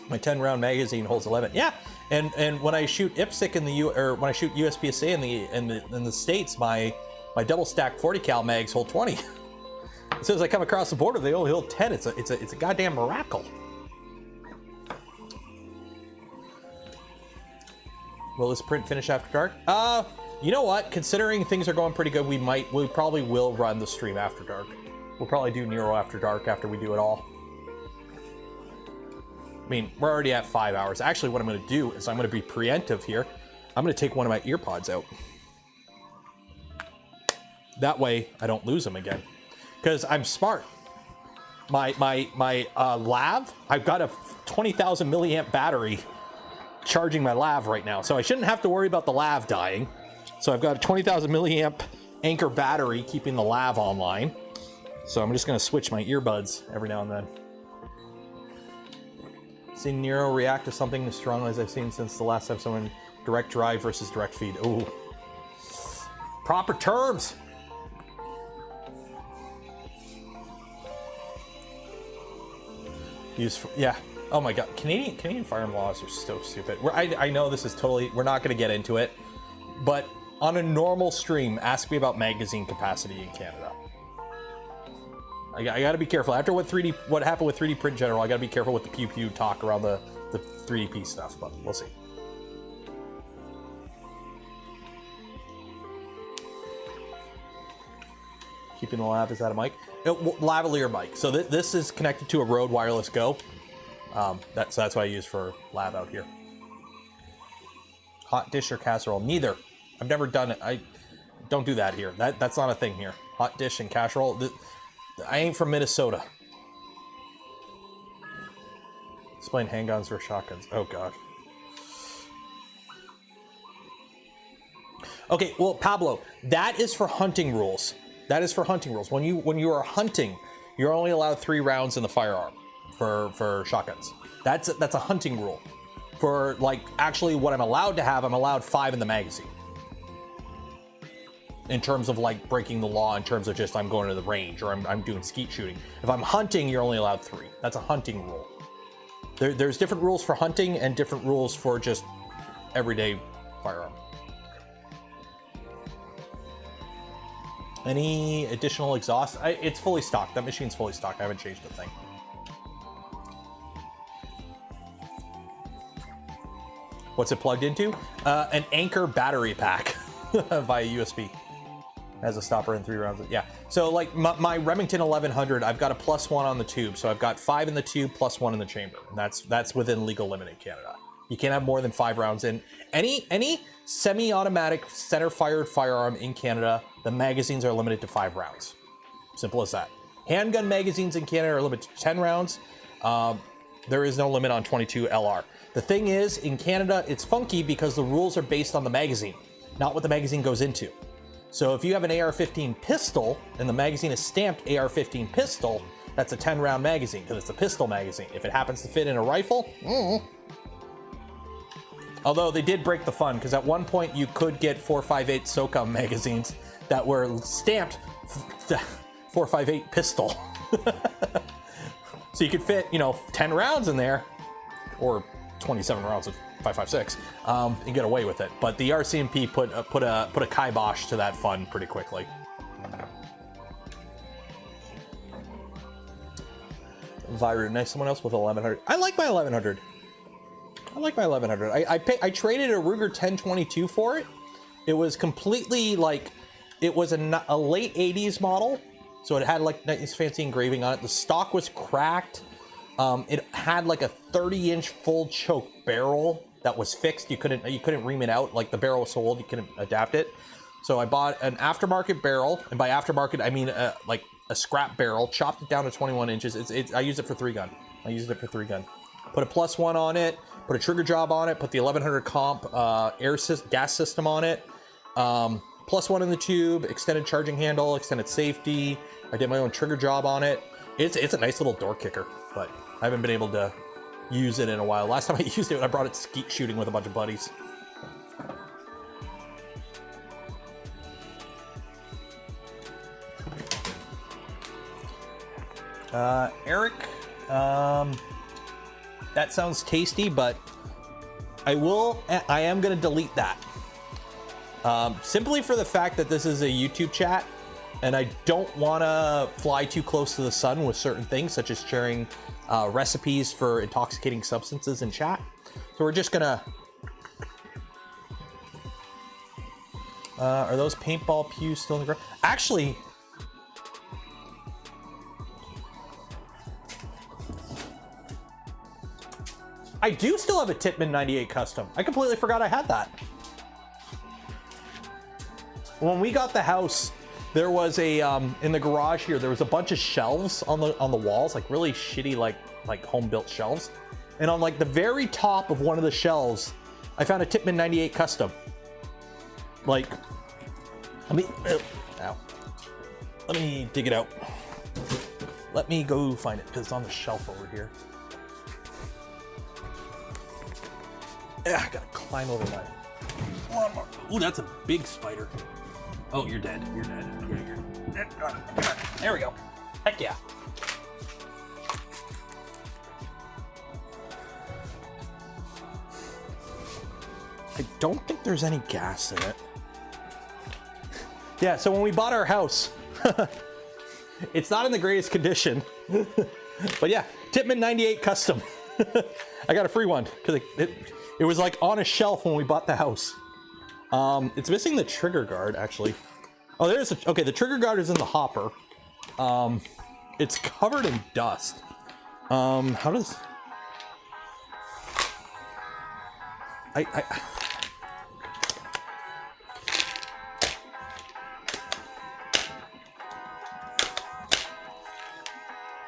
My 10-round magazine holds 11. Yeah, and when I shoot IPSC when I shoot USPSA in the States, my double stacked 40 cal mags hold 20. As soon as I come across the border, they only hold 10. It's a goddamn miracle. Will this print finish after dark? You know what? Considering things are going pretty good, we probably will run the stream after dark. We'll probably do Nero after dark after we do it all. I mean, we're already at 5 hours. Actually, what I'm gonna do is I'm gonna be preemptive here. I'm gonna take one of my ear pods out. That way I don't lose them again. Because I'm smart. My lav, I've got a 20,000 milliamp battery charging my lav right now. So I shouldn't have to worry about the lav dying. So I've got a 20,000 milliamp Anker battery keeping the lav online. So I'm just gonna switch my earbuds every now and then. Seen Nero react to something as strongly as I've seen since the last time someone direct drive versus direct feed. Ooh. Proper terms. Yeah. Oh my God. Canadian firearm laws are so stupid. I know this is totally, we're not going to get into it, but on a normal stream, ask me about magazine capacity in Canada. I got to be careful. After what happened with 3D print general, I got to be careful with the pew pew talk around the 3DP stuff, but we'll see. Keeping the lav, is that a mic? Lavalier mic. So this is connected to a Rode Wireless Go. That's what I use for lav out here. Hot dish or casserole? Neither. I've never done it. I don't do that here. That's not a thing here. Hot dish and casserole. I ain't from Minnesota. Explain handguns versus shotguns. Oh God. Okay, well, Pablo, that is for hunting rules. That is for hunting rules. When you are hunting, you're only allowed 3 rounds in the firearm for shotguns. That's a hunting rule. For like actually what I'm allowed to have, I'm allowed 5 in the magazine. In terms of like breaking the law, in terms of just I'm going to the range or I'm doing skeet shooting. If I'm hunting, you're only allowed 3. That's a hunting rule. There's different rules for hunting and different rules for just everyday firearm. Any additional exhaust? It's fully stocked. That machine's fully stocked. I haven't changed a thing. What's it plugged into? An Anker battery pack via USB. Has a stopper in 3 rounds. Yeah. So like my Remington 1100, I've got a +1 on the tube. So I've got 5 in the tube, +1 in the chamber. And that's within legal limit in Canada. You can't have more than 5 rounds in. Any semi-automatic center-fired firearm in Canada, the magazines are limited to 5 rounds. Simple as that. Handgun magazines in Canada are limited to 10 rounds. There is no limit on 22 LR. The thing is, in Canada, it's funky because the rules are based on the magazine, not what the magazine goes into. So if you have an AR-15 pistol and the magazine is stamped AR-15 pistol, that's a 10-round magazine because it's a pistol magazine. If it happens to fit in a rifle, Although they did break the fun, because at one point you could get 4.58 SOCOM magazines that were stamped 4.58 pistol. So you could fit, 10 rounds in there, or 27 rounds of 5.56, and get away with it. But the RCMP put a kibosh to that fun pretty quickly. Viru, nice. Someone else with 1100. I like my 1100. I traded a Ruger 1022 for it. It was completely it was a late 80s model. So it had nice fancy engraving on it. The stock was cracked. It had a 30-inch full choke barrel that was fixed. You couldn't ream it out. The barrel was so old you couldn't adapt it. So I bought an aftermarket barrel, and by aftermarket I mean a scrap barrel. Chopped it down to 21 inches. I use it for 3-gun. Put a +1 on it. Put a trigger job on it. Put the 1100 comp gas system on it. +1 in the tube. Extended charging handle. Extended safety. I did my own trigger job on it. It's a nice little door kicker, but I haven't been able to use it in a while. Last time I used it, I brought it skeet shooting with a bunch of buddies. Eric, that sounds tasty, but I am going to delete that. Simply for the fact that this is a YouTube chat, and I don't want to fly too close to the sun with certain things, such as sharing recipes for intoxicating substances in chat. So we're just gonna... are those paintball pews still in the ground? Actually... I do still have a Titman 98 custom. I completely forgot I had that. When we got the house, there was a in the garage here, there was a bunch of shelves on the walls, like really shitty like home built shelves. And on like the very top of one of the shelves, I found a Titman 98 custom. Like, ow. Let me dig it out. Let me go find it because it's on the shelf over here. Yeah, I gotta climb over my lawnmower. Ooh, that's a big spider. Oh, you're dead. You're dead. Okay, there we go. Heck yeah. I don't think there's any gas in it. Yeah, so when we bought our house, it's not in the greatest condition. But yeah, Titman 98 custom. I got a free one because it was like on a shelf when we bought the house. It's missing the trigger guard actually. Oh, there's okay, the trigger guard is in the hopper. It's covered in dust. How does I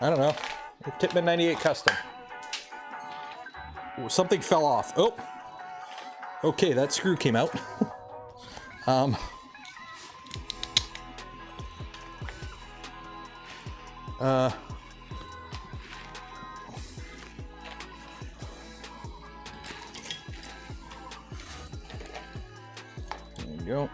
don't know. Titman 98 custom. Ooh, something fell off. Oh. Okay, that screw came out. There you go.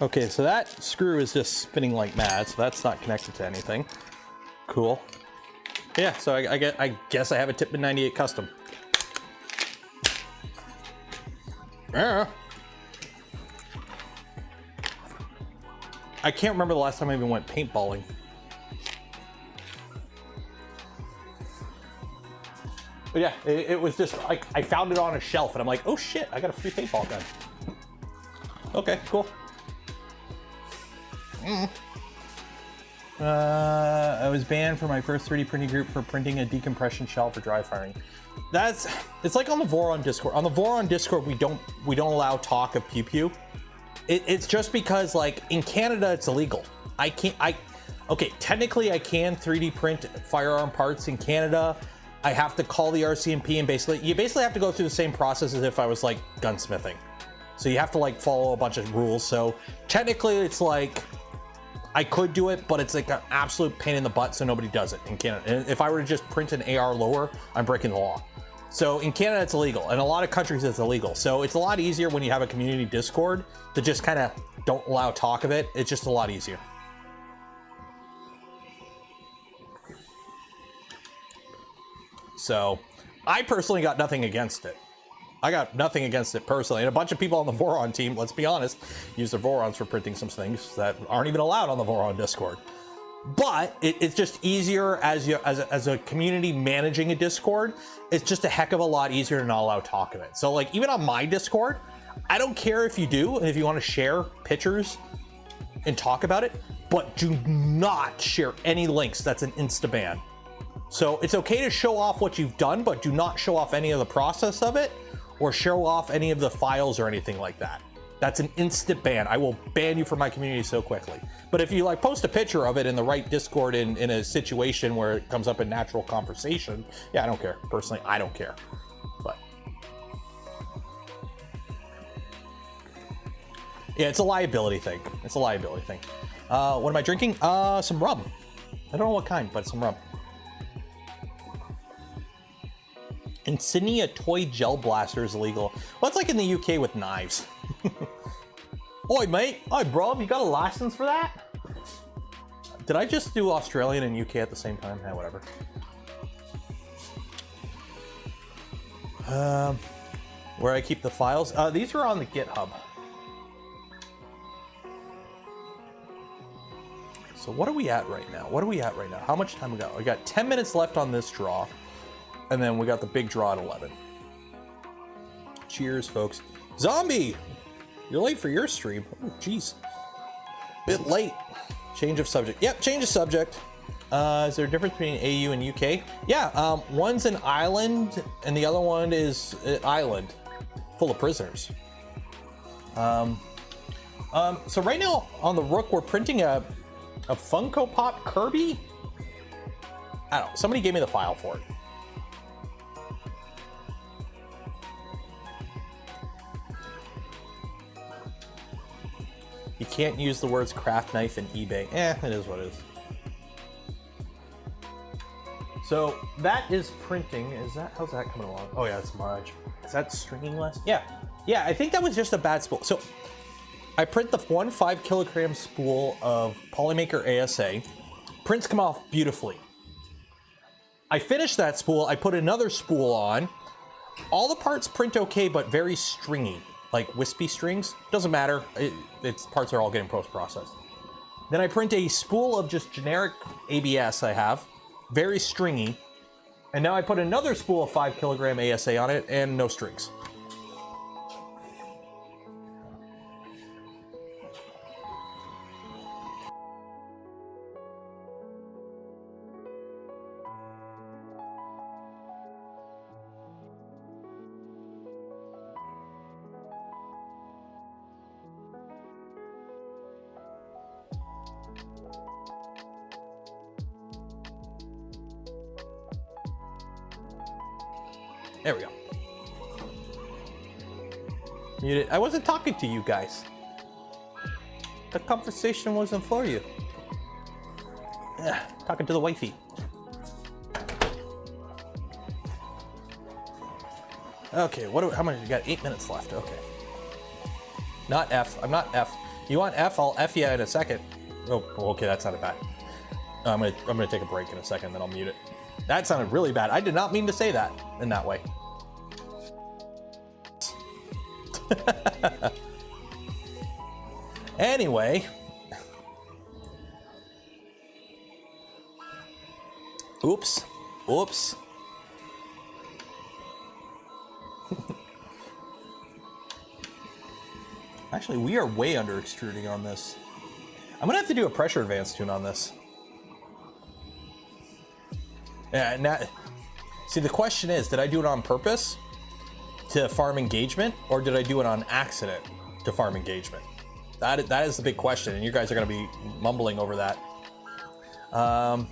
Okay, so that screw is just spinning like mad, so that's not connected to anything. Cool. Yeah, so I guess I have a Titman 98 custom. Yeah. I can't remember the last time I even went paintballing. But yeah, it was just like, I found it on a shelf and I'm like, oh shit, I got a free paintball gun. Okay, cool. I was banned from my first 3D printing group for printing a decompression shell for dry firing. It's like on the Voron Discord. On the Voron Discord, we don't allow talk of pew pew. It's just because like in Canada it's illegal. Okay, technically I can 3D print firearm parts in Canada. I have to call the RCMP and you basically have to go through the same process as if I was like gunsmithing. So you have to like follow a bunch of rules. So technically it's like I could do it, but it's like an absolute pain in the butt, so nobody does it in Canada. And if I were to just print an AR lower, I'm breaking the law. So in Canada, it's illegal. In a lot of countries, it's illegal. So it's a lot easier when you have a community Discord to just kind of don't allow talk of it. It's just a lot easier. So I personally got nothing against it. I got nothing against it personally. And a bunch of people on the Voron team, let's be honest, use their Vorons for printing some things that aren't even allowed on the Voron Discord. But it's just easier as a community managing a Discord. It's just a heck of a lot easier to not allow talk of it. So like even on my Discord, I don't care if you do, and if you want to share pictures and talk about it, but do not share any links. That's an insta ban. So it's okay to show off what you've done, but do not show off any of the process of it or show off any of the files or anything like that. That's an instant ban. I will ban you from my community so quickly. But if you like post a picture of it in the right Discord in a situation where it comes up in natural conversation, yeah, I don't care. Personally, I don't care. But yeah, it's a liability thing. It's a liability thing. What am I drinking? Some rum. I don't know what kind, but some rum. In Sydney, a toy gel blaster is illegal. Well, it's like in the UK with knives. Oi, mate. Oi, bro. You got a license for that? Did I just do Australian and UK at the same time? Yeah, whatever. Where I keep the files. These are on the GitHub. So what are we at right now? What are we at right now? How much time we got? We got 10 minutes left on this draw. and then we got the big draw at 11. Cheers, folks. Zombie, you're late for your stream. Oh, jeez. Bit late. Change of subject. Yep, change of subject. Is there a difference between AU and UK? Yeah, one's an island and the other one is an island full of prisoners. So right now on the Rook, we're printing a Funko Pop Kirby. I don't know. Somebody gave me the file for it. You can't use the words craft knife and eBay. It is what it is. So that is printing. How's that coming along? Oh yeah, it's March. Is that stringing less? Yeah. Yeah, I think that was just a bad spool. So I print the 1 5 kilogram spool of Polymaker ASA. Prints come off beautifully. I finished that spool. I put another spool on. All the parts print okay, but very stringy, like wispy strings. Doesn't matter. Its parts are all getting post-processed. Then I print a spool of just generic ABS I have. Very stringy. And now I put another spool of 5 kilogram ASA on it and no strings. There we go. Muted. I wasn't talking to you guys. The conversation wasn't for you. Talking to the wifey. Okay, how much? You got 8 minutes left. Okay. Not F. I'm not F. You want F? I'll F you in a second. Oh, okay, that sounded bad. I'm gonna take a break in a second, then I'll mute it. That sounded really bad. I did not mean to say that in that way. Anyway. Oops. Oops. Actually, we are way under extruding on this. I'm gonna have to do a pressure advance tune on this. Yeah, now, see, the question is, did I do it on purpose to farm engagement, or did I do it on accident to farm engagement? That is the big question, and you guys are going to be mumbling over that. How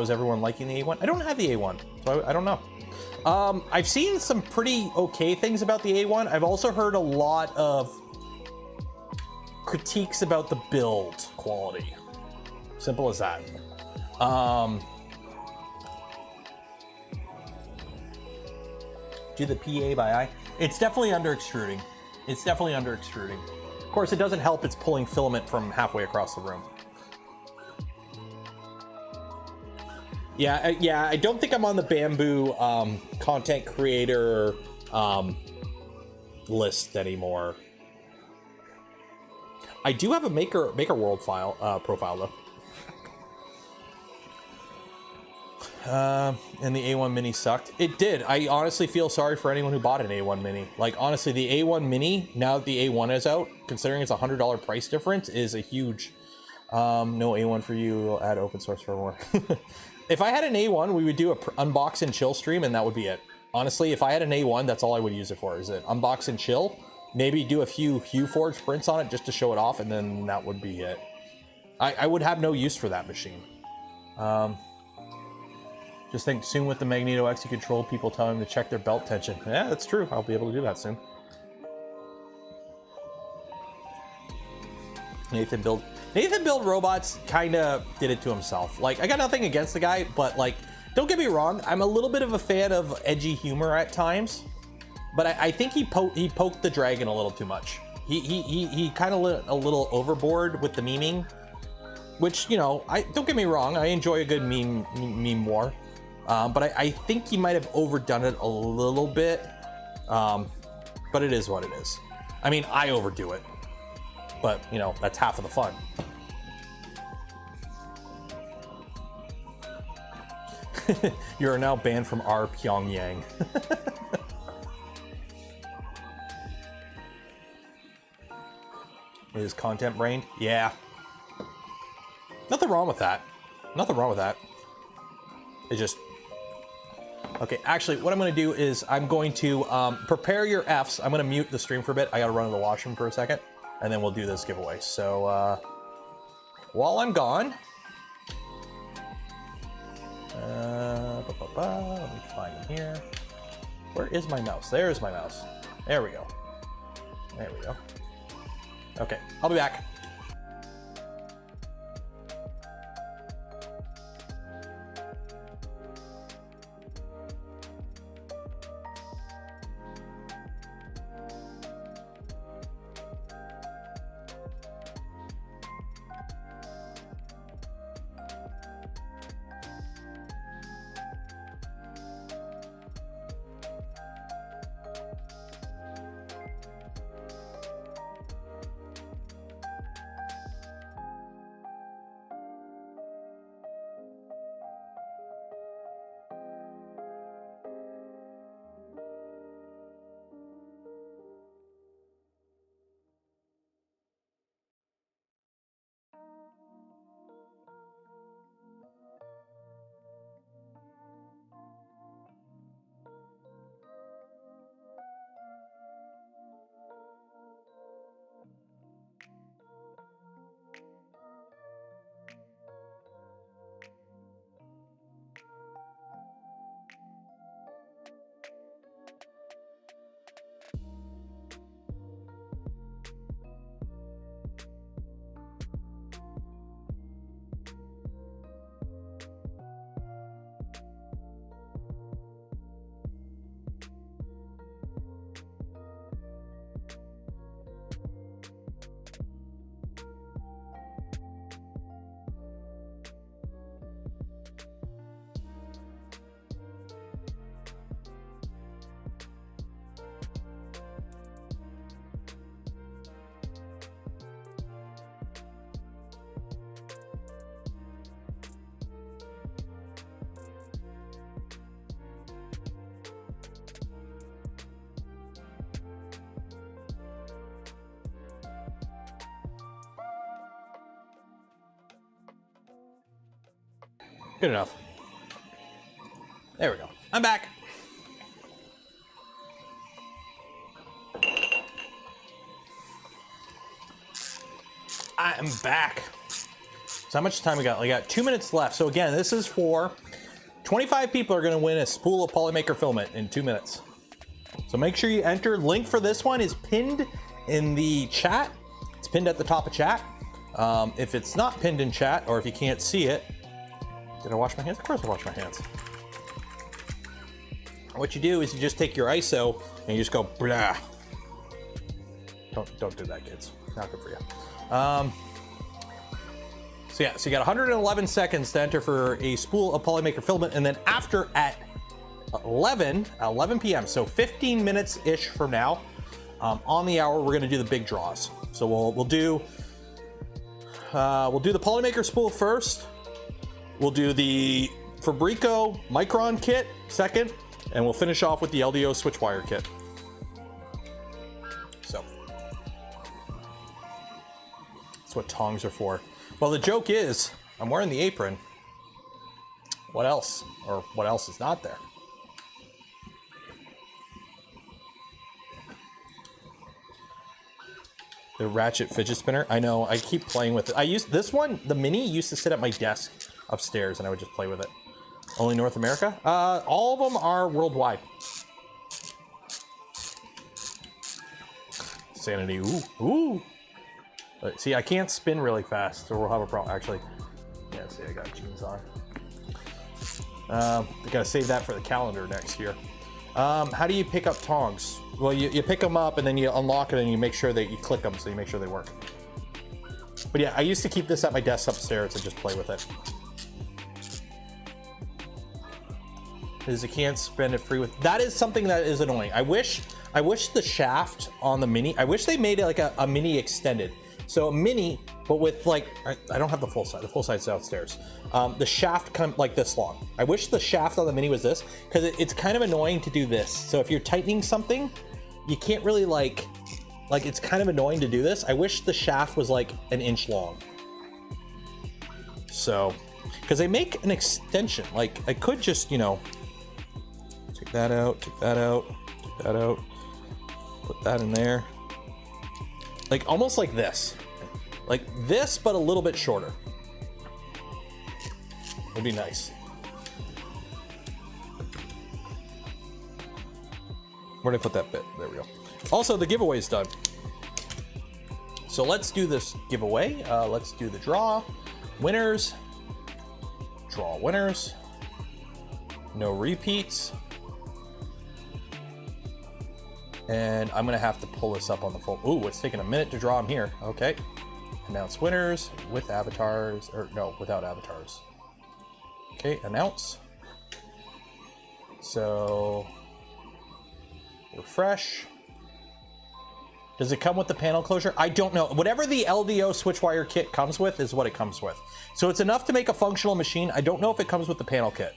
is everyone liking the A1? I don't have the A1, so I don't know. I've seen some pretty okay things about the A1. I've also heard a lot of critiques about the build quality. Simple as that. Do the PA by eye. It's definitely under extruding. It's definitely under extruding. Of course, it doesn't help. It's pulling filament from halfway across the room. Yeah, I don't think I'm on the Bamboo content creator list anymore. I do have a Maker World profile though. And the A1 Mini sucked. It did. I honestly feel sorry for anyone who bought an A1 Mini. Like, honestly, the A1 Mini, now that the A1 is out, considering it's $100 price difference, is a huge... no A1 for you. We'll add open source firmware. If I had an A1, we would do a unbox and chill stream, and that would be it. Honestly, if I had an A1, that's all I would use it for, is it unbox and chill. Maybe do a few Hue Forge prints on it just to show it off, and then that would be it. I would have no use for that machine. Just think, soon with the Magneto X, you control people telling them to check their belt tension. Yeah, that's true. I'll be able to do that soon. Nathan Build Robots kind of did it to himself. Like, I got nothing against the guy, but like, don't get me wrong, I'm a little bit of a fan of edgy humor at times, but I think he poked the dragon a little too much. He kind of went a little overboard with the memeing, which, you know, don't get me wrong, I enjoy a good meme war, but I think he might have overdone it a little bit, but it is what it is. I mean, I overdo it, but, you know, that's half of the fun. You are now banned from our Pyongyang. Is content brained? Yeah. Nothing wrong with that. Nothing wrong with that. It just... Okay, actually, what I'm going to do is I'm going to prepare your Fs. I'm going to mute the stream for a bit. I got to run to the washroom for a second, and then we'll do this giveaway. So, while I'm gone... let me find him here. Where is my mouse? There's my mouse. There we go. There we go. Okay, I'll be back. Good enough. There we go. I'm back. I am back. So how much time we got? We got 2 minutes left. So again, this is for 25 people are going to win a spool of Polymaker FIlament in 2 minutes. So make sure you enter. Link for this one is pinned in the chat. It's pinned at the top of chat. If it's not pinned in chat, or if you can't see it, did I wash my hands? Of course I wash my hands. What you do is you just take your ISO and you just go blah. Don't do that, kids. Not good for you. So yeah, so you got 111 seconds to enter for a spool of Polymaker FIlament, and then after at 11 p.m. so 15 minutes-ish from now, on the hour, we're gonna do the big draws. So we'll do the Polymaker spool first. We'll do the Fabreeko MICRON kit second, and we'll finish off with the LDO SWITCHWIRE kit. So that's what tongs are for. Well, the joke is, I'm wearing the apron. What else? Or what else is not there? The ratchet fidget spinner. I know, I keep playing with it. I used this one, the mini, used to sit at my desk upstairs and I would just play with it. Only North America? All of them are worldwide. Sanity, ooh. But see, I can't spin really fast, so we'll have a problem. Actually, yeah, see, I got jeans on. I gotta save that for the calendar next year. How do you pick up tongs? Well, you pick them up and then you unlock it and you make sure that you click them so you make sure they work. But yeah, I used to keep this at my desk upstairs and just play with it. Because you can't spin it free with. That is something that is annoying. I wish the shaft on the mini, I wish they made it like a mini extended. So a mini, but with like, I don't have the full side. The full side's downstairs. The shaft come like this long. I wish the shaft on the Mini was this, because it's kind of annoying to do this. So if you're tightening something, you can't really like it's kind of annoying to do this. I wish the shaft was like an inch long. So, because they make an extension, like I could just, you know, take that out, take that out, take that out, put that in there. Like almost like this. Like this, but a little bit shorter. Would be nice. Where did I put that bit? There we go. Also, the giveaway's done. So let's do this giveaway. Let's do the draw. Winners. Draw winners. No repeats. And I'm gonna have to pull this up on the phone. Ooh, it's taking a minute to draw them here. Okay. Announce winners with avatars, or no, without avatars. Okay, announce. So, refresh. Does it come with the panel closure? I don't know. Whatever the LDO SWITCHWIRE kit comes with is what it comes with. So it's enough to make a functional machine. I don't know if it comes with the panel kit.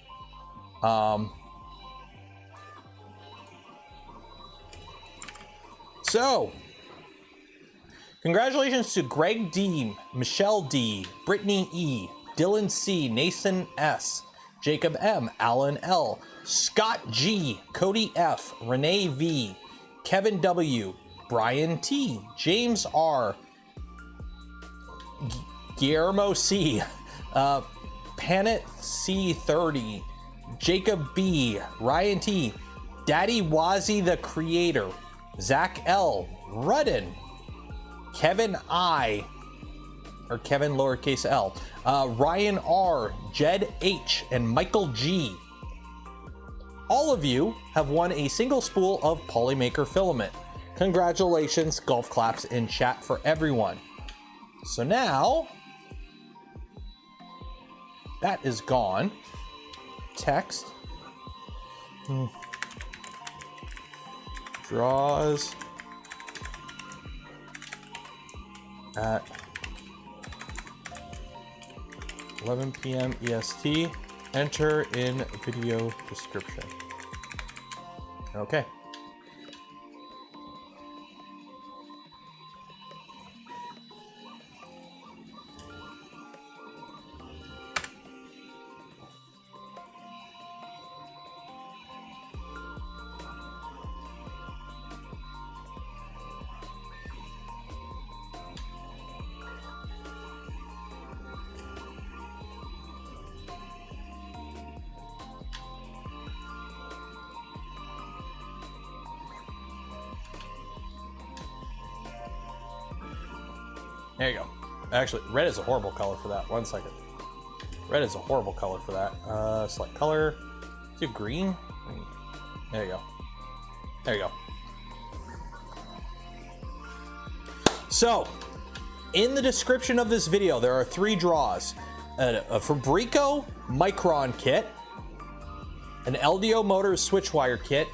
So, congratulations to Greg D, Michelle D, Brittany E, Dylan C, Nathan S, Jacob M, Alan L, Scott G, Cody F, Renee V, Kevin W, Brian T, James R, Guillermo C, Panet C30, Jacob B, Ryan T, Daddy Wazzy the Creator, Zach L, Rudden, Kevin I, or Kevin lowercase l, Ryan R, Jed H, and Michael G. All of you have won a single spool of Polymaker FIlament. Congratulations, golf claps in chat for everyone. So now, that is gone. Text. Draws at 11 p.m. EST. Enter in video description. Okay. There you go. Actually, red is a horrible color for that. 1 second. Red is a horrible color for that. Select color. Do green. There you go. There you go. So, in the description of this video, there are 3 draws. A Fabreeko MICRON kit, an LDO Motors SWITCHWIRE kit,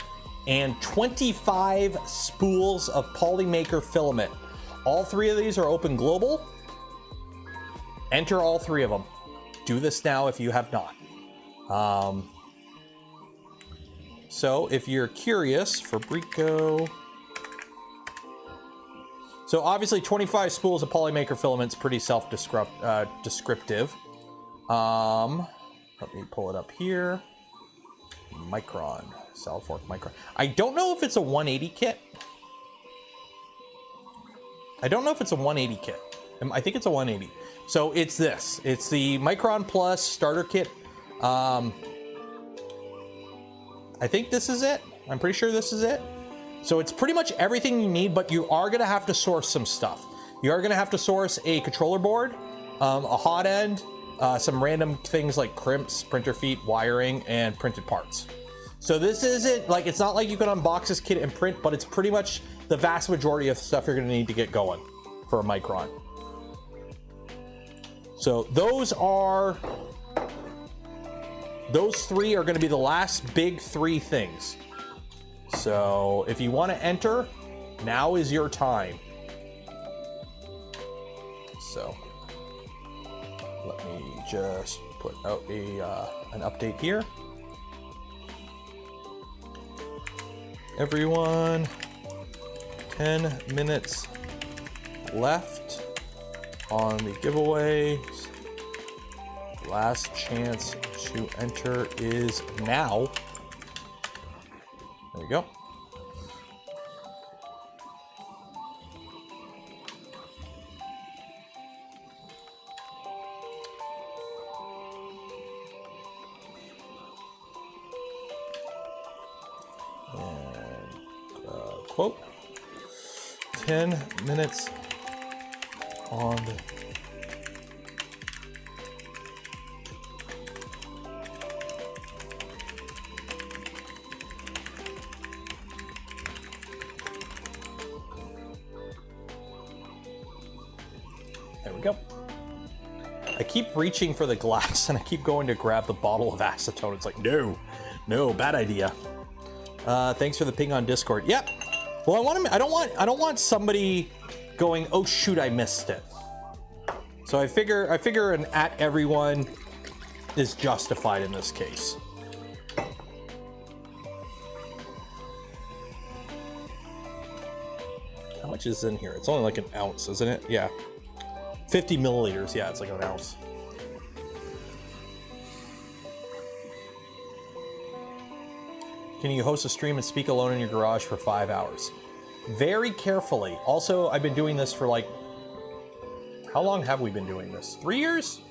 and 25 spools of Polymaker FIlament. All 3 of these are open global. Enter all 3 of them. Do this now if you have not. So if you're curious, Fabreeko. So obviously 25 spools of Polymaker FIlament's pretty self-descriptive. Let me pull it up here. MICRON, solid fork MICRON. I don't know if it's a 180 kit. I don't know if it's a 180 kit. I think it's a 180. So it's this. It's the MICRON Plus starter kit. I think this is it. I'm pretty sure this is it. So it's pretty much everything you need, but you are going to have to source some stuff. You are going to have to source a controller board, a hot end, some random things like crimps, printer feet, wiring, and printed parts. So this isn't like, it's not like you can unbox this kit and print, but it's pretty much the vast majority of stuff you're going to need to get going for a MICRON. So those 3 are going to be the last big 3 things. So if you want to enter, now is your time. So Let me just put out an update here. Everyone, 10 minutes left on the giveaway. Last chance to enter is now. There we go. And quote, 10 minutes on the There we go. I keep reaching for the glass and I keep going to grab the bottle of acetone. It's like, no, bad idea. Thanks for the ping on Discord. Yep. Well, I don't want somebody going, oh shoot, I missed it. So I figure an at everyone is justified in this case. How much is in here? It's only like an ounce, isn't it? Yeah. 50 milliliters. Yeah, it's like an ounce. Can you host a stream and speak alone in your garage for 5 hours? Very carefully. Also, I've been doing this for like, how long have we been doing this? 3 years?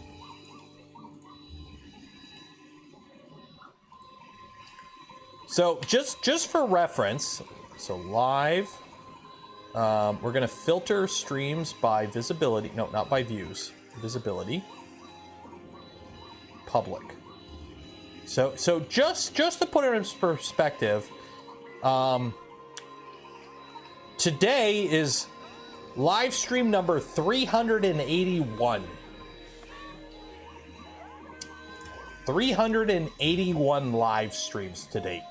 So just for reference, so live, we're gonna filter streams by visibility. No, not by views. Visibility. Public. So just to put it in perspective, today is live stream number 381. 381 live streams to date.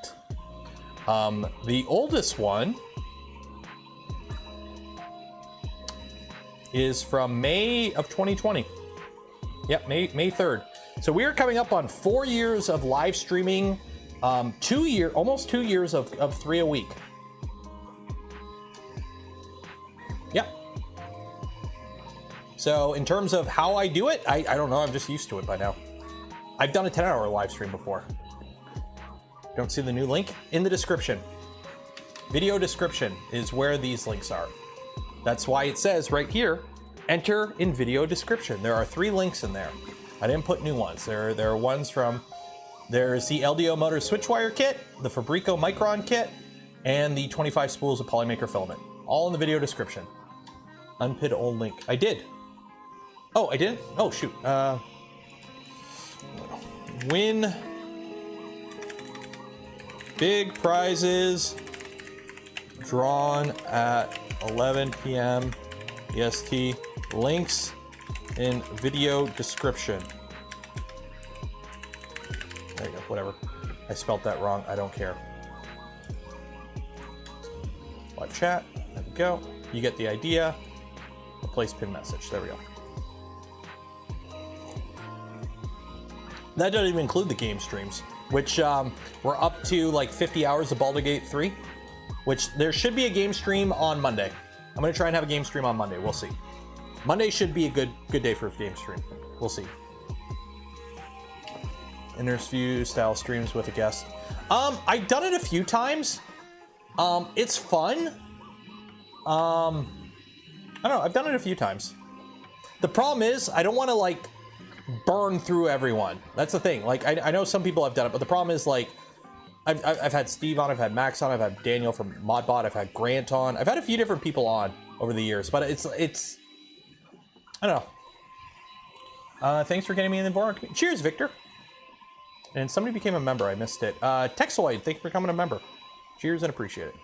The oldest one is from May of 2020. Yep, May 3rd. So we are coming up on 4 years of live streaming, almost 2 years of 3 a week. Yep. So in terms of how I do it, I don't know, I'm just used to it by now. I've done a 10-hour live stream before. Don't see the new link? In the description. Video description is where these links are. That's why it says right here, enter in video description. There are 3 links in there. I didn't put new ones. There are ones from, there's the LDO motor SWITCHWIRE kit, the Fabreeko MICRON kit, and the 25 spools of Polymaker FIlament. All in the video description. Unpinned old link. I did. Oh, I didn't? Oh, shoot. Win big prizes drawn at 11 p.m. EST. Links in video description. There you go, whatever. I spelt that wrong, I don't care. Live chat, there we go. You get the idea. Replace pin message, there we go. That doesn't even include the game streams, which we're up to like 50 hours of Baldur's Gate 3, which there should be a game stream on Monday. I'm gonna try and have a game stream on Monday, we'll see. Monday should be a good day for a game stream. We'll see. Interview style streams with a guest. I've done it a few times. It's fun. I don't know, I've done it a few times. The problem is I don't want to like burn through everyone. That's the thing. Like I know some people have done it, but the problem is like I've had Steve on, I've had Max on, I've had Daniel from Modbot, I've had Grant on. I've had a few different people on over the years, but it's I don't know. Thanks for getting me in the board. Cheers, Victor. And somebody became a member. I missed it. Texoid, thank you for becoming a member. Cheers and appreciate it.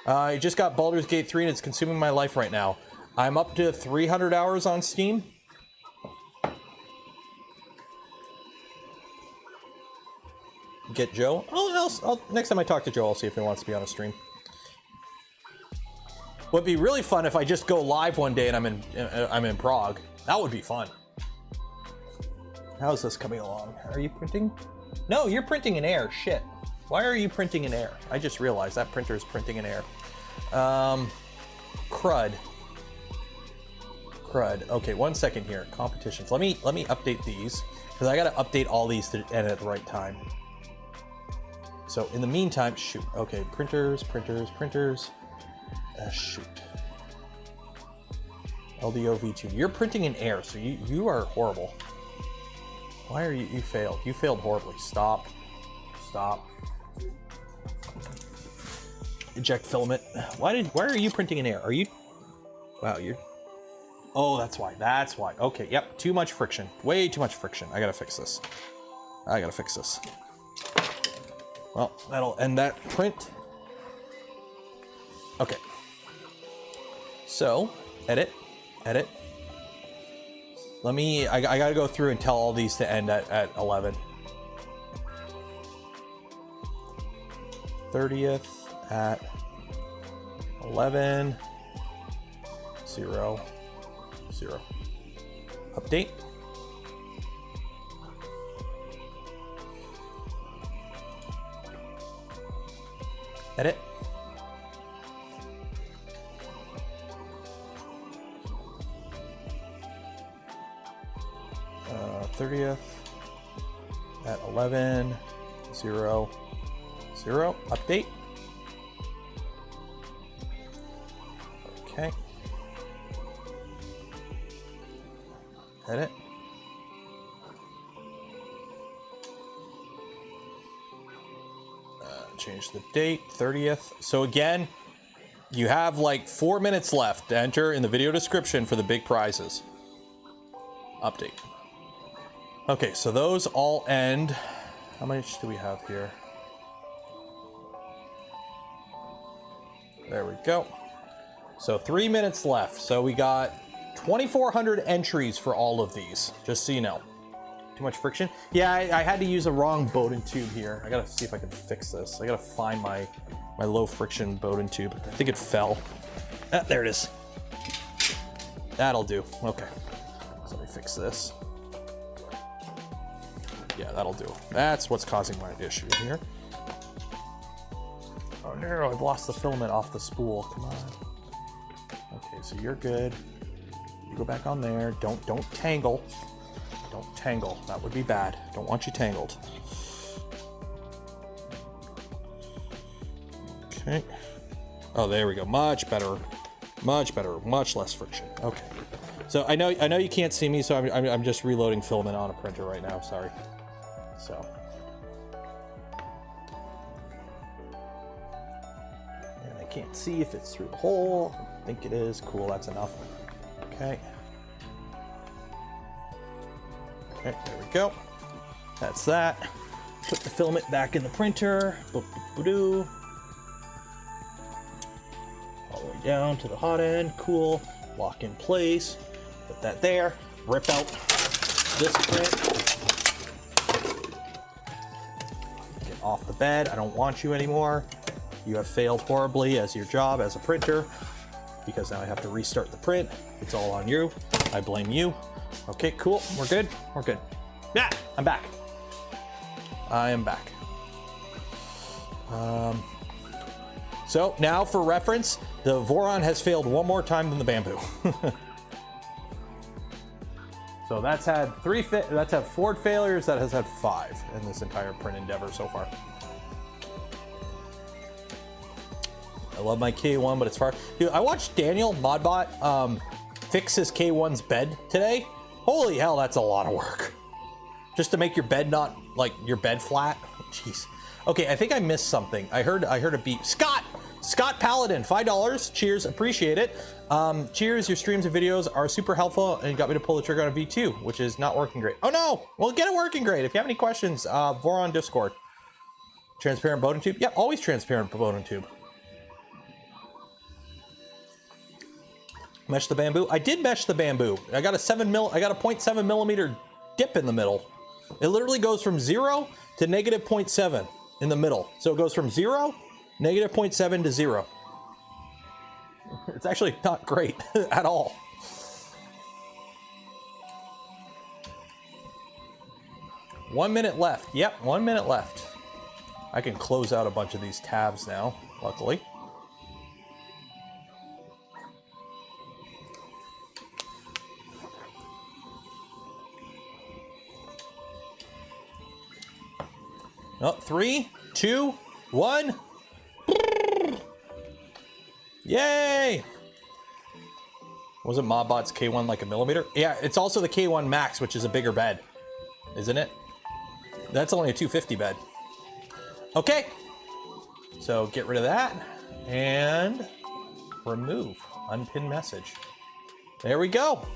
I just got Baldur's Gate 3 and it's consuming my life right now. I'm up to 300 hours on Steam. Get Joe. I'll next time I talk to Joe, I'll see if he wants to be on a stream. Would be really fun if I just go live one day and I'm in Prague. That would be fun. How's this coming along? Are you printing? No, you're printing in air. Shit. Why are you printing in air? I just realized that printer is printing in air. Crud. Okay, 1 second here. Competitions. Let me update these because I got to update all these to end at the right time. So in the meantime, shoot. Okay, printers. Shoot. LDO V2. You're printing in air, so you are horrible. Why are you failed? You failed horribly. Stop. Eject filament. Why are you printing in air? Are you? Wow, you're. Oh, that's why. Okay, yep. Too much friction. Way too much friction. I gotta fix this. Well, that'll end that print. Okay. So, edit. I gotta go through and tell all these to end at 11. 30th at 11, 0, 0. Update. Edit. Uh, 30th at 11, 0, 0. Update. Okay. Edit. Change the date, 30th. So again, you have like 4 minutes left to enter in the video description for the big prizes. Update. Okay, so those all end. How much do we have here? There we go. So 3 minutes left. So we got 2,400 entries for all of these, just so you know. Too much friction? Yeah, I had to use a wrong Bowden tube here. I gotta see if I can fix this. I gotta find my low friction Bowden tube. I think it fell. Ah, there it is. That'll do. Okay. So let me fix this. Yeah, that'll do. That's what's causing my issue here. Oh no, I've lost the filament off the spool. Come on. Okay, so you're good. You go back on there. Don't tangle. Don't tangle. That would be bad. Don't want you tangled. Okay. Oh, there we go. Much better. Much better. Much less friction. Okay. So I know you can't see me, so I'm just reloading filament on a printer right now. Sorry. So. And I can't see if it's through the hole. I think it is. Cool. That's enough. Okay. Okay, there we go. That's that. Put the filament back in the printer. Boop-boop-boop-doo. All the way down to the hot end. Cool. Lock in place. Put that there. Rip out this print. Get off the bed. I don't want you anymore. You have failed horribly as your job as a printer because now I have to restart the print. It's all on you. I blame you. Okay, cool. We're good. We're good. Yeah, I'm back. I am back. So now for reference, the Voron has failed one more time than the Bamboo. So that's had that's had 4 failures. That has had 5 in this entire print endeavor so far. I love my K1, but it's far. Dude, I watched Daniel Modbot fix his K1's bed today. Holy hell, that's a lot of work. Just to make your bed not, like, your bed flat. Jeez. Okay, I think I missed something. I heard a beep. Scott Paladin, $5. Cheers, appreciate it. Cheers, your streams and videos are super helpful and you got me to pull the trigger on a V2, which is not working great. Oh no, well get it working great. If you have any questions, Voron Discord. Transparent Bowden tube? Yep, always transparent Bowden tube. Mesh the Bamboo? I did mesh the Bamboo. I got a 0.7 millimeter dip in the middle. It literally goes from 0 to negative 0.7 in the middle. So it goes from 0, negative 0.7 to 0. It's actually not great at all. 1 minute left. Yep, 1 minute left. I can close out a bunch of these tabs now, luckily. Oh, 3, 2, 1. Yay! Wasn't Mobbot's K1 like a millimeter? Yeah, it's also the K1 Max, which is a bigger bed, isn't it? That's only a 250 bed. Okay, so get rid of that and remove unpinned message. There we go.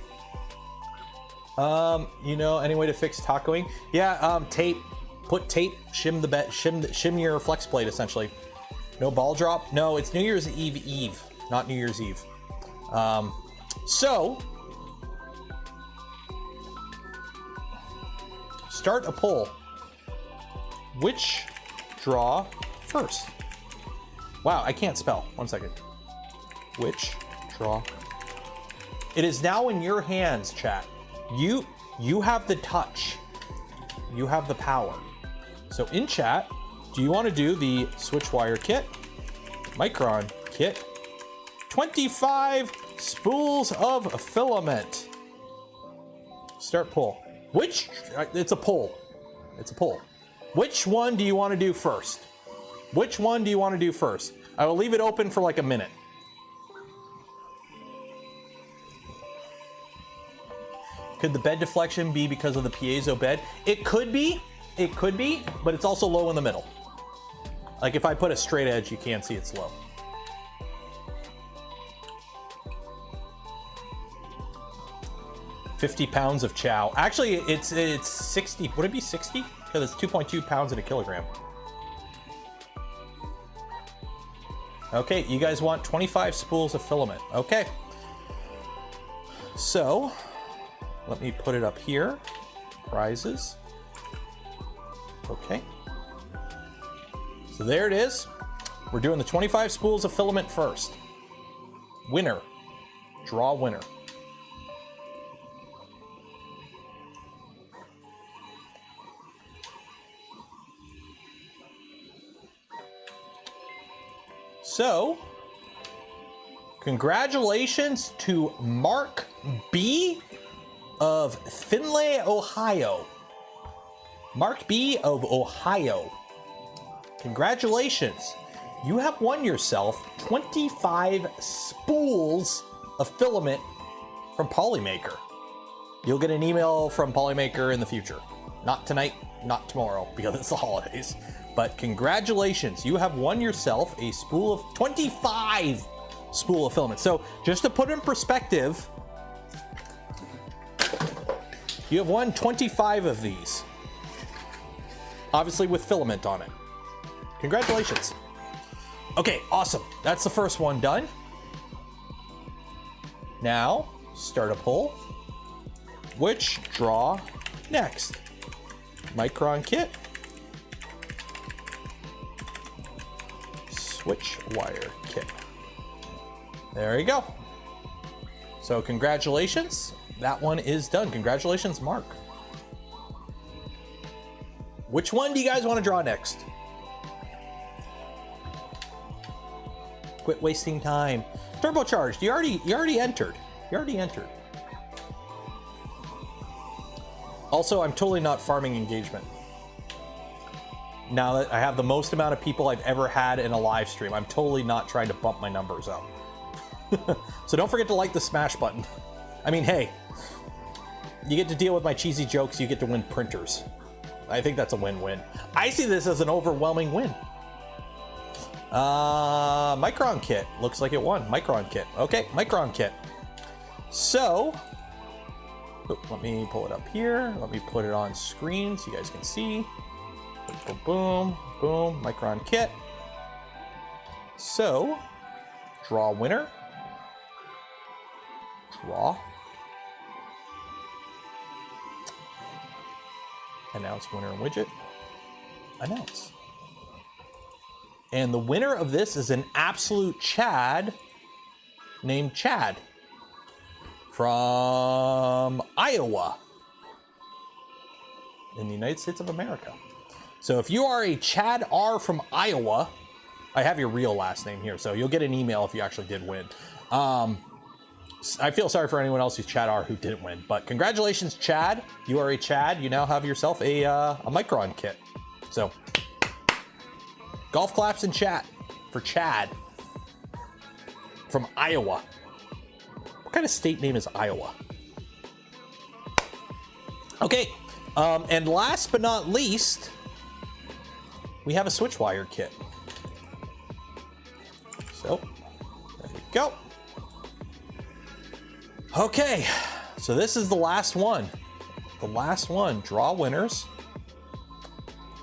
You know, any way to fix tacoing? Yeah, tape. Put tape, shim the bed, shim your flex plate essentially. No ball drop. No, it's New Year's Eve, not New Year's Eve. So start a poll. Which draw first? Wow, I can't spell. 1 second. Which draw? It is now in your hands, chat. You have the touch. You have the power. So in chat, do you want to do the SWITCHWIRE kit, MICRON kit, 25 spools of filament? Start poll. Which, it's a poll. It's a poll. Which one do you want to do first? Which one do you want to do first? I will leave it open for like a minute. Could the bed deflection be because of the piezo bed? It could be, but it's also low in the middle. Like if I put a straight edge, you can't see it's low. $50 pounds of chow. Actually, it's 60. Would it be 60? Because it's 2.2 pounds in a kilogram. Okay, you guys want 25 spools of filament. Okay. So, let me put it up here. Prizes. Okay. So there it is. We're doing the 25 spools of filament first. Winner. Draw winner. So, congratulations to Mark B of Findlay, Ohio. Mark B of Ohio. Congratulations. You have won yourself 25 spools of filament from Polymaker. You'll get an email from Polymaker in the future. Not tonight, not tomorrow, because it's the holidays. But congratulations, you have won yourself a spool of 25 spool of filament. So just to put in perspective, you have won 25 of these. Obviously with filament on it. Congratulations. Okay, awesome. That's the first one done. Now, start a poll. Which draw next? MICRON kit. SWITCHWIRE kit. There you go. So congratulations. That one is done. Congratulations, Mark. Which one do you guys want to draw next? Quit wasting time. Turbocharged. You already entered. You already entered. Also, I'm totally not farming engagement. Now that I have the most amount of people I've ever had in a live stream, I'm totally not trying to bump my numbers up. So don't forget to like the smash button. I mean, hey, you get to deal with my cheesy jokes, you get to win printers. I think that's a win-win. I see this as an overwhelming win. MICRON kit. Looks like it won. MICRON kit. Okay, MICRON kit. So, let me pull it up here. Let me put it on screen so you guys can see. Boom, boom, boom, MICRON kit. So, draw winner. Draw. Announce winner widget. Announce. And the winner of this is an absolute Chad named Chad from Iowa. in the United States of America. So if you are a Chad R from Iowa, I have your real last name here, so you'll get an email if you actually did win. I feel sorry for anyone else who's Chad R who didn't win, but congratulations, Chad. You are a Chad. You now have yourself a MICRON kit. So golf claps in chat for Chad from Iowa. What kind of state name is Iowa? Okay, and last but not least, we have a SWITCHWIRE kit. So there we go. Okay, so this is the last one. The last one. Draw winners.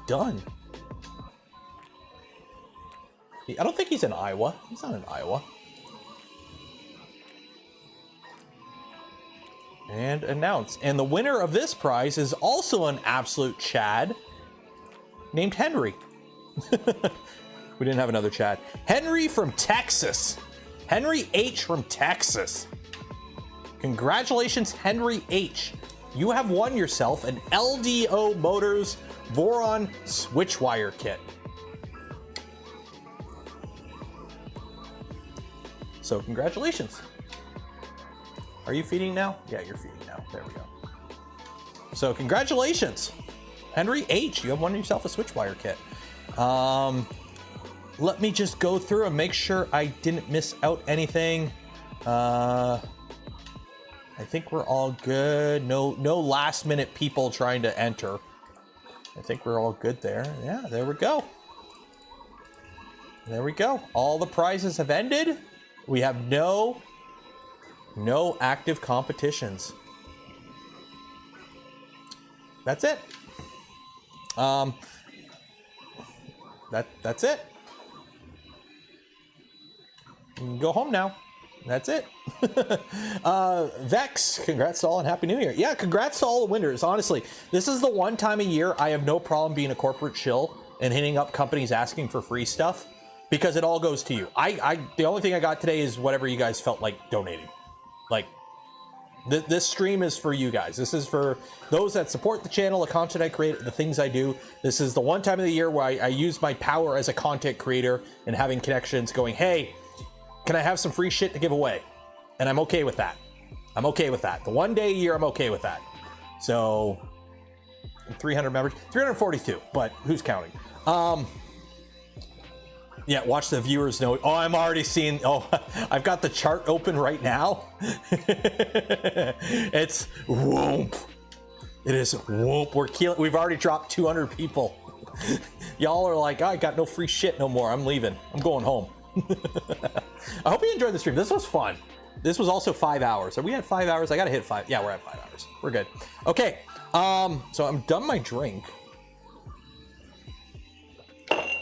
Done. I don't think he's in Iowa. He's not in Iowa. And announce. And the winner of this prize is also an absolute Chad named Henry. We didn't have another Chad. Henry from Texas. Henry H from Texas. Congratulations, Henry H. You have won yourself an LDO Motors Voron SWITCHWIRE kit. So congratulations. Are you feeding now? Yeah, you're feeding now. There we go. So congratulations, Henry H. You have won yourself a SWITCHWIRE kit. Let me just go through and make sure I didn't miss out anything. I think we're all good. No last minute people trying to enter. I think we're all good there. Yeah, there we go. There we go. All the prizes have ended. We have no active competitions. That's it. That's it. You can go home now. That's it. Vex, congrats to all and Happy New Year. Yeah, congrats to all the winners. Honestly, this is the one time a year I have no problem being a corporate shill and hitting up companies asking for free stuff because it all goes to you. The only thing I got today is whatever you guys felt like donating. Like, this stream is for you guys. This is for those that support the channel, the content I create, the things I do. This is the one time of the year where I use my power as a content creator and having connections going, hey, can I have some free shit to give away? And I'm okay with that. I'm okay with that. The one day a year, I'm okay with that. So 300 members, 342, but who's counting? Yeah, watch the viewers know. Oh, I'm already seeing, oh, I've got the chart open right now. It's whoop. It is whoop. We've already dropped 200 people. Y'all are like, oh, I got no free shit no more. I'm leaving. I'm going home. I hope you enjoyed the stream. This was fun. This was also 5 hours. Are we at 5 hours? I gotta hit 5. Yeah, we're at 5 hours. We're good. Okay. So I'm done my drink.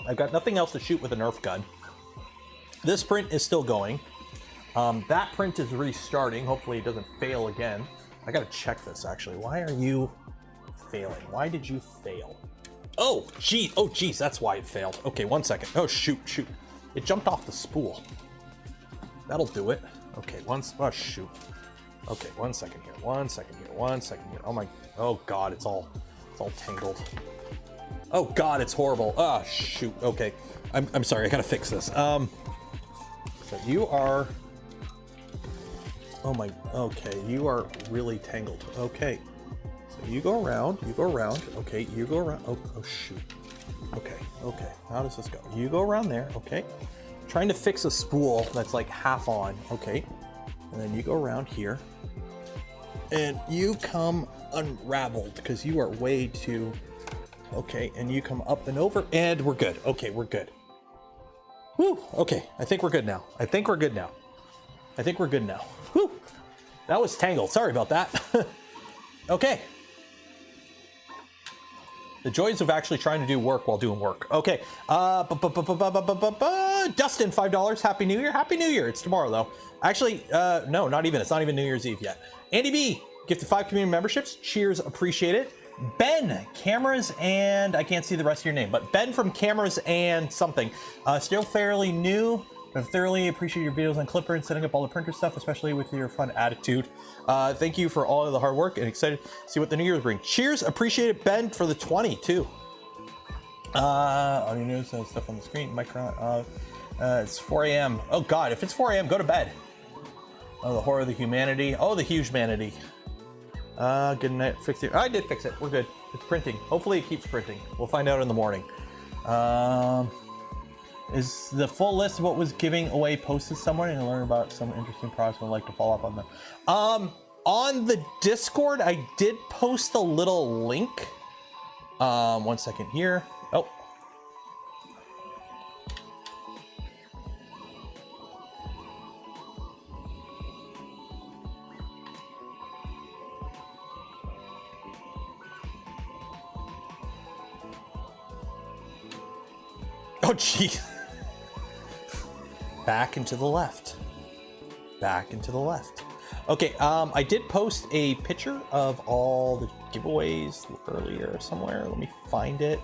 I've got nothing else to shoot with a Nerf gun. This print is still going. That print is restarting. Hopefully it doesn't fail again. I gotta check this actually. Why are you failing? Why did you fail? Oh, geez. Oh, geez. That's why it failed. Okay, 1 second. Oh, shoot. It jumped off the spool. That'll do it. Okay, oh shoot. Okay, 1 second here. 1 second here. 1 second here. Oh my, oh God, it's all tangled. Oh God, it's horrible. Oh shoot. Okay, I'm sorry. I gotta fix this. So you are. Oh my. Okay, you are really tangled. Okay, so you go around. Okay, you go around. Oh shoot. Okay. How does this go? You go around there. Okay. Trying to fix a spool that's like half on. Okay. And then you go around here. And you come unraveled because you are way too. Okay. And you come up and over and we're good. Okay. We're good. Whew. Okay. I think we're good now. Whew. That was tangled. Sorry about that. Okay. The joys of actually trying to do work while doing work. Okay. Dustin, $5. Happy New Year. Happy New Year. It's tomorrow though. Actually, no, not even. It's not even New Year's Eve yet. Andy B, gifted 5 community memberships. Cheers. Appreciate it. Ben, cameras and I can't see the rest of your name, but Ben from cameras and something. Still fairly new. I've thoroughly appreciated your videos on Clipper and setting up all the printer stuff, especially with your fun attitude. Thank you for all of the hard work and excited to see what the new year's bring. Cheers, appreciate it, Ben, for the 20 too. Audio news, stuff on the screen, MICRON. It's 4 a.m. Oh God, if it's 4 a.m., go to bed. Oh, the horror of the humanity. Oh, the humanity. Good night. Fix it. I did fix it. We're good. It's printing. Hopefully it keeps printing. We'll find out in the morning. Is the full list of what was giving away posted somewhere and learn about some interesting products? I'd like to follow up on them. On the Discord, I did post a little link. 1 second here. Oh. Oh, geez. Back and to the left. Back and to the left. Okay, I did post a picture of all the giveaways earlier somewhere. Let me find it.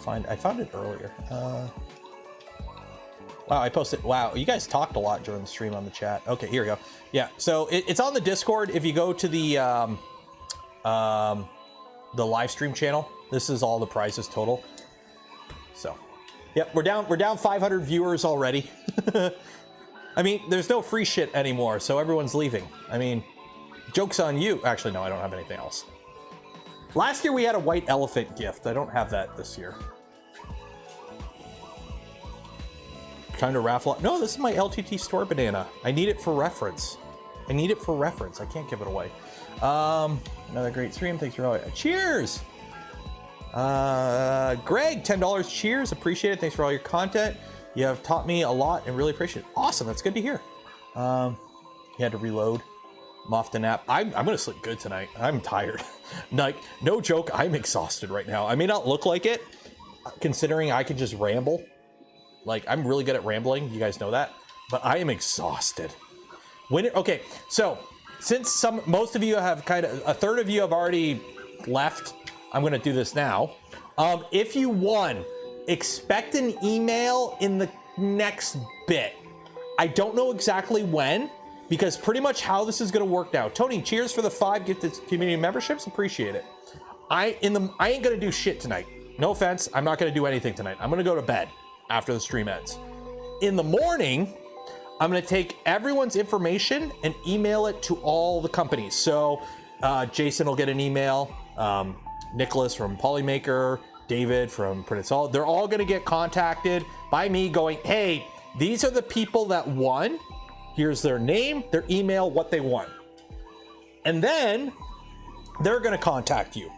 I found it earlier. Wow, I posted. Wow, you guys talked a lot during the stream on the chat. Okay, here we go. Yeah, so it's on the Discord. If you go to the live stream channel, this is all the prizes total. So. Yep, we're down 500 viewers already. I mean, there's no free shit anymore, so everyone's leaving. I mean, joke's on you. Actually, no, I don't have anything else. Last year we had a white elephant gift. I don't have that this year. Trying to raffle up. No, this is my LTT store banana. I need it for reference. I can't give it away. Another great stream. Thanks for all. Cheers! Greg, $10. Cheers, appreciate it. Thanks for all your content. You have taught me a lot and really appreciate it. Awesome, that's good to hear. You had to reload. I'm off the nap. I'm gonna sleep good tonight. I'm tired. Like, no joke, I'm exhausted right now. I may not look like it, considering I can just ramble. Like, I'm really good at rambling, you guys know that, but I am exhausted. Okay, so since most of you have a third of you have already left, I'm gonna do this now. If you won, expect an email in the next bit. I don't know exactly when, because pretty much how this is gonna work now. Tony, cheers for the 5 gifted community memberships, appreciate it. I ain't gonna do shit tonight. No offense, I'm not gonna do anything tonight. I'm gonna go to bed after the stream ends. In the morning, I'm gonna take everyone's information and email it to all the companies. So Jason will get an email, Nicholas from Polymaker, David from Print It Solid. They're all gonna get contacted by me going, hey, these are the people that won. Here's their name, their email, what they won. And then they're gonna contact you.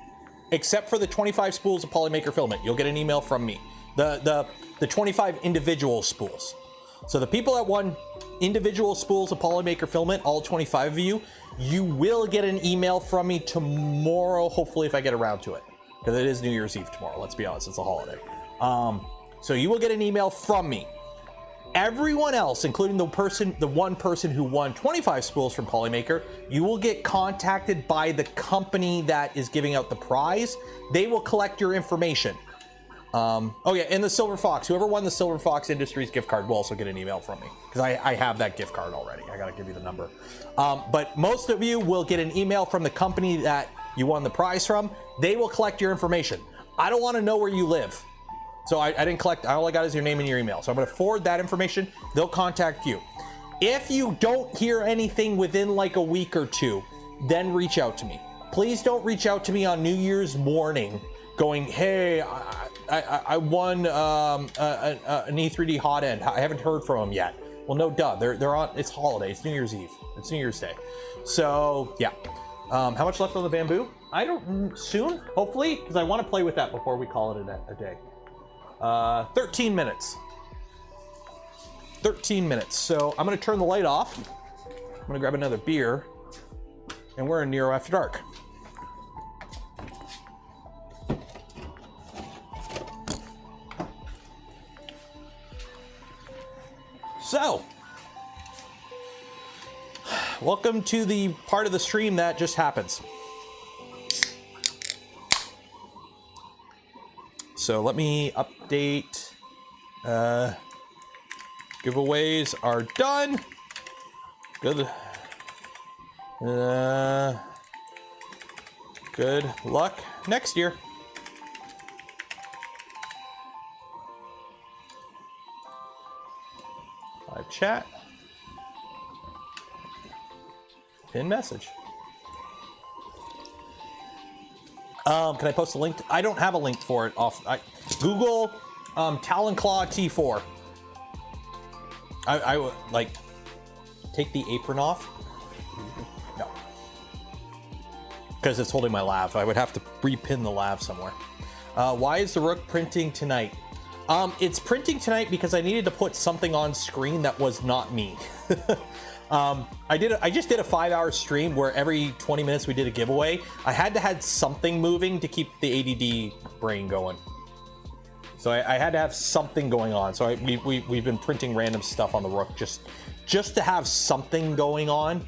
Except for the 25 spools of Polymaker FIlament. You'll get an email from me. The 25 individual spools. So the people that won individual spools of Polymaker FIlament, all 25 of you, you will get an email from me tomorrow, hopefully, if I get around to it. Because it is New Year's Eve tomorrow, let's be honest, it's a holiday. So you will get an email from me. Everyone else, including the one person who won 25 spools from Polymaker, you will get contacted by the company that is giving out the prize. They will collect your information. Oh yeah, and the Silver Fox, whoever won the Silver Fox Industries gift card will also get an email from me, because I have that gift card already. I gotta give you the number. But most of you will get an email from the company that you won the prize from. They will collect your information. I don't want to know where you live, so I didn't collect. All I got is your name and your email, so I'm going to forward that information. They'll contact you. If you don't hear anything within like a week or two, then reach out to me. Please don't reach out to me on New Year's morning going, hey, I won an E3D hotend. I haven't heard from them yet. Well, no, duh. They're on. It's holiday. It's New Year's Eve. It's New Year's Day. So yeah. How much left on the bamboo? I don't. Soon, hopefully, because I want to play with that before we call it a day. 13 minutes. 13 minutes. So I'm gonna turn the light off. I'm gonna grab another beer, and we're in Nero After Dark. So, welcome to the part of the stream that just happens. So let me update Giveaways are done. Good. Good luck next year. Live chat. Pin message. Can I post a link? I don't have a link for it. Google Talon Claw T4. I would like take the apron off. No, because it's holding my lav. I would have to repin the lav somewhere. Why is the Rook printing tonight? It's printing tonight because I needed to put something on screen that was not me. I just did a 5-hour stream where every 20 minutes we did a giveaway. I had to have something moving to keep the ADD brain going. So I had to have something going on. So we've been printing random stuff on the Rook just to have something going on.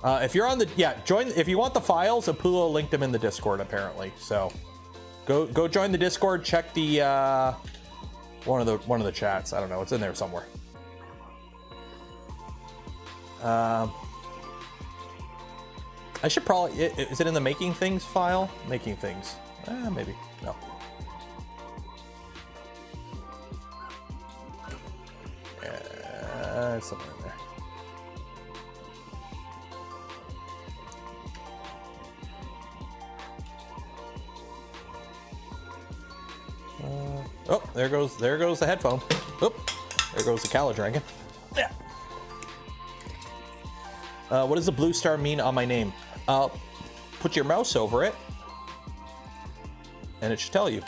If you're on the join. If you want the files, Apulo linked them in the Discord apparently. So go join the Discord. Check the one of the chats. I don't know. It's in there somewhere. I should probably. Is it in the making things file? Making things. Maybe no. Somewhere in there. Oh, there goes the headphone. Oh, there goes the Cala-Dragon. Yeah. What does the blue star mean on my name? Put your mouse over it, and it should tell you.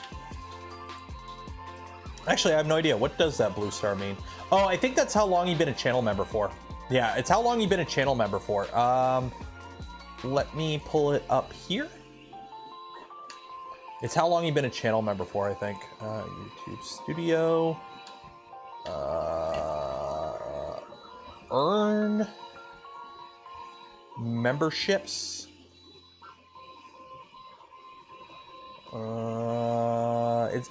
Actually, I have no idea. What does that blue star mean? Oh, I think that's how long you've been a channel member for. Yeah, it's how long you've been a channel member for. Let me pull it up here. It's how long you've been a channel member for, I think. YouTube Studio. Earn memberships.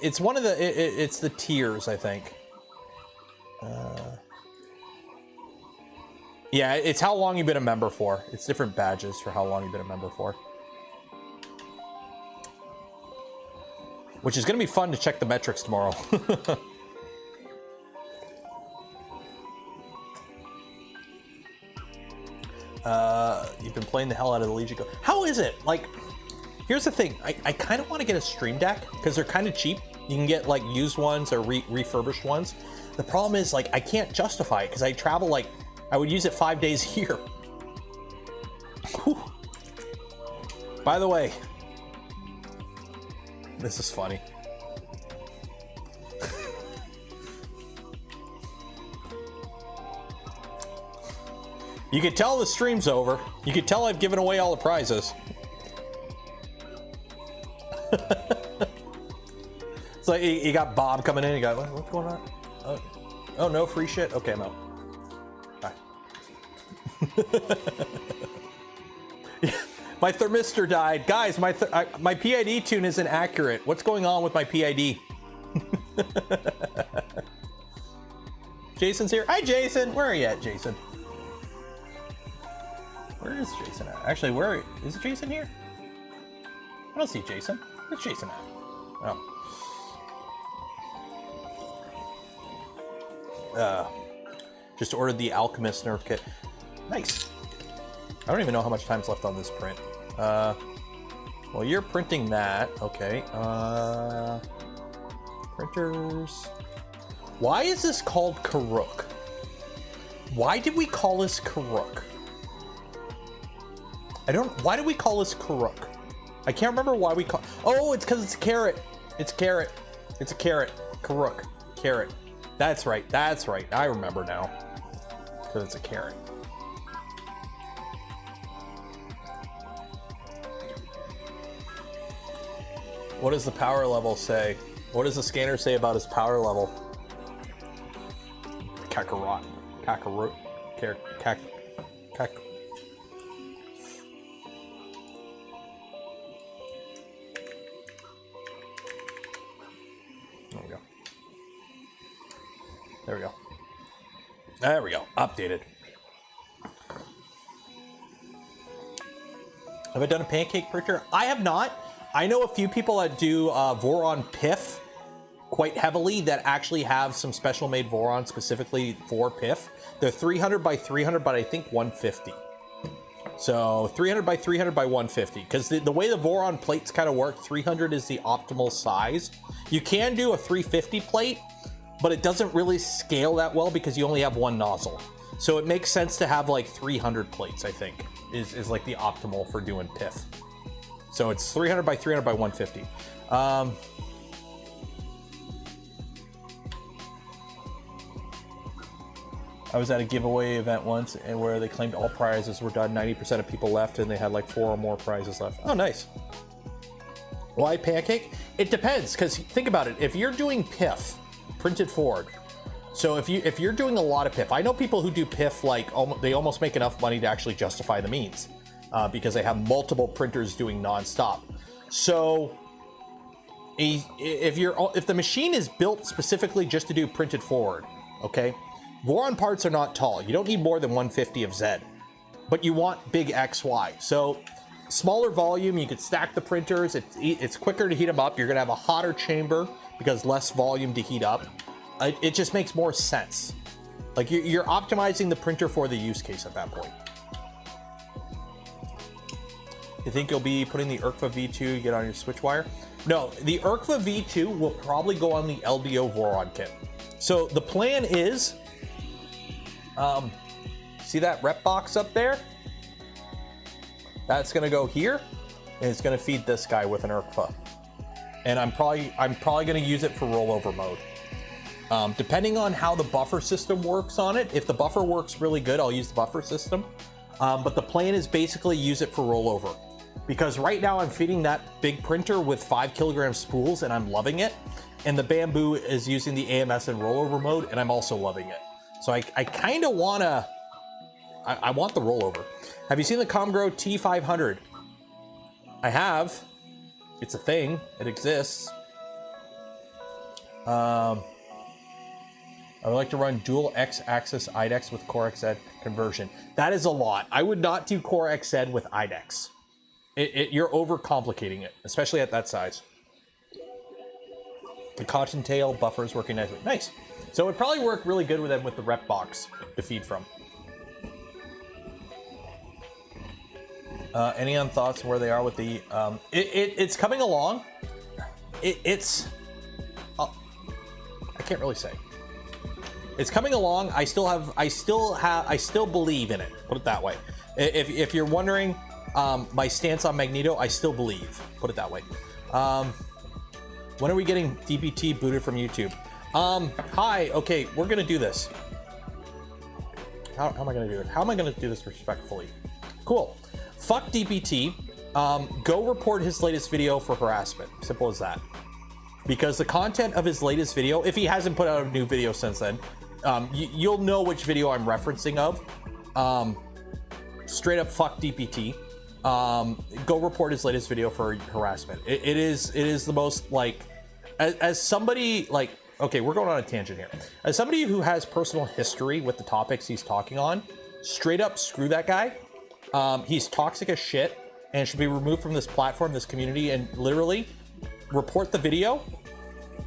It's one of the it's the tiers, I think. Yeah, it's how long you've been a member for. It's different badges for how long you've been a member for. Which is going to be fun to check the metrics tomorrow. You've been playing the hell out of the Legion. How is it? Like, here's the thing. I kind of want to get a Stream Deck because they're kind of cheap. You can get like used ones or refurbished ones. The problem is like I can't justify it because I travel like I would use it 5 days here. Whew. By the way, this is funny. You can tell the stream's over. You can tell I've given away all the prizes. It's like you got Bob coming in. You got what's going on? Oh no free shit. Okay, I'm out. Bye. My thermistor died, guys. My PID tune isn't accurate. What's going on with my PID? Jason's here. Hi, Jason. Where are you at, Jason? Where is Jason at? Actually, where is Jason here? I don't see Jason. Where's Jason at? Oh. Just ordered the Alchemist Nerf kit. Nice. I don't even know how much time's left on this print. Well, you're printing that. Okay. Printers. Why is this called Karuk? Why did we call this Karuk? Why do we call this Karuk? I can't remember why we call. Oh, it's because it's a carrot. It's carrot. It's a carrot. Karuk. Carrot. That's right. That's right. I remember now. Because it's a carrot. What does the power level say? What does the scanner say about his power level? Kakarot. Kakarot. Kak. There we go. There we go. There we go. Updated. Have I done a pancake printer? I have not. I know a few people that do Voron PIF quite heavily that actually have some special made Voron specifically for PIF. They're 300 by 300, but I think 150. So 300 by 300 by 150. Because the way the Voron plates kind of work, 300 is the optimal size. You can do a 350 plate, but it doesn't really scale that well because you only have one nozzle. So it makes sense to have like 300 plates, I think, is like the optimal for doing PIF. So it's 300 by 300 by 150. I was at a giveaway event once and where they claimed all prizes were done. 90% of people left and they had like 4 or more prizes left. Oh, nice. Why pancake? It depends, because think about it. If you're doing PIF, printed forward, so if you're doing a lot of PIF, I know people who do PIF like they almost make enough money to actually justify the means because they have multiple printers doing nonstop. So if the machine is built specifically just to do printed forward, okay, Voron parts are not tall. You don't need more than 150 of Z, but you want big XY. So smaller volume, you could stack the printers. It's quicker to heat them up. You're gonna have a hotter chamber because less volume to heat up. It just makes more sense. Like you're optimizing the printer for the use case at that point. You think you'll be putting the ERKVA V2 to get on your SWITCHWIRE? No, the ERKVA V2 will probably go on the LDO Voron kit. So the plan is, see that rep box up there? That's gonna go here, and it's gonna feed this guy with an ERKVA. And I'm probably gonna use it for rollover mode. Depending on how the buffer system works on it, if the buffer works really good, I'll use the buffer system. But the plan is basically use it for rollover. Because right now I'm feeding that big printer with 5 kilogram spools and I'm loving it. And the Bamboo is using the AMS in rollover mode and I'm also loving it. So I kind of wanna, I want the rollover. Have you seen the Comgrow T500? I have. It's a thing, it exists. I would like to run dual X-axis IDEX with Core XZ conversion. That is a lot. I would not do Core XZ with IDEX. You're overcomplicating it, especially at that size. The cottontail buffer is working nicely. Nice. So it would probably work really good with them with the rep box to feed from. Any on thoughts where they are with the? It's coming along. It's. I can't really say. It's coming along. I still believe in it. Put it that way. If you're wondering, my stance on Magneto, I still believe. Put it that way. When are we getting DPT booted from YouTube? Hi. Okay, we're gonna do this. How am I gonna do it? How am I gonna do this respectfully? Cool. Fuck DPT. Go report his latest video for harassment. Simple as that. Because the content of his latest video, if he hasn't put out a new video since then, you'll know which video I'm referencing of. Straight up fuck DPT. Go report his latest video for harassment. It is the most, like, as somebody, like, okay, we're going on a tangent here. As somebody who has personal history with the topics he's talking on, straight up screw that guy. He's toxic as shit and should be removed from this platform, this community, and literally report the video,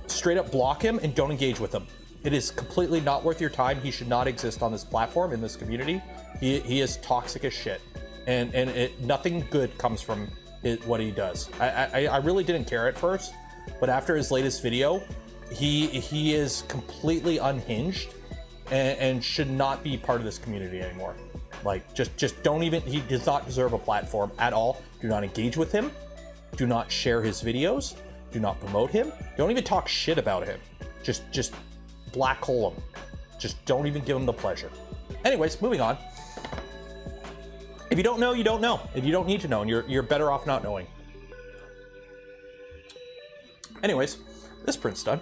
straight up block him, and don't engage with him. It is completely not worth your time. He should not exist on this platform, in this community. He is toxic as shit. And nothing good comes from what he does. I really didn't care at first, but after his latest video, he is completely unhinged and should not be part of this community anymore. Like, just don't even, he does not deserve a platform at all. Do not engage with him. Do not share his videos. Do not promote him. Don't even talk shit about him. Just black hole him. Just don't even give him the pleasure. Anyways, moving on. If you don't know, you don't know. If you don't need to know, and you're better off not knowing. Anyways, this print's done.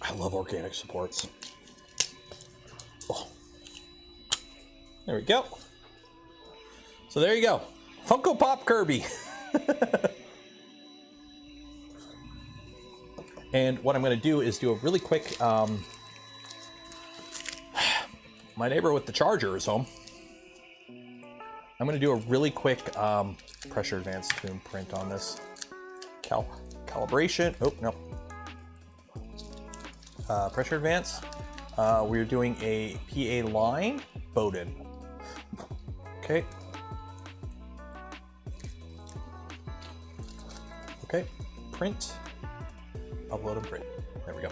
I love organic supports. Oh. There we go. So there you go. Funko Pop Kirby. And what I'm going to do is do a really quick, my neighbor with the charger is home. I'm going to do a really quick pressure advanced tomb print on this. Calibration. Oh, no. Pressure advance. We're doing a PA line Bowden. Okay. Okay. Print. Upload and print. There we go.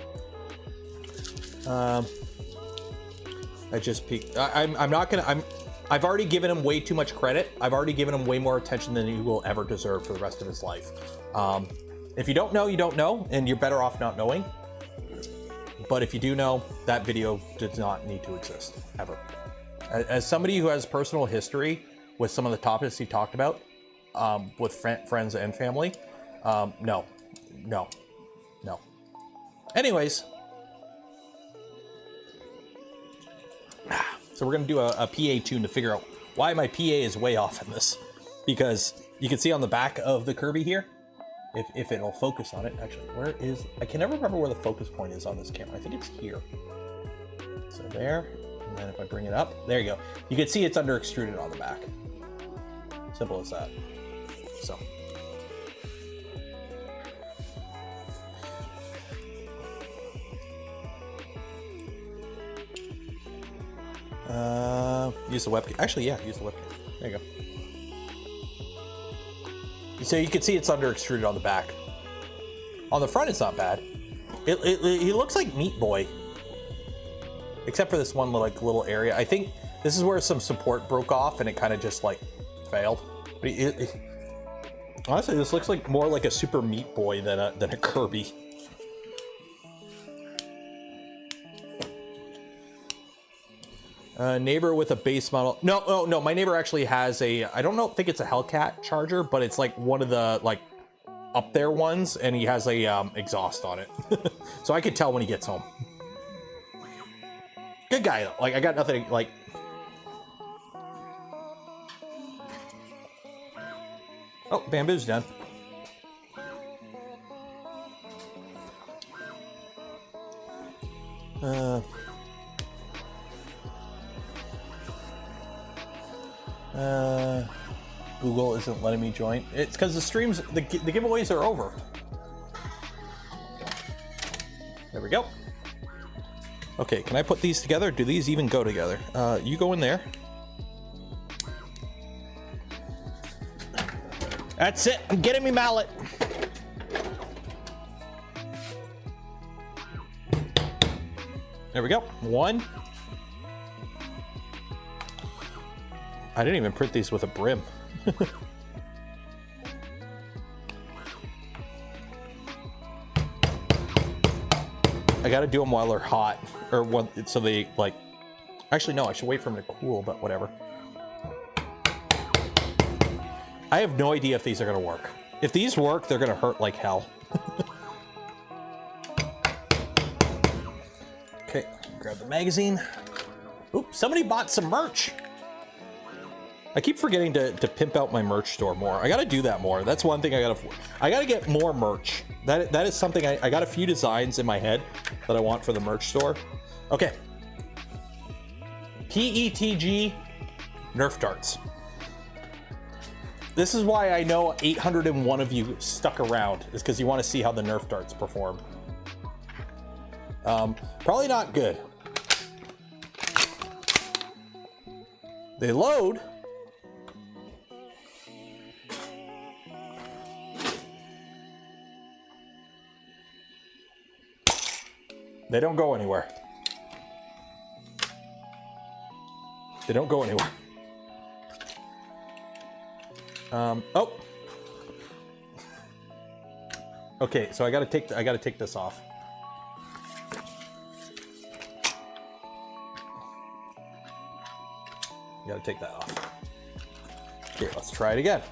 I just peeked. I'm not gonna. I've already given him way too much credit. I've already given him way more attention than he will ever deserve for the rest of his life. If you don't know, you don't know, and you're better off not knowing. But if you do know, that video does not need to exist ever. As somebody who has personal history with some of the topics he talked about, with friends and family, no. Anyways, so we're gonna do a PA tune to figure out why my PA is way off in this, because you can see on the back of the Kirby here, if it'll focus on it. Actually, where is, I can never remember where the focus point is on this camera. I think it's here. So there, and then if I bring it up, there you go. You can see it's under extruded on the back. Simple as that. So. Use the webcam. Actually, yeah, use the webcam. There you go. So you can see it's under extruded on the back. On the front, it's not bad. He looks like Meat Boy, except for this one little area. I think this is where some support broke off and it kind of just like failed. But honestly, this looks like more like a Super Meat Boy than a Kirby. Neighbor with a base model. No, my neighbor actually has a, I don't think it's a Hellcat charger, but it's like one of the like up there ones, and he has a exhaust on it. So I could tell when he gets home. Good guy though. Like, I got nothing like. Oh, bamboo's done. Google isn't letting me join. It's because the streams, the giveaways are over. There we go. Okay, can I put these together? Do these even go together? You go in there. That's it. I'm getting me mallet. There we go. One. I didn't even print these with a brim. I gotta do them while they're hot, or when, so they like. Actually, no. I should wait for them to cool, but whatever. I have no idea if these are gonna work. If these work, they're gonna hurt like hell. Okay, grab the magazine. Oops, somebody bought some merch. I keep forgetting to pimp out my merch store more. I gotta do that more. That's one thing I gotta get more merch. That is something I got a few designs in my head that I want for the merch store. Okay. PETG Nerf darts. This is why I know 801 of you stuck around, is because you want to see how the Nerf darts perform. Probably not good. They load. They don't go anywhere. They don't go anywhere. Oh. Okay, so I gotta take this off. Gotta take that off. Here, let's try it again.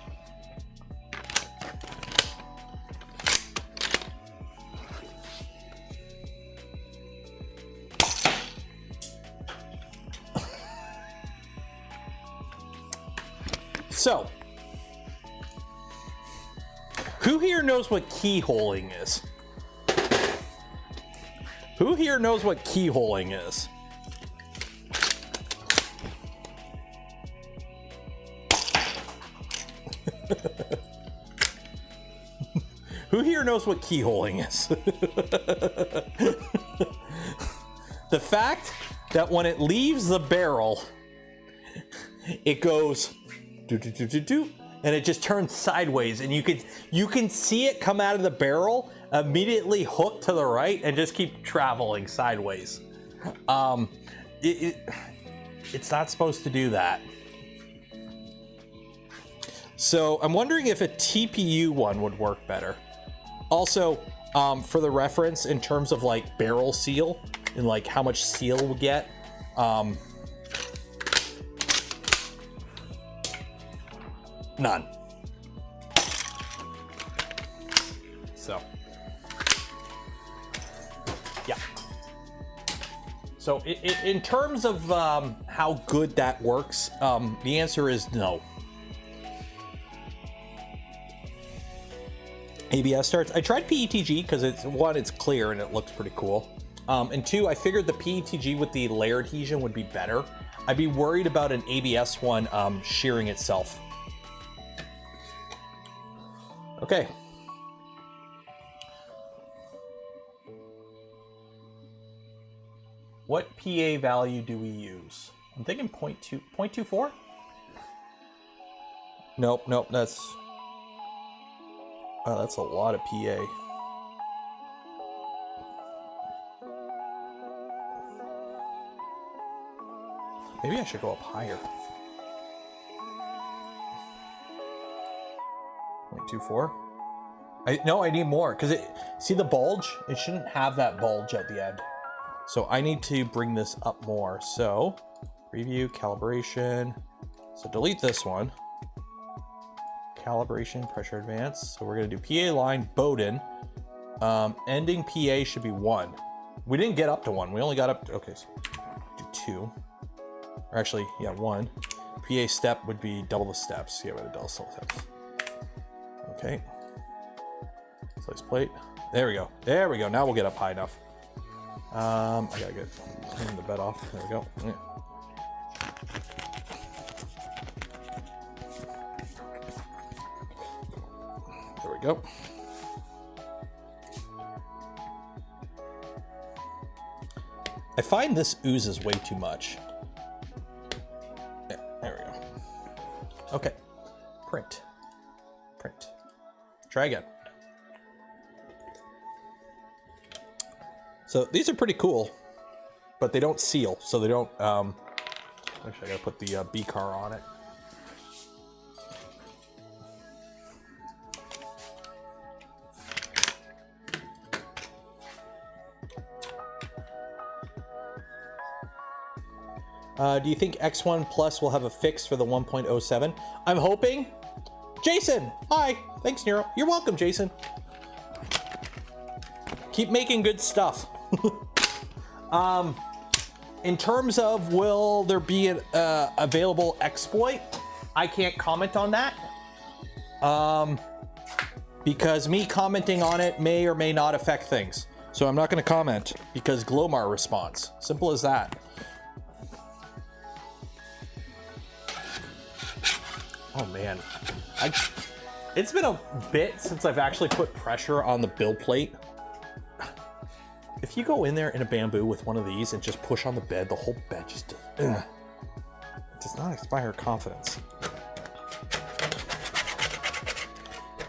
So, Who here knows what keyholing is? Who here knows what keyholing is? Who here knows what keyholing is? The fact that when it leaves the barrel, it goes do do do do do, and it just turns sideways, and you can see it come out of the barrel, immediately hook to the right, and just keep traveling sideways. It's not supposed to do that. So I'm wondering if a TPU one would work better. Also, for the reference in terms of like barrel seal and like how much seal we'll get, none. So, yeah. So in terms of how good that works, the answer is no. ABS starts. I tried PETG because it's clear and it looks pretty cool. And two, I figured the PETG with the layer adhesion would be better. I'd be worried about an ABS one shearing itself. Okay. What PA value do we use? I'm thinking 0.24? Nope, that's... Oh, that's a lot of PA. Maybe I should go up higher. 0.24? No, I need more, because see the bulge? It shouldn't have that bulge at the end. So I need to bring this up more. So, preview, calibration. So delete this one. Calibration, pressure advance. So we're gonna do PA line, Bowden. Ending PA should be 1. We didn't get up to 1. We only got up to, okay, so do 2. Or actually, yeah, 1. PA step would be double the steps. Yeah, we have double steps. Okay. Slice plate. There we go. There we go. Now we'll get up high enough. I gotta get the bed off. There we go. Yeah. There we go. I find this oozes way too much. Yeah, there we go. Okay. Print. Print. Try again. So these are pretty cool, but they don't seal, so they don't, actually I gotta put the B-car on it. Do you think X1 Plus will have a fix for the 1.07? I'm hoping. Jason, hi. Thanks, Nero. You're welcome, Jason. Keep making good stuff. In terms of will there be an available exploit, I can't comment on that. Because me commenting on it may or may not affect things. So I'm not going to comment because Glomar responds. Simple as that. Oh man, it's been a bit since I've actually put pressure on the build plate. If you go in there in a bamboo with one of these and just push on the bed, the whole bed just does not inspire confidence.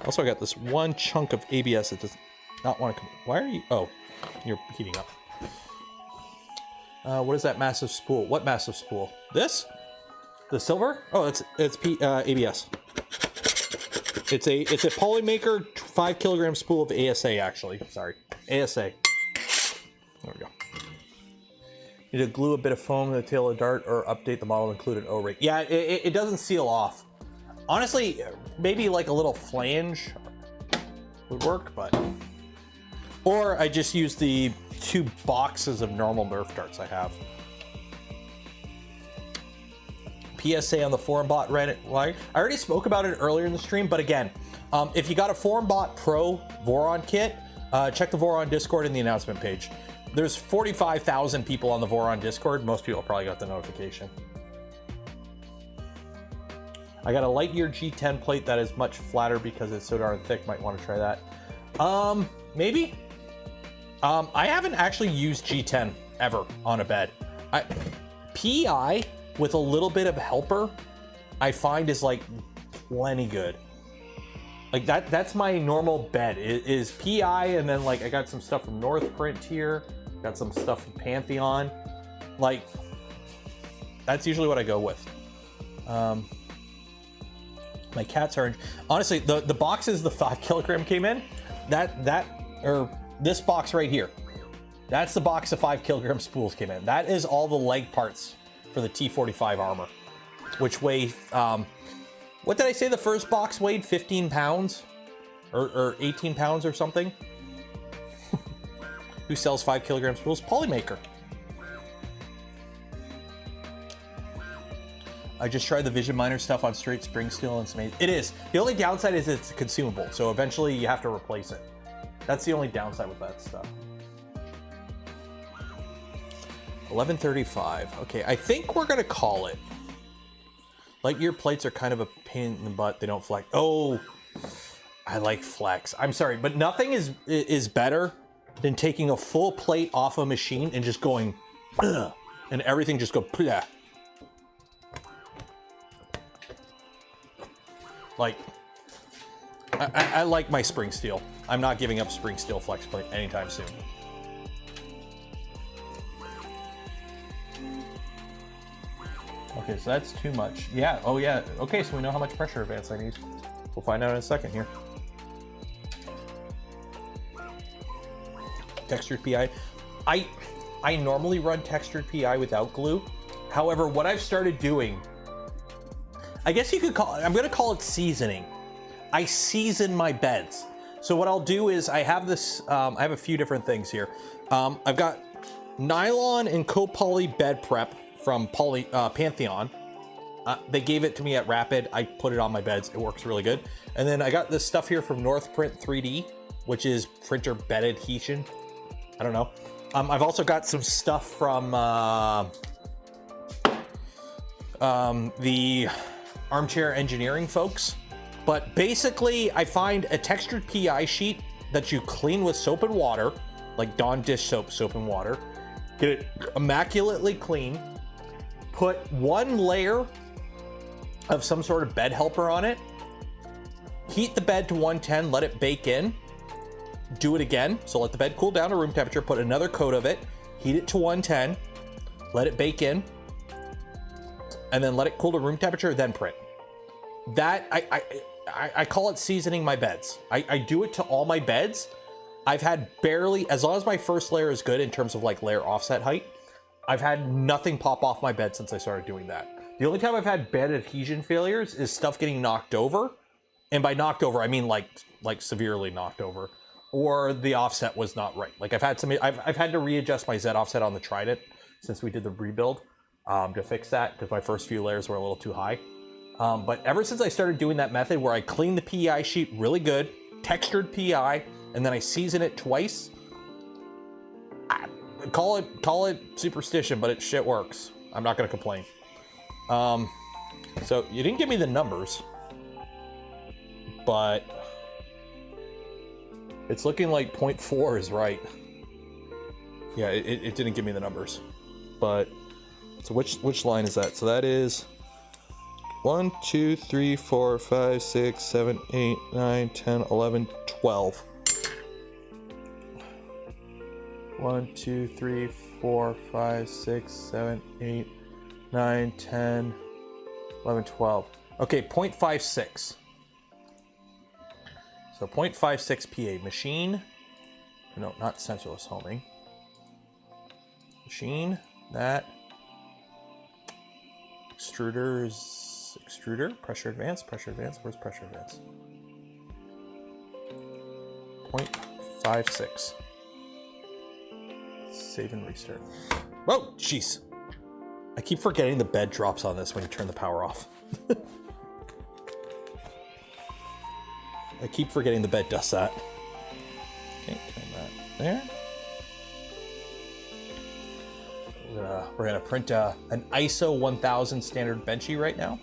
Also, I got this one chunk of ABS that does not want to come. Why are you? Oh, you're heating up. What is that massive spool? What massive spool? This? The silver? Oh, it's ABS. It's a Polymaker 5 kilogram spool of ASA actually. Sorry, ASA. There we go. Need to glue a bit of foam to the tail of the dart or update the model to include an O-ring. Yeah, it doesn't seal off. Honestly, maybe like a little flange would work, but... Or I just use the 2 boxes of normal Nerf darts I have. PSA on the forum bot Reddit. I already spoke about it earlier in the stream, but again, if you got a forum bot pro Voron kit, check the Voron Discord in the announcement page. There's 45,000 people on the Voron Discord. Most people probably got the notification. I got a Lightyear G10 plate that is much flatter because it's so darn thick. Might want to try that. Maybe. I haven't actually used G10 ever on a bed. PI with a little bit of helper, I find is like plenty good. Like that's my normal bed is PI, and then like I got some stuff from Northprint here, got some stuff from Pantheon. Like that's usually what I go with. My cat's orange. Honestly, the boxes the 5 kilogram came in, or this box right here, that's the box of 5 kilogram spools came in. That is all the leg parts for the T45 armor, which weigh, what did I say the first box weighed? 15 pounds or 18 pounds or something? Who sells 5 kilogram spools? Polymaker. I just tried the Vision Miner stuff on straight spring steel and it's amazing. It is. The only downside is it's consumable, so eventually you have to replace it. That's the only downside with that stuff. 11:35. Okay, I think we're gonna call it. Lightyear plates are kind of a pain in the butt. They don't flex. Oh, I like flex. I'm sorry, but nothing is better than taking a full plate off a machine and just going, and everything just go, pleh. Like, I like my spring steel. I'm not giving up spring steel flex plate anytime soon. Okay, so that's too much. Yeah, oh yeah. Okay, so we know how much pressure advance I need. We'll find out in a second here. Textured PI. I normally run textured PI without glue. However, what I've started doing, I guess you could call it, I'm gonna call it seasoning. I season my beds. So what I'll do is I have this, I have a few different things here. I've got nylon and copoly bed prep from Pantheon. They gave it to me at Rapid. I put it on my beds. It works really good. And then I got this stuff here from Northprint 3D, which is printer bed adhesion. I don't know. I've also got some stuff from the Armchair Engineering folks. But basically, I find a textured PI sheet that you clean with soap and water, like Dawn dish soap, soap and water. Get it immaculately clean. Put one layer of some sort of bed helper on it. Heat the bed to 110, let it bake in. Do it again. So let the bed cool down to room temperature, put another coat of it, heat it to 110, let it bake in, and then let it cool to room temperature, then print. That, I call it seasoning my beds. I do it to all my beds. I've had barely, as long as my first layer is good in terms of like layer offset height, I've had nothing pop off my bed since I started doing that. The only time I've had bed adhesion failures is stuff getting knocked over. And by knocked over, I mean like severely knocked over, or the offset was not right. Like I've had to readjust my Z offset on the Trident since we did the rebuild to fix that because my first few layers were a little too high. But ever since I started doing that method where I clean the PI sheet really good, textured PI, and then I season it twice, call it superstition, but it shit works. I'm not gonna complain. So you didn't give me the numbers, but it's looking like 0.4 is right. Yeah, it didn't give me the numbers, but so which line is that? So that is 1, 2, 3, 4, 5, 6, 7, 8, 9, 10, 11, 12. 1, 2, 3, 4, 5, 6, 7, 8, 9, 10, 11, 12. Okay, 0.56. So 0.56 PA. Machine, no, not sensorless homing. Machine, that. Extruder, pressure advance, where's pressure advance? 0.56. Save and restart. Whoa, jeez. I keep forgetting the bed drops on this when you turn the power off. I keep forgetting the bed does that. Okay, turn that there. We're gonna print an ISO 1000 standard benchy right now.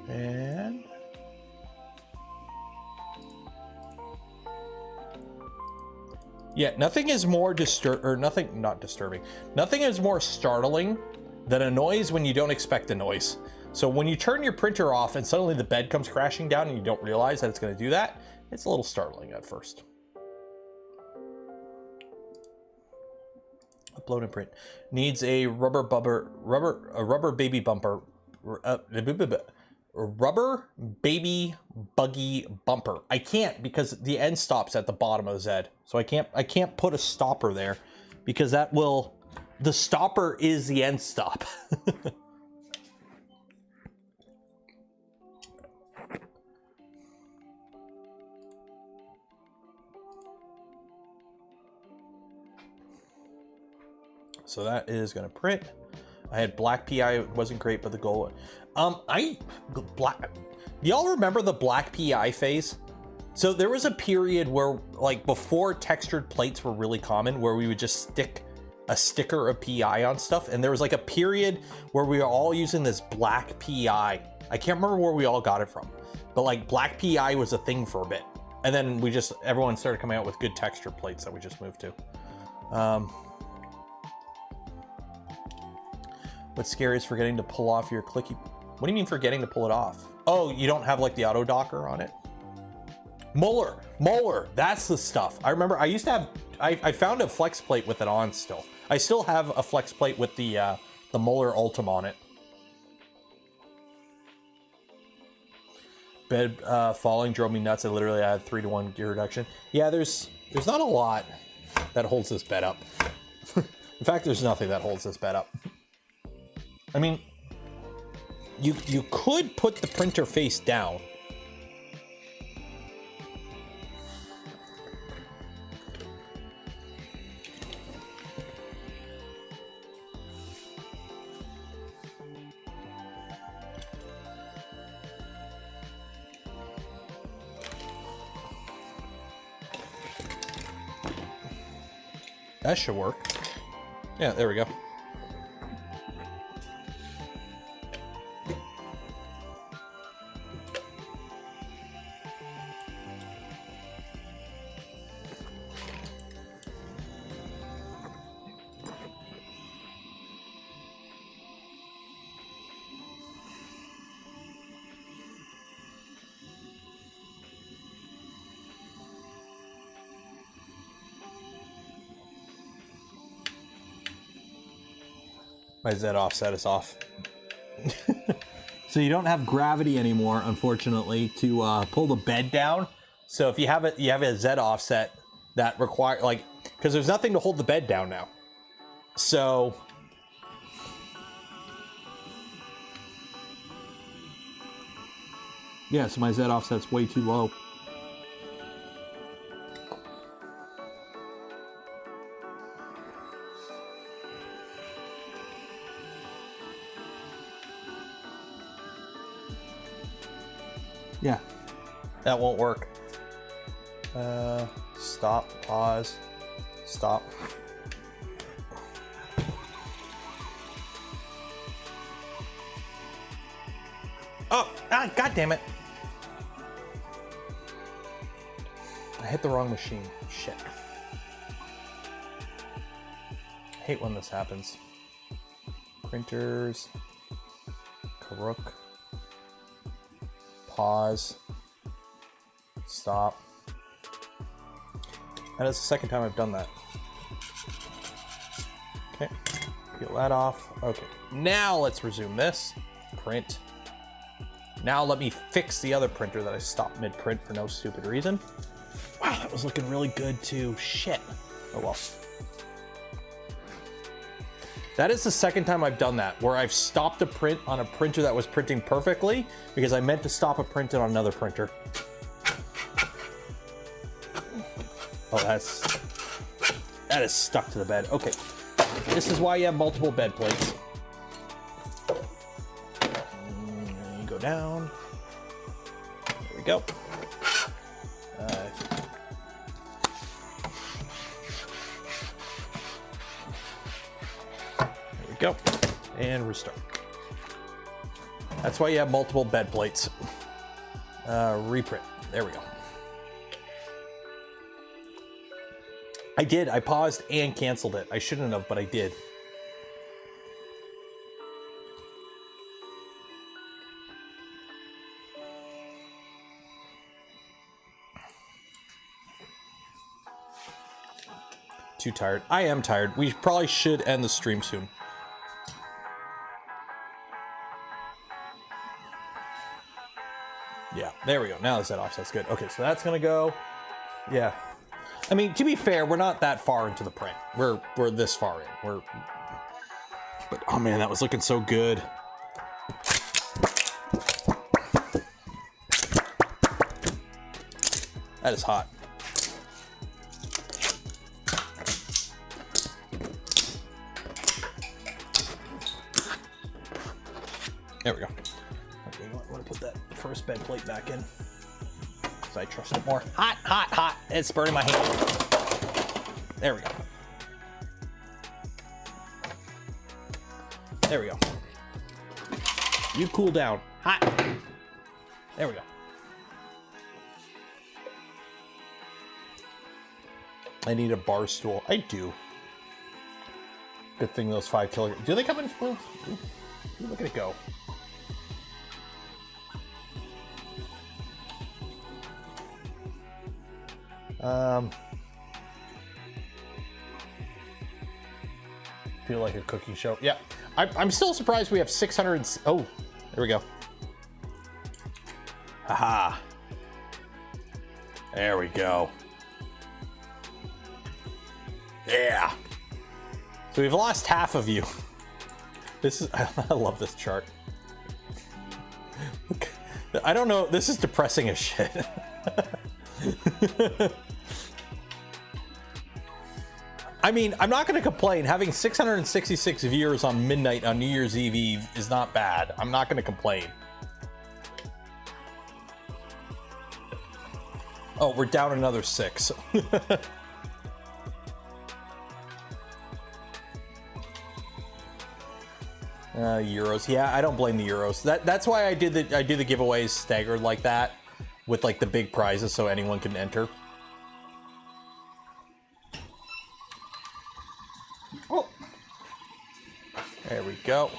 And yeah, nothing is more not disturbing. Nothing is more startling than a noise when you don't expect a noise. So when you turn your printer off and suddenly the bed comes crashing down and you don't realize that it's going to do that, it's a little startling at first. Upload and print. Needs a rubber baby bumper. Rubber baby buggy bumper. I can't because the end stops at the bottom of the Z. So I can't put a stopper there because the stopper is the end stop. So that is gonna print. I had black PI, it wasn't great, but the goal. Y'all remember the black PI phase? So there was a period where, like, before textured plates were really common, where we would just stick a sticker of PI on stuff, and there was like a period where we were all using this black PI. I can't remember where we all got it from, but like black PI was a thing for a bit, and then everyone started coming out with good textured plates that we just moved to. What's scary is forgetting to pull off your clicky. What do you mean forgetting to pull it off? Oh, you don't have like the auto docker on it? Molar, that's the stuff. I remember I used to have, I found a flex plate with it on still. I still have a flex plate with the Molar Ultim on it. Bed falling drove me nuts. I literally had 3-to-1 gear reduction. Yeah, there's not a lot that holds this bed up. In fact, there's nothing that holds this bed up. I mean, you could put the printer face down. That should work. Yeah, there we go. My Z offset is off. So you don't have gravity anymore, unfortunately, to pull the bed down. So if you have a Z offset that require, like, because there's nothing to hold the bed down now. So yeah, so my Z offset's way too low. Yeah, that won't work. Stop, pause, stop. Oh, God damn it. I hit the wrong machine. Shit. I hate when this happens. Printers, Karuk. Pause, stop. That is the second time I've done that. Okay, peel that off. Okay, now let's resume this. Print. Now let me fix the other printer that I stopped mid-print for no stupid reason. Wow, that was looking really good too. Shit. Oh well. That is the second time I've done that, where I've stopped a print on a printer that was printing perfectly because I meant to stop a print on another printer. Oh, that is stuck to the bed. Okay, This is why you have multiple bed plates. You go down. There we go. There we go. And restart. That's why you have multiple bed plates. Reprint. There we go. I did. I paused and canceled it. I shouldn't have, but I did. Too tired. I am tired. We probably should end the stream soon. Yeah, there we go. Now that offset's good. Okay, so that's gonna go. Yeah. I mean, to be fair, we're not that far into the print. We're this far in. But oh man, that was looking so good. That is hot. There we go. Okay, you want to put that first bed plate back in, because I trust it more. Hot, hot, hot. It's burning my hand. There we go. There we go. You cool down. Hot. There we go. I need a bar stool. I do. Good thing those 5 kilograms. Do they come in spools? Look at it go. Feel like a cooking show. Yeah, I'm still surprised we have 600. Oh, there we go. Haha. There we go. Yeah. So we've lost half of you. This is, I love this chart. I don't know, this is depressing as shit. I mean, I'm not gonna complain. Having 666 viewers on midnight on New Year's Eve is not bad. I'm not gonna complain. Oh, we're down another 6. Euros. Yeah, I don't blame the Euros. That's why I do the giveaways staggered like that, with like the big prizes so anyone can enter. Oh, there we go.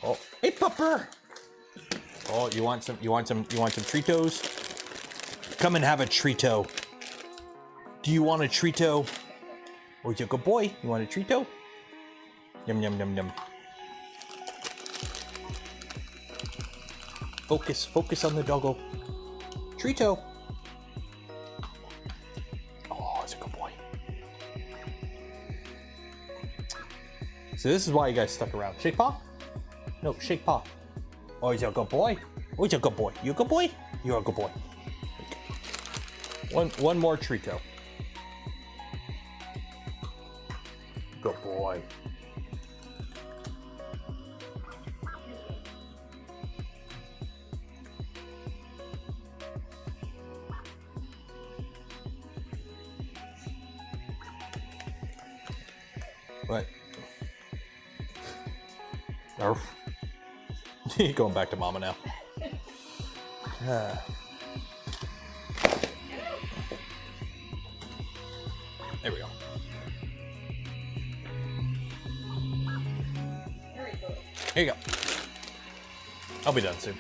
Oh, hey pupper. Oh, you want some Tritos? Come and have a Trito. Do you want a Trito? Oh, you're a good boy. You want a Trito? Yum, yum, yum, yum. Focus on the doggo. Trito. Oh, it's a good boy. So this is why you guys stuck around. Shake paw? No, shake paw. Oh, you're a good boy. Oh, you're a good boy. You a good boy? You're a good boy. One more Trito. Good boy. What? Arf. You're going back to mama now. There we go. Here you go. I'll be done soon.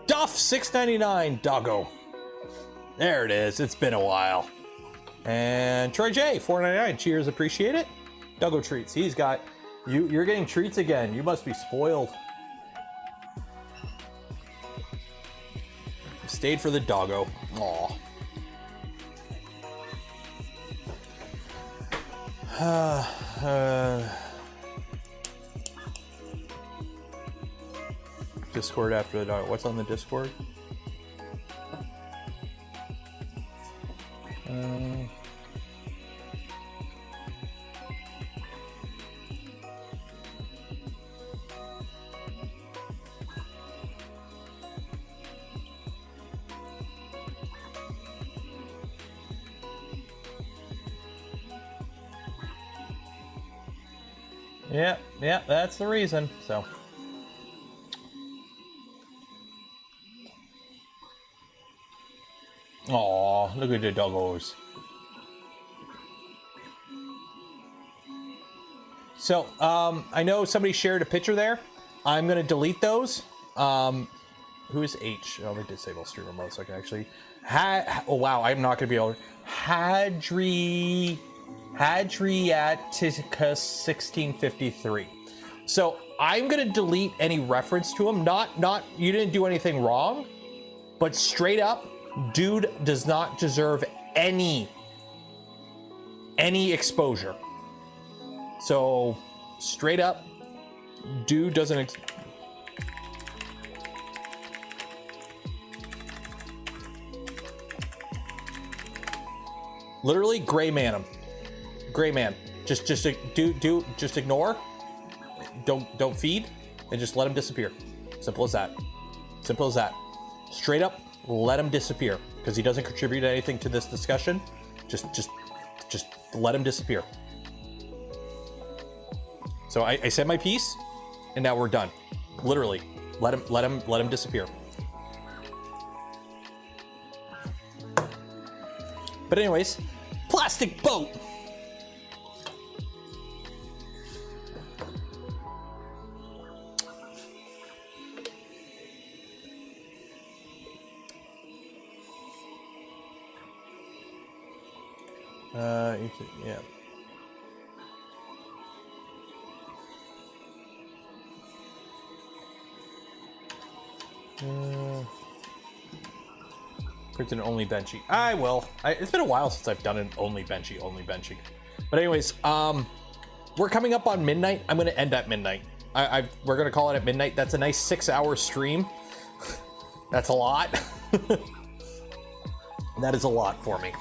Duff $6.99 doggo. There it is. It's been a while. And Troy J $4.99. Cheers, appreciate it. Doggo treats. He's got you. You're getting treats again. You must be spoiled. Stayed for the doggo. Aw. Discord after the dog. What's on the Discord? Yeah, that's the reason. So. Aw, look at the doggos. So, I know somebody shared a picture there. I'm gonna delete those. Who is H? Oh, let me disable streamer mode so I can actually. Oh wow, I'm not gonna be able to. Hadriaticus 1653. So I'm gonna delete any reference to him. Not you didn't do anything wrong, but straight up, dude does not deserve any exposure. So straight up, dude doesn't. Literally, gray man him. Gray man. Just ignore. Don't feed, and just let him disappear. Simple as that. Simple as that. Straight up, let him disappear because he doesn't contribute anything to this discussion. Just let him disappear. So I said my piece, and now we're done. Literally, let him disappear. But anyways, plastic boat. Yeah. Print an only benchy. I will. It's been a while since I've done an only benchy. But anyways, we're coming up on midnight. I'm gonna end at midnight. We're gonna call it at midnight. That's a nice 6-hour stream. That's a lot. That is a lot for me.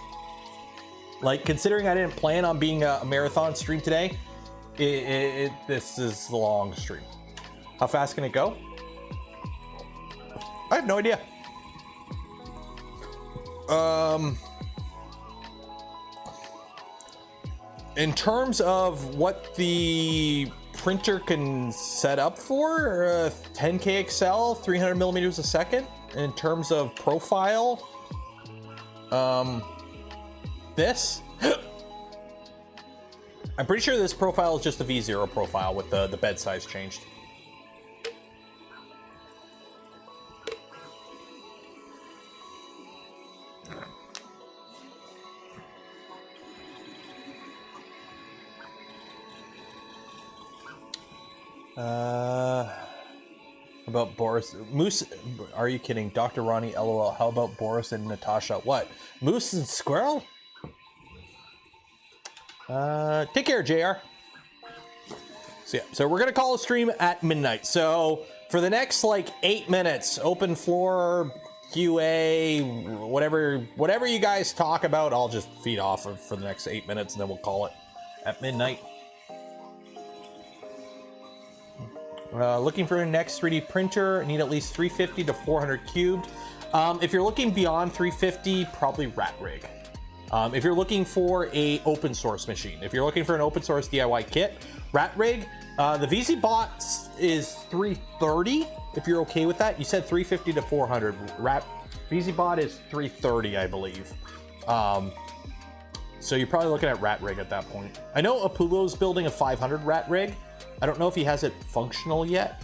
Like, considering I didn't plan on being a marathon stream today, this is the long stream. How fast can it go? I have no idea. In terms of what the printer can set up for, 10K Excel, 300 millimeters a second. In terms of profile, this. I'm pretty sure this profile is just the V0 profile with the bed size changed. About Boris Moose? Are you kidding? Dr. Ronnie, LOL. How about Boris and Natasha? What? Moose and Squirrel? Take care, JR. So yeah, so we're gonna call a stream at midnight. So for the next like 8 minutes, open floor, QA, whatever you guys talk about, I'll just feed off for the next 8 minutes, and then we'll call it at midnight. Looking for your next 3D printer, need at least 350 to 400 cubed. If you're looking beyond 350, probably Ratrig. If you're looking for a open source machine, if you're looking for an open source DIY kit, Ratrig, the VZ bot is 330. If you're okay with that, you said 350 to 400. VZ bot is 330, I believe. So you're probably looking at Ratrig at that point. I know Apulo's building a 500 Ratrig. I don't know if he has it functional yet.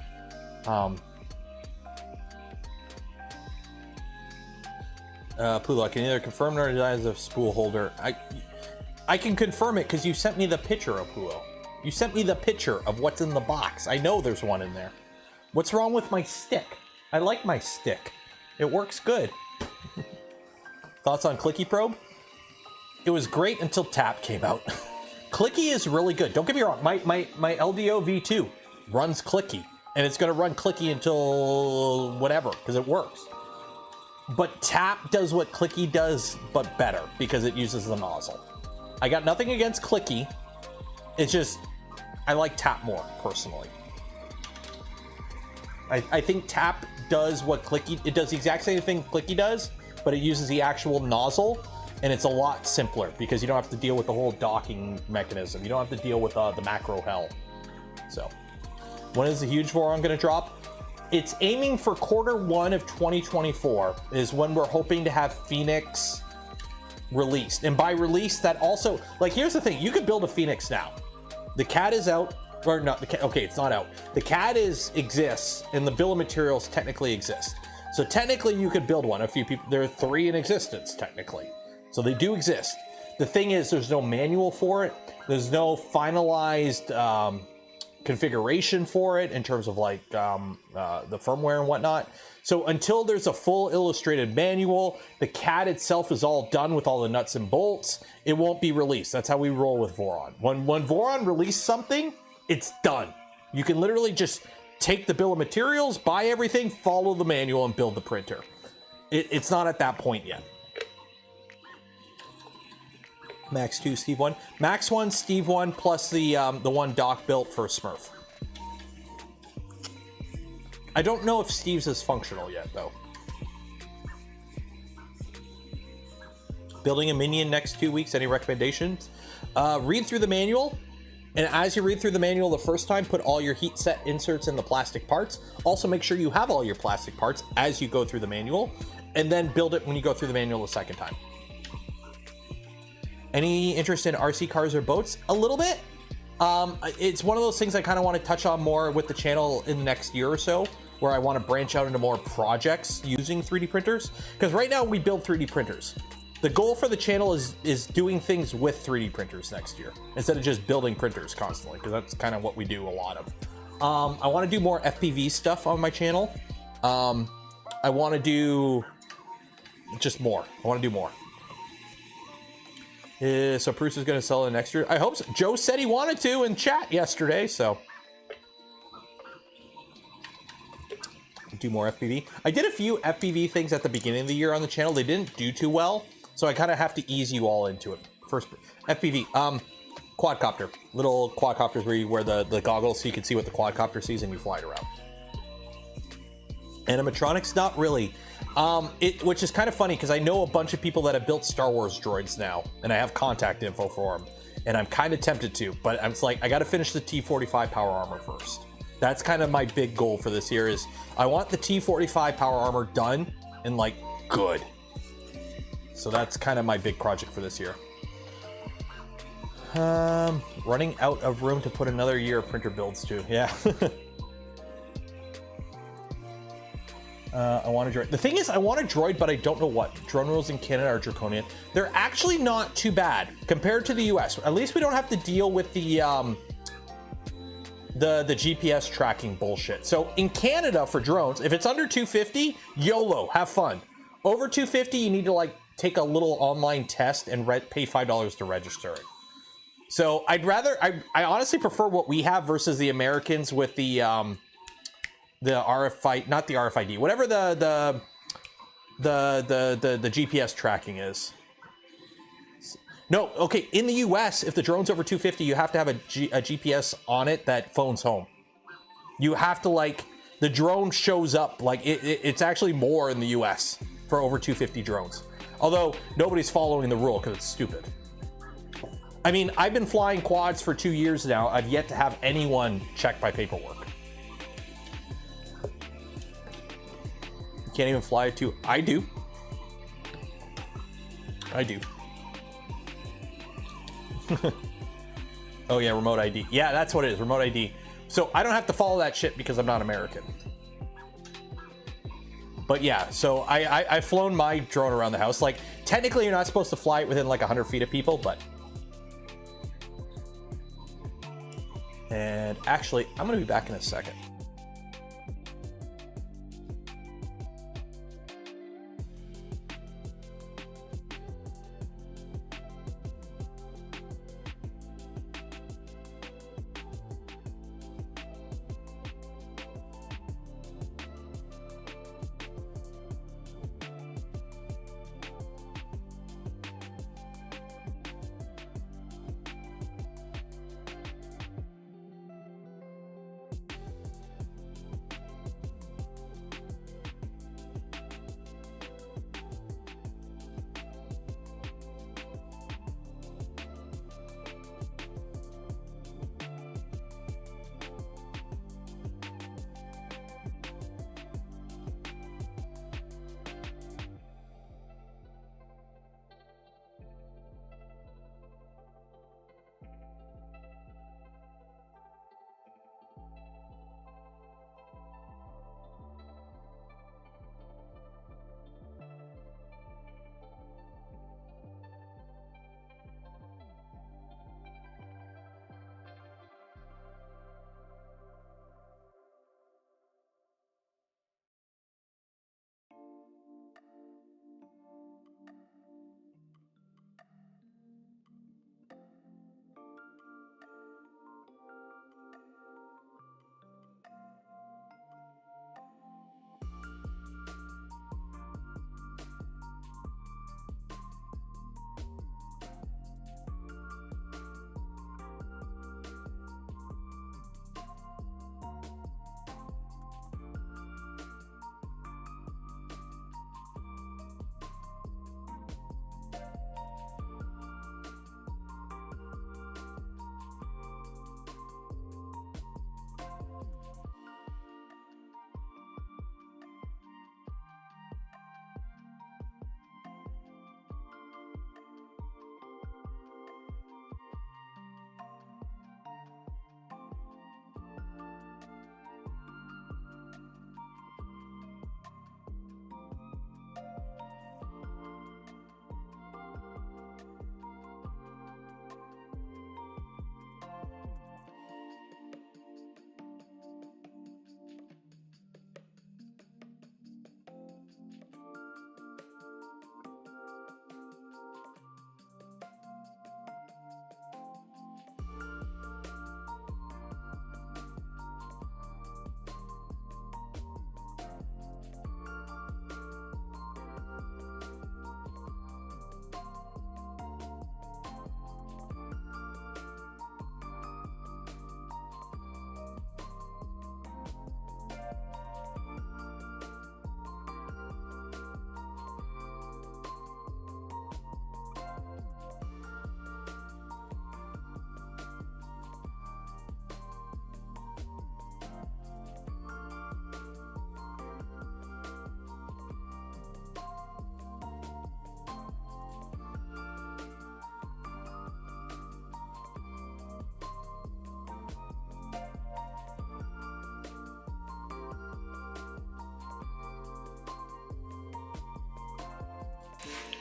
Pulo, I can either confirm or deny as a spool holder. I can confirm it because you sent me the picture of Pulo. You sent me the picture of what's in the box. I know there's one in there. What's wrong with my stick? I like my stick. It works good. Thoughts on Clicky Probe? It was great until Tap came out. Clicky is really good. Don't get me wrong. My LDO V2 runs Clicky, and it's going to run Clicky until whatever because it works. but tap does what clicky does, but better because it uses the nozzle. I got nothing against clicky. It's just, I like tap more personally. I think tap does what clicky, it does the exact same thing clicky does, but it uses the actual nozzle, and it's a lot simpler because you don't have to deal with the whole docking mechanism. You don't have to deal with the macro hell. So, when is the huge Voron going to drop? It's aiming for Q1 of 2024 is when we're hoping to have Phoenix released. And by release, that also, like, here's the thing. You could build a Phoenix now. The CAD is out, or not, okay, it's not out. The CAD exists, and the bill of materials technically exist. So technically you could build one. A few people, there are 3 in existence technically. So they do exist. The thing is, there's no manual for it. There's no finalized configuration for it in terms of like the firmware and whatnot. So until there's a full illustrated manual, the CAD itself is all done with all the nuts and bolts, it won't be released. That's how we roll with Voron. When Voron released something, it's done. You can literally just take the bill of materials, buy everything, follow the manual, and build the printer. It's not at that point yet. Max 2, Steve 1. Max 1, Steve 1, plus the one Doc built for Smurf. I don't know if Steve's is functional yet, though. Building a minion next 2 weeks, any recommendations? Read through the manual, and as you read through the manual the first time, put all your heat set inserts in the plastic parts. Also make sure you have all your plastic parts as you go through the manual, and then build it when you go through the manual the second time. Any interest in RC cars or boats? A little bit. It's one of those things I kind of want to touch on more with the channel in the next year or so, where I want to branch out into more projects using 3D printers. Because right now we build 3D printers. The goal for the channel is doing things with 3D printers next year, instead of just building printers constantly, because that's kind of what we do a lot of. I want to do more FPV stuff on my channel. I want to do just more. I want to do more. So Bruce is going to sell it next year. I hope so. Joe said he wanted to in chat yesterday, so. Do more FPV. I did a few FPV things at the beginning of the year on the channel. They didn't do too well, so I kind of have to ease you all into it. First, FPV, quadcopter. Little quadcopters where you wear the goggles so you can see what the quadcopter sees and you fly it around. Animatronics, not really. Which is kind of funny because I know a bunch of people that have built Star Wars droids now, and I have contact info for them, and I'm kind of tempted to, but I'm like, I got to finish the T-45 power armor first. That's kind of my big goal for this year is I want the T-45 power armor done and like good. So that's kind of my big project for this year. Running out of room to put another year of printer builds to. Yeah. I want a droid. The thing is, I want a droid, but I don't know what. Drone rules in Canada are draconian. They're actually not too bad compared to the US. At least we don't have to deal with the GPS tracking bullshit. So in Canada for drones, if it's under 250, YOLO, have fun. Over 250, you need to like take a little online test and pay $5 to register it. So I'd rather, I honestly prefer what we have versus the Americans with the RFID, not the RFID, whatever the GPS tracking is. No, okay, in the US, if the drone's over 250, you have to have a GPS on it that phones home. You have to like, the drone shows up, like it's actually more in the US for over 250 drones. Although nobody's following the rule because it's stupid. I mean, I've been flying quads for 2 years now. I've yet to have anyone check my paperwork. You can't even fly it too. I do. I do. Oh yeah, remote ID. Yeah, that's what it is, remote ID. So I don't have to follow that shit because I'm not American. But yeah, so I've flown my drone around the house. Like, technically you're not supposed to fly it within like 100 feet of people, but. And actually, I'm gonna be back in a second.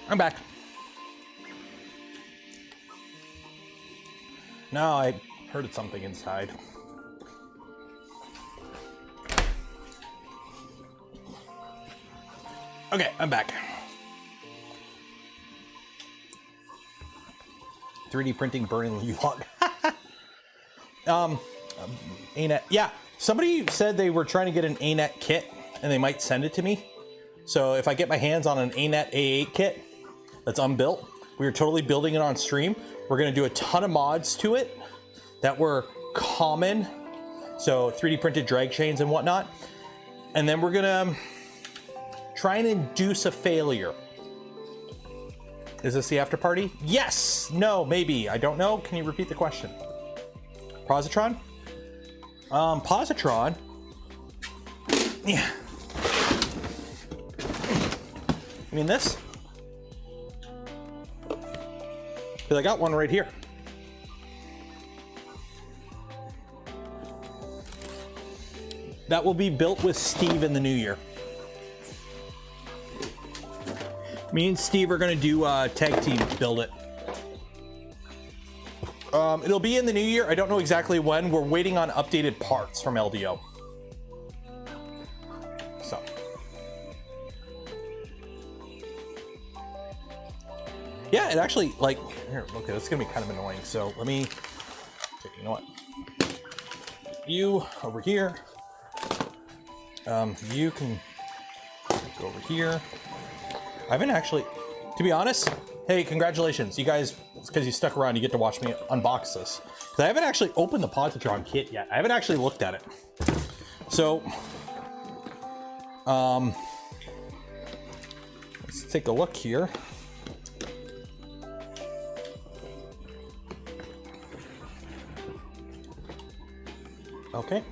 I'm back. No, I heard something inside. Okay, I'm back. 3D printing burning log. ANET. Yeah, somebody said they were trying to get an ANET kit and they might send it to me. So if I get my hands on an ANET A8 kit that's unbuilt, we are totally building it on stream. We're gonna do a ton of mods to it that were common. So 3D printed drag chains and whatnot. And then we're gonna try and induce a failure. Is this the after party? Yes, no, maybe, I don't know. Can you repeat the question? Positron? Positron? Yeah. You mean this? Because I got one right here. That will be built with Steve in the new year. Me and Steve are gonna do tag team build it. It'll be in the new year. I don't know exactly when. We're waiting on updated parts from LDO. So. Yeah, it actually, like, here, okay, that's gonna be kind of annoying. So let me, okay, you know what? You over here. You can go over here. I haven't actually, to be honest, hey, congratulations. You guys, because you stuck around, you get to watch me unbox this. Because I haven't actually opened the Positron kit yet. I haven't actually looked at it. So, let's take a look here. Okay.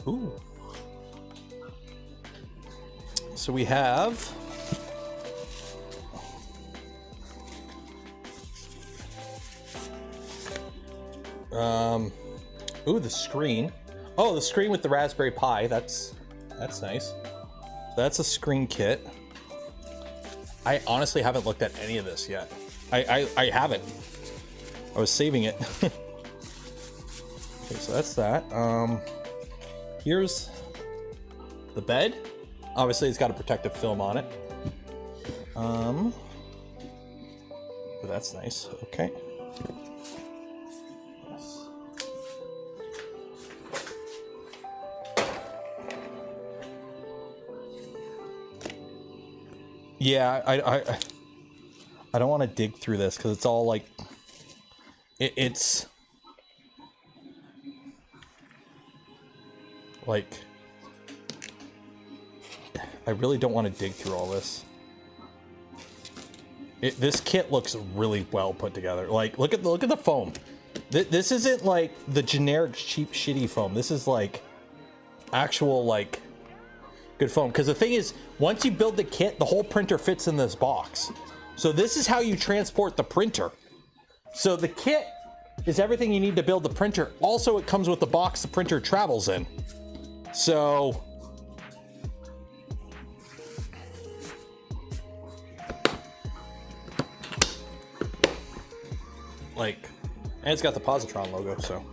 Ooh. So we have ooh, the screen. Oh, the screen with the Raspberry Pi. That's nice. So that's a screen kit. I honestly haven't looked at any of this yet. I haven't. I was saving it. Okay, so that's that. Here's the bed. Obviously, it's got a protective film on it. But that's nice. Okay. Yeah, I don't want to dig through this because it's all like it's like I really don't want to dig through all this. This kit looks really well put together. Like look at the foam. This isn't like the generic cheap shitty foam. This is like actual like good foam. Because the thing is, once you build the kit, the whole printer fits in this box. So this is how you transport the printer. So the kit is everything you need to build the printer. Also, it comes with the box the printer travels in. So like, and it's got the Positron logo, so.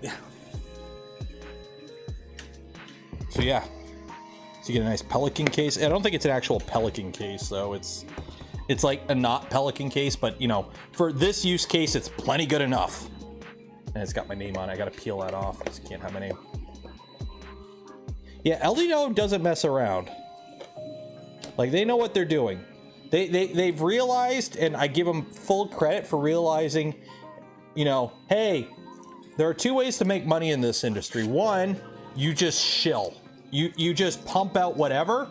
Yeah. So yeah. So you get a nice Pelican case. I don't think it's an actual Pelican case though. It's like a not Pelican case, but you know, for this use case, it's plenty good enough. And it's got my name on it. I gotta peel that off because you can't have my name. Yeah, LDO doesn't mess around. Like, they know what they're doing. They've realized, and I give them full credit for realizing, you know, hey, there are two ways to make money in this industry. One, you just shill. You just pump out whatever,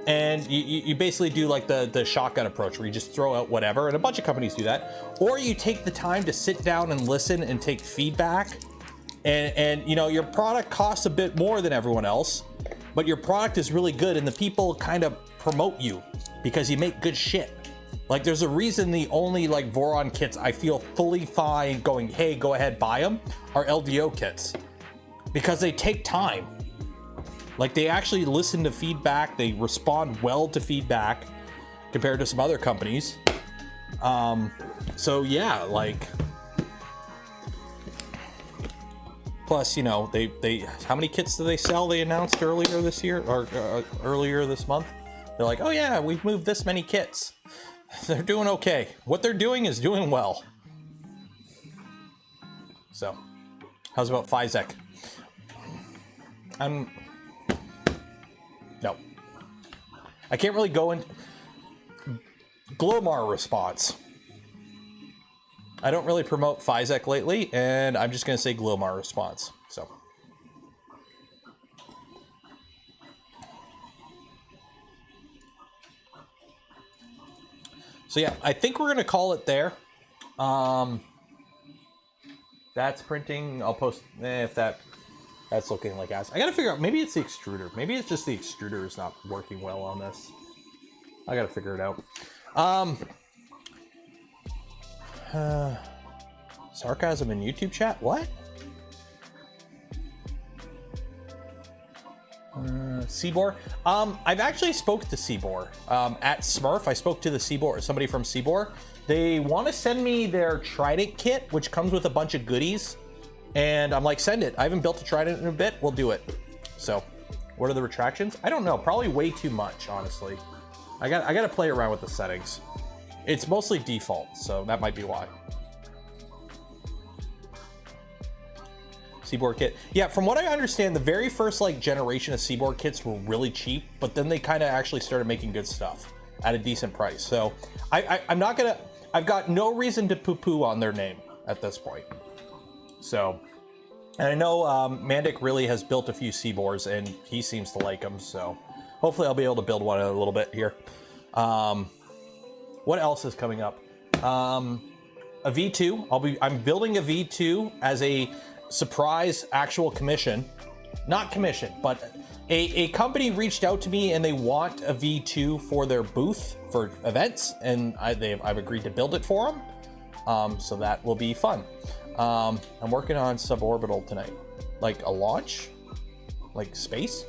and you basically do like the shotgun approach where you just throw out whatever, and a bunch of companies do that. Or you take the time to sit down and listen and take feedback, and you know, your product costs a bit more than everyone else, but your product is really good, and the people kind of promote you because you make good shit. Like, there's a reason the only like Voron kits I feel fully fine going, hey, go ahead, buy them, are LDO kits, because they take time. Like, they actually listen to feedback. They respond well to feedback compared to some other companies. So yeah, like, plus, you know, they how many kits do they sell? They announced earlier this year, or earlier this month. They're like, oh yeah, we've moved this many kits. They're doing okay. What they're doing is doing well. So, how's about Physec? No. I can't really go into Glomar response. I don't really promote Physec lately, and I'm just going to say Glomar response. So yeah, I think we're going to call it there. That's printing. I'll post if that's looking like ass. I got to figure out, maybe it's the extruder. Maybe it's just the extruder is not working well on this. I got to figure it out. Sarcasm in YouTube chat? What? Seabor. I've actually spoke to Seabor. At Smurf, I spoke to the Seabor, somebody from Seabor. They want to send me their Trident kit, which comes with a bunch of goodies. And I'm like, send it. I haven't built a Trident in a bit. We'll do it. So, what are the retractions? I don't know. Probably way too much, honestly. I got to play around with the settings. It's mostly default, so that might be why. Seaboard kit. Yeah, from what I understand, the very first like generation of Seaboard kits were really cheap, but then they kind of actually started making good stuff at a decent price. So I'm not gonna, I've got no reason to poo-poo on their name at this point. So, and I know Mandic really has built a few Seaboards and he seems to like them. So hopefully I'll be able to build one in a little bit here. What else is coming up? A V2. I'm building a V2 as a surprise actual commission. Not commission, but a company reached out to me and they want a V2 for their booth for events, and I've agreed to build it for them. So that will be fun. I'm working on suborbital tonight, like a launch, like space.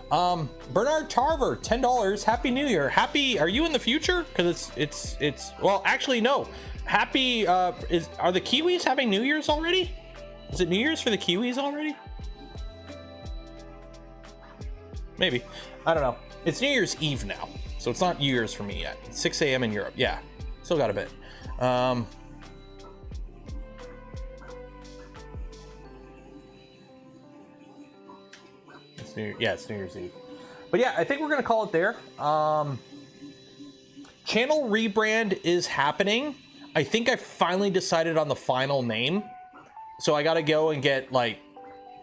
Bernard Tarver, $10. Happy New Year. Happy, are you in the future? Because it's well, actually no. Happy, are the Kiwis having New Year's already? Is it New Year's for the Kiwis already? Maybe. I don't know. It's New Year's Eve now, so it's not New Year's for me yet. It's 6 a.m. in Europe. Yeah, still got a bit. It's New Year's Eve. But yeah, I think we're gonna call it there. Channel rebrand is happening. I think I finally decided on the final name. So I gotta go and get like,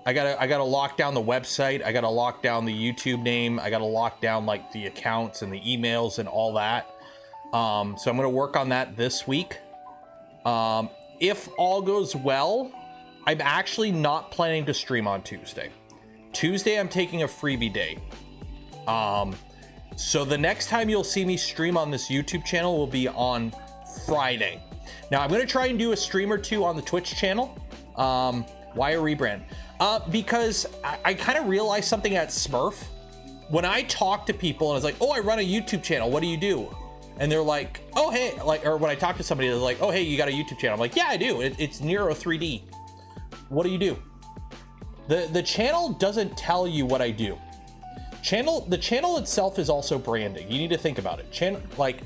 I gotta lock down the website. I gotta lock down the YouTube name. I gotta lock down like the accounts and the emails and all that. So I'm gonna work on that this week. If all goes well, I'm actually not planning to stream on Tuesday. Tuesday, I'm taking a freebie day. So the next time you'll see me stream on this YouTube channel will be on Friday. Now I'm gonna try and do a stream or two on the Twitch channel. Why a rebrand? Because I kind of realized something at Smurf. When I talk to people and I was like, oh, I run a YouTube channel, what do you do? And they're like, oh, hey, like, or when I talk to somebody, they're like, oh, hey, you got a YouTube channel. I'm like, yeah, I do. It's Nero 3D. What do you do? The channel doesn't tell you what I do. The channel itself is also branding. You need to think about it. Like,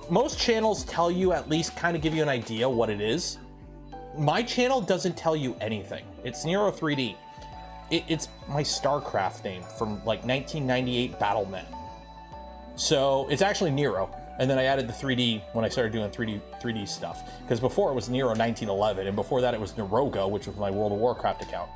most channels tell you, at least kind of give you an idea what it is. My channel doesn't tell you anything. It's Nero 3D. It's my StarCraft name from like 1998 BattleNet. So it's actually Nero. And then I added the 3D when I started doing 3D stuff. Because before it was Nero 1911, and before that it was Neroga, which was my World of Warcraft account.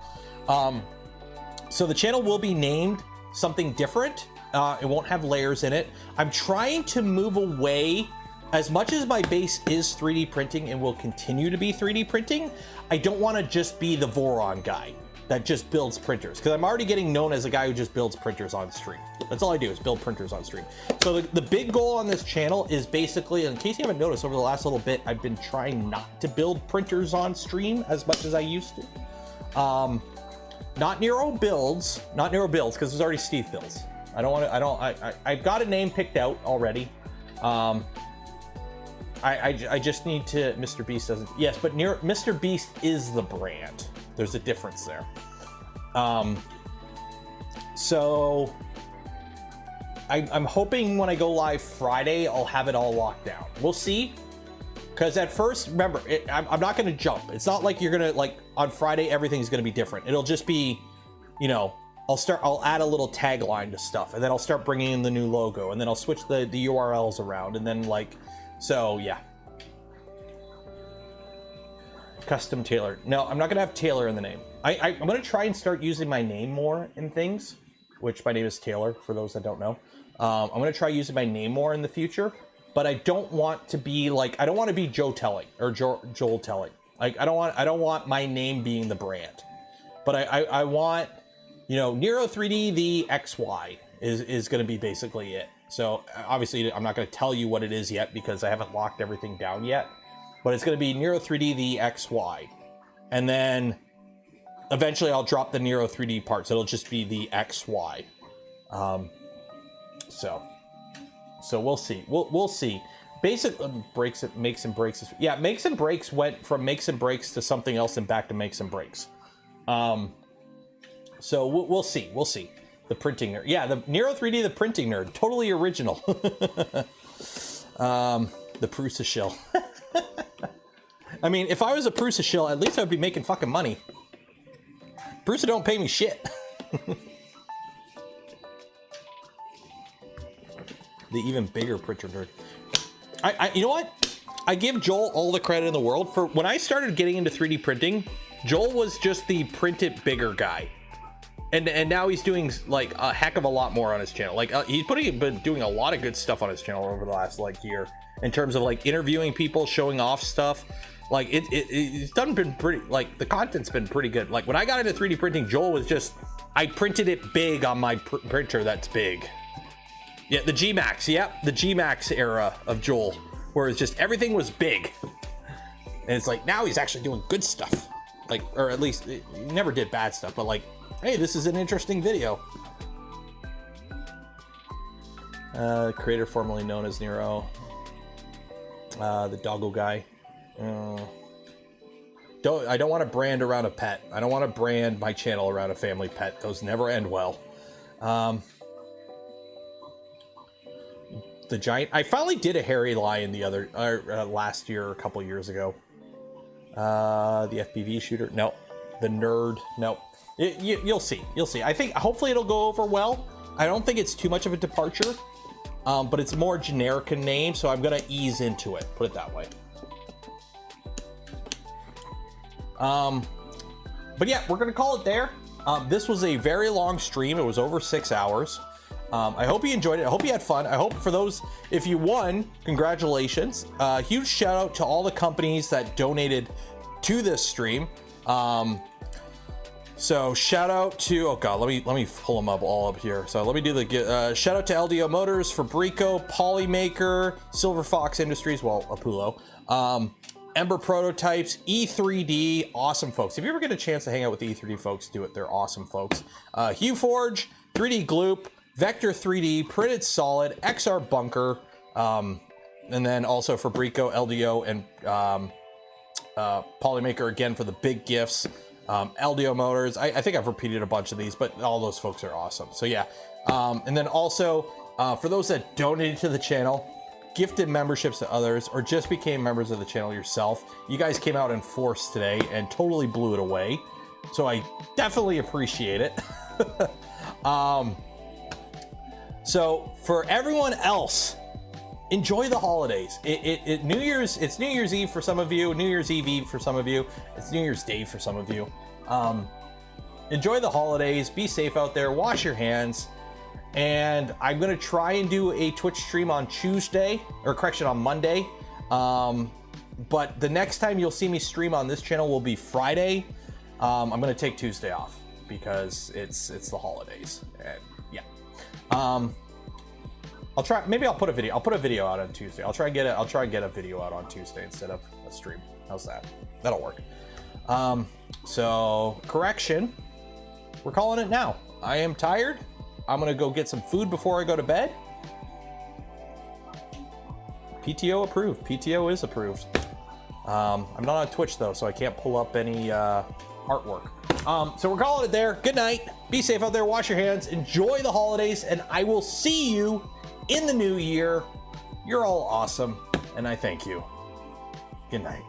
So the channel will be named something different. It won't have layers in it. I'm trying to move away. As much as my base is 3D printing and will continue to be 3D printing, I don't want to just be the Voron guy that just builds printers, because I'm already getting known as a guy who just builds printers on stream. That's all I do, is build printers on stream. So the big goal on this channel is basically, in case you haven't noticed, over the last little bit, I've been trying not to build printers on stream as much as I used to. not Nero builds, because there's already Steve builds. I don't want to, I've got a name picked out already. I just need to, Mr. Beast doesn't, yes, but Mr. Beast is the brand. There's a difference there. So I'm hoping when I go live Friday, I'll have it all locked down. We'll see. Because at first, remember, I'm not going to jump. It's not like you're going to, like, on Friday, everything's going to be different. It'll just be, you know, I'll add a little tagline to stuff, and then I'll start bringing in the new logo, and then I'll switch the URLs around, and then, like, so, yeah. Custom Taylor. No, I'm not going to have Taylor in the name. I'm going to try and start using my name more in things, which my name is Taylor, for those that don't know. I'm going to try using my name more in the future. But I don't want to be like, I don't want to be Joe Telling or Joel Telling. Like, I don't want my name being the brand. But I want, you know, Nero 3D the XY is going to be basically it. So obviously I'm not going to tell you what it is yet because I haven't locked everything down yet. But it's going to be Nero 3D the XY. And then eventually I'll drop the Nero 3D parts. It'll just be the XY. So we'll see. We'll see. Basic breaks, makes and breaks. Yeah, makes and breaks went from makes and breaks to something else and back to makes and breaks. So we'll see. We'll see. The printing nerd. Yeah, the Nero 3D, the printing nerd. Totally original. The Prusa shill. I mean, if I was a Prusa shill, at least I'd be making fucking money. Prusa don't pay me shit. The even bigger printer nerd. You know what? I give Joel all the credit in the world for when I started getting into 3D printing. Joel was just the print it bigger guy, and now he's doing like a heck of a lot more on his channel. Like he's been doing a lot of good stuff on his channel over the last like year in terms of like interviewing people, showing off stuff. Like it's been pretty, like the content's been pretty good. Like when I got into 3D printing, Joel was just, I printed it big on my printer that's big. Yeah, the G-Max, yep, the G-Max era of Joel, where it's just everything was big. And it's like, now he's actually doing good stuff. Like, or at least, he never did bad stuff, but like, hey, this is an interesting video. Creator formerly known as Nero. The doggo guy. I don't want to brand around a pet. I don't want to brand my channel around a family pet. Those never end well. The giant. I finally did a hairy lion the other last year, or a couple years ago. The FPV shooter. No. The nerd. No. You'll see. You'll see. I think hopefully it'll go over well. I don't think it's too much of a departure, but it's more generic in name, so I'm gonna ease into it. Put it that way. But yeah, we're gonna call it there. This was a very long stream. It was over 6 hours. I hope you enjoyed it. I hope you had fun. I hope for those, if you won, congratulations. Huge shout out to all the companies that donated to this stream. So shout out to, oh God, let me pull them all up here. So let me do the, shout out to LDO Motors, Fabreeko, Polymaker, Silver Fox Industries, well, Apulo, Ember Prototypes, E3D, awesome folks. If you ever get a chance to hang out with the E3D folks, do it. They're awesome folks. Hue Forge, 3D Gloop, Vector 3D, Printed Solid, XR Bunker, and then also Fabreeko, LDO, and Polymaker again for the big gifts. LDO Motors, I think I've repeated a bunch of these, but all those folks are awesome. So yeah, and then also for those that donated to the channel, gifted memberships to others, or just became members of the channel yourself, you guys came out in force today and totally blew it away. So I definitely appreciate it. So for everyone else, enjoy the holidays. It's New Year's Eve for some of you, New Year's Eve for some of you, it's New Year's Day for some of you. Enjoy the holidays, be safe out there, wash your hands, and I'm gonna try and do a Twitch stream on Tuesday, or correction, on Monday. But the next time you'll see me stream on this channel will be Friday. I'm gonna take Tuesday off because it's the holidays, and yeah. I'll try, maybe I'll put a video out on Tuesday. I'll try and get a video out on Tuesday instead of a stream. How's that? That'll work. So correction, we're calling it now. I am tired. I'm gonna go get some food before I go to bed. PTO approved. PTO is approved. I'm not on Twitch though, so I can't pull up any artwork. So we're calling it there. Good night. Be safe out there. Wash your hands. Enjoy the holidays, and I will see you in the new year. You're all awesome, and I thank you. Good night.